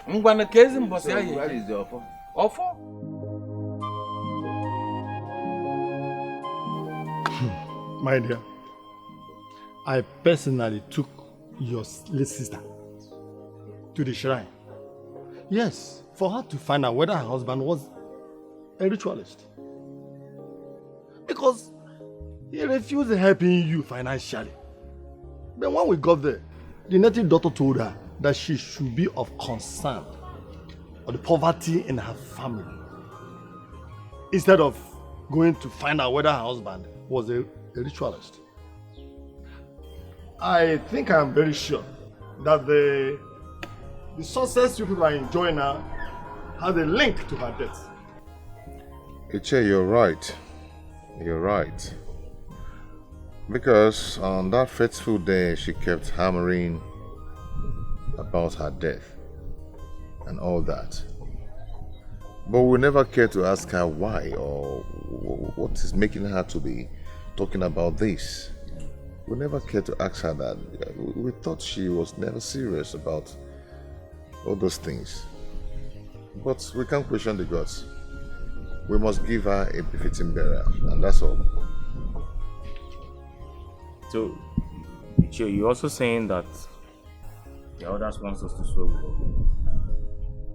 Where is the offer? Offer? My dear, I personally took your late sister to the shrine. Yes, for her to find out whether her husband was a ritualist. Because he refused helping you financially. But when we got there, the native daughter told her that she should be of concern of the poverty in her family, instead of going to find out whether her husband was a ritualist. I think I'm very sure that the success you people are enjoying now has a link to her death. Iche, you're right. You're right. Because on that fateful day, she kept hammering about her death and all that. But we never cared to ask her why or what is making her to be talking about this. We never cared to ask her that. We thought she was never serious about all those things. But we can't question the gods. We must give her a befitting burial, and that's all. So, you're also saying that the others wants us to swear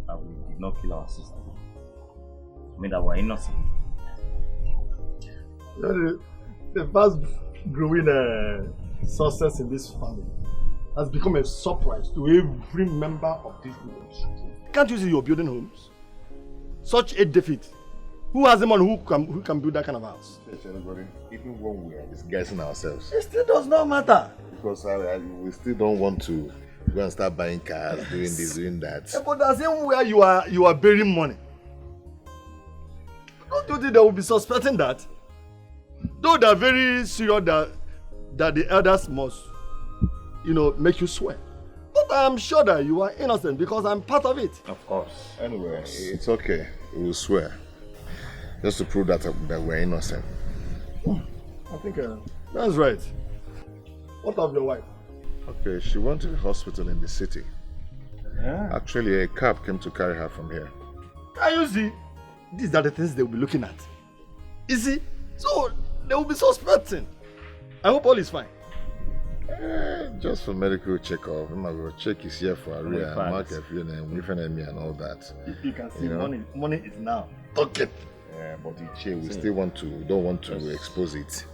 that we did not kill our sister. I mean that we're innocent. The fast growing success in this family has become a surprise to every member of this village. Can't you see you're building homes? Such a defeat. Who has a man who can build that kind of house? Even when we are disguising ourselves. It still does not matter. Because we still don't want to go and start buying cars, doing this, doing that. Yeah, but the same way you are burying money. Don't you think they will be suspecting that? Though they're very serious that the elders must, make you swear. But I'm sure that you are innocent because I'm part of it. Of course. Anyway, it's okay. We will swear. Just to prove that we're innocent. I think that's right. What of your wife? Okay, she went to the hospital in the city. Yeah. Actually, a cab came to carry her from here. Can you see? These are the things they will be looking at. You see? So, they will be suspecting. I hope all is fine. Just for medical check-up. I will check his here for area, mark a few and all that. You can see money is now talking. Yeah, but we still don't want to expose it.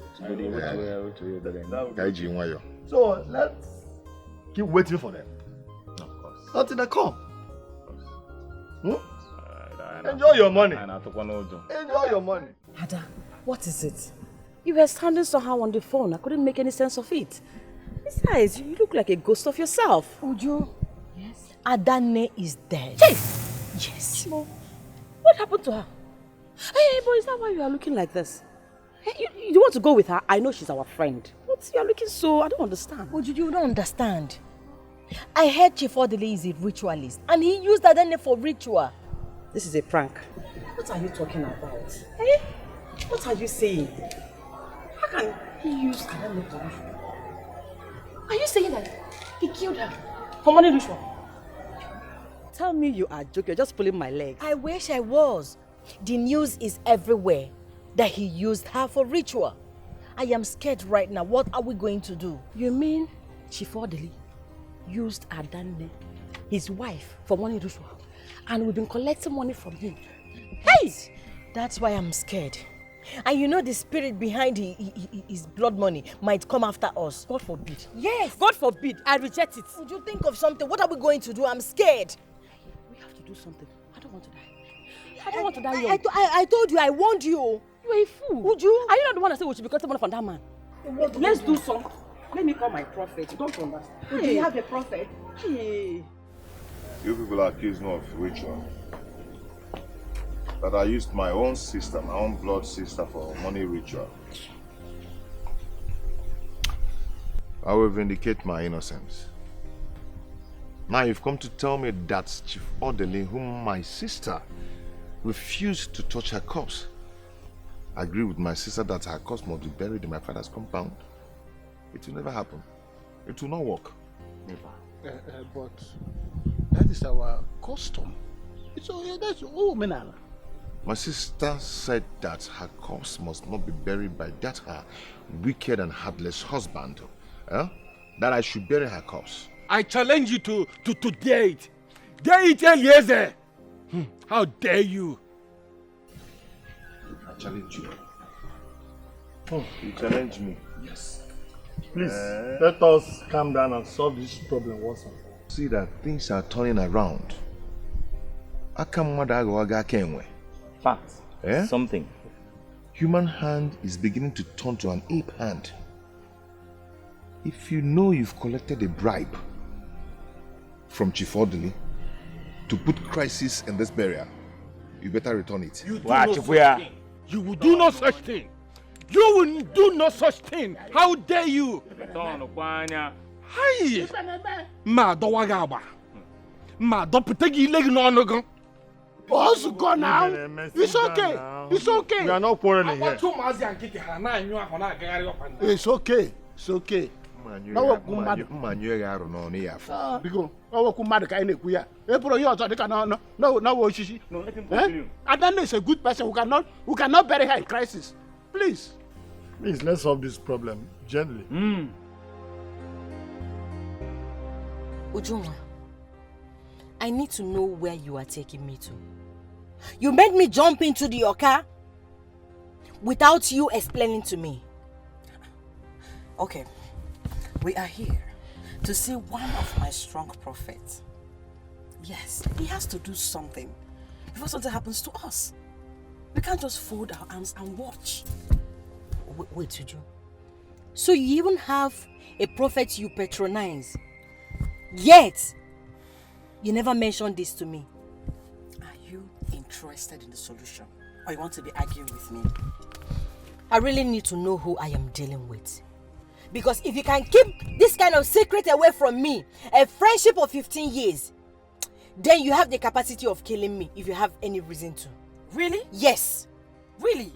So let's keep waiting for them. Of course. Until they come. Enjoy your money. Enjoy your money. Ada, what is it? You were standing somehow on the phone. I couldn't make any sense of it. Besides, you look like a ghost of yourself. Uju, yes. Adane is dead. Yes. Well, what happened to her? Hey, boy, is that why you are looking like this? Hey, you want to go with her? I know she's our friend. But you are looking so... I don't understand. Uju, you don't understand. I heard Chief Odele is a ritualist and he used Adane for ritual. This is a prank. What are you talking about? Hey, what are you saying? How can he use Adane for ritual? Are you saying that he killed her for money ritual? Tell me you are joking. You're just pulling my leg. I wish I was. The news is everywhere that he used her for ritual. I am scared right now. What are we going to do? You mean Chief Odili used Adanne, his wife, for money ritual, and we've been collecting money from him? Hey! That's why I'm scared. And you know the spirit behind his blood money might come after us. God forbid. Yes! God forbid. I reject it. Would you think of something? What are we going to do? I'm scared. We have to do something. I don't want to die. I don't want to die young. I told you, I warned you. You are a fool. Would you? Are you not the one that said we should be collecting money from that man? Let's do something. Let me call my prophet. You don't understand. Hey. Do you have a prophet? Hey. You people accuse me of ritual. That I used my own sister, my own blood sister, for money ritual. I will vindicate my innocence. Now you've come to tell me that Chief Odili, whom my sister refused to touch her corpse, agree with my sister that her corpse must be buried in my father's compound. It will never happen. It will not work. Never. But that is our custom. That's all menala. My sister said that her corpse must not be buried by that her wicked and heartless husband. That I should bury her corpse. I challenge you to dare it. Dare it, Eliezer. How dare you? I challenge you. You challenge me. Yes. Please, let us calm down and solve this problem once and for all. See that things are turning around. Fact. Something. Human hand is beginning to turn to an ape hand. If you know you've collected a bribe from Chief Odili to put crisis in this burial, you better return it. You will do no such thing. You will do no such thing. How dare you? Hi. Ma do wagaba. Ma do putegi leg no no. Boss, go now. It's okay. It's okay. We are not quarreling here. It's okay. It's okay. Because Adanne is a good person who cannot bury her in crisis. Please, let's solve this problem gently. Ujunwa, I need to know where you are taking me to. You made me jump into your car without you explaining to me. Okay, we are here to see one of my strong prophets. Yes, he has to do something before something happens to us. We can't just fold our arms and watch. Wait, Tuju. So you even have a prophet you patronize, yet you never mentioned this to me. Are you interested in the solution, or you want to be arguing with me? I really need to know who I am dealing with. Because if you can keep this kind of secret away from me, a friendship of 15 years, then you have the capacity of killing me if you have any reason to. Really? Yes. Really?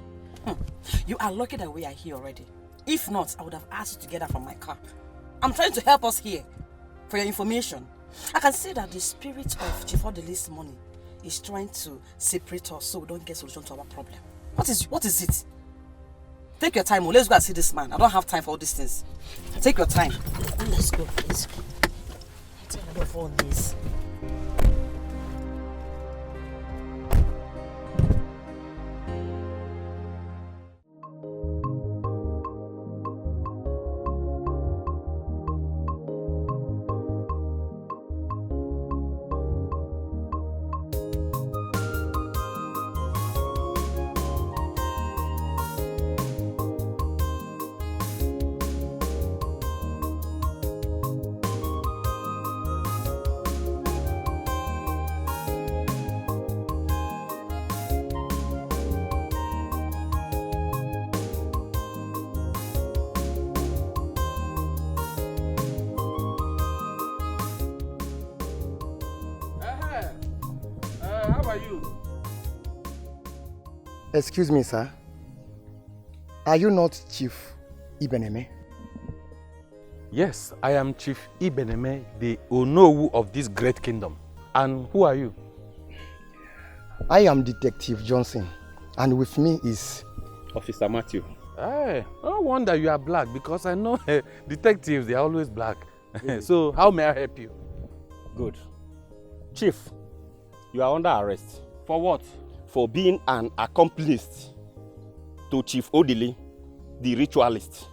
You are lucky that we are here already. If not, I would have asked you to get out from my car. I'm trying to help us here. For your information, I can see that the spirit of Chief Odili's money is trying to separate us so we don't get solution to our problem. What is it? Take your time. Let's go and see this man. I don't have time for all these things. Take your time. Let's go, please. I'm tired of all this. Excuse me, sir. Are you not Chief Ibeneme? Yes, I am Chief Ibeneme, the Onowu of this great kingdom. And who are you? I am Detective Johnson, and with me is... Officer Matthew. Hey, no wonder you are black because I know detectives, they are always black. So, how may I help you? Good. Chief, you are under arrest. For what? For being an accomplice to Chief Odili, the ritualist,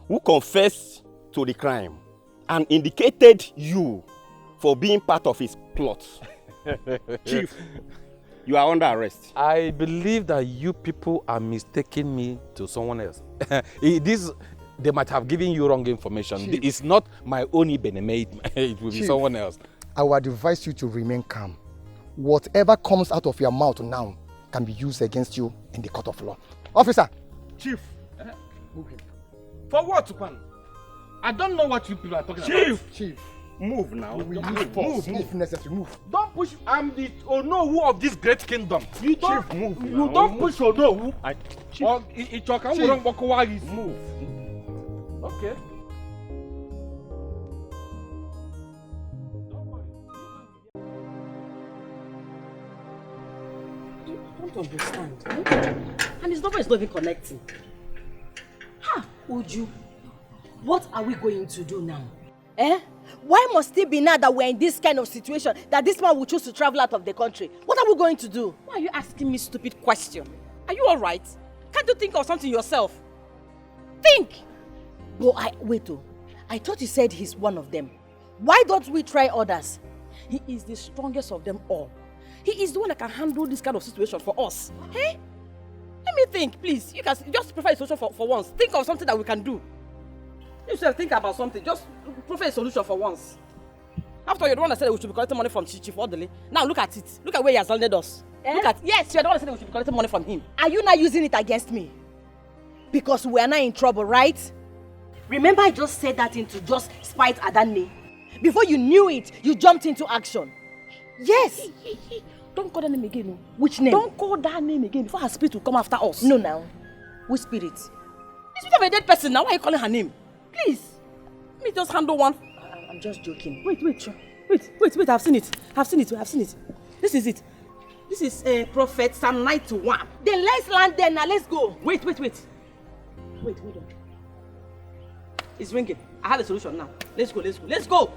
who confessed to the crime and indicated you for being part of his plot. Chief, you are under arrest. I believe that you people are mistaking me to someone else. They might have given you wrong information. Chief. It's not my own Ibeneme, it will be Chief, someone else. I would advise you to remain calm. Whatever comes out of your mouth now can be used against you in the court of law. Officer! Chief! For what, Pan? I don't know what you people are talking Chief! about. Chief! Move now. We will use force if necessary. Move. Don't push. I'm the Onowu of this great kingdom. You don't. Chief, move. You don't push Onowu. Chief. Move. Okay. I don't understand. And his number is not even connecting. Ha! Uju, what are we going to do now? Eh? Why must it be now that we're in this kind of situation that this man will choose to travel out of the country? What are we going to do? Why are you asking me stupid question? Are you alright? Can't you think of something yourself? Think! But wait, I thought you said he's one of them. Why don't we try others? He is the strongest of them all. He is the one that can handle this kind of situation for us. Hey? Let me think, please. You can just prefer a solution for once. Think of something that we can do. You should think about something. Just prefer a solution for once. After all, you're the one that said we should be collecting money from Chief Odili. Now look at it. Look at where he has landed us. Eh? Look at yes, you're the one that said we should be collecting money from him. Are you not using it against me? Because we are not in trouble, right? Remember I just said that into just spite Adani. Before you knew it, you jumped into action. Yes. Don't call that name again. No. Which name? Don't call that name again before her spirit will come after us. No, now. Which spirit? The spirit of a dead person now. Why are you calling her name? Please. Let me just handle one. I'm just joking. Wait. I've seen it. This is it. This is Prophet Psalm 91. Then let's land there now. Let's go. Wait, hold on. It's ringing. I have a solution now. Let's go.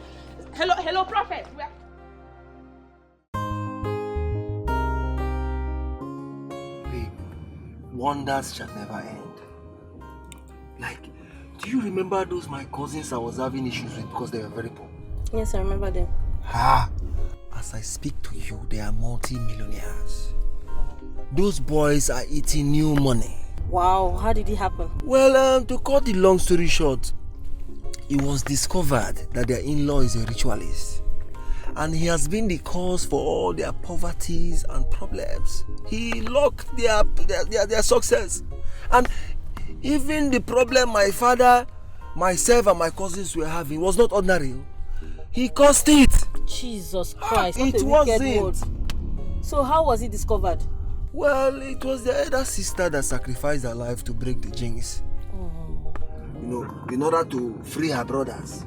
Hello, Prophet. Babe, wonders shall never end. Like, do you remember those my cousins I was having issues with because they were very poor? Yes, I remember them. As I speak to you, they are multi-millionaires. Those boys are eating new money. Wow, how did it happen? Well, to cut the long story short, it was discovered that their in-law is a ritualist. And he has been the cause for all their poverties and problems. He locked their success. And even the problem my father, myself and my cousins were having was not ordinary. He caused it. Jesus Christ, what it a wasn't. wicked word. So how was it discovered? Well, it was the elder sister that sacrificed her life to break the jinx. You know, in order to free her brothers.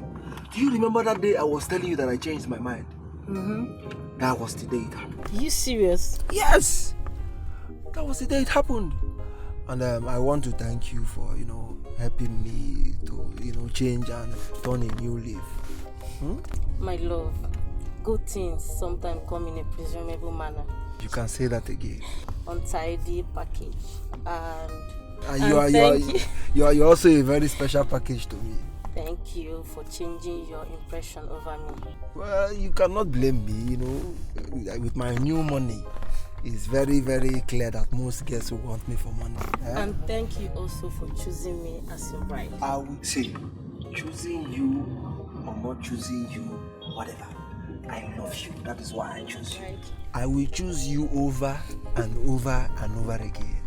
Do you remember that day I was telling you that I changed my mind? That was the day it happened. Are you serious? Yes! That was the day it happened. And I want to thank you for, helping me to, change and turn a new leaf. My love, good things sometimes come in a presumable manner. You can say that again. Untidy package. You're also a very special package to me. Thank you for changing your impression over me. Well, you cannot blame me, With my new money, it's very, very clear that most girls will want me for money. And thank you also for choosing me as your bride. I would say, choosing you or not choosing you, whatever. I love you. That is why I choose you. Right. I will choose you over and over and over again.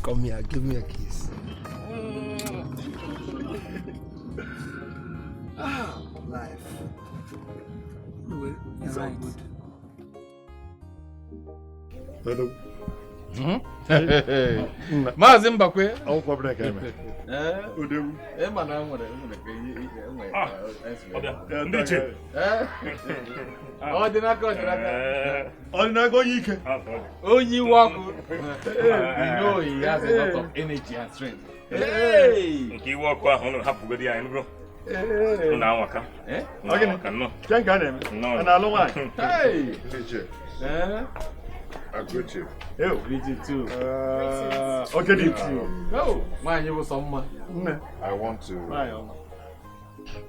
Come here, give me a kiss. Life. Anyway, it's all good. Hello. Maazị Mbakwe. Akwụkwọ brek eme. Udewu. Ma na nwere ndị iche. Ọdịnaka. Ọdịnaka onye ike. Onye iwe ọkụ. You know he has a lot of energy and strength. Nke iwe ọkụ ahụ ụnụ hapụgodi anyị bro. Ụnụ anwaka. Ụnụ anwaka nnọọ. Ke nke a na-eme? A na-alụ nwaanyị? I greet you. Ew. Greet you too. Okay, deep. Nwaanyị bụ sọ mma.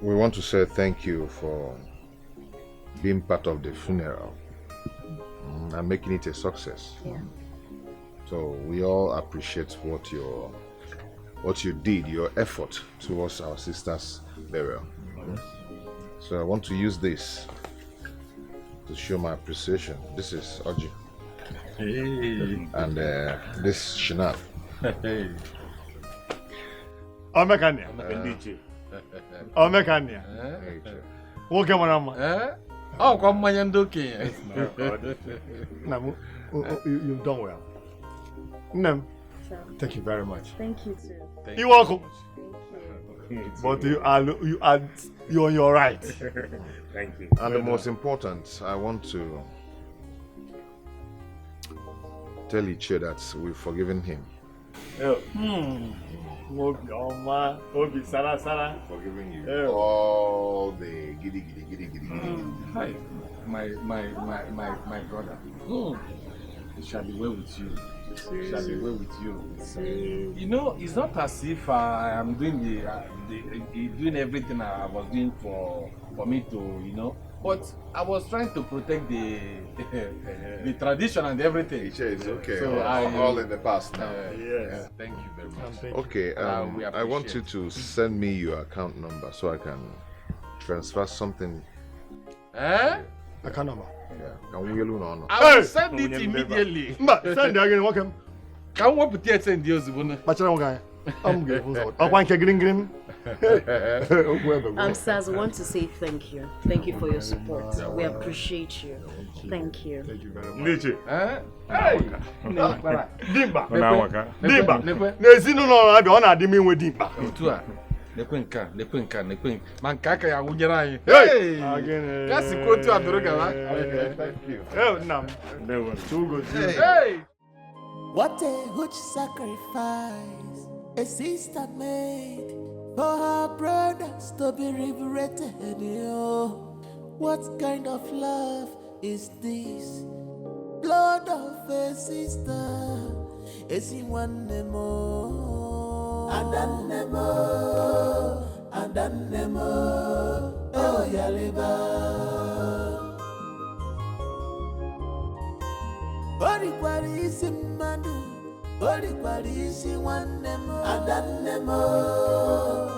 We want to say thank you for being part of the funeral and making it a success. Yeah. So we all appreciate what you did, your effort towards our sister's burial. So I want to use this to show my appreciation. This is Oji. Hey. And this Shinab. Hey. Omekania. Omekania. Nwoke mara mma. Ọ kwa mmanya ndị okenye. You've done well. Nnem. Thank you very much. Thank you too. You're welcome. But you're on your right. Thank you. And the most important, I want to tell Iche that we've forgiven him. Obi Sara. Forgiving you. All the giddy. Hi, my brother. It shall be well with you. It shall be well with you. You know, it's not as if I am doing doing everything I was doing for me to, you know. But I was trying to protect the tradition and everything. It's okay. So all in the past now. Yes. Thank you very much. Okay. I want you to send me your account number so I can transfer something. Account number. Yeah. Can we alone or not? I will send it immediately. Send it again. Welcome. Can we put it send the Ozibuna? Sirs, I want to say thank you. Thank you for your support. We appreciate you. Thank you. Thank you very much. Hey! Dimba. N'ezinụlọ abịa ọ na-adị m inwe dimba. Otu a. Lekwe nka. Ma nke aka ya wụnyere anyị. Hey! Ka sikwa otu a dụrụ gawa. Thank you. Nna m. Hey! What a huge sacrifice a sister made for her brothers to be liberated. What kind of love is this? Blood of a sister. Is he one more? And then more. Oh, Yaliba. Body is in Madu. Body is in one nemo. And then more.